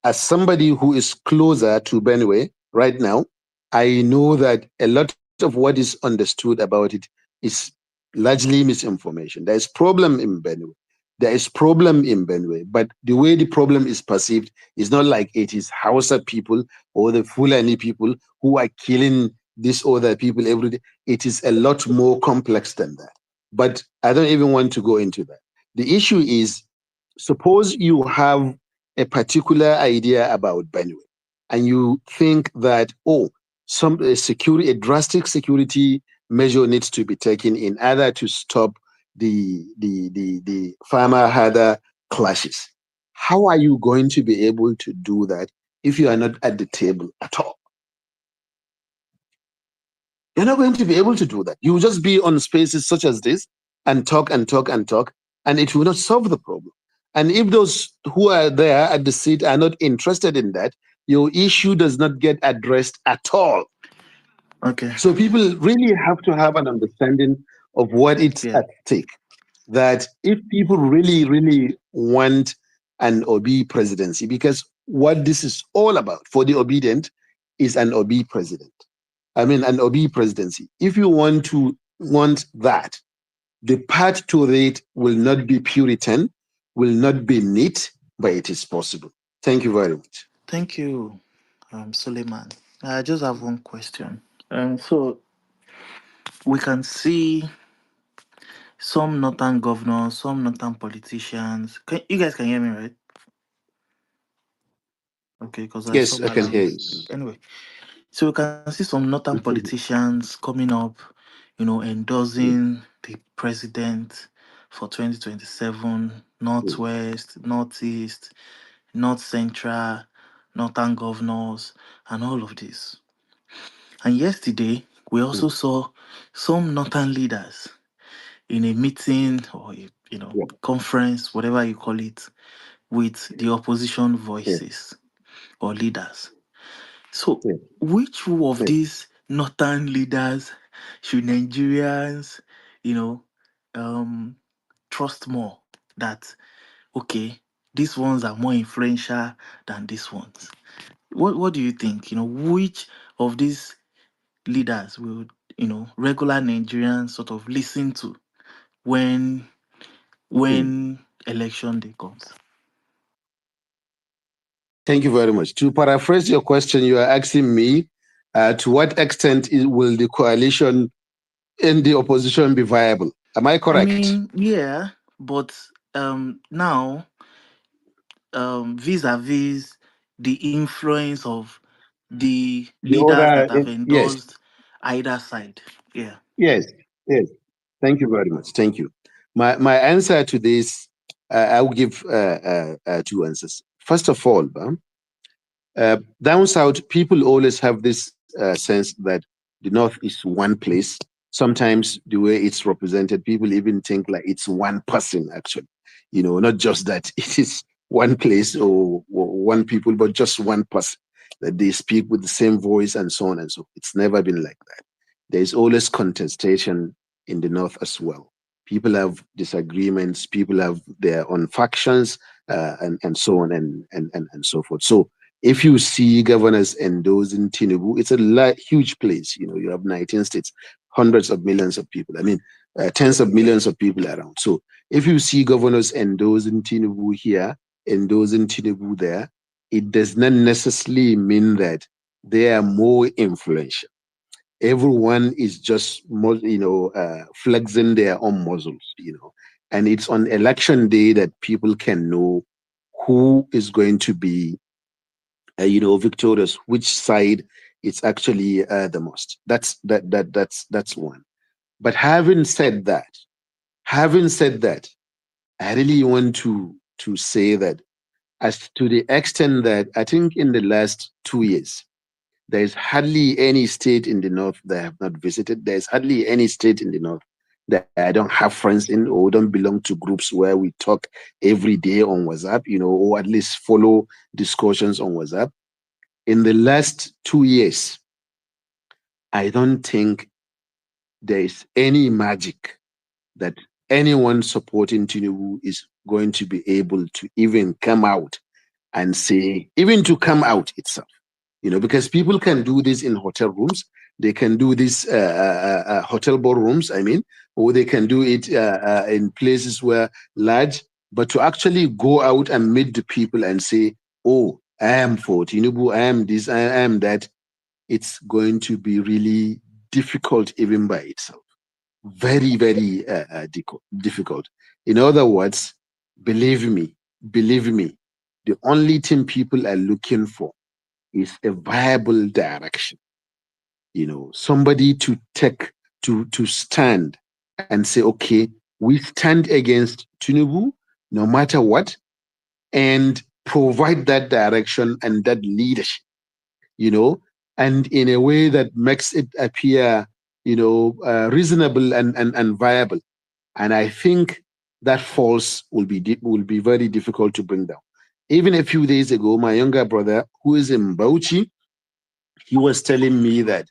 As somebody who is closer to Benue right now, I know that a lot of what is understood about it is largely misinformation. There is problem in Benue. There is problem in Benue, but the way the problem is perceived is not like it is Hausa people or the Fulani people who are killing these other people every day. It is a lot more complex than that. But I don't even want to go into that. The issue is, suppose you have a particular idea about Benue, and you think that, oh, a drastic security measure needs to be taken in order to stop the farmer herder clashes. How are you going to be able to do that if you are not at the table at all? You're not going to be able to do that. You will just be on spaces such as this and talk and talk and talk, and it will not solve the problem. And if those who are there at the seat are not interested in that, your issue does not get addressed at all. Okay. So people really have to have an understanding of what it's at stake. That if people really, really want an OB presidency, because what this is all about for the obedient is an OB president. I mean, an OB presidency. If you want that, the path to it will not be Puritan, will not be neat, but it is possible. Thank you very much. Thank you, Suleiman. I just have one question. So we can see some northern governors, some northern politicians. You guys can hear me, right? Okay, because I saw Yes, I my can hear alarm. you. Anyway, so we can see some northern politicians coming up, endorsing the president for 2027, Northwest, Northeast, North Central, Northern governors, and all of this. And yesterday, we also saw some northern leaders in a meeting or conference, whatever you call it, with the opposition voices or leaders. So, which of these northern leaders should Nigerians, you know, trust more? That okay, these ones are more influential than these ones. What do you think? Which of these leaders will regular Nigerians sort of listen to when election day comes? Thank you very much. To paraphrase your question, you are asking me to what extent will the coalition in the opposition be viable? Am I correct? I mean, yeah, but now vis-a-vis the influence of the The leaders other, that have yes, endorsed either side. Yeah. yes, yes. Thank you very much. Thank you. My answer to this, I will give two answers. First of all, down south, people always have this sense that the north is one place. Sometimes the way it's represented, people even think like it's one person, actually. Not just that it is one place or one people, but just one person, that they speak with the same voice and so on and so forth. It's never been like that. There is always contestation in the north as well. People have disagreements, people have their own factions, and so on and so forth. So if you see governors endorsing Tinubu, it's a huge place. You have 19 states, hundreds of millions of people. I mean, tens of millions of people around. So if you see governors endorsing Tinubu here, endorsing Tinubu there, it does not necessarily mean that they are more influential. Everyone is just flexing their own muscles. And it's on election day that people can know who is going to be victorious, which side it's actually the most. That's one. But having said that, I really want to say that, as to the extent that I think in the last 2 years, there is hardly any state in the north that I have not visited. There is hardly any state in the north that I don't have friends in or don't belong to groups where we talk every day on WhatsApp, or at least follow discussions on WhatsApp. In the last 2 years, I don't think there is any magic that anyone supporting Tinubu is going to be able to even come out and say, even to come out itself, because people can do this in hotel rooms, they can do this hotel boardrooms, I mean, or they can do it in places where large, but to actually go out and meet the people and say, oh, I am for Tinubu, I am this, I am that, it's going to be really difficult even by itself. Very, very difficult. In other words, believe me, the only thing people are looking for is a viable direction. Somebody to stand and say, okay, we stand against Tinubu no matter what, and provide that direction and that leadership, and in a way that makes it appear, reasonable and viable. And I think that false will be very difficult to bring down. Even a few days ago, my younger brother, who is in Bauchi, he was telling me that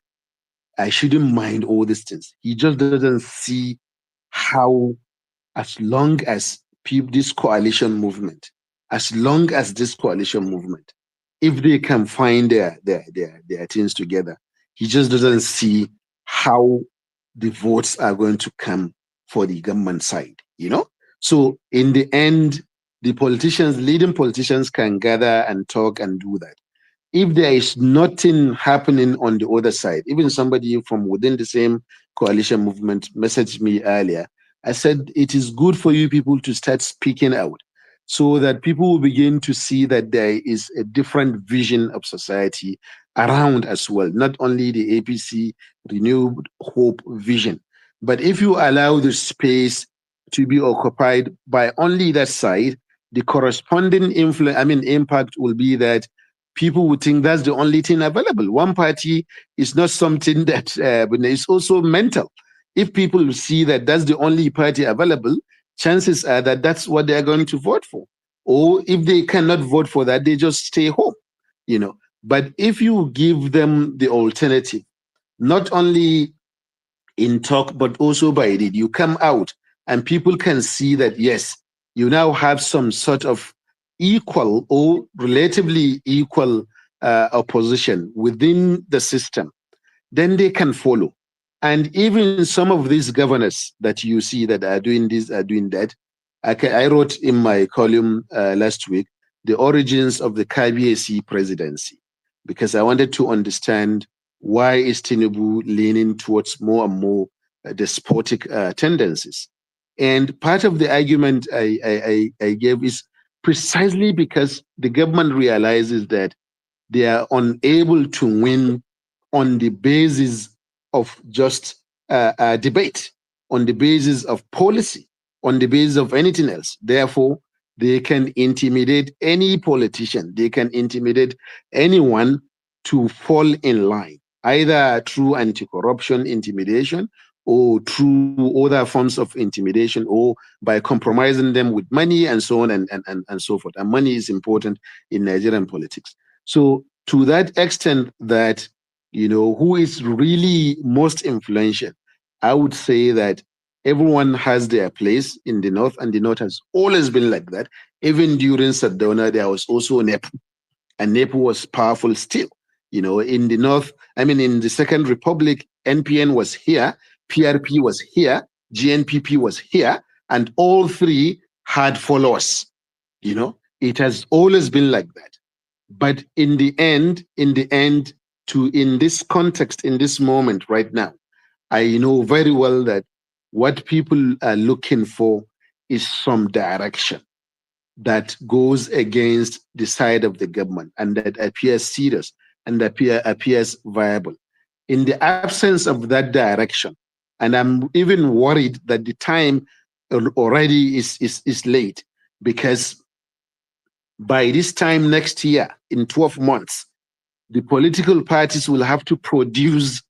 I shouldn't mind all these things. He just doesn't see how, as long as this coalition movement, if they can find their things together, he just doesn't see how the votes are going to come for the government side. So in the end, the leading politicians can gather and talk and do that. If there is nothing happening on the other side, even somebody from within the same coalition movement messaged me earlier. I said, it is good for you people to start speaking out so that people will begin to see that there is a different vision of society around as well, not only the APC renewed hope vision. But if you allow the space to be occupied by only that side, the corresponding impact will be that people would think that's the only thing available. One party is not something that, but it's also mental. If people see that that's the only party available, chances are that that's what they're going to vote for. Or if they cannot vote for that, they just stay home. But if you give them the alternative, not only in talk, but also by deed, you come out and people can see that, yes, you now have some sort of equal or relatively equal opposition within the system, then they can follow. And even some of these governors that you see that are doing this, are doing that. I wrote in my column last week, the origins of the KBAC presidency, because I wanted to understand why is Tinubu leaning towards more and more despotic tendencies. And part of the argument I gave is precisely because the government realizes that they are unable to win on the basis of just debate, on the basis of policy, on the basis of anything else. Therefore, they can intimidate any politician, they can intimidate anyone to fall in line, either through anti-corruption intimidation or through other forms of intimidation, or by compromising them with money and so on and so forth. And money is important in Nigerian politics. So to that extent that, who is really most influential, I would say that everyone has their place in the North, and the North has always been like that. Even during Sardauna, there was also NEPU, and NEPU was powerful still. In the North, in the Second Republic, NPN was here, PRP was here, GNPP was here, and all three had followers. It has always been like that. But in the end, in this context, in this moment right now, I know very well that what people are looking for is some direction that goes against the side of the government and that appears serious and appears viable. In the absence of that direction, and I'm even worried that the time already is late, because by this time next year, in 12 months, the political parties will have to produce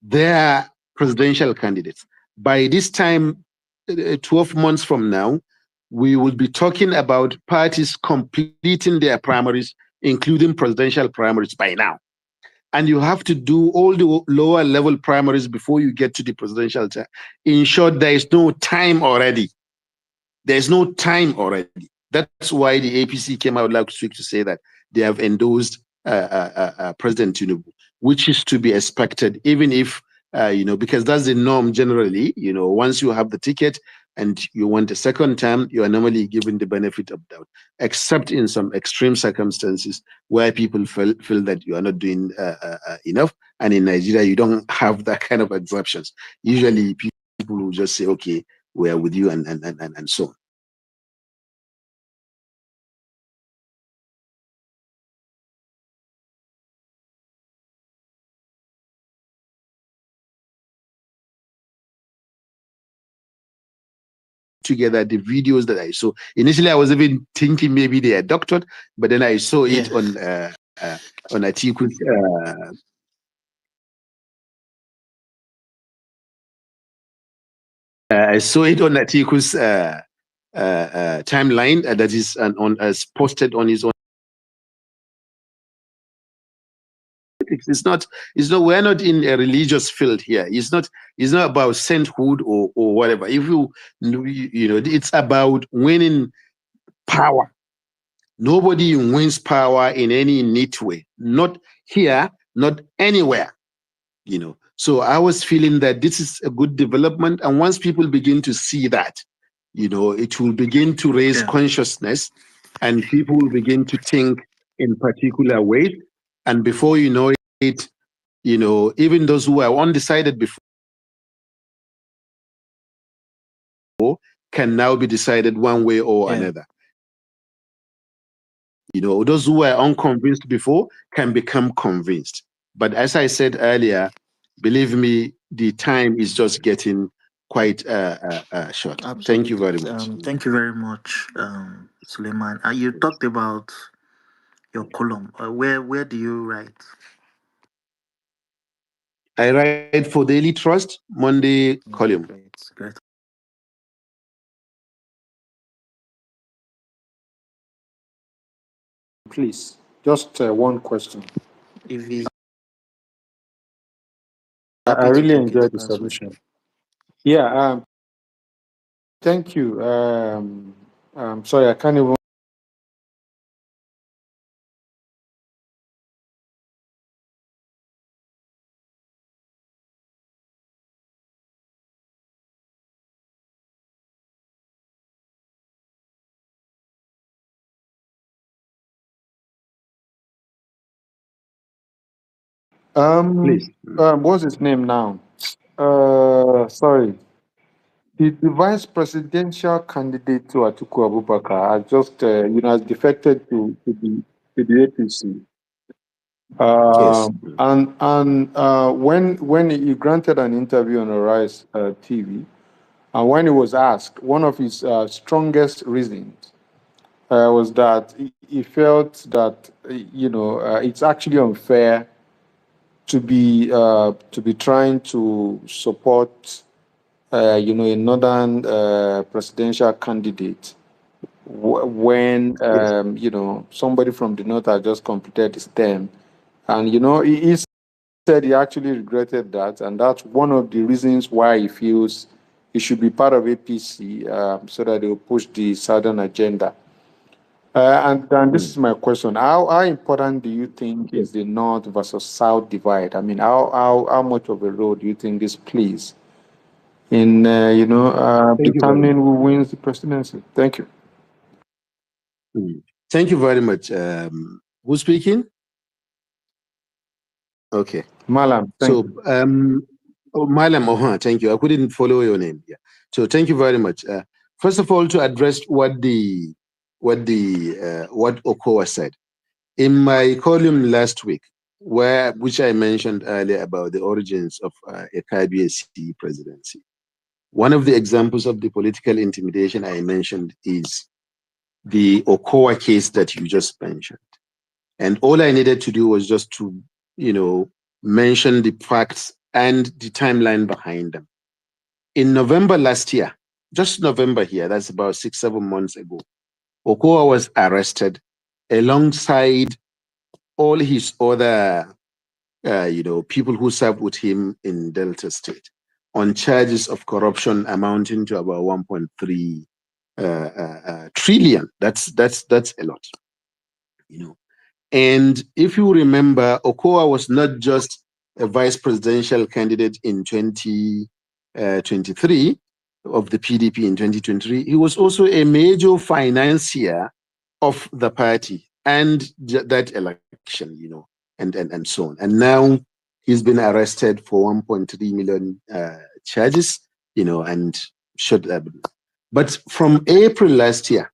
their presidential candidates. By this time, 12 months from now, we will be talking about parties completing their primaries, including presidential primaries by now. and you have to do all the lower level primaries before you get to the presidential term. In short, there is no time already. There's no time already. That's why the APC came out last week to say that they have endorsed President Tinubu, which is to be expected, even if, because that's the norm generally. Once you have the ticket and you want a second term, you are normally given the benefit of doubt, except in some extreme circumstances where people feel that you are not doing enough. And in Nigeria, you don't have that kind of exceptions. Usually, people will just say, okay, we are with you, and so on. Together the videos that I saw. Initially, I was even thinking maybe they are doctored, but then I saw it on Atiku's. I saw it on Atiku's timeline that is as posted on his own. It's not. We're not in a religious field here. It's not about sainthood or whatever. If it's about winning power. Nobody wins power in any neat way. Not here, not anywhere. So I was feeling that this is a good development, and once people begin to see that, it will begin to raise consciousness, and people will begin to think in particular ways, and before you know it, even those who are undecided before can now be decided one way or another. Those who were unconvinced before can become convinced. But as I said earlier, believe me, the time is just getting quite short. Absolutely. Thank you very much. Thank you very much, Suleiman. You talked about your column. Where do you write? I write for Daily Trust, Monday column. Great. Please, just one question. If he's I happy to really take it, enjoyed the that's fine. submission. Yeah, thank you. Sorry, I can't even. Please. What's his name now? Sorry. The vice presidential candidate to Atiku Abubakar has just, has defected to the APC. Yes. When he granted an interview on Arise TV, and when he was asked, one of his strongest reasons was that he felt that it's actually unfair to be trying to support a northern presidential candidate when somebody from the north had just completed his term, and he said he actually regretted that, and that's one of the reasons why he feels he should be part of APC so that they will push the southern agenda. And this is my question: How important do you think is the north versus south divide? I mean, how much of a role do you think this plays in determining who wins the presidency? Thank you. Thank you very much. Who's speaking? Okay. Malam. Thank you. Malam, thank you. I couldn't follow your name. Yeah. So thank you very much. First of all, to address what Okowa said in my column last week, which I mentioned earlier about the origins of a KBSC presidency. One of the examples of the political intimidation I mentioned is the Okowa case that you just mentioned. And all I needed to do was just to, mention the facts and the timeline behind them. In November last year, just November here, that's about 6-7 months ago, Okowa was arrested alongside all his other people who served with him in Delta State on charges of corruption amounting to about 1.3 trillion. That's a lot, And if you remember, Okoa was not just a vice presidential candidate in 2023 of the PDP in 2023. He was also a major financier of the party and that election, and so on. And now he's been arrested for 1.3 million charges, and should. But from April last year,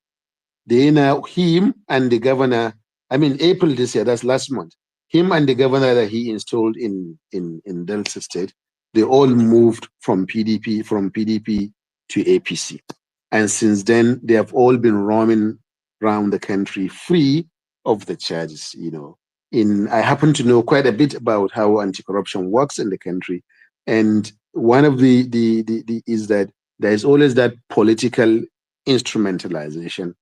him and the governor, April this year, that's last month, him and the governor that he installed in Delta State, they all moved from PDP to APC. And since then, they have all been roaming around the country free of the charges, I happen to know quite a bit about how anti-corruption works in the country. And one of the is that there is always that political instrumentalization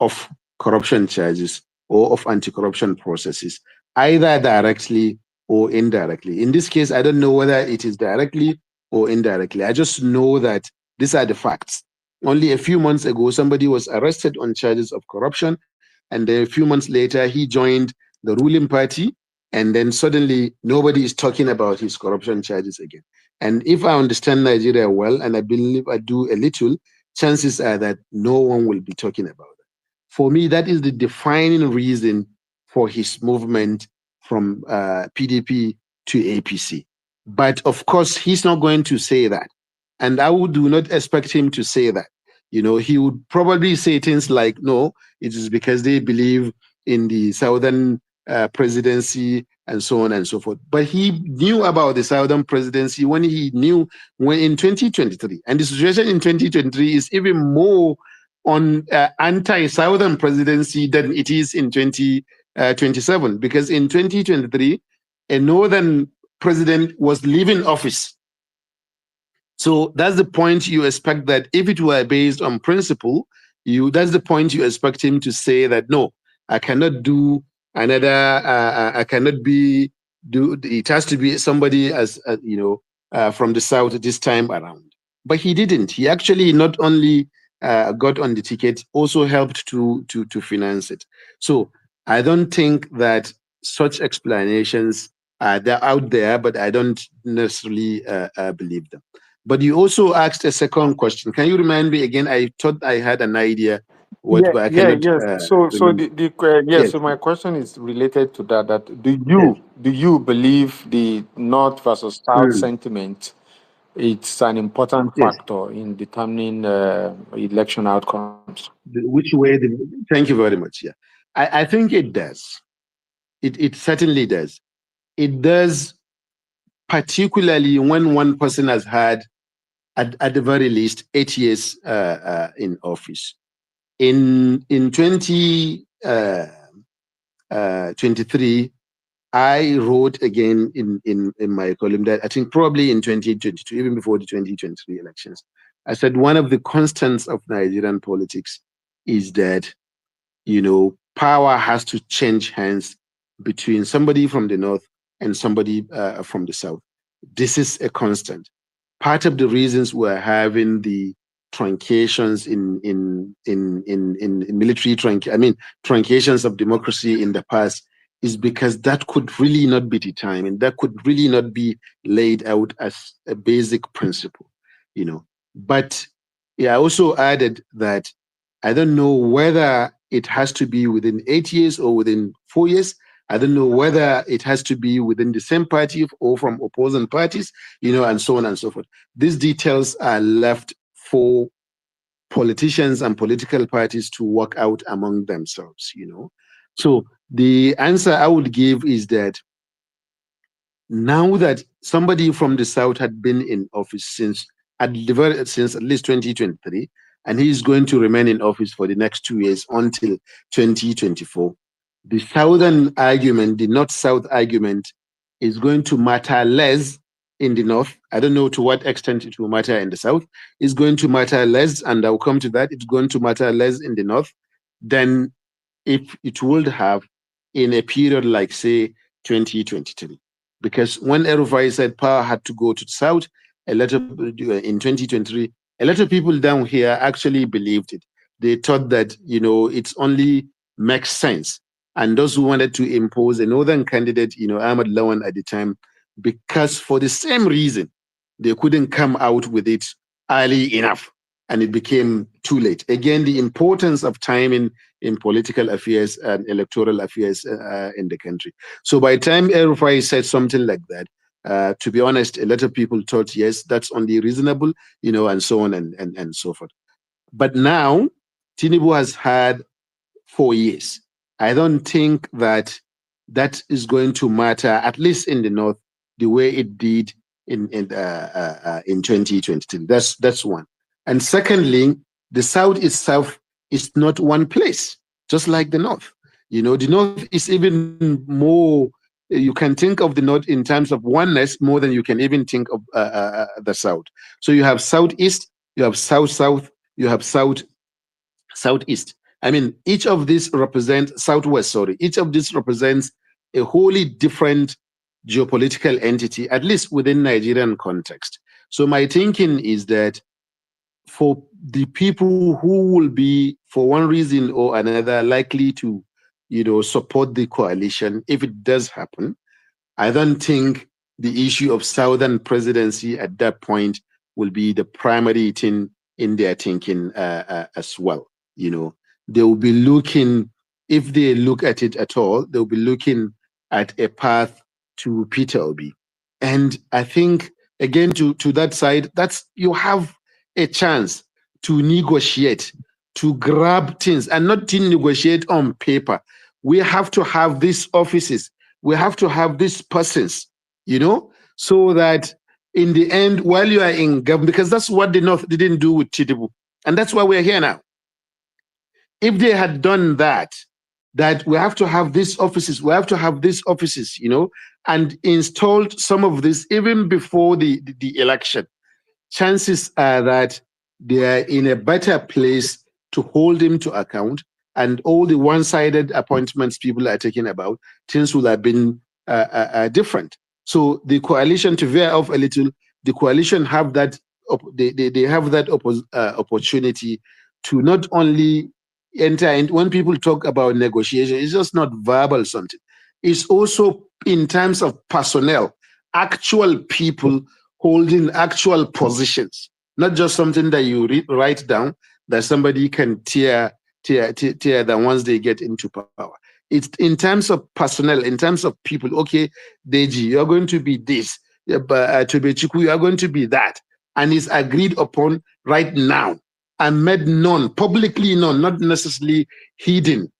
of corruption charges or of anti-corruption processes, either directly or indirectly. In this case, I don't know whether it is directly or indirectly. I just know that these are the facts. Only a few months ago, somebody was arrested on charges of corruption, and then a few months later, he joined the ruling party, and then suddenly nobody is talking about his corruption charges again. And if I understand Nigeria well, and I believe I do a little, chances are that no one will be talking about it. For me, that is the defining reason for his movement from PDP to APC. But of course, he's not going to say that. And do not expect him to say that. He would probably say things like, no, it is because they believe in the Southern presidency and so on and so forth. But he knew about the Southern presidency when in 2023. And the situation in 2023 is even more on anti-Southern presidency than it is in 2027. Because in 2023, a Northern president was leaving office. So that's the point you expect that if it were based on principle, that's the point you expect him to say that, no, I cannot do another, I cannot it has to be somebody from the South this time around. But he didn't. He actually not only got on the ticket, also helped to finance it. So I don't think that such explanations they're out there, but I don't necessarily believe them. But you also asked a second question. Can you remind me again? I thought I had an idea. But I cannot Yes. remember. Yes. So my question is related to that. That Yes. do you believe the North versus South Mm. sentiment it's an important Yes. factor in determining election outcomes? Which way? Thank you very much. Yeah, I think it does. It certainly does. It does, particularly when one person has had, at the very least, 8 years in office. In 2023, I wrote again in my column that I think probably in 2022, even before the 2023 elections, I said one of the constants of Nigerian politics is that, power has to change hands between somebody from the north and somebody from the south. This is a constant. Part of the reasons we're having the truncations in military truncations of democracy in the past is because that could really not be the time, and that could really not be laid out as a basic principle, But I also added that I don't know whether it has to be within 8 years or within 4 years. I don't know whether it has to be within the same party or from opposing parties, and so on and so forth. These details are left for politicians and political parties to work out among themselves, So the answer I would give is that now that somebody from the South had been in office since at least 2023, and he's going to remain in office for the next 2 years until 2024, the Southern argument, the North-South argument, is going to matter less in the North. I don't know to what extent it will matter in the South. It's going to matter less, and I'll come to that. It's going to matter less in the North than if it would have in a period like, say, 2023. because when El-Rufai said power had to go to the south, a lot of in 2023, a lot of people down here actually believed it. They thought that it's only makes sense, and those who wanted to impose a northern candidate, Ahmad Lawan at the time, because for the same reason they couldn't come out with it early enough, and it became too late. Again, the importance of timing in political affairs and electoral affairs in the country. So by the time El Rufai said something like that, to be honest, a lot of people thought, yes, that's only reasonable, and so on and so forth. But now, Tinubu has had 4 years. I don't think that that is going to matter, at least in the north, the way it did in 2023. That's one. And secondly, the south itself is not one place, just like the north. The north is even more. You can think of the north in terms of oneness more than you can even think of the south. So you have southeast, you have south, you have southeast. I mean, each of these represents southwest. Sorry, each of these represents a wholly different geopolitical entity, at least within Nigerian context. So my thinking is that for the people who will be, for one reason or another, likely to, support the coalition, if it does happen, I don't think the issue of Southern presidency at that point will be the primary thing in their thinking as well. They will be looking, if they look at it at all, they'll be looking at a path to Peter Obi. And I think, again, to that side, that's you have a chance to negotiate, to grab things, and not to negotiate on paper. We have to have these offices, we have to have these persons, so that in the end, while you are in government, because that's what the North didn't do with Tinubu, and that's why we're here now. If they had done that, that we have to have these offices, we have to have these offices, and installed some of this even before the election, chances are that they are in a better place to hold him to account. And all the one-sided appointments people are talking about, things would have been different. So the coalition, to veer off a little, the coalition have that they have that opportunity to not only enter. And when people talk about negotiation, it's just not verbal something. It's also in terms of personnel, actual people holding actual positions, not just something that you write down that somebody can tear down once they get into power. It's in terms of personnel, in terms of people. Okay, Deji, you're going to be this. Tobechiku, you are going to be that. And it's agreed upon right now and made known, publicly known, not necessarily hidden,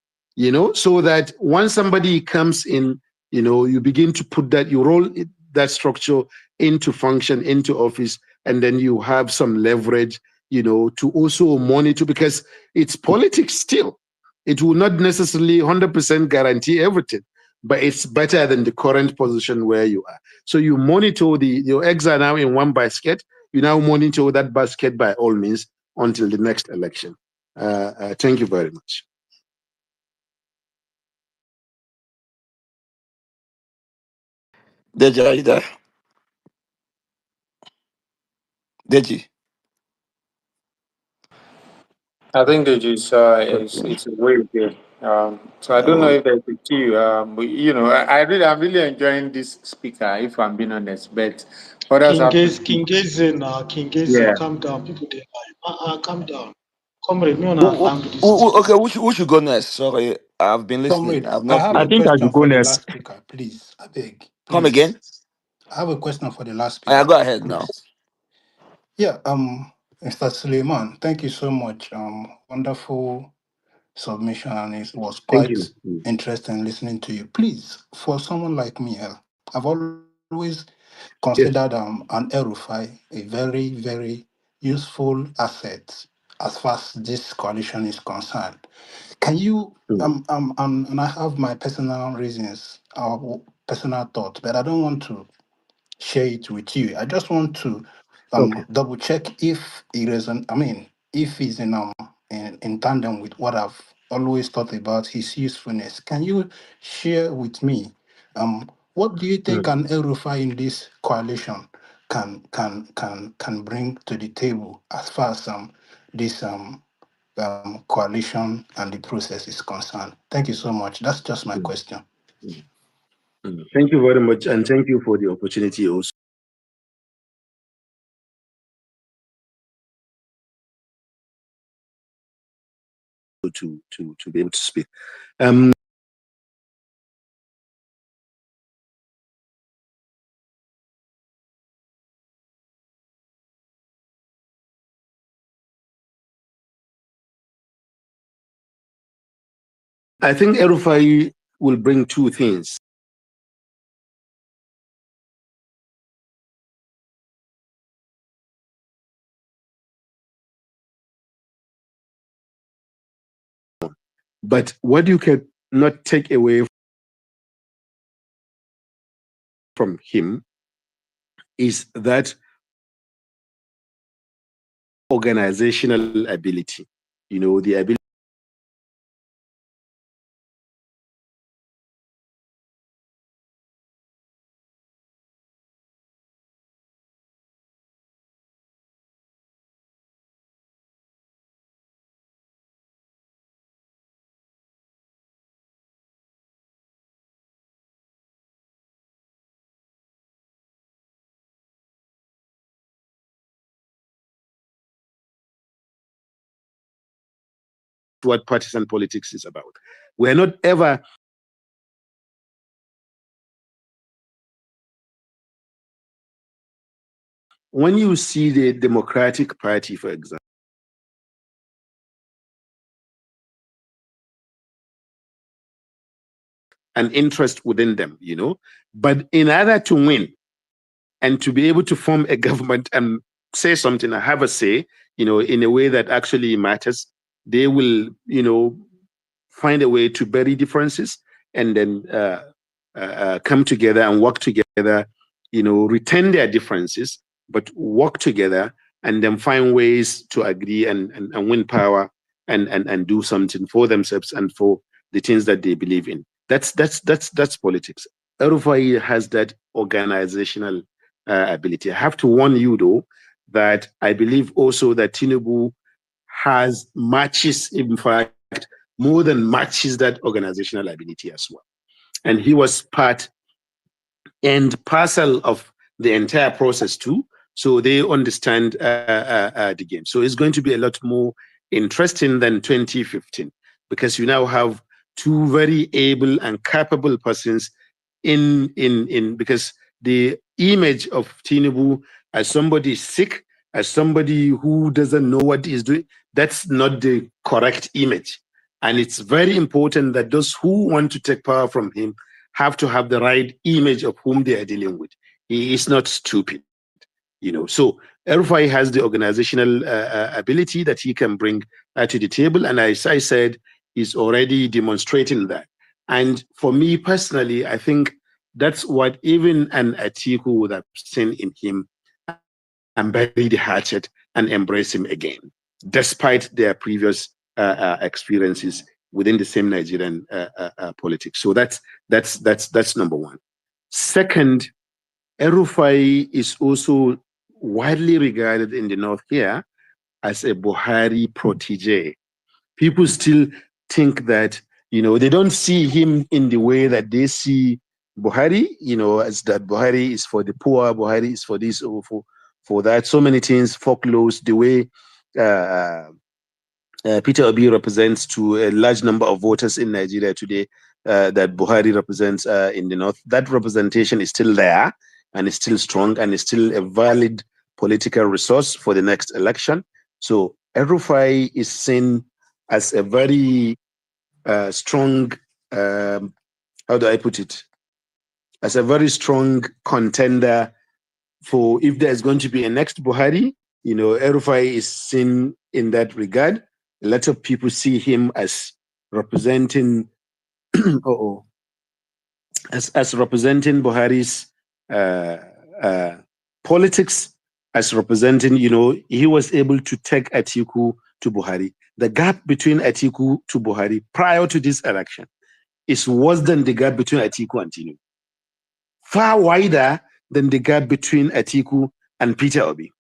so that once somebody comes in, you begin to put that, you roll that structure into function, into office, and then you have some leverage, to also monitor, because it's politics still. It will not necessarily 100% guarantee everything, but it's better than the current position where you are. So you monitor your eggs are now in one basket. You now monitor that basket by all means until the next election. Thank you very much. Deji, are you there? Deji. I think it's a way there. So I don't know Oh, if there's a queue. But, I'm really enjoying this speaker, if I'm being honest. But others have to speak. King Gazin, King Gazin, Yeah. calm down. People they calm down. Comrade, me on allow this thing. Okay, who should go next? Sorry, I've been listening. Comrade, I've I not have I a been. think I question should go for the next. last speaker, please. I beg, Come please. again? I have a question for the last Yeah, speaker, go ahead now. please. Yeah, Mr. Suleiman, thank you so much. Wonderful submission, and it was Thank quite you. interesting listening to you. Please, for someone like me, I've always considered Yes. an Erufai a very, very useful asset as far as this coalition is concerned. Can you Mm. and I have my personal reasons, personal thoughts, but I don't want to share it with you. I just want to Okay. double check if it is if it's in tandem with what I've always thought about his usefulness. Can you share with me What do you think Mm. an El-Rufai in this coalition can bring to the table as far as this coalition and the process is concerned? Thank you so much. That's just my Mm. question. Mm. Thank you very much, and thank you for the opportunity also to be able to speak. I think Erufai will bring two things. But what you can not take away from him is that organizational ability, the ability. What partisan politics is about. We're not ever. When you see the Democratic Party, for example, an interest within them, but in order to win and to be able to form a government and say something, or have a say, in a way that actually matters, they will, find a way to bury differences and then come together and work together, retain their differences, but work together and then find ways to agree and win power and do something for themselves and for the things that they believe in. That's politics. Erufai has that organizational ability. I have to warn you though that I believe also that Tinubu has matches, in fact, more than matches that organizational ability as well. And he was part and parcel of the entire process too. So they understand the game. So it's going to be a lot more interesting than 2015 because you now have two very able and capable persons in because the image of Tinubu as somebody sick, as somebody who doesn't know what he's doing, that's not the correct image. And it's very important that those who want to take power from him have to have the right image of whom they are dealing with. He is not stupid, So Erufai has the organizational ability that he can bring to the table, and as I said, he's already demonstrating that. And for me personally, I think that's what even an Atiku would have seen in him and bury the hatchet and embrace him again, despite their previous experiences within the same Nigerian politics. So that's number one. Second, Erufai is also widely regarded in the north here as a Buhari protege. People still think that they don't see him in the way that they see Buhari, as that Buhari is for the poor, Buhari is for this or for that. So many things, folklores, the way Peter Obi represents to a large number of voters in Nigeria today that Buhari represents in the north. That representation is still there and is still strong and is still a valid political resource for the next election. So Erufai is seen as a very strong, how do I put it? As a very strong contender for if there's going to be a next Buhari, Erufai is seen in that regard. A lot of people see him as representing, as representing Buhari's uh, uh, politics, as representing, he was able to take Atiku to Buhari. The gap between Atiku to Buhari prior to this election is worse than the gap between Atiku and Tinubu. far wider than the gap between Atiku and Peter Obi.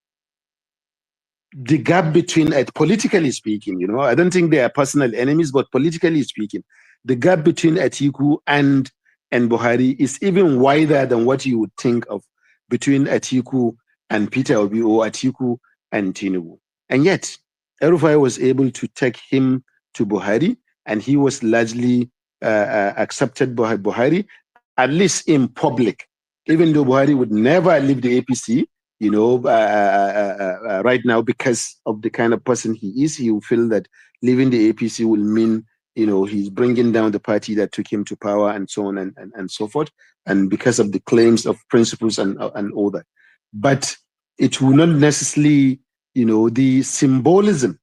The gap between, politically speaking, I don't think they are personal enemies, but politically speaking, the gap between Atiku and Buhari is even wider than what you would think of between Atiku and Peter Obi or Atiku and Tinubu. And yet, Erufai was able to take him to Buhari, and he was largely accepted by Buhari, at least in public, even though Buhari would never leave the APC, right now, because of the kind of person he is. He will feel that leaving the APC will mean, he's bringing down the party that took him to power, and so on and so forth. And because of the claims of principles and all that. But it will not necessarily, the symbolism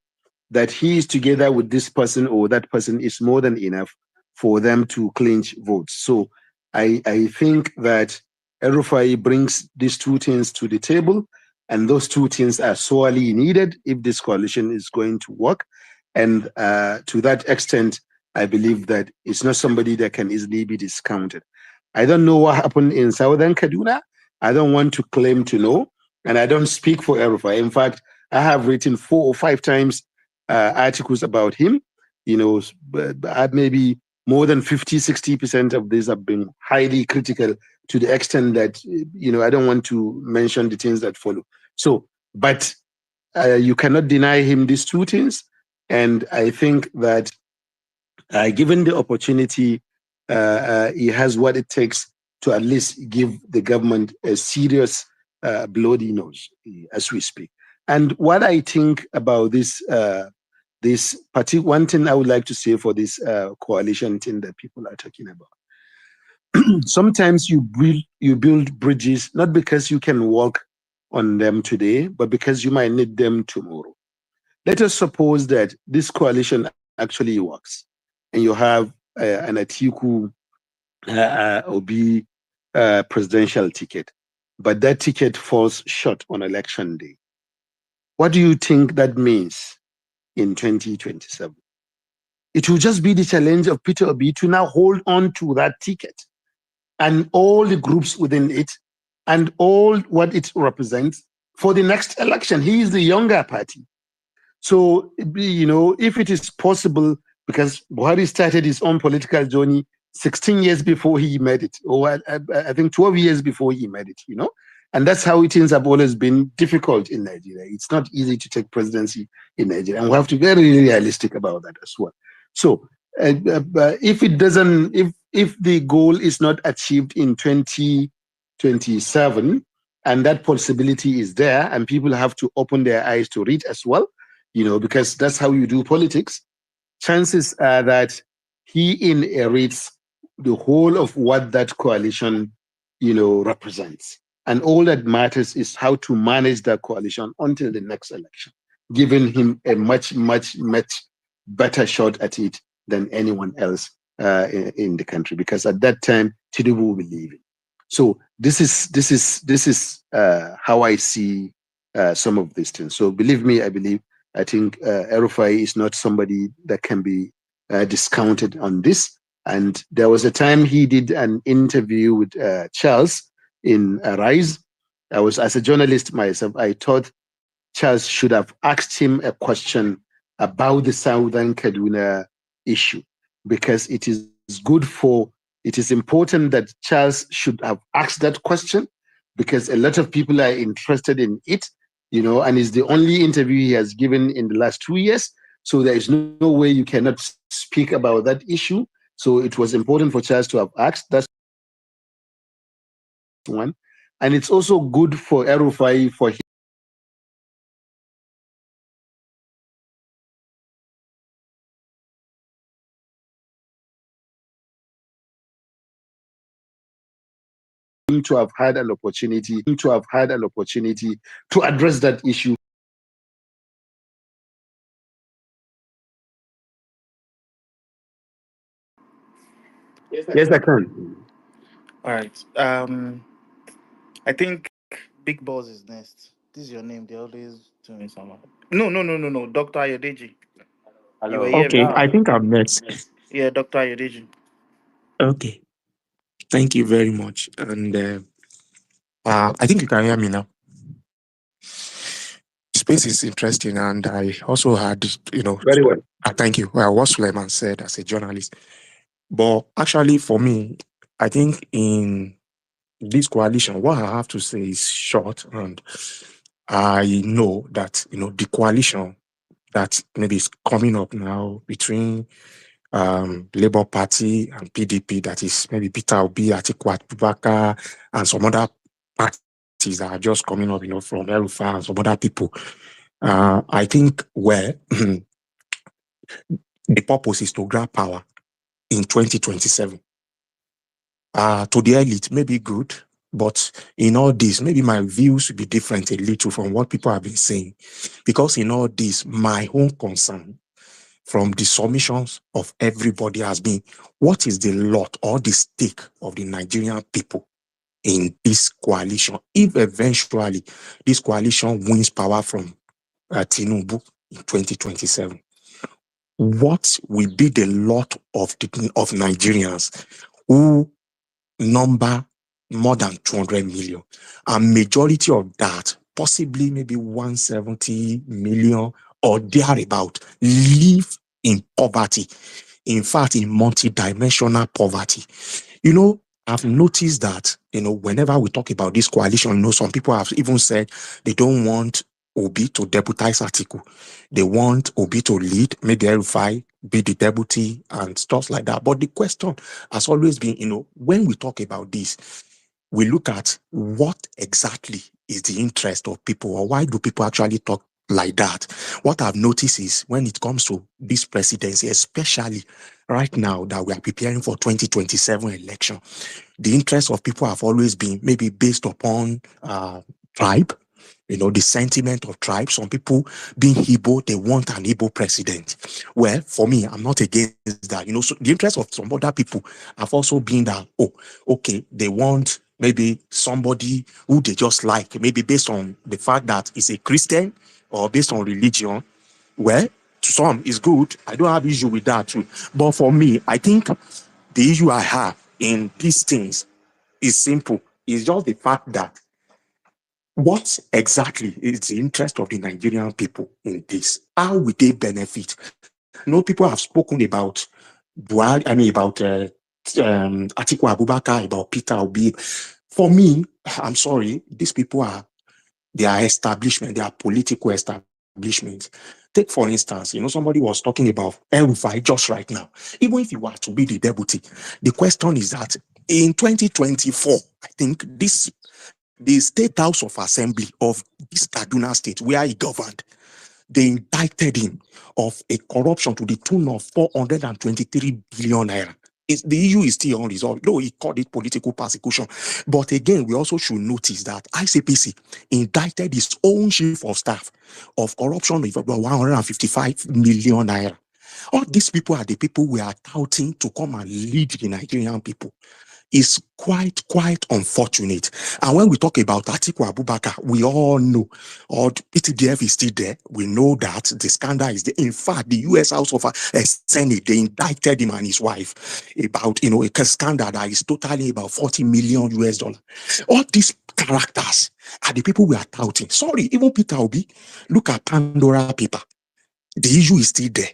that he is together with this person or that person is more than enough for them to clinch votes. So I think that El-Rufai brings these two things to the table, and those two things are sorely needed if this coalition is going to work. And to that extent, I believe that it's not somebody that can easily be discounted. I don't know what happened in Southern Kaduna. I don't want to claim to know, and I don't speak for El-Rufai. In fact, I have written 4 or 5 times articles about him. But maybe more than 50-60% of these have been highly critical, to the extent that I don't want to mention the things that follow. So, but you cannot deny him these two things, and I think that given the opportunity, he has what it takes to at least give the government a serious bloody nose as we speak. And what I think about this particular one thing I would like to say for this coalition thing that people are talking about. Sometimes you build bridges not because you can walk on them today, but because you might need them tomorrow. Let us suppose that this coalition actually works, and you have an Atiku Obi presidential ticket, but that ticket falls short on election day. What do you think that means in 2027? It will just be the challenge of Peter Obi to now hold on to that ticket and all the groups within it and all what it represents for the next election. He is the younger party. So, if it is possible, because Buhari started his own political journey 16 years before he made it, or I think 12 years before he made it, and that's how things have always been difficult in Nigeria. It's not easy to take presidency in Nigeria, and we have to be very realistic about that as well. So, if it doesn't, if the goal is not achieved in 2027, and that possibility is there, and people have to open their eyes to read as well, because that's how you do politics, chances are that he inherits the whole of what that coalition, represents. And all that matters is how to manage that coalition until the next election, giving him a much, much, much better shot at it than anyone else in the country. Because at that time, Tinubu will be leaving. So this is how I see some of these things. So believe me, I think El-Rufai is not somebody that can be discounted on this. And there was a time he did an interview with Charles in Rise. As a journalist myself, I thought Charles should have asked him a question about the Southern Kaduna issue, because it is important that Charles should have asked that question, because a lot of people are interested in it, and it's the only interview he has given in the last 2 years. So there is no way you cannot speak about that issue. So it was important for Charles to have asked. That's one. And it's also good for El-Rufai for him to have had an opportunity to address that issue. Yes, I can. All right. I think Big Boss is next. This is your name. They always doing someone. No. Doctor Ayodeji. You were Hello. here Okay, before. I think I'm next. Yeah, Doctor Ayodeji. Okay. Thank you very much. And I think you can hear me now. Space is interesting, and I also had, Very well. thank you. Well, what Suleiman said as a journalist. But actually, for me, I think in this coalition, what I have to say is short, and I know that the coalition that maybe is coming up now between Labour Party and PDP, that is maybe Peter Obi, Atiku Abubakar, and some other parties that are just coming up, from El-Rufai and some other people. I think where the purpose is to grab power in 2027. To the elite, maybe good, but in all this, maybe my views will be different a little from what people have been saying. Because in all this, my own concern from the submissions of everybody has been, what is the lot or the stake of the Nigerian people in this coalition? If eventually this coalition wins power from Tinubu in 2027, what will be the lot of Nigerians who number more than 200 million, and majority of that, possibly maybe 170 million or thereabout, live in poverty. In fact, in multi-dimensional poverty. I've noticed that, whenever we talk about this coalition, some people have even said they don't want Obi to deputize Atiku. They want Obi to lead, maybe El-Rufai be the deputy and stuff like that. But the question has always been, when we talk about this, we look at what exactly is the interest of people, or why do people actually talk like that? What I've noticed is when it comes to this presidency, especially right now that we are preparing for 2027 election, the interest of people have always been maybe based upon tribe, the sentiment of tribe. Some people being Igbo, they want an Igbo president. Well, for me, I'm not against that. So the interest of some other people have also been that, okay, they want maybe somebody who they just like, maybe based on the fact that he's a Christian or based on religion. Well, to some is good. I don't have issue with that too. But for me, I think the issue I have in these things is simple. It's just the fact that what exactly is the interest of the Nigerian people in this? How will they benefit? People have spoken about about Atiku Abubakar, about Peter Obi. For me, I'm sorry, these people they are establishment, they are political establishment. Take, for instance, somebody was talking about El-Rufai just right now. Even if you were to be the deputy, the question is that in 2024, I think the State House of Assembly of this Kaduna State, where he governed, they indicted him of a corruption to the tune of 423 billion naira. The issue is still unresolved, though he called it political persecution. But again, we also should notice that ICPC indicted his own chief of staff of corruption of about 155 million naira. All these people are the people we are touting to come and lead the Nigerian people. Is quite unfortunate. And when we talk about Atiku Abubakar, we all know, or PTDF is still there. We know that the scandal is there. In fact, the U.S. House of Senate, they indicted him and his wife about, a scandal that is totally about 40 million US dollars. All these characters are the people we are touting. Sorry, even Peter Obi, look at Pandora paper. The issue is still there.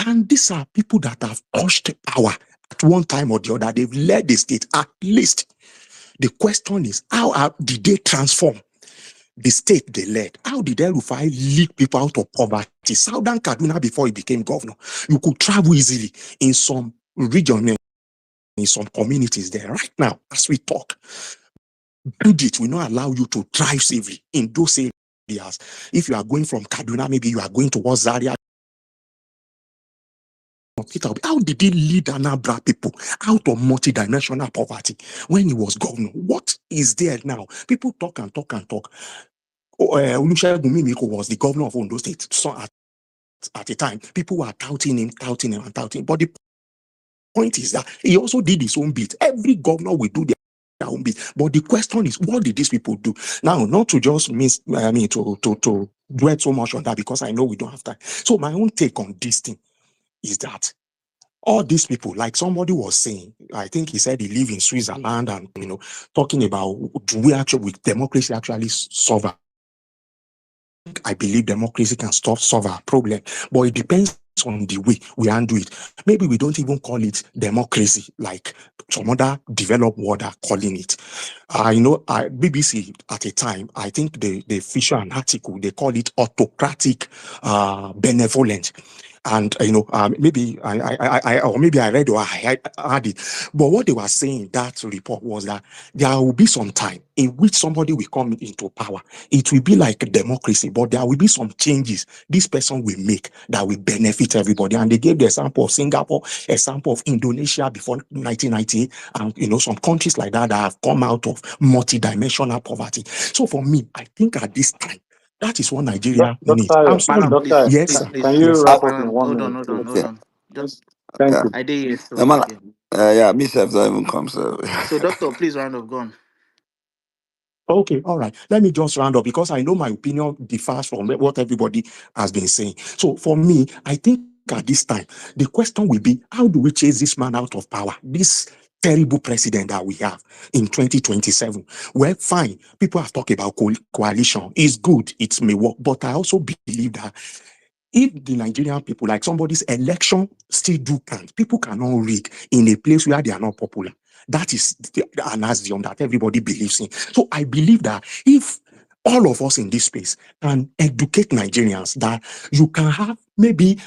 And these are people that have touched power at one time or the other. They've led the state at least. The question is, how did they transform the state they led? How did El-Rufai lead people out of poverty? Southern Kaduna, before he became governor, you could travel easily in some region, in some communities there. Right now, as we talk, bandits will not allow you to drive safely in those areas. If you are going from Kaduna, maybe you are going towards Zaria. How did he lead Anambra people out of multidimensional poverty when he was governor? What is there now? People talk and talk and talk. Olusegun Mimiko was the governor of Ondo State. So at the time, people were touting him. But the point is that he also did his own bit. Every governor will do their own bit. But the question is, what did these people do? Now, not to just to dwell so much on that, because I know we don't have time. So my own take on this thing is that All these people, like somebody was saying, I think he said he live in Switzerland and, talking about, do we actually, with democracy actually solve our, I believe democracy can solve our problem, but it depends on the way we handle it. Maybe we don't even call it democracy, like some other developed world are calling it. I know BBC at a time, I think they feature an article, they call it autocratic benevolence. And maybe or maybe I read or I heard it. But what they were saying in that report was that there will be some time in which somebody will come into power. It will be like democracy, but there will be some changes this person will make that will benefit everybody. And they gave the example of Singapore, example of Indonesia before 1998, and some countries like that have come out of multidimensional poverty. So for me, I think at this time, that is what Nigeria needs. I'm Doctor, sorry. Malam, please, Doctor, Yes, please, sir. can please, you Yes, please. sir. wrap up in Malam, one hold on, minute, hold on, please? hold Okay. on. Just, Thank Yeah. you. I did here, No, so man, okay. yeah, me self don't even come, so. So, doctor, please round up, gone. Okay, all right. Let me just round up because I know my opinion differs from what everybody has been saying. So for me, I think at this time, the question will be, how do we chase this man out of power? This terrible president that we have in 2027. Well, fine. People have talked about coalition. It's good. It may work. But I also believe that if the Nigerian people, like somebody's election still do count, people cannot rig in a place where they are not popular. That is an axiom that everybody believes in. So I believe that if all of us in this space can educate Nigerians that you can have maybe,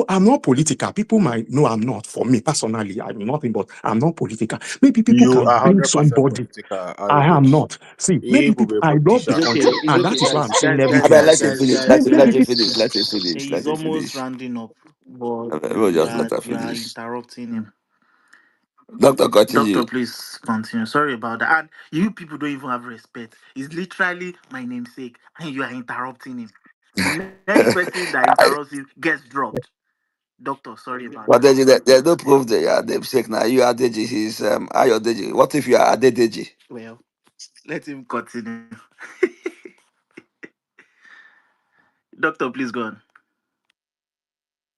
I'm not political. People might know I'm not. For me personally, I'm nothing, but I'm not political. Maybe people You can are bring 100% somebody. political. I am Arrogant. not. See, maybe You will people, be a I love the politician. country, It's and okay, that is why guys, I'm saying guys, I guys, everything better I'm guys, let him saying. guys, finish. guys, Maybe Let him people, finish. guys. Let him finish. Let He's him almost finish. rounding up, but We'll you just are let her you are finish. interrupting him. Doctor, continue. Doctor, please continue. Sorry about that. And you people don't even have respect. It's literally my namesake, and you are interrupting him. The next person that I, interrupts him gets dropped. Doctor, sorry about but that. there's no proof that you are the sick now. You are Deji. He's Ayo Deji. What if you are Ade Deji? Well, let him continue. Doctor, please go on.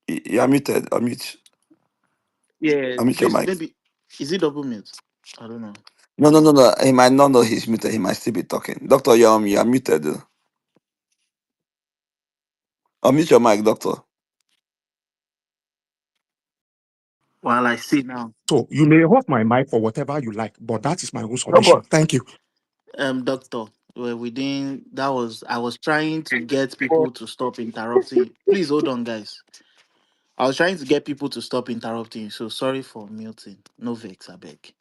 You are muted. Unmute. Yeah, Unmute your please, mic. maybe is it double mute? I don't know. No, no, no, no. He might not know he's muted. He might still be talking. Doctor, you are muted. Unmute your mic, doctor. Well, I see now. so you may hold my mic for whatever you like, but that is my own No, submission. Thank you. Doctor, well, we didn't. That was I was trying to get people to stop interrupting. Please hold on, guys. I was trying to get people to stop interrupting. So sorry for muting. No vex, I beg.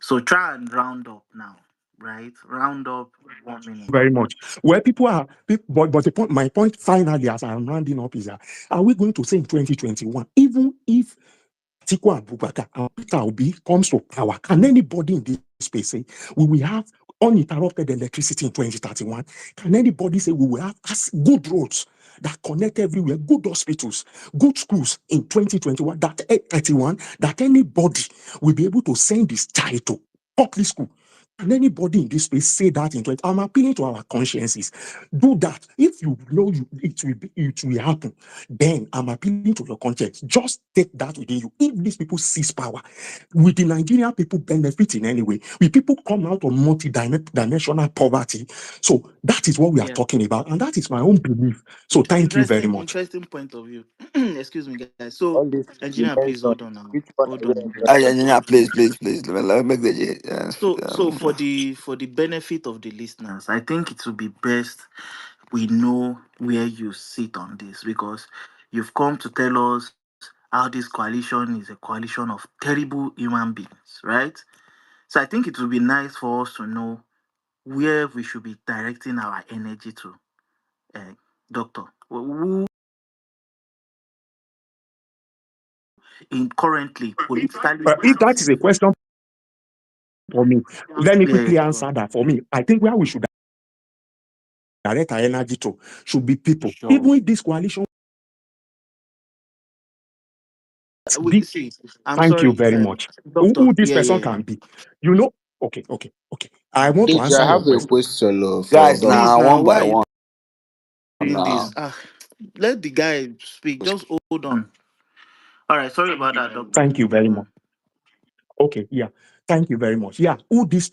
So try and round up now, right? Round up 1 minute. Very much. Where people are, but my point finally, as I'm rounding up, is that are we going to say in 2021, even if Atiku Abubakar and Peter Obi comes to power, can anybody in this space say we will have uninterrupted electricity in 2031? Can anybody say we will have good roads that connect everywhere, good hospitals, good schools in 2021, that 31, that anybody will be able to send his child to public school? Can anybody in this space say that in 20? I'm appealing to our consciences. Do that. If you know it will happen, then I'm appealing to your conscience. Just take that within you. If these people seize power, will the Nigerian people benefit in any way? Will people come out of multi-dimensional poverty? So that is what we are Yeah. talking about, and that is my own belief. So thank you very much. Interesting point of view. Excuse me, guys. So, All this you engineer, please hold mentioned, on now. which one Hold are you on. Ah, yeah, enjoying? yeah, yeah, please, please, please. Let me make the So for the benefit of the listeners, I think it would be best we know where you sit on this, because you've come to tell us how this coalition is a coalition of terrible human beings, right? So I think it would be nice for us to know where we should be directing our energy to. Uh, Doctor, who in currently politically If that is a active? question for me, let me Yeah, quickly go on. answer that. For me, I think where we should direct our energy to should be people. Sure. Even if this coalition, We see. I'm thank you sorry, very much. Doctor. Who this Yeah, person yeah. can be, Okay, okay, okay. I want to Deji, I answer your have a question. question for guys Doctor. Please, now now one why by are you one doing now. this? Let the guy speak. Just hold on. All right, sorry about that, doctor. Thank you very much. Okay, yeah. Thank you very much. Yeah, who this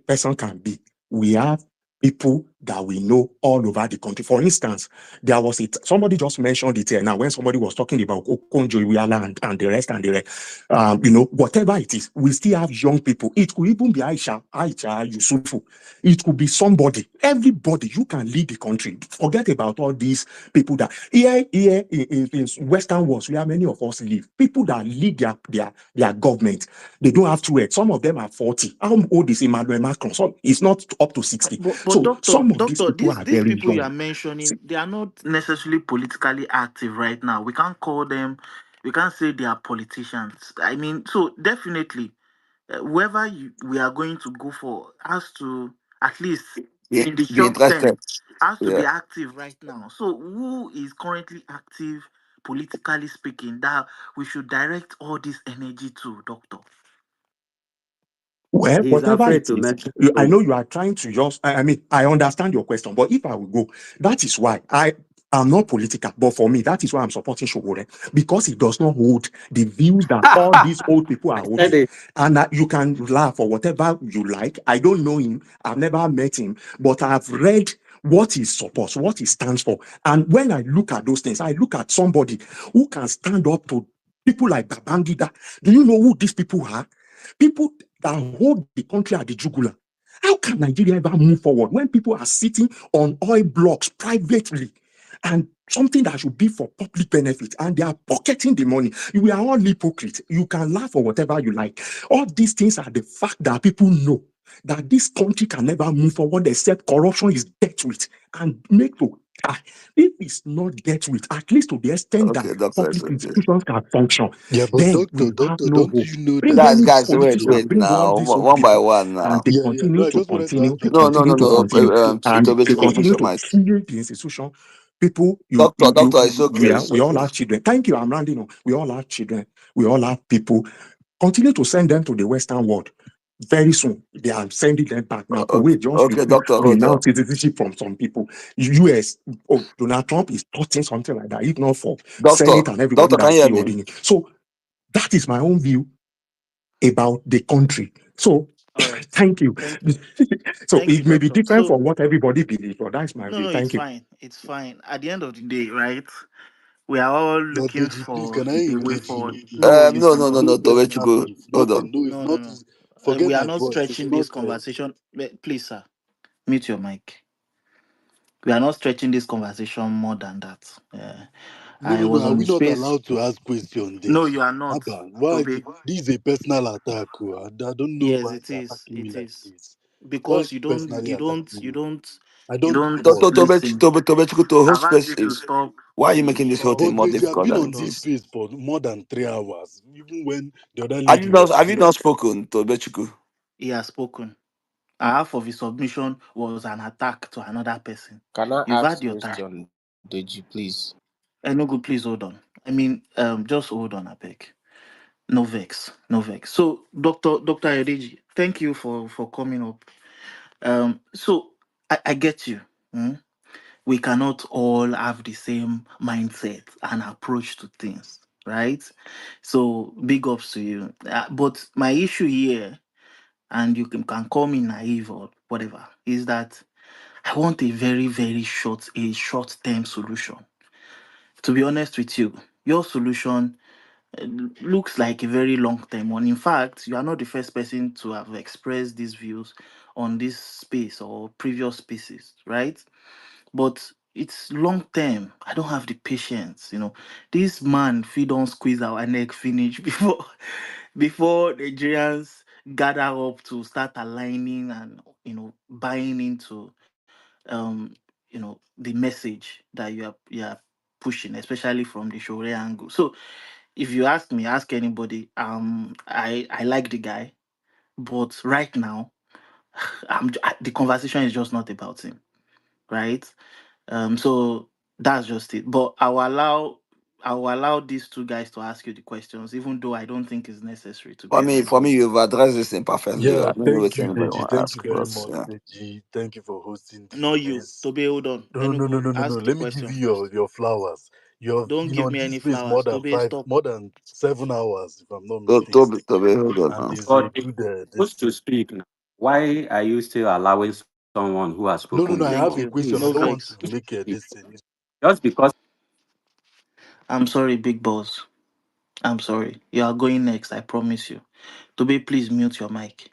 person can be. We have people that we know all over the country. For instance, there was it. Somebody just mentioned it here now when somebody was talking about Okonjo Iweala and the rest and the rest. Whatever it is, we still have young people. It could even be Aisha Yusufu. It could be somebody. Everybody, you can lead the country. Forget about all these people that here in Western world, where many of us live. People that lead their government. They don't have to wait. Some of them are 40. How old is Emmanuel Macron? Some it's not up to 60. But So some of these doctor, people are these very people you young. are mentioning, they are not necessarily politically active right now. We can't call them. We can't say they are politicians. I mean, so definitely, whoever we are going to go for has to, at least Yeah, in the be short term, interested. has to Yeah. be active right now. So who is currently active, politically speaking, that we should direct all this energy to, doctor? Well, He's whatever afraid it to is, mention I names. know you are trying to just, I mean, I understand your question, but if I will go, that is why I am not political, but for me, that is why I'm supporting Shogore, because he does not hold the views that all these old people are I said holding. it. And you can laugh or whatever you like. I don't know him. I've never met him, but I've read what he supports, what he stands for. And when I look at those things, I look at somebody who can stand up to people like Babangida. Do you know who these people are? People that hold the country at the jugular. How can Nigeria ever move forward when people are sitting on oil blocks privately and something that should be for public benefit and they are pocketing the money? We are all hypocrites. You can laugh or whatever you like. All these things are the fact that people know that this country can never move forward except corruption is dealt with and make to if it's not dealt with, at least to the extent that Okay, doctor, it's public okay. institutions can function, Yeah, but then we have doctor, no don't hope. you know Bring that Guys, any guys, wait, so politician, wait bring all now. these old One by people, one and now. they no, continue I to just wanted to continue, ask to the No, no, question no, continue, to so no. continue, and Toby, they can mute continue your to mic. kill the institution. People, Doctor, it's okay, it's we all okay. have children. Thank you, I'm rounding up. We all have children. We all have people. Continue to send them to the Western world. Very soon, they are sending them back now. Okay, Kuwait just okay, doctor, hold on. renounced citizenship from some people. US, Donald Trump is touching something like that, if not for Senate and everybody Doctor, can that's you hear still me? holding it. So that is my own view about the country. So All right. thank you. Thank you. So Thank you, it may be doctor. different So from what everybody believes, but that's my no, view. no, it's Thank you. fine. It's fine. At the end of the day, right? We are all but looking Deji, please, for can I a way engage forward. you? No, you No, no, no, cannot. no, No Toby, personal beef. hold Nothing. on. No, it's No, no, not. no. Forget We are my not voice. It's stretching not. this conversation. Please, sir, mute your mic. We are not stretching this conversation more than that. No, I no, no. was Are on we the not space. allowed to ask questions, No, you Deji? are not, Abba, why? Toby. This is a personal attack. Oh. I don't know Yes, why it you're is. attacking me It like is this. Why are because you personally attacking me? I you don't do don't what? listen. To I've host asked space you to is stop. why are you making this whole thing But more Deji, I've difficult been than on it No, this is? space for more than 3 hours, even when the other lady was Have you still. not spoken to Bechuku? he has spoken. Half of his submission was an attack to another person. Can I You've had ask your time. question, Deji, please? Enugu, please hold on. I mean, just hold on, I beg. No vex, no vex. So, Doctor Ayodeji, thank you for coming up. So I get you. mm. We cannot all have the same mindset and approach to things, right? So big ups to you. But my issue here, and you can call me naive or whatever, is that I want a very, very short term solution. To be honest with you, your solution looks like a very long term one. In fact, you are not the first person to have expressed these views on this space or previous spaces, right? But it's long term. I don't have the patience, This man, if we don't squeeze our neck finish before Nigerians gather up to start aligning and buying into the message that you are pushing, especially from the Shore angle. So if you ask me, ask anybody, I like the guy, but right now, the conversation is just not about him, right? So that's just it. But I will allow these two guys to ask you the questions, even though I don't think it's necessary, to be honest. For me, you've addressed this thing perfectly. Yeah, I don't know what thank you, anybody Deji. want to Thank ask, you very but much, yeah. Deji. Thank you for hosting this No, you, space. Tobe, hold on. No, no, no, Enugu, no, no, no. ask your Let me give question you first. your flowers. You have Don't been give on me this any space more flowers. than Toby, stop. 7 hours, if I'm not Toby, mistaken. Toby, hold on And now. there's a God, good who's this to thing. speak now? Why are you still allowing someone who has No, spoken I have Thank a before? you. question. I No Please, don't want vex. to make a speak. this thing. Just because I'm sorry, big boss. I'm sorry. You are going next, I promise you. Toby, please mute your mic.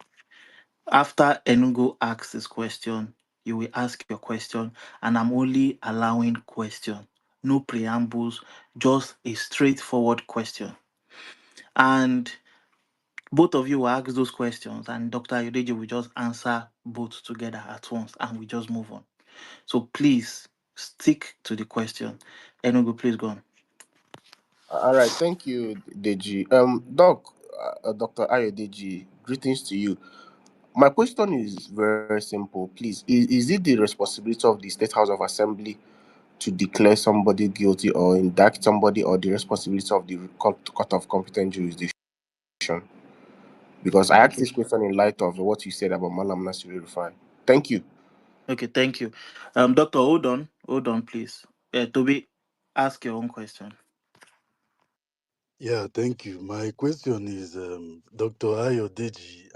After Enugu asks this question, you will ask your question, and I'm only allowing question. No preambles, just a straightforward question. And both of you will ask those questions, and Dr. Ayodeji will just answer both together at once, and we just move on. So please stick to the question. Enugu, please go on. All right, thank you, Deji. Dr. Ayo Deji, greetings to you. My question is very simple. Please, is it the responsibility of the State House of Assembly to declare somebody guilty or indict somebody, or the responsibility of the court of competent jurisdiction? Because I asked Okay. this question in light of what you said about Malam Nasir Rufai. Thank you. Okay, thank you. Doctor, hold on, please. Toby, ask your own question. Yeah, thank you. My question is, Dr. Ayodeji,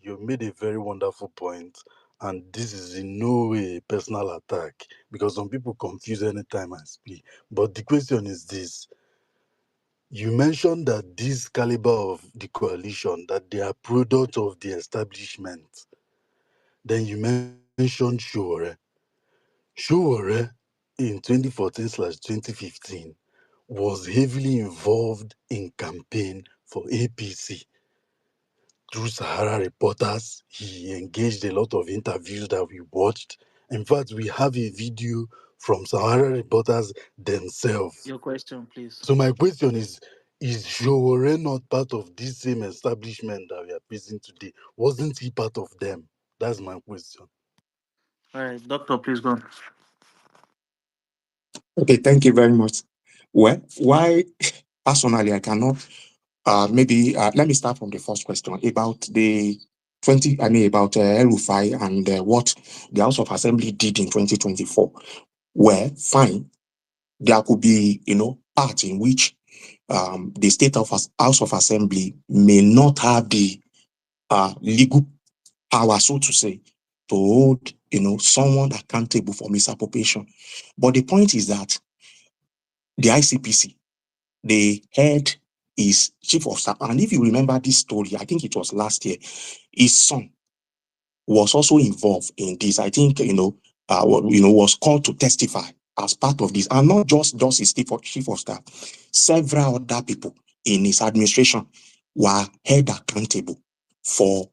you made a very wonderful point, and this is in no way a personal attack because some people confuse anytime I speak. But the question is this: you mentioned that this caliber of the coalition, that they are product of the establishment. Then you mentioned Shuore. Shuore in 2014/2015 was heavily involved in campaign for APC. Through Sahara Reporters, he engaged a lot of interviews that we watched. In fact, we have a video from Sahara Reporters themselves. Your question, please. So my question is Showore not part of this same establishment that we are facing today? Wasn't he part of them? That's my question. All right, Doctor, please go on. Okay, thank you very much. Well, why personally I cannot maybe let me start from the first question about the about El Rufai and what the House of Assembly did in 2024. Well, fine, there could be part in which the House of Assembly may not have the legal power, so to say, to hold someone accountable for misappropriation. But the point is that the ICPC, the head is chief of staff, and if you remember this story, I think it was last year, his son was also involved in this. I think was called to testify as part of this, and not just his chief of staff. Several other people in his administration were held accountable for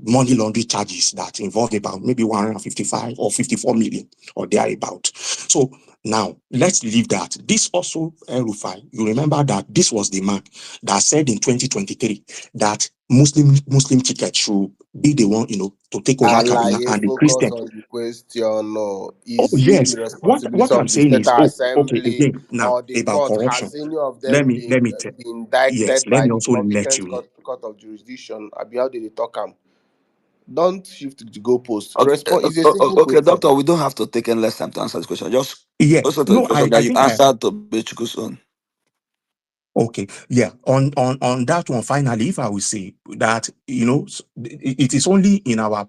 money laundering charges that involved about maybe 155 or 54 million or thereabout. So now let's leave that. This also Rufai, you remember that this was the man that said in 2023 that Muslim ticket should be the one to take over Kaduna, Alaye, and the focus Christian. on the question. No. Oh Is it the yes, what responsibility I'm of the saying State is, okay, Assembly again now or the about court? corruption. Has any of Let them me been let me tell. Yes, indicted let by me the also let competent you know. court of jurisdiction? Abi, how did they talk am? Don't shift the goalpost. Okay, Respond. It's a simple okay, question. doctor, we don't have to take any less time to answer this question. Just Yes, answer to the no, question that I you think answered to Bechuku's own. okay, yeah. On that one, finally, if I will say that it is only in our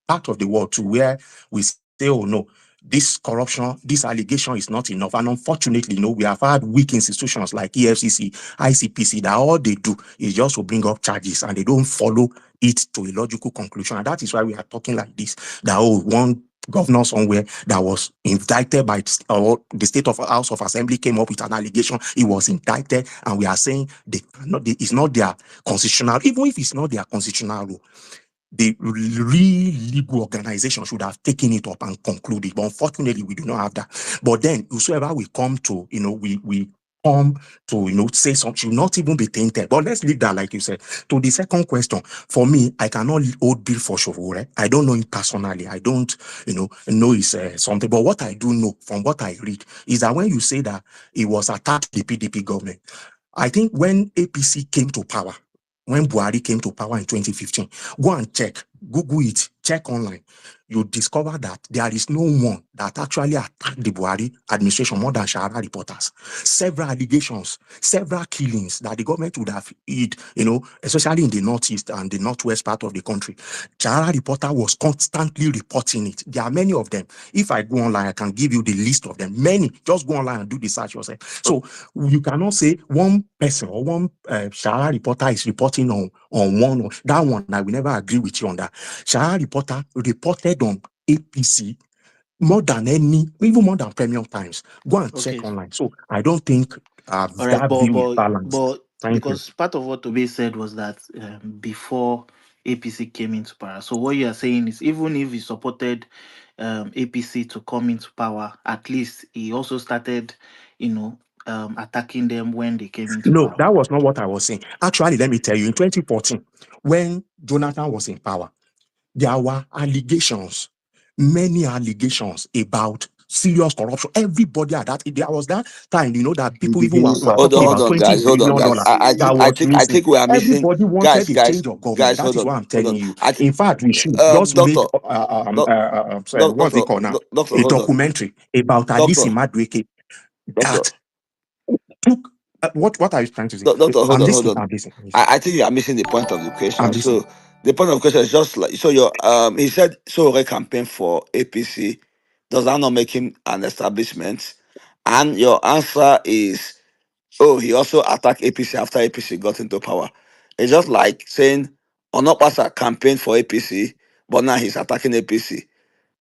part of the world to where we say, oh no, this corruption, this allegation is not enough. And unfortunately, we have had weak institutions like EFCC, ICPC, that all they do is just to bring up charges and they don't follow it to a logical conclusion. And that is why we are talking like this, that one governor somewhere that was indicted by the State of House of Assembly came up with an allegation. He was indicted, and we are saying it's not their constitutional, even if it's not their constitutional role, the real legal organization should have taken it up and concluded. But unfortunately, we do not have that. But then, whosoever we come to, we come to, say something, should not even be tainted. But let's leave that, like you said. To the second question, for me, I cannot hold Bill for Shovore. I don't know him personally. I don't, know his something. But what I do know from what I read is that when you say that it was attacked the PDP government, I think when APC came to power, when Buhari came to power in 2015, go and check, Google it. check online, you discover that there is no one that actually attacked the Buhari administration more than Shahara reporters. Several allegations, several killings that the government would have hid, especially in the northeast and the northwest part of the country. Shahara reporter was constantly reporting it. There are many of them. If I go online, I can give you the list of them. Many. Just go online and do the search yourself. So you cannot say one person or one Shahara reporter is reporting on one. That one, I will never agree with you on that. Shahara reporter reported on APC more than even more than Premium Times. Go and check Okay. online. So I don't think All right, that but view is balanced. Thank you. because part of what Toby said was that before APC came into power. So what you are saying is even if he supported APC to come into power, at least he also started, attacking them when they came into No, power. that was not what I was saying. Actually, let me tell you, in 2014, when Jonathan was in power, there were allegations, many allegations about serious corruption. Everybody at that, there was that time, that The people even beginning were of talking Hold about on, $20 guys. Hold on, billion guys. that was I missing. think we are missing, Everybody wanted a guys, change of government. guys. That is what I'm Hold on. telling you. In fact, we should just make Doctor, doc, what's it called now? doctor, A hold on, documentary about Alice doctor, Madueke doctor, that took what are you trying to say? doctor, hold I'm on, hold listening. on. I'm listening. I'm listening. I think you are missing the point of the I'm question. listening. So the point of the question is just like so. Your he said so. Campaign for APC does that not make him an establishment? And your answer is, oh, he also attacked APC after APC got into power. It's just like saying Onopasa campaigned for APC, but now he's attacking APC.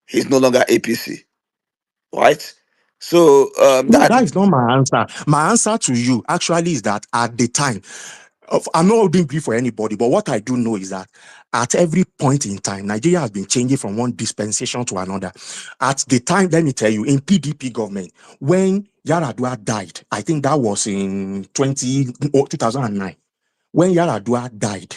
He's no longer APC, right? So No, that is not my answer. My answer to you actually is that at the time, I'm not holding grief for anybody, but what I do know is that at every point in time, Nigeria has been changing from one dispensation to another. At the time, let me tell you, in PDP government, when Yaradua died, I think that was in 2009, when Yaradua died,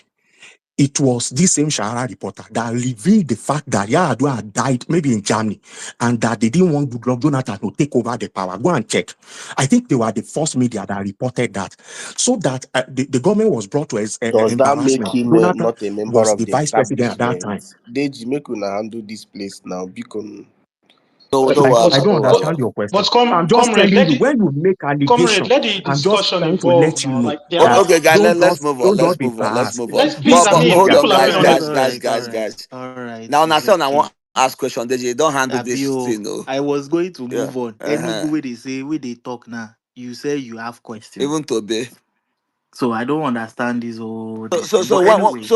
it was this same Shahara reporter that revealed the fact that Yaradua had died maybe in Germany and that they didn't want Goodluck Jonathan to take over the power. Go and check. I think they were the first media that reported that. So that the government was brought to does that make embarrassment. him Jonathan not a member was of the the vice president at that time. establishment? Deji, make una handle this place now. Because no, no I wahala, don't no wahala. understand your but question. I'm just comrade, telling you, when you make comrade, allegation, let the I'm just discussion trying to evolve let you now. know Like there that are, Okay, guys, let's move on. don't Let's just be move on. Let's biased. move on. let's please. I But mean, hold on, people are guys, being All guys, honest. guys, right, all guys, right, guys. all right. Now, It's I okay. want to ask question. Deji, you don't handle this Abio, thing, no. I was going to Yeah. move on. Uh-huh. Enugu, where they say, where they talk now, you say you have question. Even to be. So I don't understand this whole So this so thing. so But when anyway,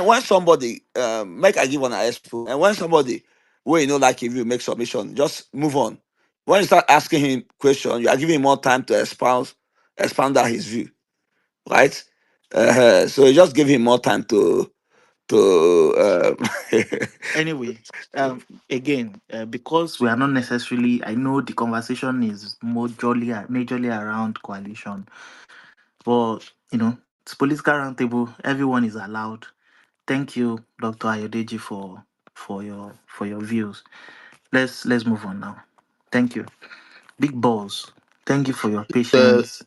when somebody make I give an expo and when somebody where like if you make submission, just move on. When you start asking him question, you are giving him more time to expand out his view, right? So you just give him more time to anyway, again, because we are not necessarily, I know the conversation is majorly around coalition, but it's political roundtable. Everyone is allowed. Thank you, Dr. Ayodeji, for your views. Let's move on now. Thank you, Big Balls. Thank you for your uh, patience.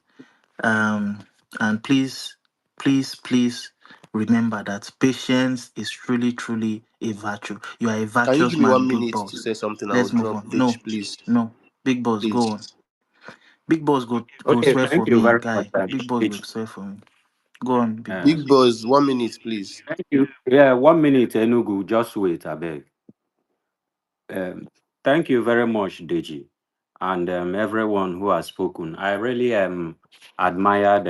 Um, and please remember that patience is truly a virtue. You are a can you virtuous give me man, one Big minute to Boss. say something? I will Let's move drop. on. No, Deji, please. no, Big Boss, go Deji. on. Big Boss, go Okay, swear for thank you me, very much, guy. Big Boss, go Deji. swear for me. Go on, Big Uh, Boss. Big boys, 1 minute, please. Thank you. Yeah, 1 minute, Enugu. Just wait, I beg. Um, Thank you very much, Deji, and everyone who has spoken. I really admired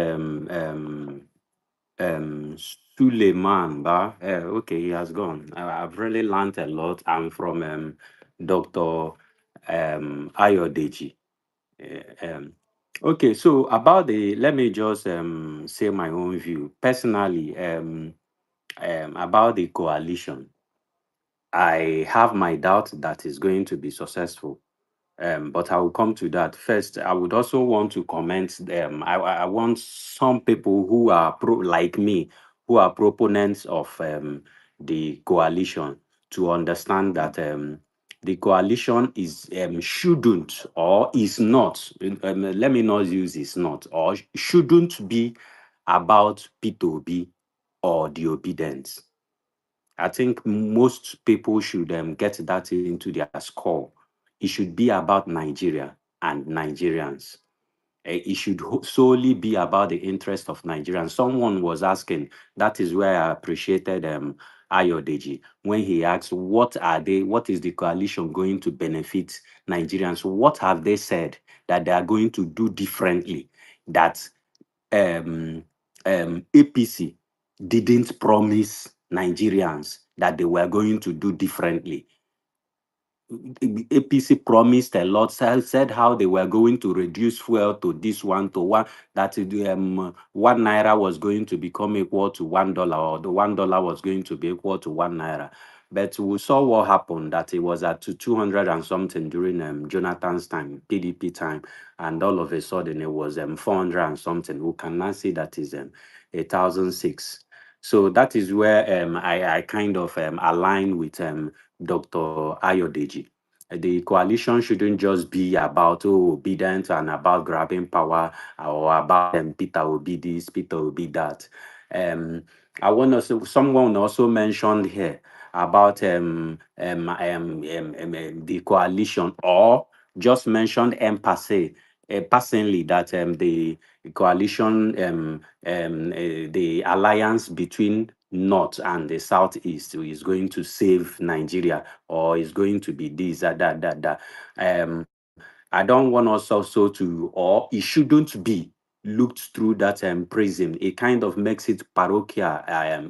Suleiman. Okay, he has gone. I've really learned a lot. I'm from Dr. Ayodeji. Okay, so about let me just say my own view. Personally, about the coalition, I have my doubt that is going to be successful. But I will come to that. First, I would also want to comment. I want some people who are like me, who are proponents of the coalition, to understand that the coalition is shouldn't or is not. Let me not use is not or shouldn't be about P2B or the obedience. I think most people should get that into their score. It should be about Nigeria and Nigerians. It should solely be about the interest of Nigerians. Someone was asking, that is where I appreciated Ayodeji when he asked, what is the coalition going to benefit Nigerians? What have they said that they are going to do differently that um, APC didn't promise Nigerians that they were going to do differently? APC promised a lot, said how they were going to reduce fuel to this one to one, that 1 naira was going to become equal to $1, or the $1 was going to be equal to 1 naira. But we saw what happened, that it was at 200 and something during Jonathan's time, PDP time, and all of a sudden it was 400 and something. We can now see that is 1,006. So that is where I kind of align with Dr. Ayodeji. The coalition shouldn't just be about obedience and about grabbing power, or about Peter Obi this, Peter Obi that. Um, I want to. Someone also mentioned here about the coalition, or just mentioned empathy, personally, that the coalition, the alliance between North and the Southeast is going to save Nigeria, or is going to be this, that. I don't want us also to, or it shouldn't be looked through that prism. It kind of makes it parochial,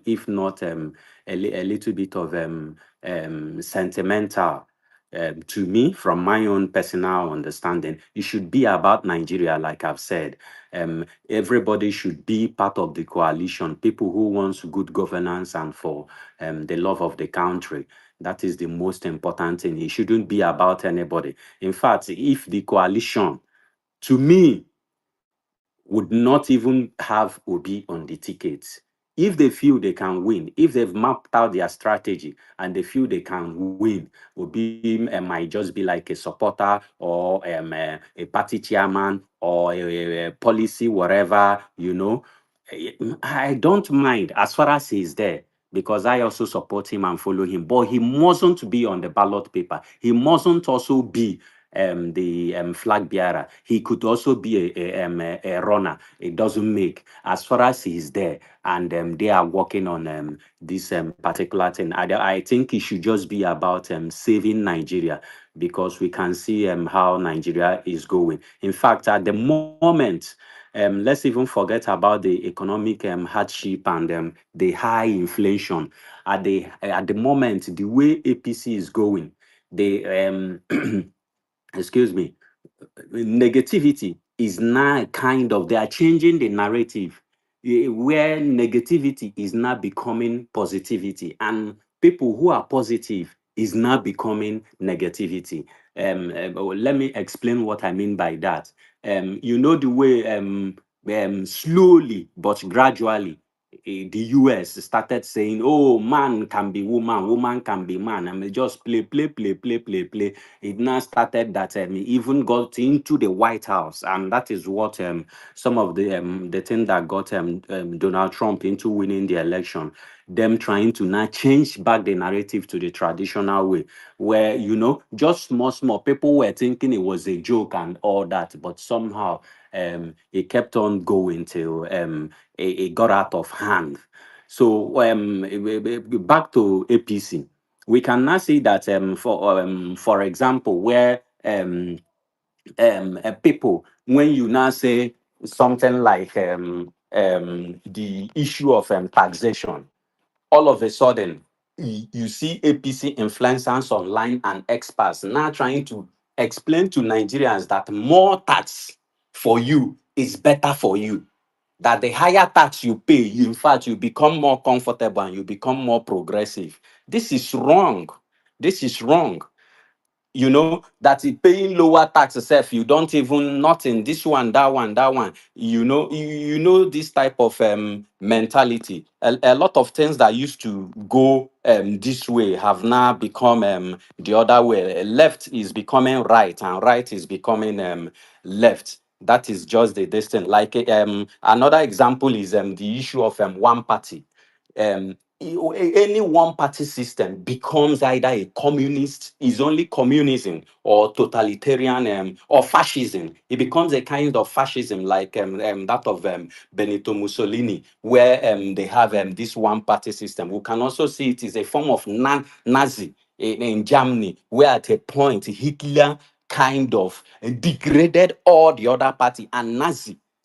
if not a little bit of sentimental. To me, from my own personal understanding, it should be about Nigeria, like I've said. Everybody should be part of the coalition, people who wants good governance and for the love of the country. That is the most important thing. It shouldn't be about anybody. In fact, if the coalition, to me, would not even have Obi on the tickets, if they feel they can win, if they've mapped out their strategy and they feel they can win, Obi might just be like a supporter, or a party chairman, or a policy, whatever, I don't mind as far as he's there, because I also support him and follow him. But he mustn't be on the ballot paper. He mustn't also be the flag bearer. He could also be a runner. It doesn't make, as far as he's there and they are working on this particular thing. I think it should just be about saving Nigeria, because we can see how Nigeria is going. In fact, at the moment, let's even forget about the economic hardship and the high inflation. At the moment, the way APC is going, the excuse me, negativity is now kind of, they are changing the narrative, where negativity is now becoming positivity, and people who are positive is now becoming negativity. Let me explain what I mean by that. The way slowly but gradually the US started saying, oh, man can be woman, woman can be man. I mean, just play. It now started that it even got into the White House, and that is what some of the thing that got Donald Trump into winning the election. Them trying to now change back the narrative to the traditional way, where just small people were thinking it was a joke and all that, but somehow it kept on going till it got out of hand. So back to APC, we can now see that for example, where people, when you now say something like the issue of taxation, all of a sudden you see APC influencers online and experts now trying to explain to Nigerians that more tax for you is better for you, that the higher tax you pay, in fact, you become more comfortable and you become more progressive. This is wrong. This is wrong. That it paying lower tax itself, you don't even, nothing, this one, that one. This type of mentality. A lot of things that used to go this way have now become the other way. Left is becoming right, and right is becoming left. That is just the distance. Like another example is the issue of one party. any one party system becomes either a communist, is only communism, or totalitarian, or fascism. It becomes a kind of fascism like that of Benito Mussolini, where they have this one party system. We can also see it is a form of Nazi in Germany, where at a point Hitler kind of degraded all the other party, and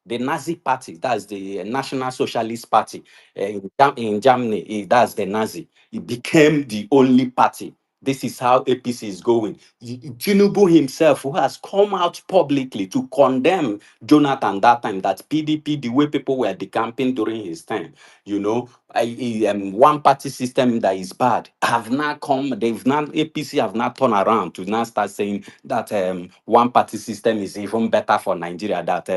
the Nazi party, that's the National Socialist Party in Germany, that's the Nazi. It became the only party. This is how APC is going. Tinubu himself, who has come out publicly to condemn Jonathan that time, that PDP, the way people were decamping during his time, one party system that is bad, have now come, APC have not turned around to now start saying that one party system is even better for Nigeria, that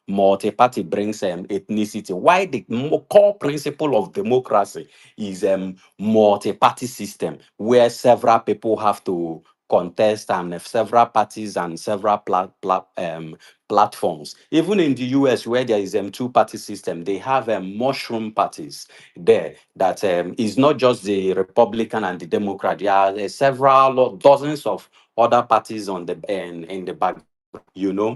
multi-party brings ethnicity. Why the core principle of democracy is multi-party system, where several people have to contest, and several parties and several platforms. Even in the US, where there is two-party system, they have mushroom parties there that is not just the Republican and the Democrat. There are several dozens of other parties on the in the back, you know,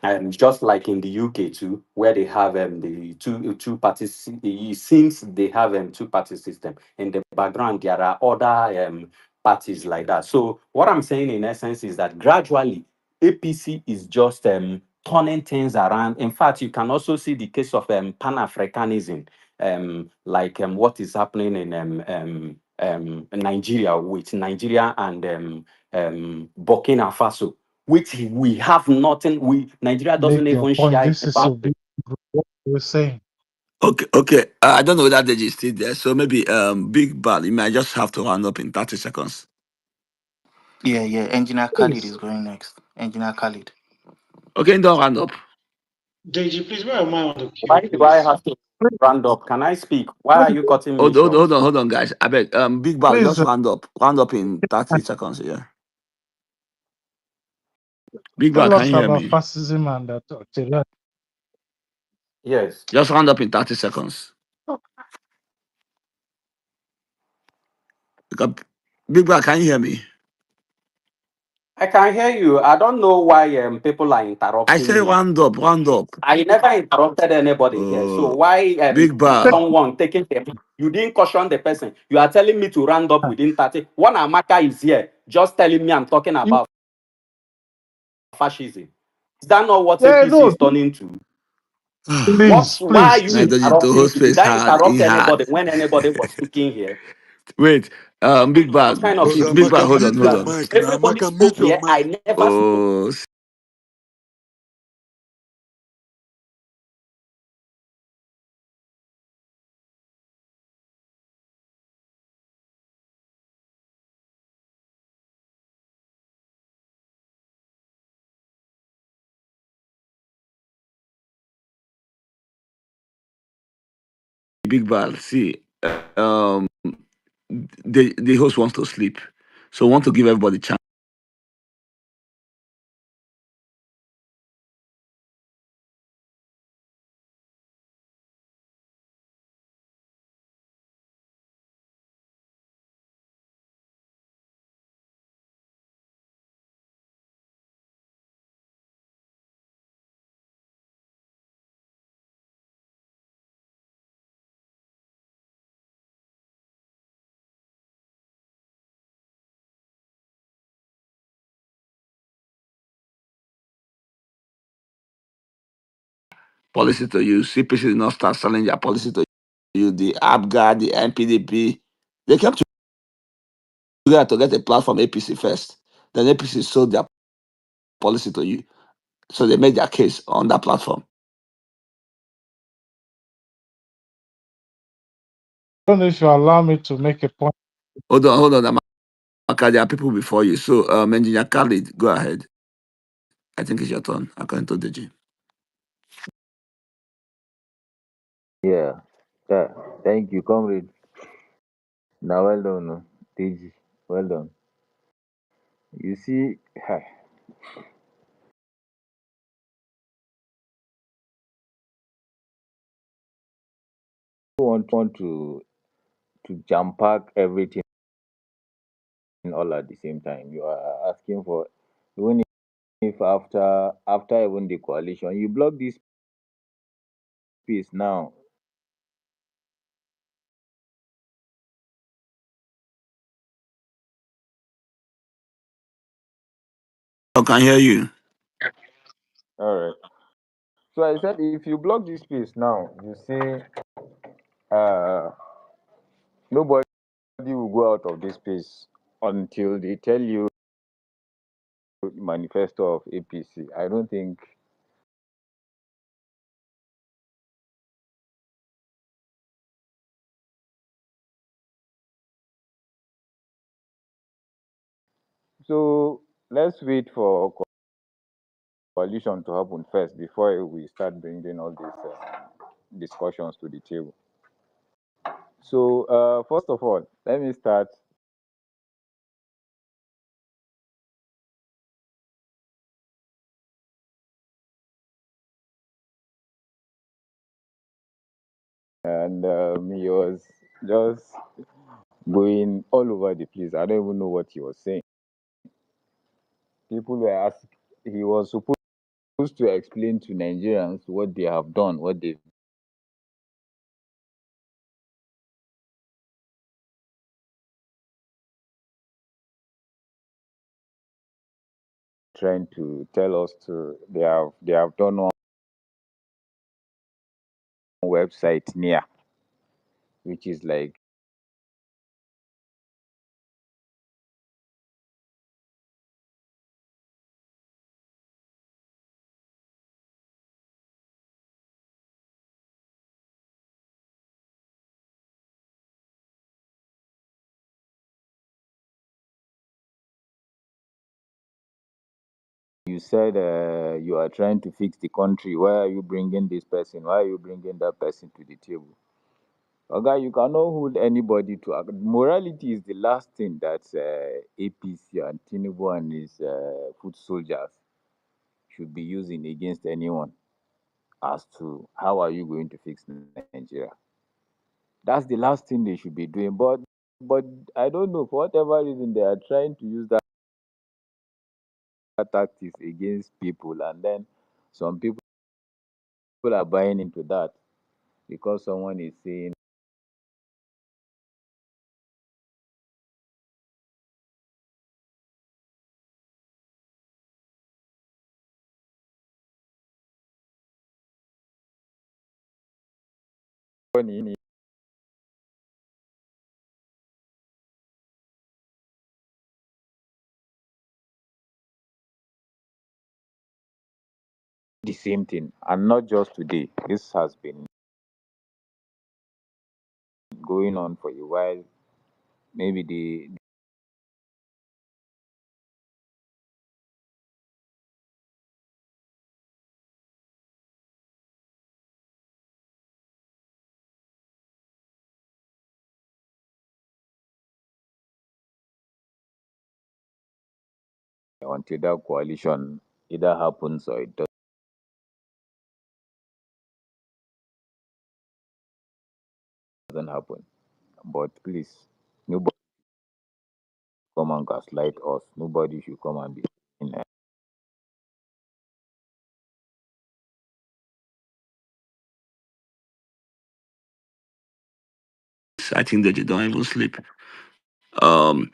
and just like in the UK too, where they have the two parties. It seems they have two-party system. In the background, there are other parties like that. So what I'm saying in essence is that gradually APC is just turning things around. In fact, you can also see the case of Pan-Africanism, like what is happening in Nigeria, with Nigeria and Burkina Faso, which we have nothing. Nigeria doesn't Make your even point. share This is about. so big. What you were saying. Okay, okay. I don't know whether Deji is still there. So maybe Big Bal, you might just have to round up in 30 seconds. Yeah, yeah. Engineer Khalid Please, is going next. Engineer Khalid. Okay, don't round up. Deji, please, where am I on the Why queue, do I please? have to round up? Can I speak? Why are Please, you cutting me Hold, hold, short? hold on, guys. I beg, Big Bal, please, just round up. Round up in 30 seconds, yeah. Big Bal, tell can us you hear about me? fascism and that. Yes. Just round up in 30 seconds. Because- Big Bal, can you hear me? I can hear you. I don't know why people are I interrupting say me. round up, round up. I never interrupted anybody here. So why Big Bal. someone taking the, you didn't caution the person. You are telling me to round up within 30. One Amaka is here just telling me I'm talking You, about fascism. Is that not what yeah, APC no, is turning to? please, Why are please, you please. Nigeria to interrupting hold me? Did space I hard, interrupt he hard. anybody when anybody was speaking here? Wait, Big Bal, What kind of Brother Big Bal, Amaka, insult hold on, mute is hold your that? on. mic. Now Everybody Amaka, mute spoke your here. mic. I never spoke. Oh, Big Bal, see, um, the host wants to sleep, so want to give everybody chance. Policy to you. CPC did not start selling their policy to you. The ABGA, the NPDP, they kept together to get a platform APC first. Then APC sold their policy to you. So they made their case on that platform. I don't know if you allow me to make a point. Hold on, Amaka, there are people before you. So, Engineer Khalid, go ahead. I think it's your turn, according to Deji. Yeah, yeah. Thank you, comrade. Now, well done, Deji. Well done. You see, I want to to jam pack everything all at the same time. You are asking for, even if after even the coalition, you block this space now. I can hear you. All right. So I said, if you block this space now, you say uh, nobody will go out of this space until they tell you manifesto of APC. I don't think so. Let's wait for coalition to happen first before we start bringing all these discussions to the table. So, first of all, let me start. And he was just going all over the place. I don't even know what he was saying. People were asking, he was supposed to explain to Nigerians what they have done, what they've trying to tell us to. They have done one website near, which is like you said you are trying to fix the country. Why are you bringing this person? Why are you bringing that person to the table? Okay, you cannot hold anybody to morality is the last thing that APC and Tinubu and his foot soldiers should be using against anyone as to how are you going to fix Nigeria. That's the last thing they should be doing. But I don't know, for whatever reason they are trying to use that tactics against people, and then some people are buying into that because someone is saying funny the same thing, and not just today. This has been going on for a while. Maybe until that coalition either happens or it doesn't happen. But please, nobody come and gaslight us. Nobody should come and be saying, I think that you don't even sleep. Um,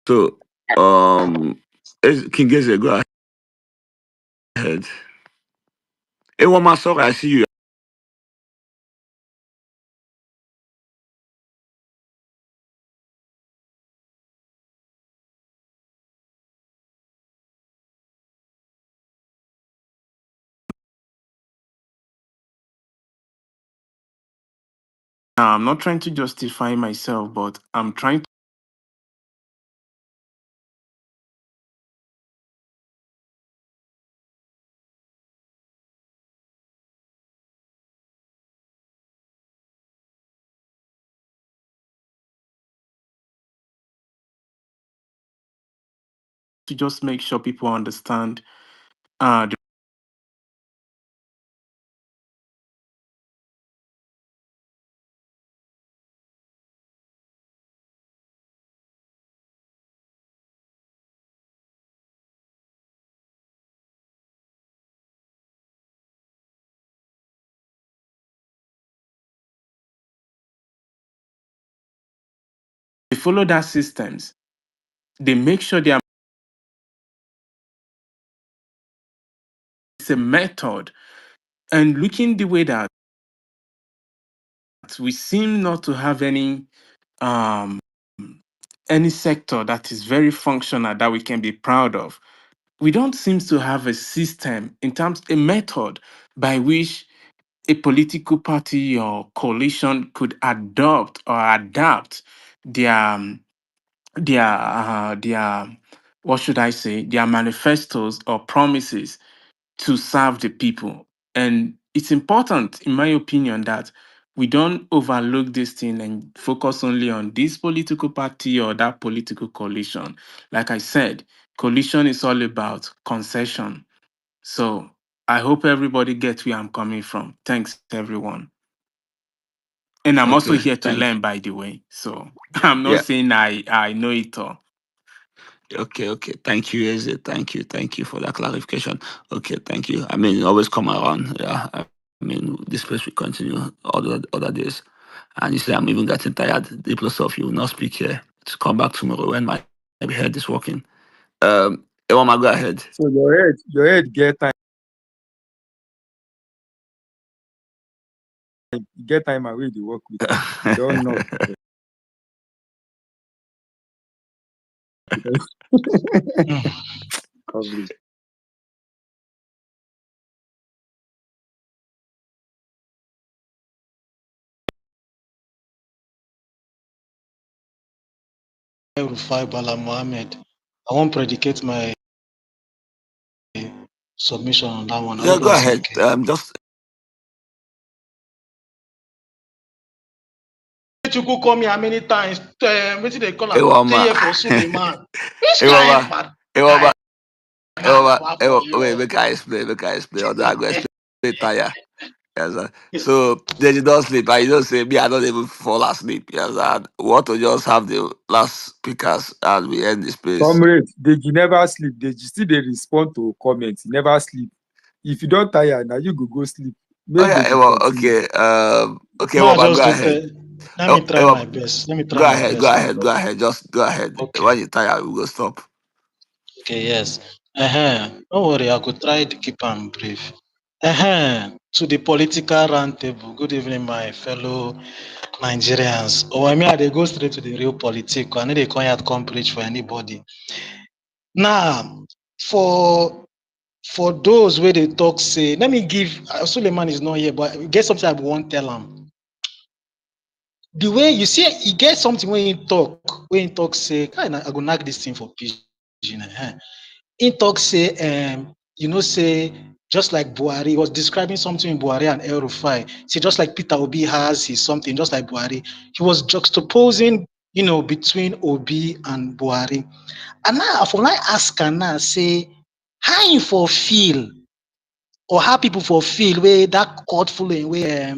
so, King Geze, go ahead. Hey, one more sorry, I see you. I'm not trying to justify myself, but I'm trying to just make sure people understand the follow that systems. They make sure they are it's a method. And looking the way that we seem not to have um any sector that is very functional that we can be proud of. We don't seem to have a system in terms a method by which a political party or coalition could adopt or adapt their their what should I say, their manifestos or promises to serve the people. And it's important, in my opinion, that we don't overlook this thing and focus only on this political party or that political coalition. Like I said, coalition is all about concession. So I hope everybody gets where I'm coming from. Thanks, everyone. And I'm also Okay, here to thank learn, by the way. So I'm not yeah. saying I know it all. Okay. Thank you, Eze. Thank you for that clarification. Okay, thank you. I mean, always come around. Yeah, I mean, this place will continue other days. And you say I'm even getting tired. The plus of you will not speak here. To come back tomorrow when my head is working. Ewama, go ahead. So your head get time away the work with. You don't know. Coverage. Rufai Bala Mohammed. I won't predicate my submission on that one. I Yeah, hope go that's ahead. okay. Just Chuku call me how many times? Wetin they call am? Ewama. Teye for Suleiman. Which Ewama. kind bad Ewama. guy na for you? Wait, make I explain. Although I go explain tire. Yes, sir. So they don't sleep. I don't say me, I don't even fall asleep. Yes, sir. We want to just have the last speakers and we end this place. Comrade, Deji never sleep. Deji still dey respond to comments. He never sleep. If you don't tire, now you go sleep. Oh Make yeah, Deji Ewa, continue. okay. Okay, Ma Ewa, go just do ahead. te- Let me try Ewa, my best. Let me go try my ahead, go best. ahead, go ahead. Just go ahead. Okay. When you're tired, we go stop. Okay, yes. Don't worry, I could try to keep am brief. To the political roundtable. Good evening, my fellow Nigerians. Oh, I mean, I dey go straight to the real politics. I know they come preach for anybody. Now, for those where they talk, say, let me give Suleiman is not here, but get something I won't tell him. The way you see, he get something when he talk, say, I go knock this thing for pigeon. He talk say, say, just like Buhari, he was describing something in Buhari and El Rufai. See, just like Peter Obi has his something, just like Buhari, he was juxtaposing, between Obi and Buhari. And now, for I ask her now, say, how you for feel or how people for feel where that court following where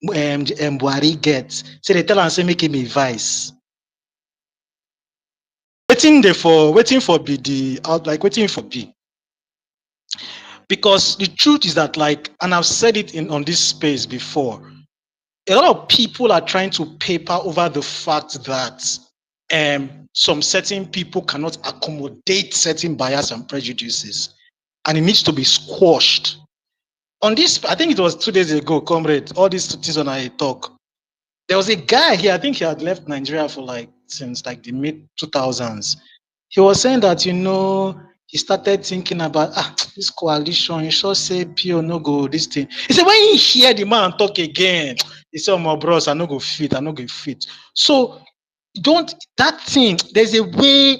Buhari gets. Say they tell am say make him advice. Waiting for be the out like waiting for be. Because the truth is that like, and I've said it in on this space before, a lot of people are trying to paper over the fact that some certain people cannot accommodate certain bias and prejudices, and it needs to be squashed. On this, I think it was 2 days ago, comrade, all these things on I talk. There was a guy here, I think he had left Nigeria for like since like the mid 2000s. He was saying that, he started thinking about this coalition. You sure say PO no go this thing. He said, when he hear the man talk again, he said, oh, my bros, I no go fit. So don't that thing, there's a way,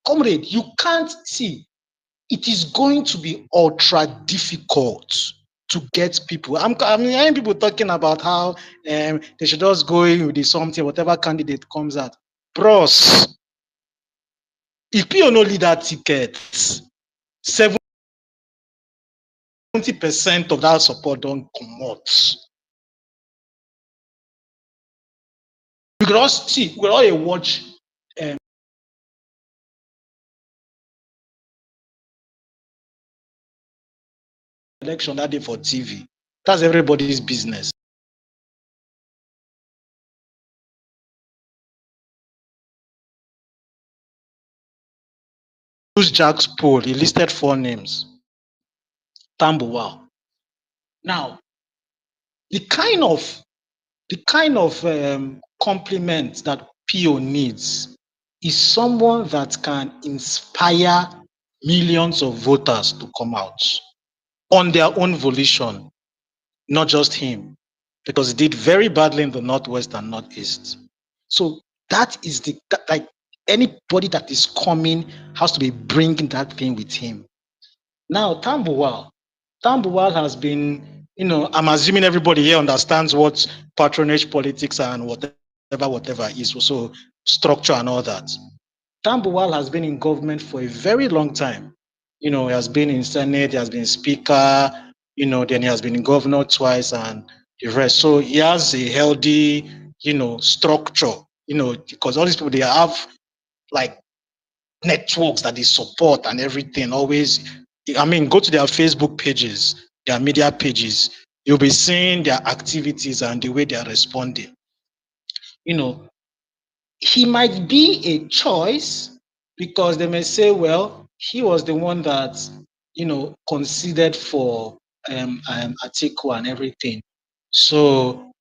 comrade, you can't see. It is going to be ultra difficult to get people. I'm hearing people talking about how they should just go in with the something, whatever candidate comes out. Bros, if you no lead that ticket, 70% of that support don't come out. We could all see, we all watch um, election that day for TV. That's everybody's business. Jack's poll, he listed 4 names. Tambuwal. Now, the kind of compliment that PO needs is someone that can inspire millions of voters to come out on their own volition, not just him, because he did very badly in the Northwest and Northeast. So that is like anybody that is coming has to be bringing that thing with him. Now, Tambuwal has been, I'm assuming everybody here understands what patronage politics are and whatever is, so structure and all that. Tambuwal has been in government for a very long time. He has been in Senate, he has been Speaker, then he has been governor twice and the rest. So he has a healthy, structure, because all these people, they have like networks that they support and everything. Always, go to their Facebook pages, their media pages. You'll be seeing their activities and the way they are responding. He might be a choice because they may say, well, he was the one that, considered for Atiku and everything. So,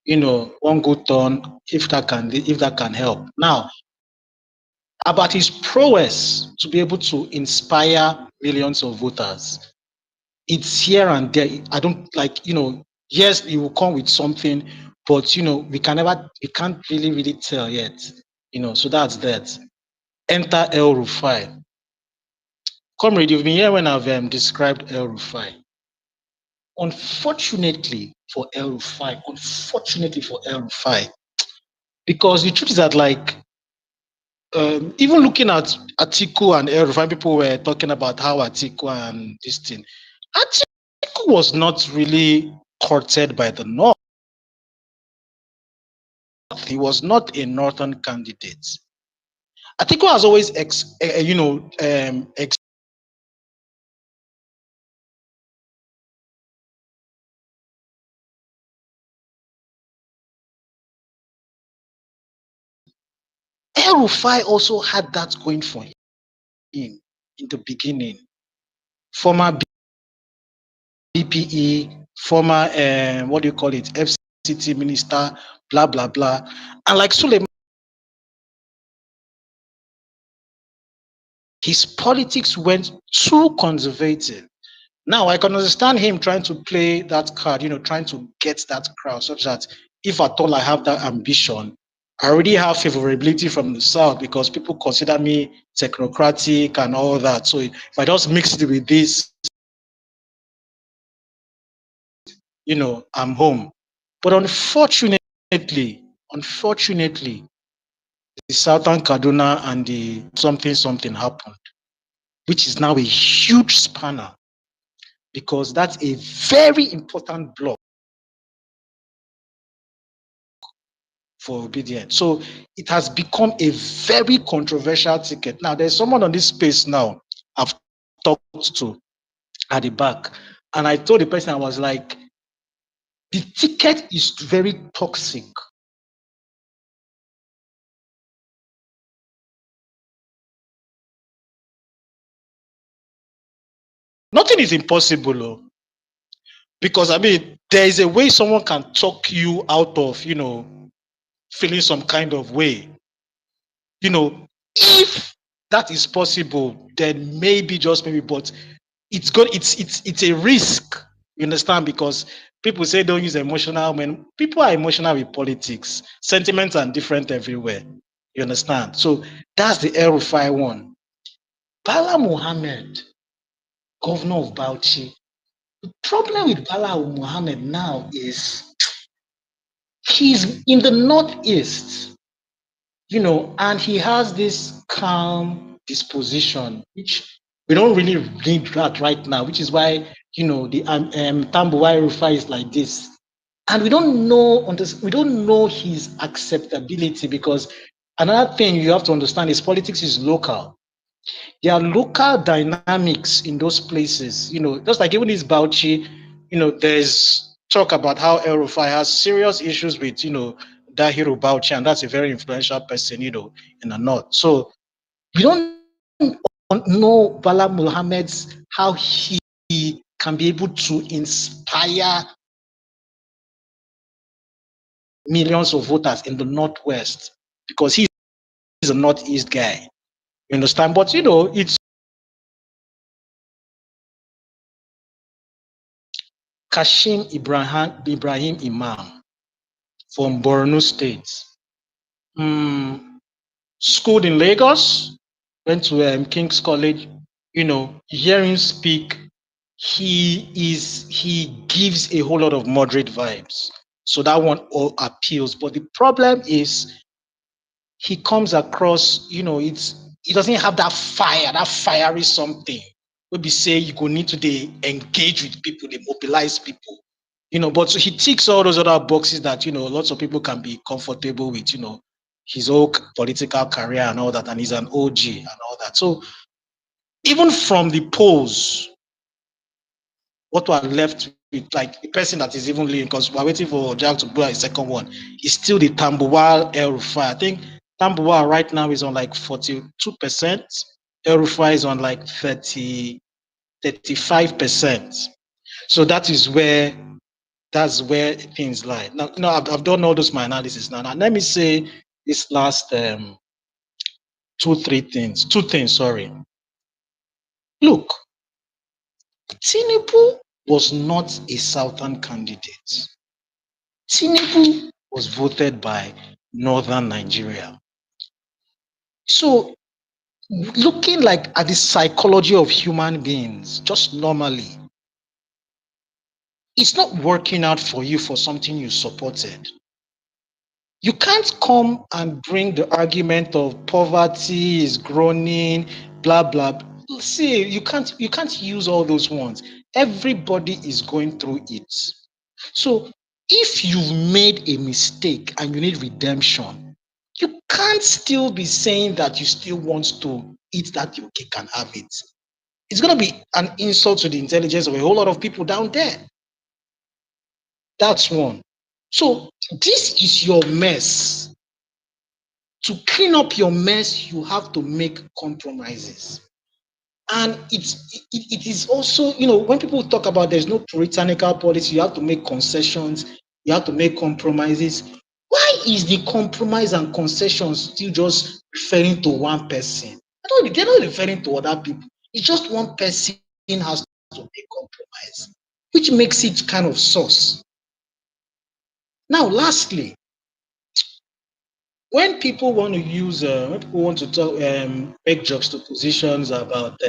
one good turn if that can help. Now, about his prowess to be able to inspire millions of voters. It's here and there. I don't like, yes, he will come with something, but we can't really tell yet. So that's that. Enter El Rufai. Comrade, you've been here when I've described El Rufai. Unfortunately for El Rufai, because the truth is that even looking at Atiku and El Rufai, people were talking about how Atiku and this thing. Atiku was not really courted by the North. He was not a Northern candidate. Atiku has always, El Rufai also had that going for him in the beginning. Former BPE, former what do you call it, FCT minister, blah blah blah, and like Suleiman, his politics went too conservative. Now I can understand him trying to play that card, trying to get that crowd, such that if at all I have that ambition, I already have favorability from the South because people consider me technocratic and all that. So if I just mix it with this, I'm home. But unfortunately, the Southern Kaduna and the something happened, which is now a huge spanner because that's a very important block for obedience. So it has become a very controversial ticket. Now, there's someone on this space now I've talked to at the back, and I told the person, I was like, the ticket is very toxic. Nothing is impossible, because there is a way someone can talk you out of, feeling some kind of way. If that is possible, then maybe, just maybe, but it's a risk. You understand? Because people say don't use emotional when people are emotional with politics. Sentiments are different everywhere. You understand? So that's the El Rufai one. Bala Muhammad, governor of Bauchi. The problem with Bala Muhammad now is he's in the northeast, and he has this calm disposition, which we don't really need that right now, which is why, the Tambuwai Rufai is like this. And we don't know his acceptability, because another thing you have to understand is politics is local. There are local dynamics in those places, just like even this Bauchi, there's talk about how El Rufai has serious issues with, Dahiru Bauchi, and that's a very influential person, in the north. So we don't know Bala Muhammad's how he can be able to inspire millions of voters in the Northwest because he's a Northeast guy. You understand? But it's Kashim Ibrahim Imam from Borno State. Schooled in Lagos, went to King's College. Hear him speak. He gives a whole lot of moderate vibes. So that one all appeals. But the problem is he comes across, he doesn't have that fire, that fiery something. Maybe say you go need to engage with people, they mobilize people. But so he ticks all those other boxes that lots of people can be comfortable with, his whole political career and all that, and he's an OG and all that. So even from the polls, what we're left with, like the person that is even leading, because we're waiting for Jack to blow his second one, is still the Tambuwal El Rufai. I think Tambuwal right now is on like 42%. El Rufai is on like 35%. So that's where things lie. Now, I've done all those my analysis now. Now let me say this last two things. Sorry. Look, Tinubu was not a Southern candidate. Tinubu was voted by Northern Nigeria. So looking like at the psychology of human beings, just normally, it's not working out for you for something you supported. You can't come and bring the argument of poverty is groaning, blah blah. See, you can't use all those ones. Everybody is going through it. So if you've made a mistake and you need redemption, you can't still be saying that you still want to eat that your cake and have it. It's going to be an insult to the intelligence of a whole lot of people down there. That's one. So this is your mess. To clean up your mess, you have to make compromises. And it is also, when people talk about there's no puritanical policy, you have to make concessions, you have to make compromises. Why is the compromise and concessions still just referring to one person? They're not referring to other people. It's just one person has to make compromise, which makes it kind of sus. Now, lastly, when people want to talk, make juxtapositions about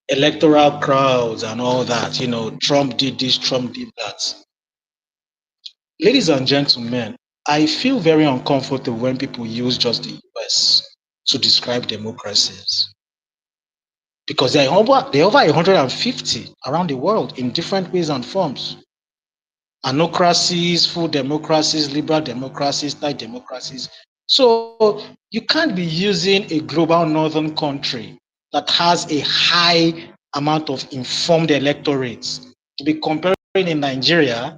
electoral crowds and all that, Trump did this, Trump did that. Ladies and gentlemen, I feel very uncomfortable when people use just the US to describe democracies because there are over 150 around the world in different ways and forms. Anocracies, full democracies, liberal democracies, tight democracies. So you can't be using a global northern country that has a high amount of informed electorates to be comparing in Nigeria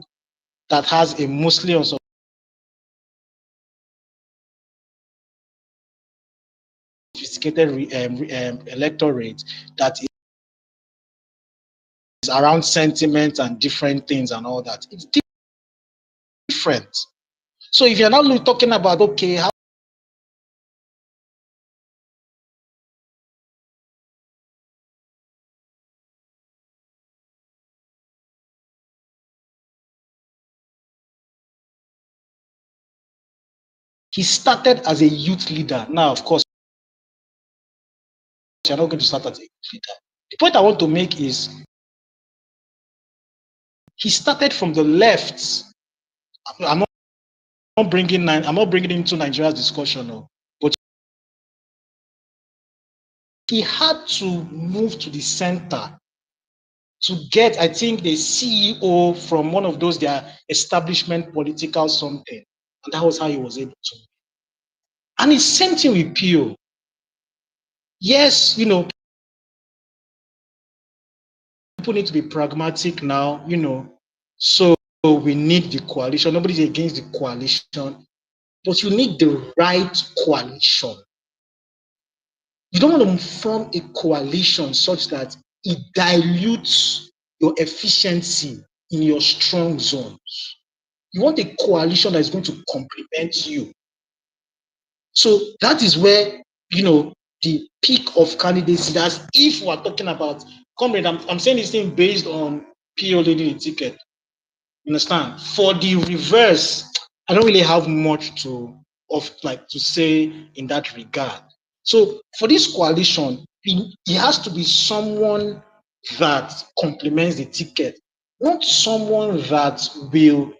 that has a mostly unsophisticated electorate that is around sentiment and different things and all that. It's different. So if you're not talking about, okay, how he started as a youth leader. Now, of course, you're not going to start as a youth leader. The point I want to make is he started from the left. I'm not bringing into Nigeria's discussion, no, but he had to move to the center to get, I think, the CEO from one of those their establishment political something, and that was how he was able to. And it's same thing with Pio. Yes, people need to be pragmatic now, so we need the coalition. Nobody's against the coalition, but you need the right coalition. You don't want to form a coalition such that it dilutes your efficiency in your strong zones. You want a coalition that is going to complement you. So that is where, the peak of candidacy, that's if we're talking about, comrade, I'm saying this thing based on PO leading the ticket. You understand? For the reverse, I don't really have much to say in that regard. So for this coalition, it has to be someone that complements the ticket, not someone that will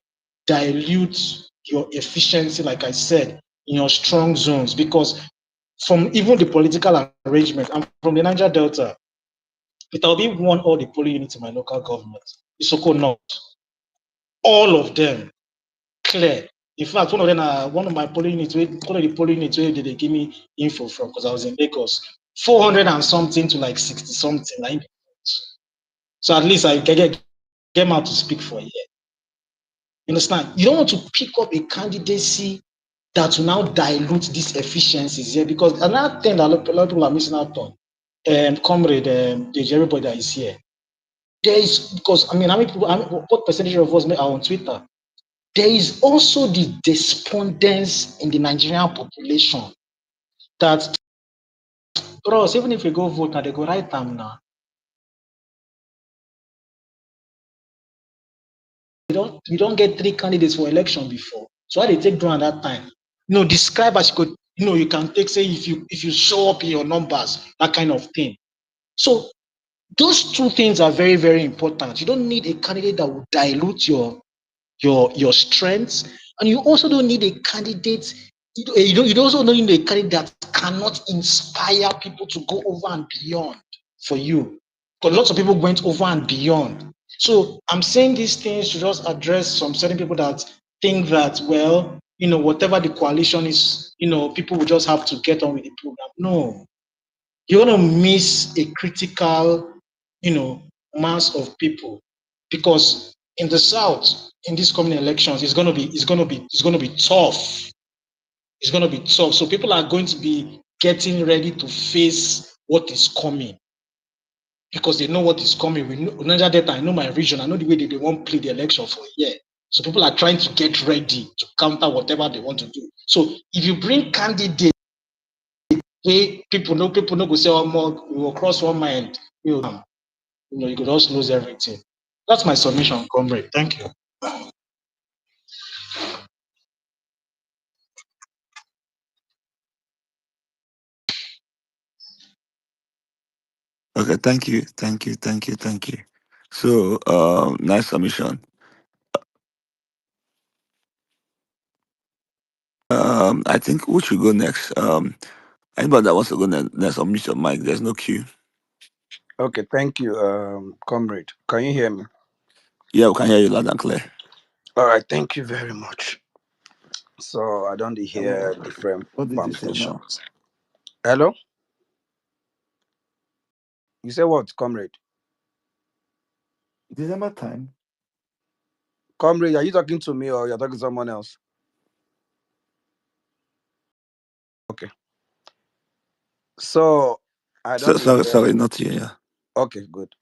dilute your efficiency, like I said, in your strong zones. Because from even the political arrangement, I'm from the Niger Delta. It will be won all the polling units in my local government. Isoko North, all of them clear. In fact, one of my polling units, one of the polling units where they give me info from, because I was in Lagos, 400 and something to like 60 something. Like, so at least I can get them out to speak for a year. You understand? You don't want to pick up a candidacy that will now dilute these efficiencies here, because another thing that a lot of people are missing out on, comrade, everybody that is here, there is, because I mean, how many people, what percentage of us are on Twitter? There is also the despondence in the Nigerian population that, bros, even if you go vote now, they go write them now. We don't get 3 candidates for election before. So why they take down at that time? Describe as you could, you can take, say, if you show up in your numbers, that kind of thing. So those two things are very, very important. You don't need a candidate that will dilute your strengths, and you also don't need a candidate. You also don't need a candidate that cannot inspire people to go over and beyond for you, because lots of people went over and beyond. So I'm saying these things to just address some certain people that think that, well, whatever the coalition is, people will just have to get on with the program. No, you're going to miss a critical, mass of people, because in the South, in these coming elections, it's going to be tough. It's going to be tough. So people are going to be getting ready to face what is coming, because they know what is coming. We know Niger Delta. I know my region. I know the way they won't play the election for a year. So people are trying to get ready to counter whatever they want to do. So if you bring candidates, people know go say, oh, more, we will cross one mind. You could just lose everything. That's my submission, comrade. Thank you. Okay, thank you. So, nice submission. I think who should go next? Anybody that wants to go next, unmute your mic. There's no queue. Okay, thank you, comrade. Can you hear me? Yeah, we can hear you loud and clear. All right, thank you very much. So I don't hear different What did you say now? permutations. Hello? You say what, comrade? December time. Comrade, are you talking to me or you're talking to someone else? Okay. So I So, don't hear. sorry, not you. Yeah. Okay, good.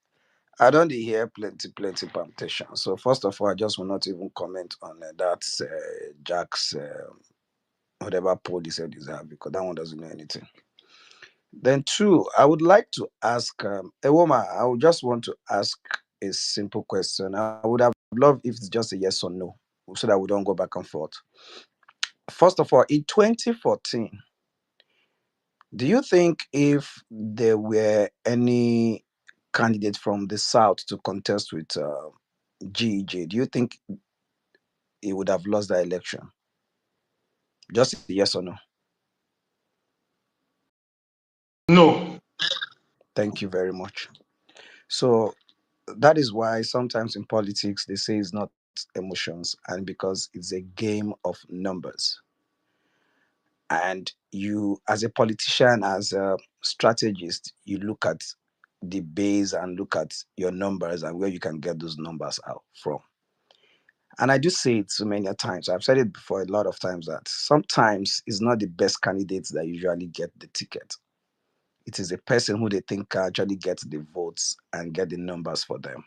I don't hear plenty permutations. So first of all, I just will not even comment on that Jack's whatever poll he said is have, because that one doesn't know anything. Then two, I would like to ask a woman. I would just want to ask a simple question. I would have loved if it's just a yes or no, so that we don't go back and forth. First of all, in 2014, do you think if there were any candidate from the South to contest with GEJ, do you think he would have lost the election? Just a yes or no. No. Thank you very much. So that is why sometimes in politics they say it's not emotions, and because it's a game of numbers. And you, as a politician, as a strategist, you look at the base and look at your numbers and where you can get those numbers out from. And I do say it so many times. I've said it before a lot of times that sometimes it's not the best candidates that usually get the ticket. it is a person who they think can actually get the votes and get the numbers for them.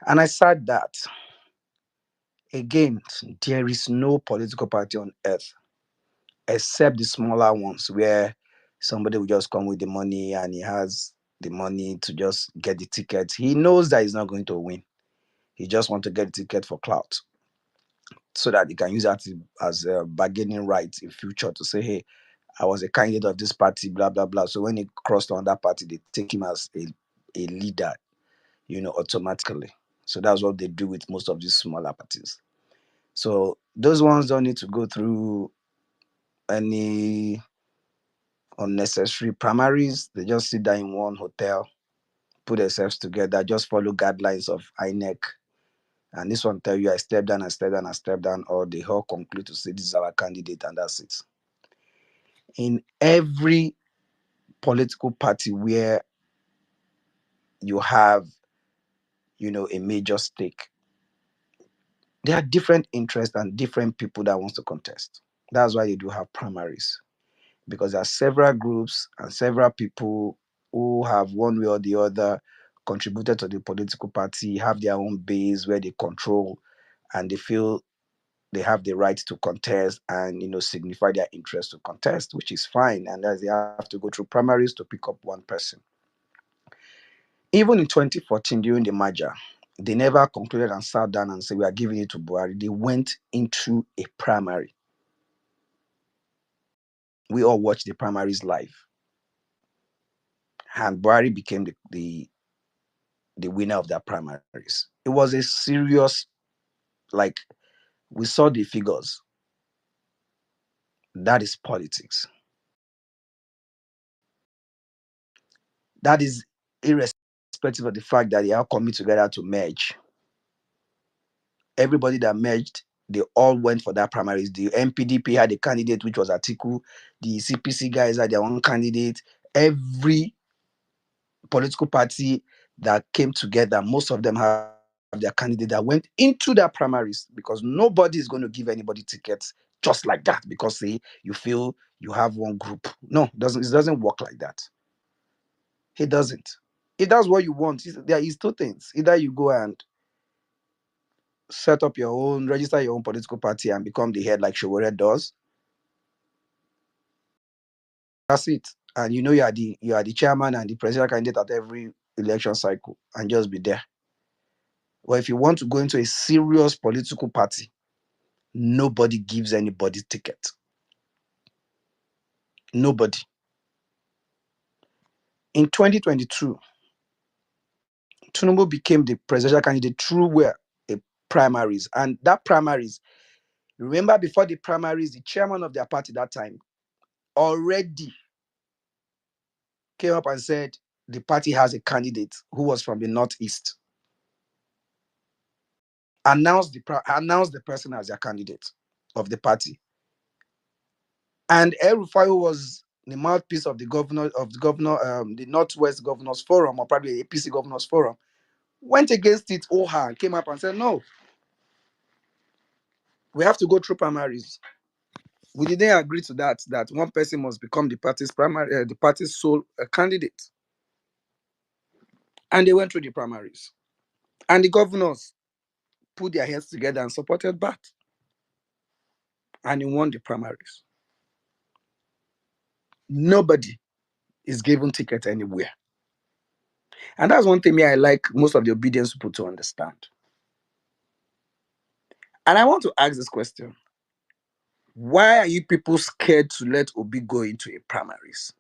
And I said that again, there is no political party on earth except the smaller ones where somebody will just come with the money and he has the money to just get the ticket. He knows that he's not going to win. He just wants to get the ticket for clout so that he can use that as a bargaining right in future to say, hey, I was a candidate of this party, blah, blah, blah. So when he crossed on that party, they take him as a leader, automatically. So that's what they do with most of these smaller parties. So those ones don't need to go through any unnecessary primaries. They just sit down in one hotel, put themselves together, just follow guidelines of INEC. And this one tell you I step down, I step down, I step down, or they all conclude to say this is our candidate and that's it. In every political party where you have, a major stake, there are different interests and different people that wants to contest. That's why you do have primaries, because there are several groups and several people who have one way or the other contributed to the political party, have their own base where they control, and they feel they have the right to contest and signify their interest to contest, which is fine. And as they have to go through primaries to pick up one person. Even in 2014, during the merger, they never concluded and sat down and said, we are giving it to Buhari. They went into a primary. We all watched the primaries live. And Buhari became the winner of that primaries. It was a serious, like, we saw the figures. That is politics. That is irrespective of the fact that they are coming together to merge. Everybody that merged, they all went for that primaries. The MPDP had a candidate, which was Atiku. The CPC guys had their own candidate. Every political party that came together, most of them have their candidate that went into their primaries, because nobody is going to give anybody tickets just like that because say you feel you have one group. No, it doesn't work like that. It doesn't. If that's what you want, there is two things. Either you go and set up your own, register your own political party and become the head like Showore does. That's it. And you are the chairman and the presidential candidate at every election cycle and just be there. Well, if you want to go into a serious political party, nobody gives anybody ticket. Nobody. In 2022, Tinubu became the presidential candidate through where a primaries. And that primaries, remember before the primaries, the chairman of their party that time already came up and said the party has a candidate who was from the Northeast. Announced the person as their candidate of the party. And El Rufai, who was the mouthpiece of the the Northwest Governors Forum, or probably the APC Governors Forum, went against it and came up and said, no, we have to go through primaries. We didn't agree to that one person must become the party's sole candidate. And they went through the primaries. And the governors put their heads together and supported Bat. And he won the primaries. Nobody is given ticket anywhere. And that's one thing I like most of the obedience people to understand. And I want to ask this question. Why are you people scared to let Obi go into a primaries?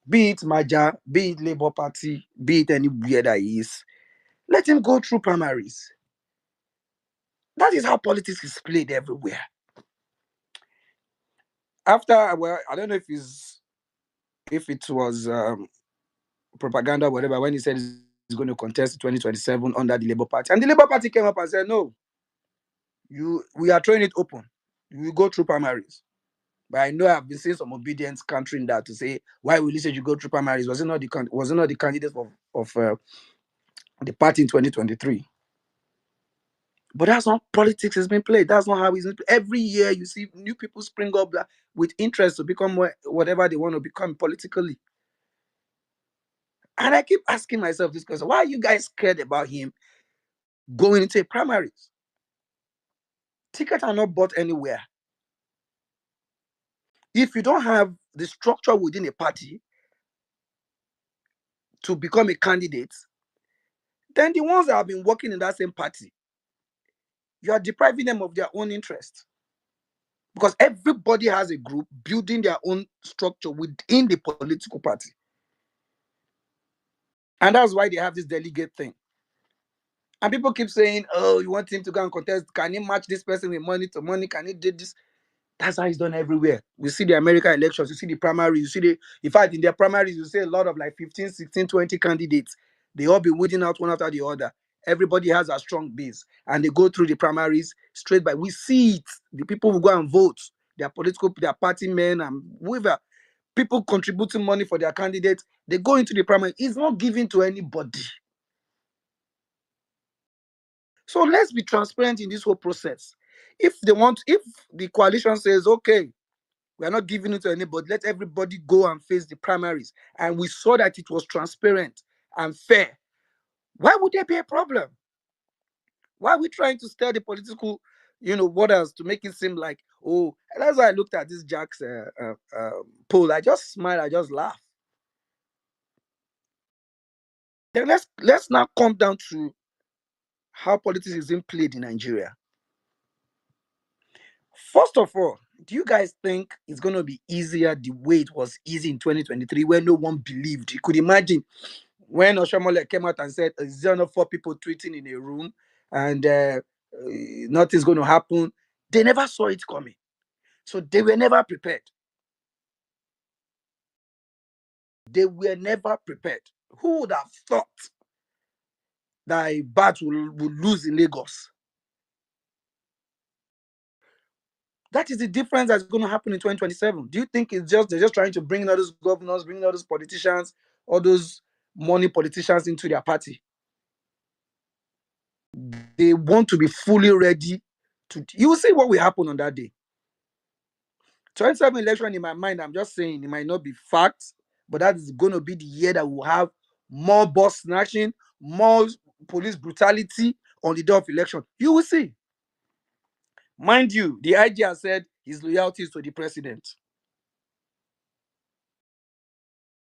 Be it Maja, be it Labour Party, be it anywhere that he is. Let him go through primaries. That is how politics is played everywhere. Well, I don't know if it was propaganda or whatever, when he said he's going to contest 2027 under the Labour Party. And the Labour Party came up and said, no, we are throwing it open. You will go through primaries. But I know I've been seeing some obedience countering that to say, why will you say you go through primaries? Was it not the candidate of the party in 2023? But that's not politics has been played. That's not how it's been played. Every year you see new people spring up with interest to become whatever they want to become politically. And I keep asking myself this question: why are you guys scared about him going into a primaries? Tickets are not bought anywhere. If you don't have the structure within a party to become a candidate, then the ones that have been working in that same party, you are depriving them of their own interest. Because everybody has a group building their own structure within the political party. And that's why they have this delegate thing. And people keep saying, oh, you want him to go and contest? Can he match this person with money to money? Can he do this? That's how it's done everywhere. We see the American elections, you see the primaries, you see in fact, in their primaries, you see a lot of like 15, 16, 20 candidates. They all be weeding out one after the other. Everybody has a strong base. And they go through the primaries straight by. We see it. The people who go and vote, their party men and whoever, people contributing money for their candidates, they go into the primary. It's not given to anybody. So let's be transparent in this whole process. If the coalition says, okay, we are not giving it to anybody, let everybody go and face the primaries, and we saw that it was transparent and fair, why would there be a problem? Why are we trying to stir the political, waters to make it seem like, oh, and that's why I looked at this Jack's poll. I just smile, I just laugh. Then let's now come down to how politics is being played in Nigeria. First of all, do you guys think it's going to be easier the way it was easy in 2023 where no one believed? You could imagine when Oshomole came out and said, is there not 4 people tweeting in a room and nothing's going to happen? They never saw it coming. So they were never prepared. They were never prepared. Who would have thought that a bat will lose in Lagos? That is the difference that's going to happen in 2027. Do you think they're just trying to bring in all those governors, bring in all those politicians, all those money politicians into their party? They want to be fully ready to. You will see what will happen on that day. 27 election in my mind, I'm just saying it might not be facts, but that is going to be the year that will have more bus snatching, more police brutality on the day of election. You will see. Mind you, the IG has said his loyalty is to the president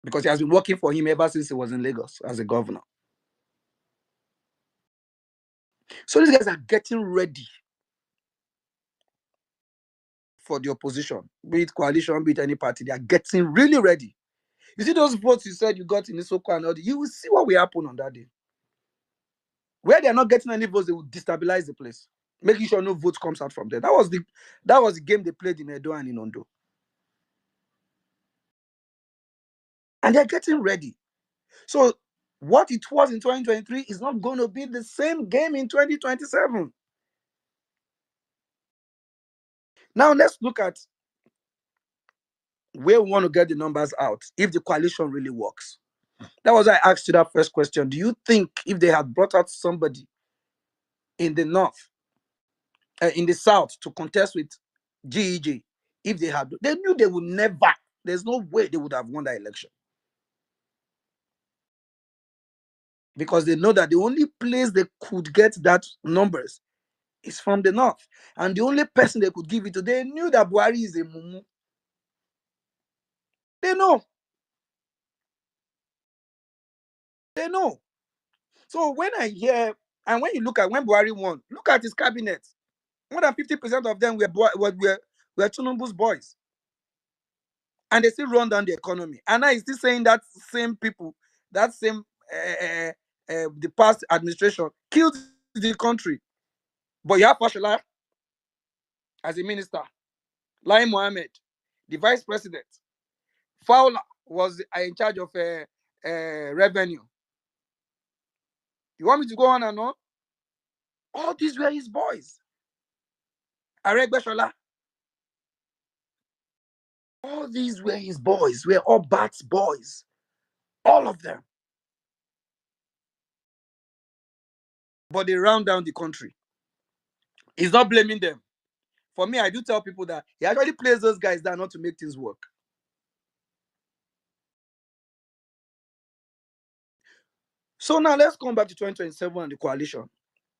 because he has been working for him ever since he was in Lagos as a governor. So these guys are getting ready for the opposition, be it coalition, be it any party. They are getting really ready. You see those votes you said you got in Isoko and all that, you will see what will happen on that day. Where they are not getting any votes, they will destabilize the place, making sure no vote comes out from there. That was the game they played in Edo and in Ondo. And they're getting ready. So what it was in 2023 is not going to be the same game in 2027. Now let's look at where we want to get the numbers out if the coalition really works. That was why I asked you that first question. Do you think if they had brought out somebody in the north, in the south to contest with GEG, if they knew they would never, there's no way they would have won that election. Because they know that the only place they could get that numbers is from the north. And the only person they could give it to, they knew that Buhari is a mumu. They know. They know. So when I hear, and when you look at when Buhari won, look at his cabinet. More than 50% of them were Tinubu's boys. And they still run down the economy. And now he's still saying that same people, that same the past administration killed the country. But you have Fashola as a minister, Lai Mohammed, the vice president. Fowler was in charge of revenue. You want me to go on and on? All these were his boys. Aregbesola. All these were his boys. Were all Bat's boys. All of them. But they ran down the country. He's not blaming them. For me, I do tell people that he actually plays those guys down not to make things work. So now let's come back to 2027 and the coalition.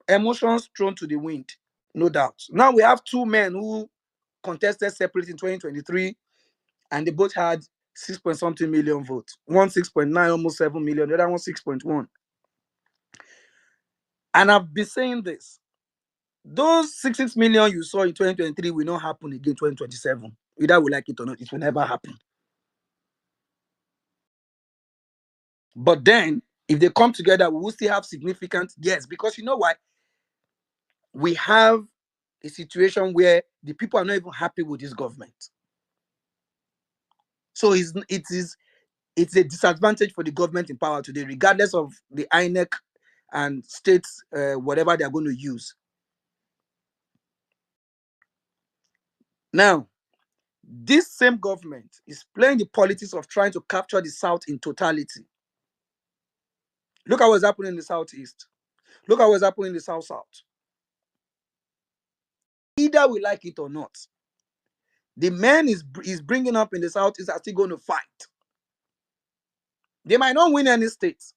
Emotions thrown to the wind, no doubt. Now we have two men who contested separately in 2023, and they both had 6 point something million votes. One 6.9, almost 7 million, the other one 6.1. And I've been saying this. Those 6 million you saw in 2023 will not happen again in 2027. Either we like it or not, it will never happen. But then, if they come together, we will still have significant, yes, because you know why? We have a situation where the people are not even happy with this government. So it's a disadvantage for the government in power today, regardless of the INEC and states, whatever they're going to use. Now, this same government is playing the politics of trying to capture the South in totality. Look at what's happening in the Southeast. Look at what's happening in the South-South. Either we like it or not, the men is bringing up in the Southeast are still going to fight. They might not win any states,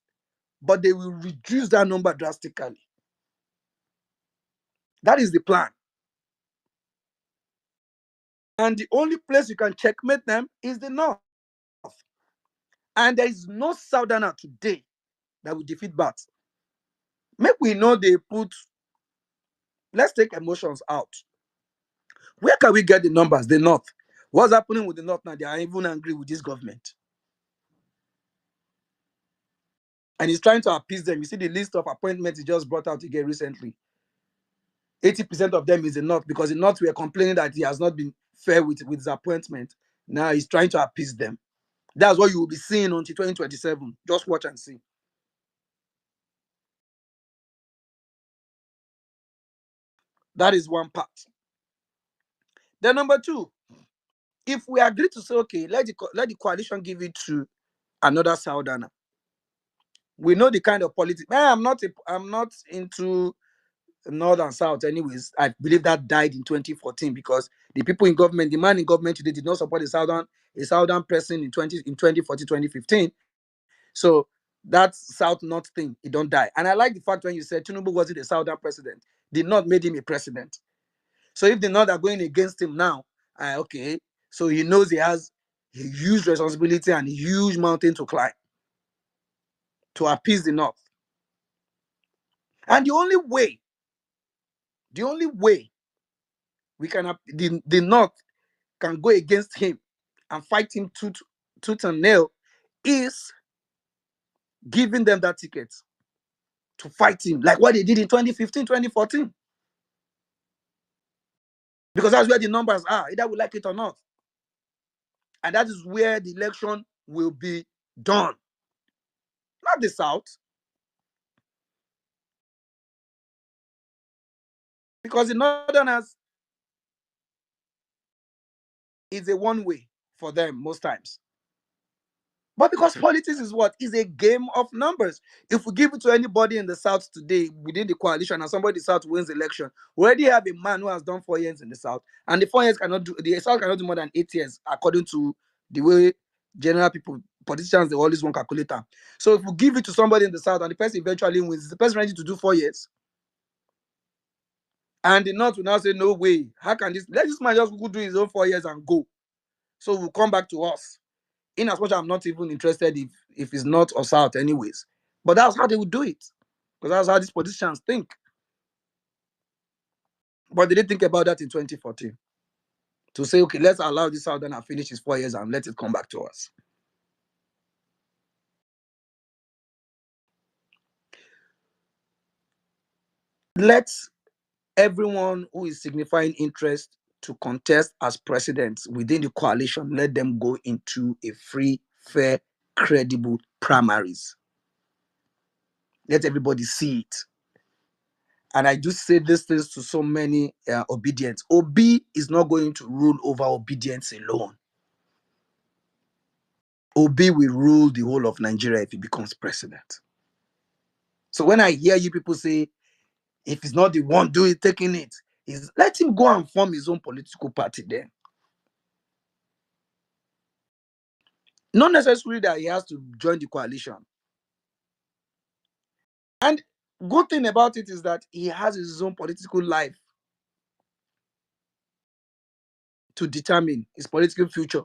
but they will reduce that number drastically. That is the plan. And the only place you can checkmate them is the North. And there is no Southerner today that will defeat Bats. Make we know they put, let's take emotions out. Where can we get the numbers? The North. What's happening with the North now? They are even angry with this government. And he's trying to appease them. You see the list of appointments he just brought out again recently. 80% of them is the North, because the North were complaining that he has not been fair with his appointment. Now he's trying to appease them. That's what you will be seeing until 2027. Just watch and see. That is one part. Then number two, if we agree to say, okay, let the coalition give it to another Southerner, we know the kind of politics. I'm not into North and South anyways. I believe that died in 2014 because the people in government, the man in government today did not support a Southern person in 2014, 2015. So that South North thing, it don't die. And I like the fact when you said Tinubu wasn't a Southern president, did not made him a president. So if the North are going against him now, okay, so he knows he has a huge responsibility and a huge mountain to climb to appease the North. And the only way we can the North can go against him and fight him tooth and nail is giving them that ticket to fight him, like what they did in 2015, 2014. Because that's where the numbers are, either we like it or not. And that is where the election will be done. Not the South. Because the Northerners is a one way for them most times. But because politics is what? Is a game of numbers. If we give it to anybody in the South today within the coalition and somebody in the South wins the election, we already have a man who has done 4 years in the South. And the South cannot do more than 8 years, according to the way general people, politicians, they always want calculator. So if we give it to somebody in the South and the person eventually wins, is the person ready to do 4 years? And the North will now say, no way. How can let this man just go do his own 4 years and go? So we'll come back to us. In as much I'm not even interested if it's North or South anyways. But that's how they would do it. Because that's how these politicians think. But they didn't think about that in 2014. To say, okay, let's allow this Southerner finish his 4 years and let it come back to us. Let everyone who is signifying interest to contest as president within the coalition, let them go into a free, fair, credible primaries. Let everybody see it. And I do say these things to so many obedience. Obi is not going to rule over obedience alone. Obi will rule the whole of Nigeria if he becomes president. So when I hear you people say, if it's not the one taking it, is let him go and form his own political party then. Not necessarily that he has to join the coalition. And good thing about it is that he has his own political life to determine his political future.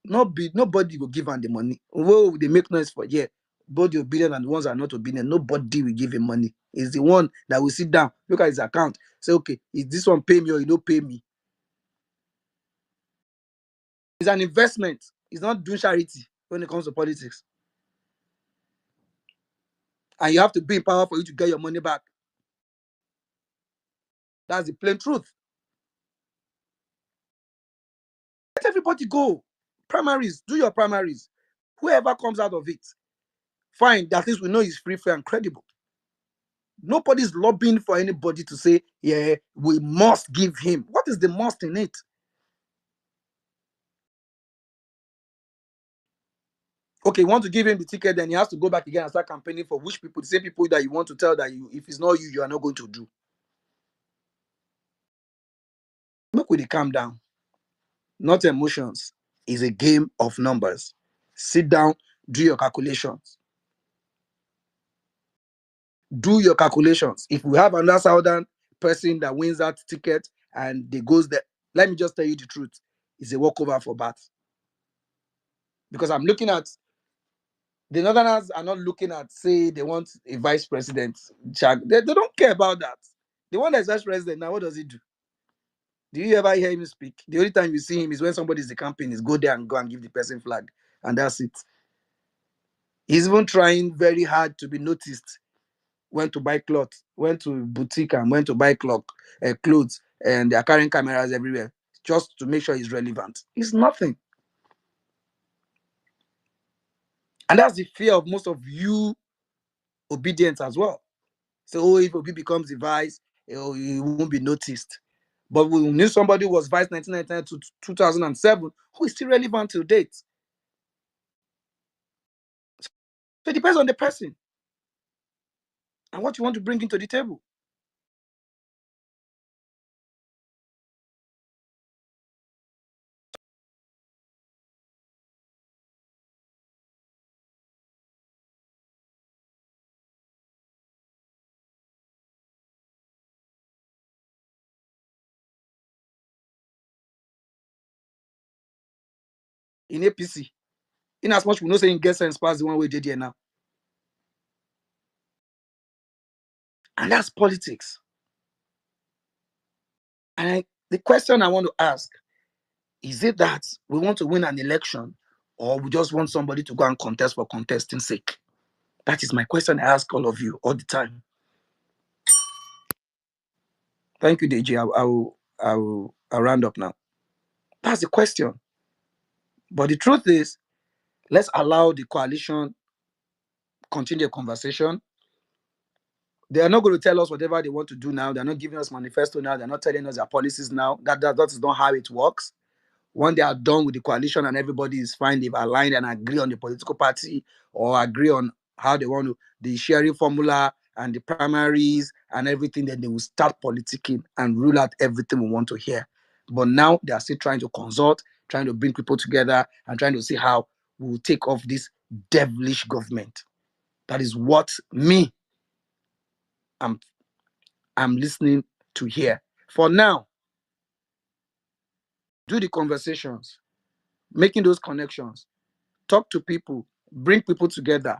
Nobody will give him the money. Whoa, they make noise for both the obedient and the ones that are not obedient. Nobody will give him money. He's the one that will sit down, look at his account, say, okay, is this one pay me or you don't pay me? It's an investment. It's not doing charity when it comes to politics. And you have to be in power for you to get your money back. That's the plain truth. Let everybody go. Primaries, do your primaries. Whoever comes out of it, fine. At least we know he's free, fair, and credible. Nobody's lobbying for anybody to say, yeah, we must give him. What is the must in it? Okay, you want to give him the ticket, then he has to go back again and start campaigning for which people, the same people that you want to tell that if it's not you, you are not going to do. Make we calm down. Not emotions. It's a game of numbers. Sit down, do your calculations. Do your calculations. If we have another southern person that wins that ticket and they goes there, let me just tell you the truth. It's a walkover for Bath. Because I'm looking at the Northerners are not looking at, say, they want a vice president. They don't care about that. The one that's vice president now, what does he do? Do you ever hear him speak? The only time you see him is when somebody's the campaign, is go there and go and give the person flag. And that's it. He's even trying very hard to be noticed. Went to buy clothes, went to boutique and went to buy clothes, and they're carrying cameras everywhere just to make sure he's relevant. It's nothing. And that's the fear of most of you obedience as well. So if Obi becomes the vice, he won't be noticed. But we knew somebody who was vice 1999 to 2007 who is still relevant to date. So it depends on the person and what you want to bring into the table. In APC, in as much we know saying get sense past the one way did here now. And that's politics. And the question I want to ask, is it that we want to win an election or we just want somebody to go and contest for contesting sake? That is my question I ask all of you all the time. Thank you, Deji. I'll round up now. That's the question. But the truth is, let's allow the coalition continue the conversation. They are not going to tell us whatever they want to do now. They're not giving us manifesto now. They're not telling us their policies now. That is not how it works. When they are done with the coalition and everybody is fine, they've aligned and agree on the political party or agree on how they want to, the sharing formula and the primaries and everything, then they will start politicking and rule out everything we want to hear. But now they are still trying to consult, trying to bring people together and trying to see how we will take off this devilish government. That is what me, I'm listening to hear. For now, do the conversations, making those connections, talk to people, bring people together.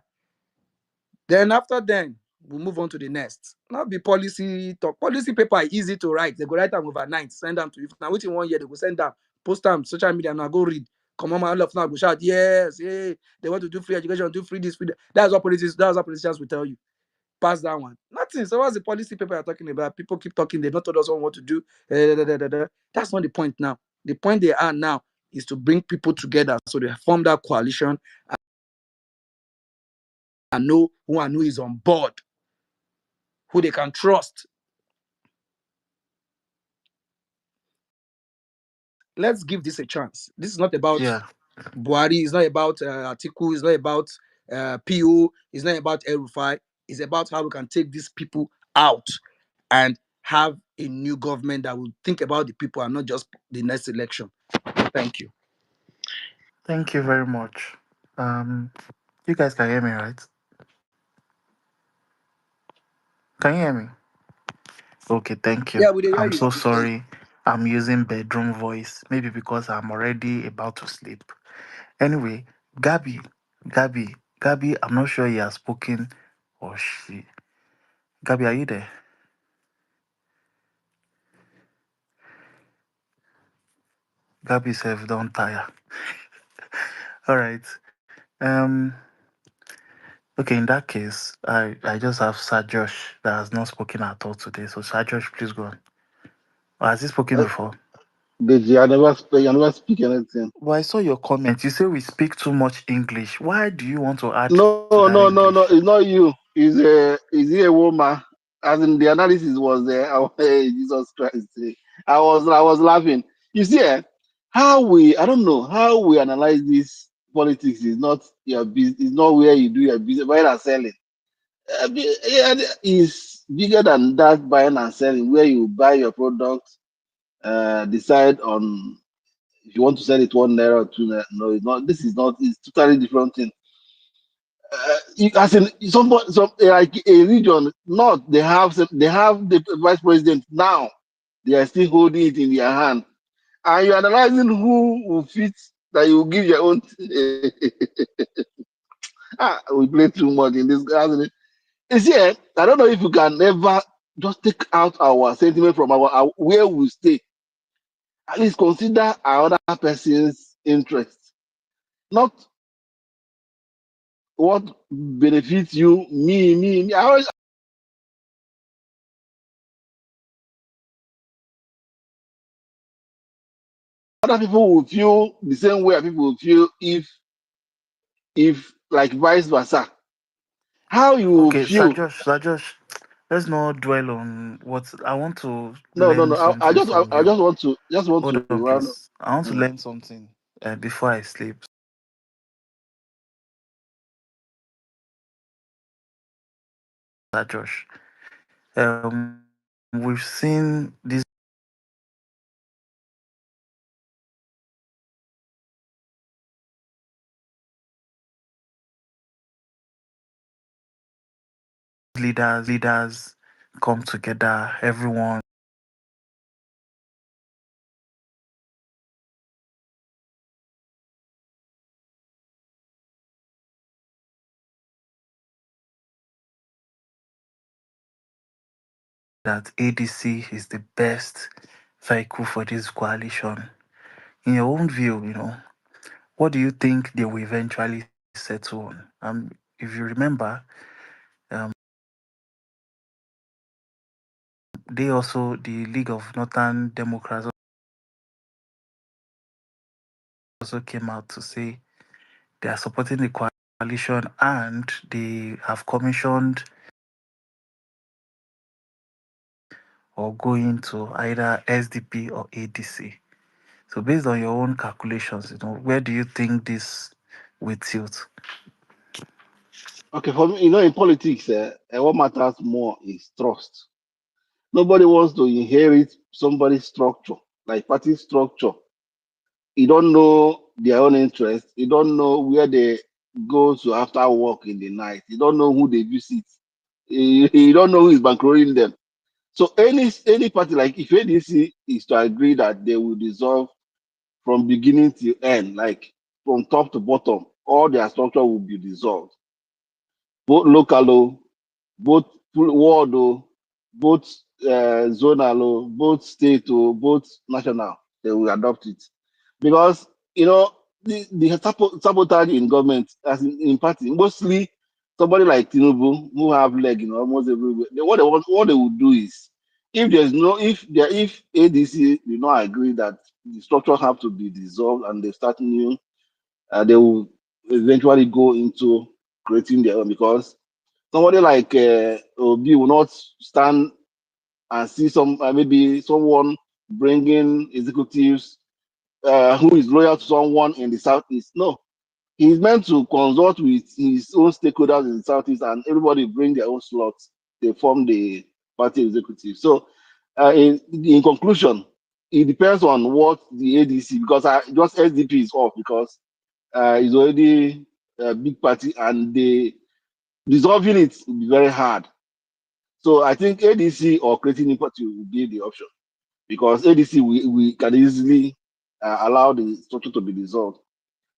Then after then, we'll move on to the next. Not be policy talk. Policy paper is easy to write. They go write them overnight, send them to you. Now within 1 year, they go send them, post them, social media, now go read. Come on, my love now go shout, yes, hey, they want to do free education, do free this, free that. That's what politicians will tell you. Pass that one. Nothing. So what's the policy paper you're talking about? People keep talking, they've not told us what to do. That's not the point now. The point they are now is to bring people together so they form that coalition and know who is on board, who they can trust. Let's give this a chance. This is not about Buhari, it's not about Atiku, it's not about PO, it's not about El Rufai. It's about how we can take these people out and have a new government that will think about the people and not just the next election. Thank you. Thank you very much. Um, you guys can hear me, right? Can you hear me? Okay, thank you. Yeah, we dey hear I'm you. so sorry. I'm using bedroom voice, maybe because I'm already about to sleep. Anyway, Gabby, Gabby, I'm not sure he has spoken or she. Gabby, are you there? Gabby self don't tire. All right. Um. Okay, in that case, I just have Sir Josh that has not spoken at all today. So Sir Josh, please go on. Or has he spoken before? Deji, I never speak anything. Well, I saw your comment. You say we speak too much English. Why do you want to add to No, that no, no, no. English? It's not you. Is he a woman? As in the analysis was there. Jesus Christ. I was laughing. You see, I don't know how we analyze this politics is not your business. It's not where you do your business. Buying and selling. Yeah, is bigger than that. Buying and selling, where you buy your product, decide on if you want to sell it 1 naira or 2 naira. No, it's not. This is not. It's totally different thing. As in some like a region, not they have the vice president now. They are still holding it in their hand, and you're analyzing who will fit that you will give your own. We play too much in this. Hasn't it? You see, I don't know if you can ever just take out our sentiment from our where we stay. At least consider another person's interest, not what benefits you. Me. I always other people will feel the same way people will feel if like vice versa. How you will Okay, feel? Sir Josh, let's not dwell on what I want to No. learn something from I you. just want Hold to on, round up. please. I want to Mm. learn something before I sleep. Sir Josh, we've seen these leaders come together. Everyone that ADC is the best vehicle for this coalition. In your own view, what do you think they will eventually settle on? If you remember, um, they also the League of Northern Democrats also came out to say they are supporting the coalition and they have commissioned or going to either SDP or ADC. So based on your own calculations, where do you think this will tilt? Okay, for me, in politics, what matters more is trust. Nobody wants to inherit somebody's structure, like party structure. You don't know their own interest. You don't know where they go to after work in the night. You don't know who they visit. You don't know who is bankrolling them. So any party, like if ADC is to agree that they will dissolve from beginning to end, like from top to bottom, all their structure will be dissolved, both local, both world, both zonal, both state, both national. They will adopt it because the sabotage in government, as in party, mostly somebody like Tinubu who have leg in almost everywhere. What they would do is if ADC do not agree that the structure have to be dissolved and they start new, they will eventually go into creating their own because somebody like Obi will not stand and see maybe someone bringing executives who is loyal to someone in the southeast. No, he's meant to consult with his own stakeholders in the southeast, and everybody bring their own slots. They form the party executive. So In conclusion, it depends on what the ADC, because just SDP is off because it's already a big party and they dissolving it will be very hard. So I think ADC or creating new party will be the option, because ADC we can easily allow the structure to be dissolved,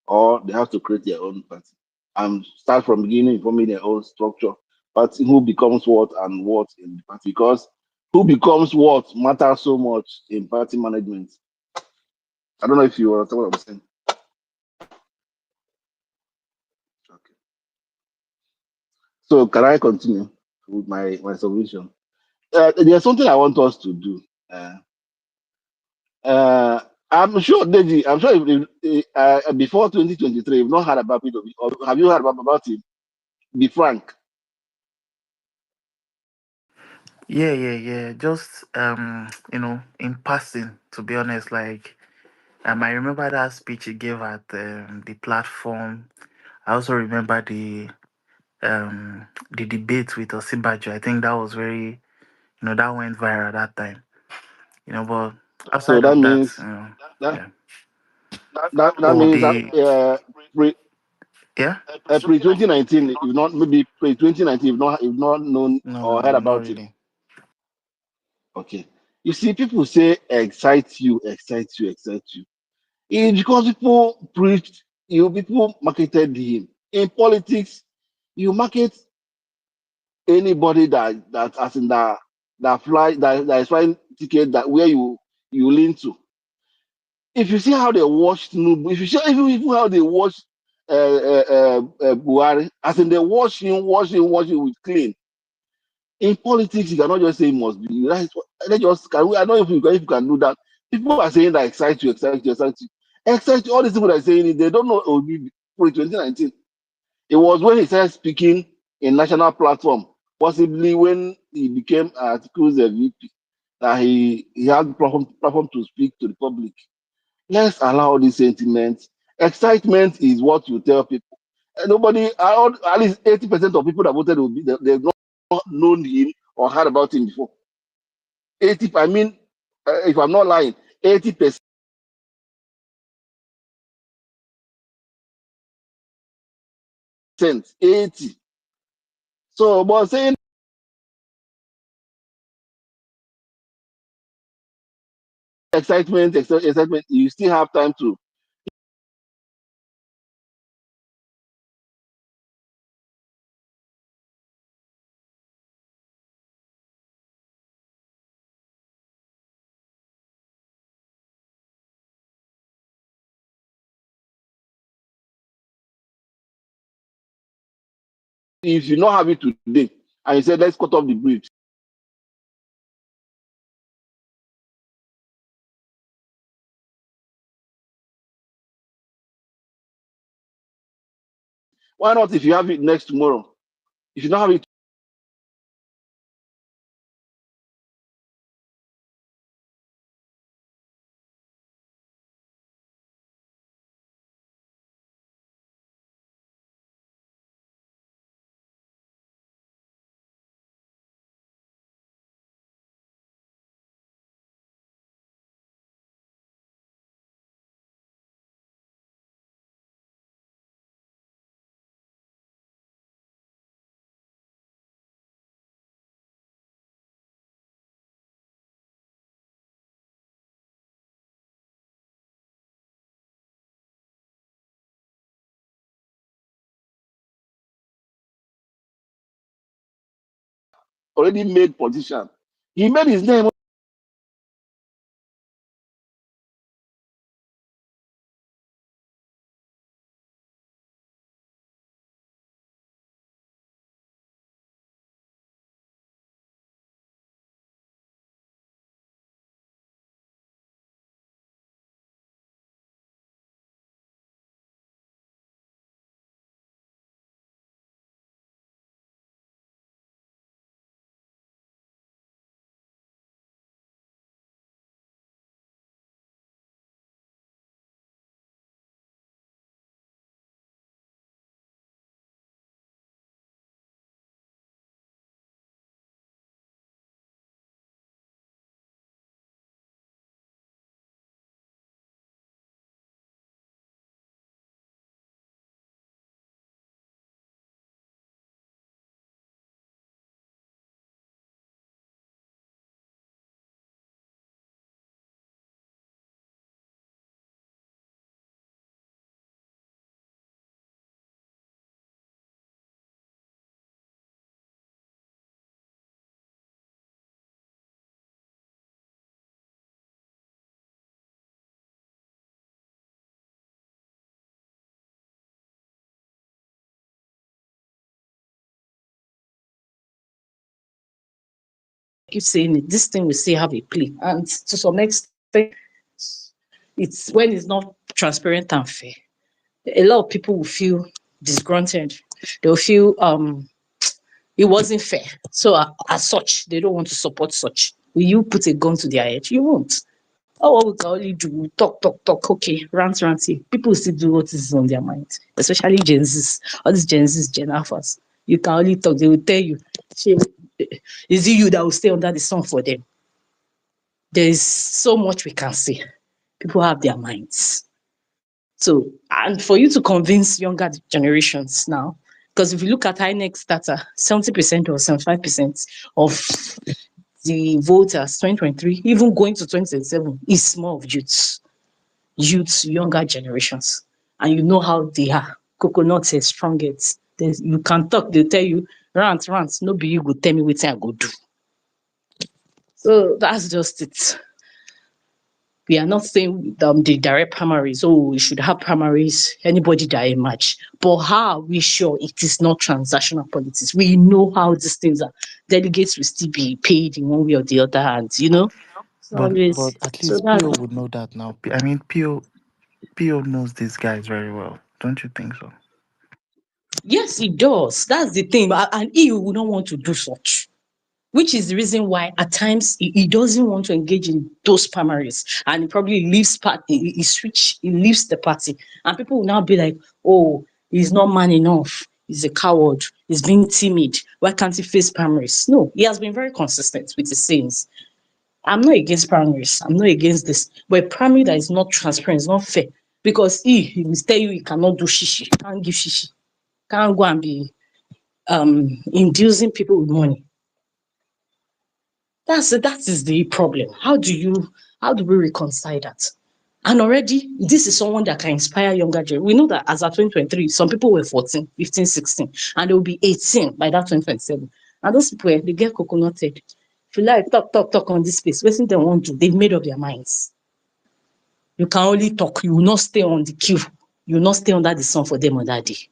or they have to create their own party and start from beginning forming their own structure. But who becomes what and what in the party? Because who becomes what matters so much in party management. I don't know if you understand what I'm saying. Okay. So can I continue with my submission? There's something I want us to do. Uh, I'm sure, Deji, I'm sure before 2023, you've not heard about it, or have you heard about it? Be frank. Yeah. Just in passing, to be honest, like I remember that speech he gave at the platform. I also remember the debate with Osinbajo. I think that was very, that went viral that time. But So outside that of that, means that yeah. that Oh, means that the pre yeah. pre 2019, if not maybe pre 2019, if not known or heard No, not about him. really. Okay. You see, people say excite you, excite you, excite you. It's because people preached, people marketed him. In politics, you market anybody that as in that fly that is flying ticket that where you lean to. If you see how they watched Nubu, if you see even how they watch Buhari, as in they watch him with clean. In politics, you cannot just say it must be. Right? Let just can we, I don't know if you can do that. People are saying that excite you, excite you, excite you. Excite you. All these people that are saying it, they don't know Obi for 2019. It was when he started speaking in national platform, possibly when he became Articles VP, that he had platform to speak to the public. Let's allow these sentiments. Excitement is what you tell people. And nobody, at least 80% of people that voted will be they've not known him or heard about him before. 80, I mean, if I'm not lying, 80%, 80. So, but saying excitement, you still have time to if you not have it today, and you said let's cut off the bridge, why not if you have it next tomorrow? If you don't have it, already made position. He made his name. keep saying it, this thing will still have a play. And to some extent, it's when it's not transparent and fair. A lot of people will feel disgruntled. They'll feel it wasn't fair. So as such, they don't want to support such. Will you put a gun to their head? You won't. Oh, what we can only do, talk, talk, talk. Okay, rant, rant. Here. People still do what is on their mind, especially Gen Zs. All these Gen Zs, Gen Alphas. You can only talk. They will tell you, is it you that will stay under the sun for them? There is so much we can say. People have their minds. So, and for you to convince younger generations now, because if you look at INEX data, 70% or 75% of the voters 2023, even going to 2027, is more of youths, younger generations. And you know how they are. Coconuts are strongest. You can talk, they'll tell you, rant, rant. No be you go tell me what I go do. So that's just it. We are not saying the direct primaries, oh, we should have primaries, anybody that emerge. But how are we sure it is not transactional politics? We know how these things are. Delegates will still be paid in one way or the other, and it's But always at so least that. PO would know that now. I mean, PO knows these guys very well. Don't you think so? Yes, it does. That's the thing. And he will not want to do such. Which is the reason why at times he doesn't want to engage in those primaries, and he probably leaves he leaves the party, and people will now be like, oh, he's not man enough, he's a coward, he's being timid, why can't he face primaries? No, he has been very consistent with his sayings. I'm not against primaries, I'm not against this, but a primary that is not transparent is not fair, because he will tell you he cannot do shishi, can't give shishi, can't go and be inducing people with money. That is the problem. How do we reconcile that? And already, this is someone that can inspire younger generation. We know that as at 2023, some people were 14, 15, 16, and they will be 18 by that 2027. And those people, they get coconutted. If you like, talk, talk, talk on this space, what they want to, they've made up their minds. You can only talk. You will not stay on the queue. You will not stay under the sun for them on that day.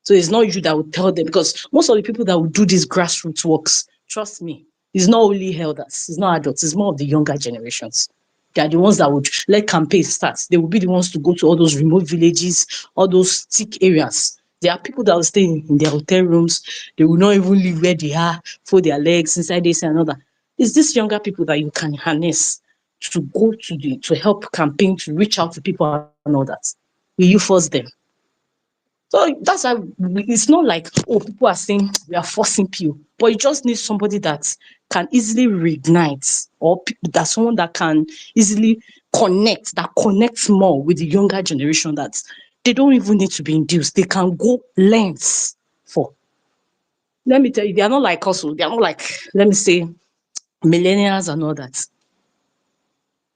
So it's not you that will tell them, because most of the people that will do these grassroots works, trust me, it's not only elders, it's not adults, it's more of the younger generations. They are the ones that would let campaigns start. They will be the ones to go to all those remote villages, all those thick areas. There are people that will stay in their hotel rooms. They will not even leave where they are, fold their legs inside this and another. It's these younger people that you can harness to go to help campaign, to reach out to people and all that. Will you force them? So that's why it's not like, oh, people are saying we are forcing people, but you just need somebody that can easily reignite, or that someone that can easily connect, that connects more with the younger generation, that they don't even need to be induced. They can go lengths for. Let me tell you, they are not like us. They are not like, let me say, millennials and all that.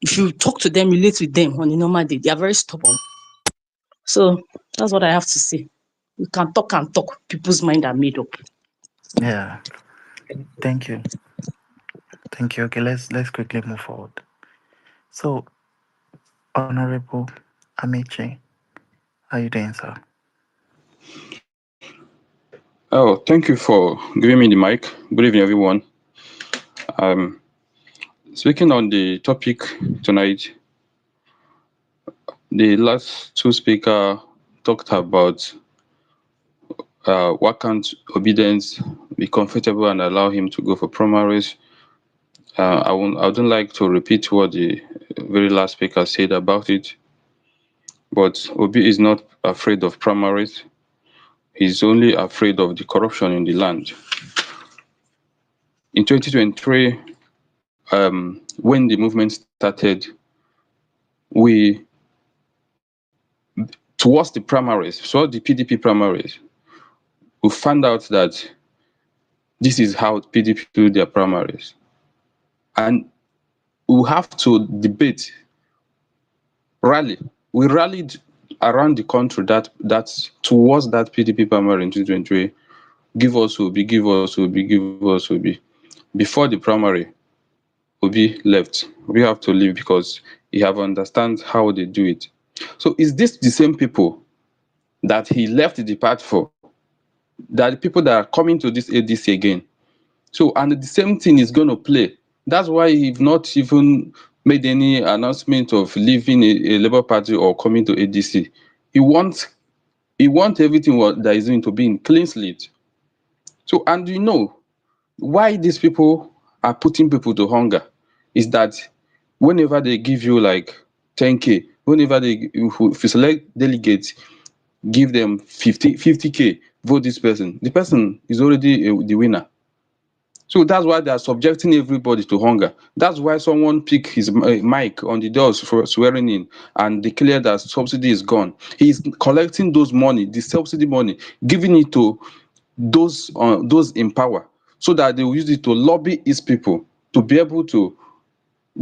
If you talk to them, relate with them on a normal day, they are very stubborn. So that's what I have to say. We can talk and talk. People's mind are made up. Yeah. Thank you. Thank you. Okay, let's quickly move forward. So, Honorable Amici, how you doing, sir? Oh, thank you for giving me the mic. Good evening, everyone. Speaking on the topic tonight, the last two speakers talked about why can't obedience be comfortable and allow him to go for primaries. I wouldn't like to repeat what the very last speaker said about it, but Obi is not afraid of primaries. He's only afraid of the corruption in the land. In 2023, when the movement started, we, towards the primaries, so the PDP primaries, we found out that this is how PDP do their primaries. And we have to debate, rally. We rallied around the country that's towards that PDP primary in 2023. Give us Obi, give us Obi, give us Obi. Before the primary, Obi left. We have to leave because he have understand how they do it. So is this the same people that he left the party for, that the people that are coming to this ADC again? So, and the same thing is going to play That's why he's not even made any announcement of leaving a Labour Party or coming to ADC. He wants everything that is doing to be in clean slate. So, and you know why these people are putting people to hunger is that whenever they give you like 10K, whenever if you select delegates, give them 50K, vote this person, the person is already the winner. So that's why they are subjecting everybody to hunger. That's why someone pick his mic on the doors for swearing in and declare that subsidy is gone. He's collecting those money, the subsidy money, giving it to those in power, so that they will use it to lobby his people to be able to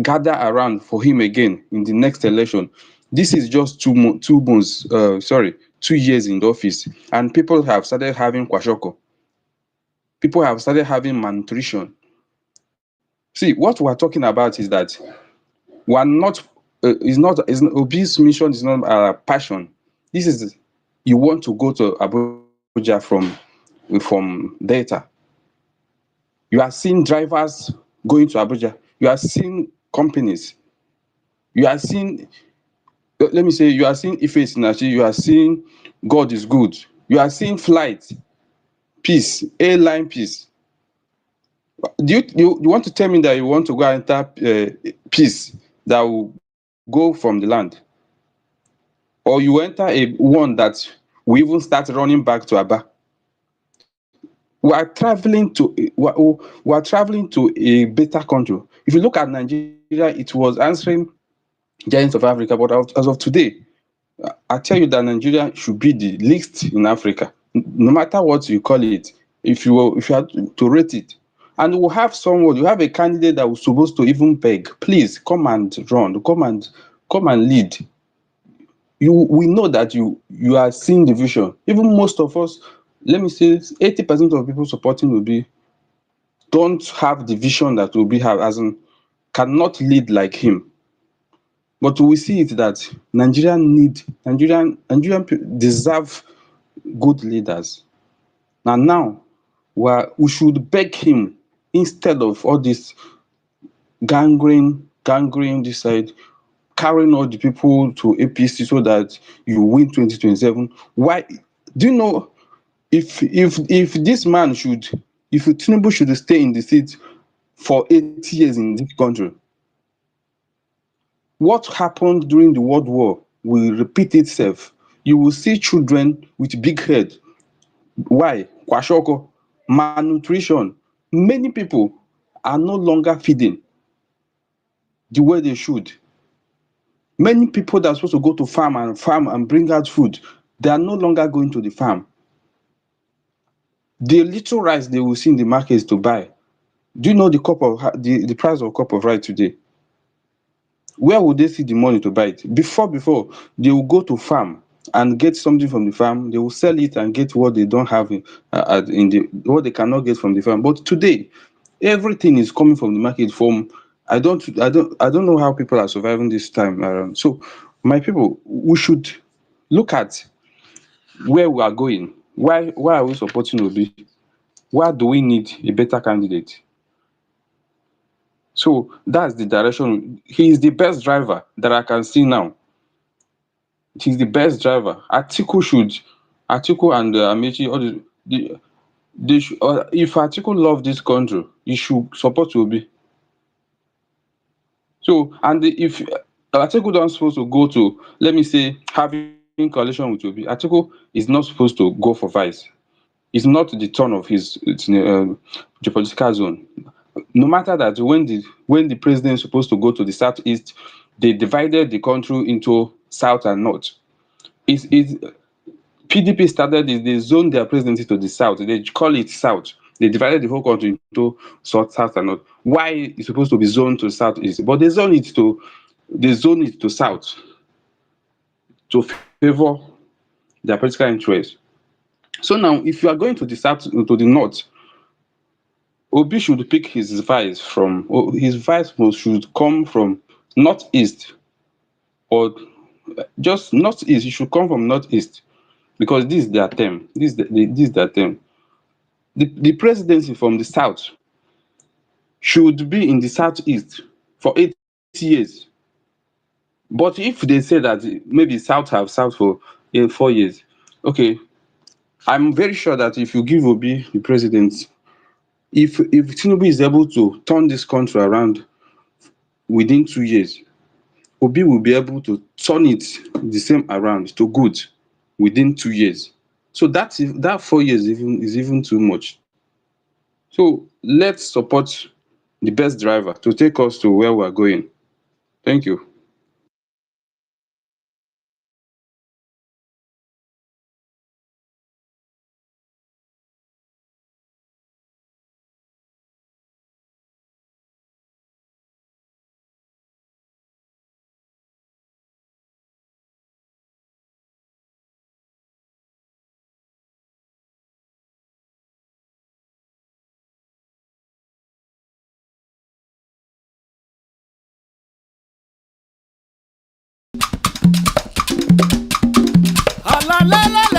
gather around for him again in the next election. This is just 2 months, 2 years in the office, and people have started having kwashoko. People have started having malnutrition. See, what we are talking about is that we are not, Obi's mission is not passion. This is, you want to go to Abuja from Delta. You are seeing drivers going to Abuja. You are seeing companies. You are seeing, let me say, you are seeing Ife Sinachi. You are seeing God is good. You are seeing flight, peace, airline peace. You want to tell me that you want to go and enter peace that will go from the land? Or you enter a one that we even start running back to Aba? We are traveling to a better country. If you look at Nigeria, it was answering giants of Africa, but as of today, I tell you that Nigeria should be the least in Africa, no matter what you call it. If you had to rate it, and we'll have someone, you have a candidate that was supposed to even beg, please come and run, come and lead. We know that you are seeing the vision. Even most of us, let me say 80% of people supporting Obi don't have the vision that Obi have, as in cannot lead like him. But we see it that Nigerian deserve good leaders. Now we should beg him instead of all this gangrene this side, carrying all the people to APC so that you win 2027. Why? Do you know, if this man should, if Tinubu should stay in the seat for 8 years in this country, what happened during the World War will repeat itself. You will see children with big head. Why? Kwashoko, malnutrition. Many people are no longer feeding the way they should. Many people that are supposed to go to farm and bring out food, they are no longer going to the farm. The little rice they will see in the markets to buy. Do you know the price of a cup of rice today? Where would they see the money to buy it? Before, they will go to farm and get something from the farm. They will sell it and get what they don't have what they cannot get from the farm. But today, everything is coming from the market. I don't know how people are surviving this time around. So, my people, we should look at where we are going. Why are we supporting Obi? Why do we need a better candidate? So that's the direction. He is the best driver that I can see now. He's the best driver. Atiku and Amechi, all they should, if Atiku love this country, he should support Obi. So, and if Atiku don't supposed to go to, let me say, having coalition with Obi, Atiku is not supposed to go for vice. It's not the turn of his geopolitical zone. No matter that when the president is supposed to go to the southeast, they divided the country into south and north. Is PDP started is they zoned their presidency to the south. They call it south. They divided the whole country into south and north. Why it's supposed to be zoned to southeast? But they zone it to south to favor their political interests. So now, if you are going to the south, to the north, Obi should pick his vice should come from northeast, or just northeast. He should come from northeast, because this is their term. This is their term. The presidency from the south should be in the southeast for 8 years. But if they say that maybe South have South for 4 years, okay, I'm very sure that if you give Obi the president, if Tinubu is able to turn this country around within 2 years, Obi will be able to turn it the same around to good within 2 years. So that 4 years is even too much. So let's support the best driver to take us to where we're going. Thank you. Ah, la, la, la,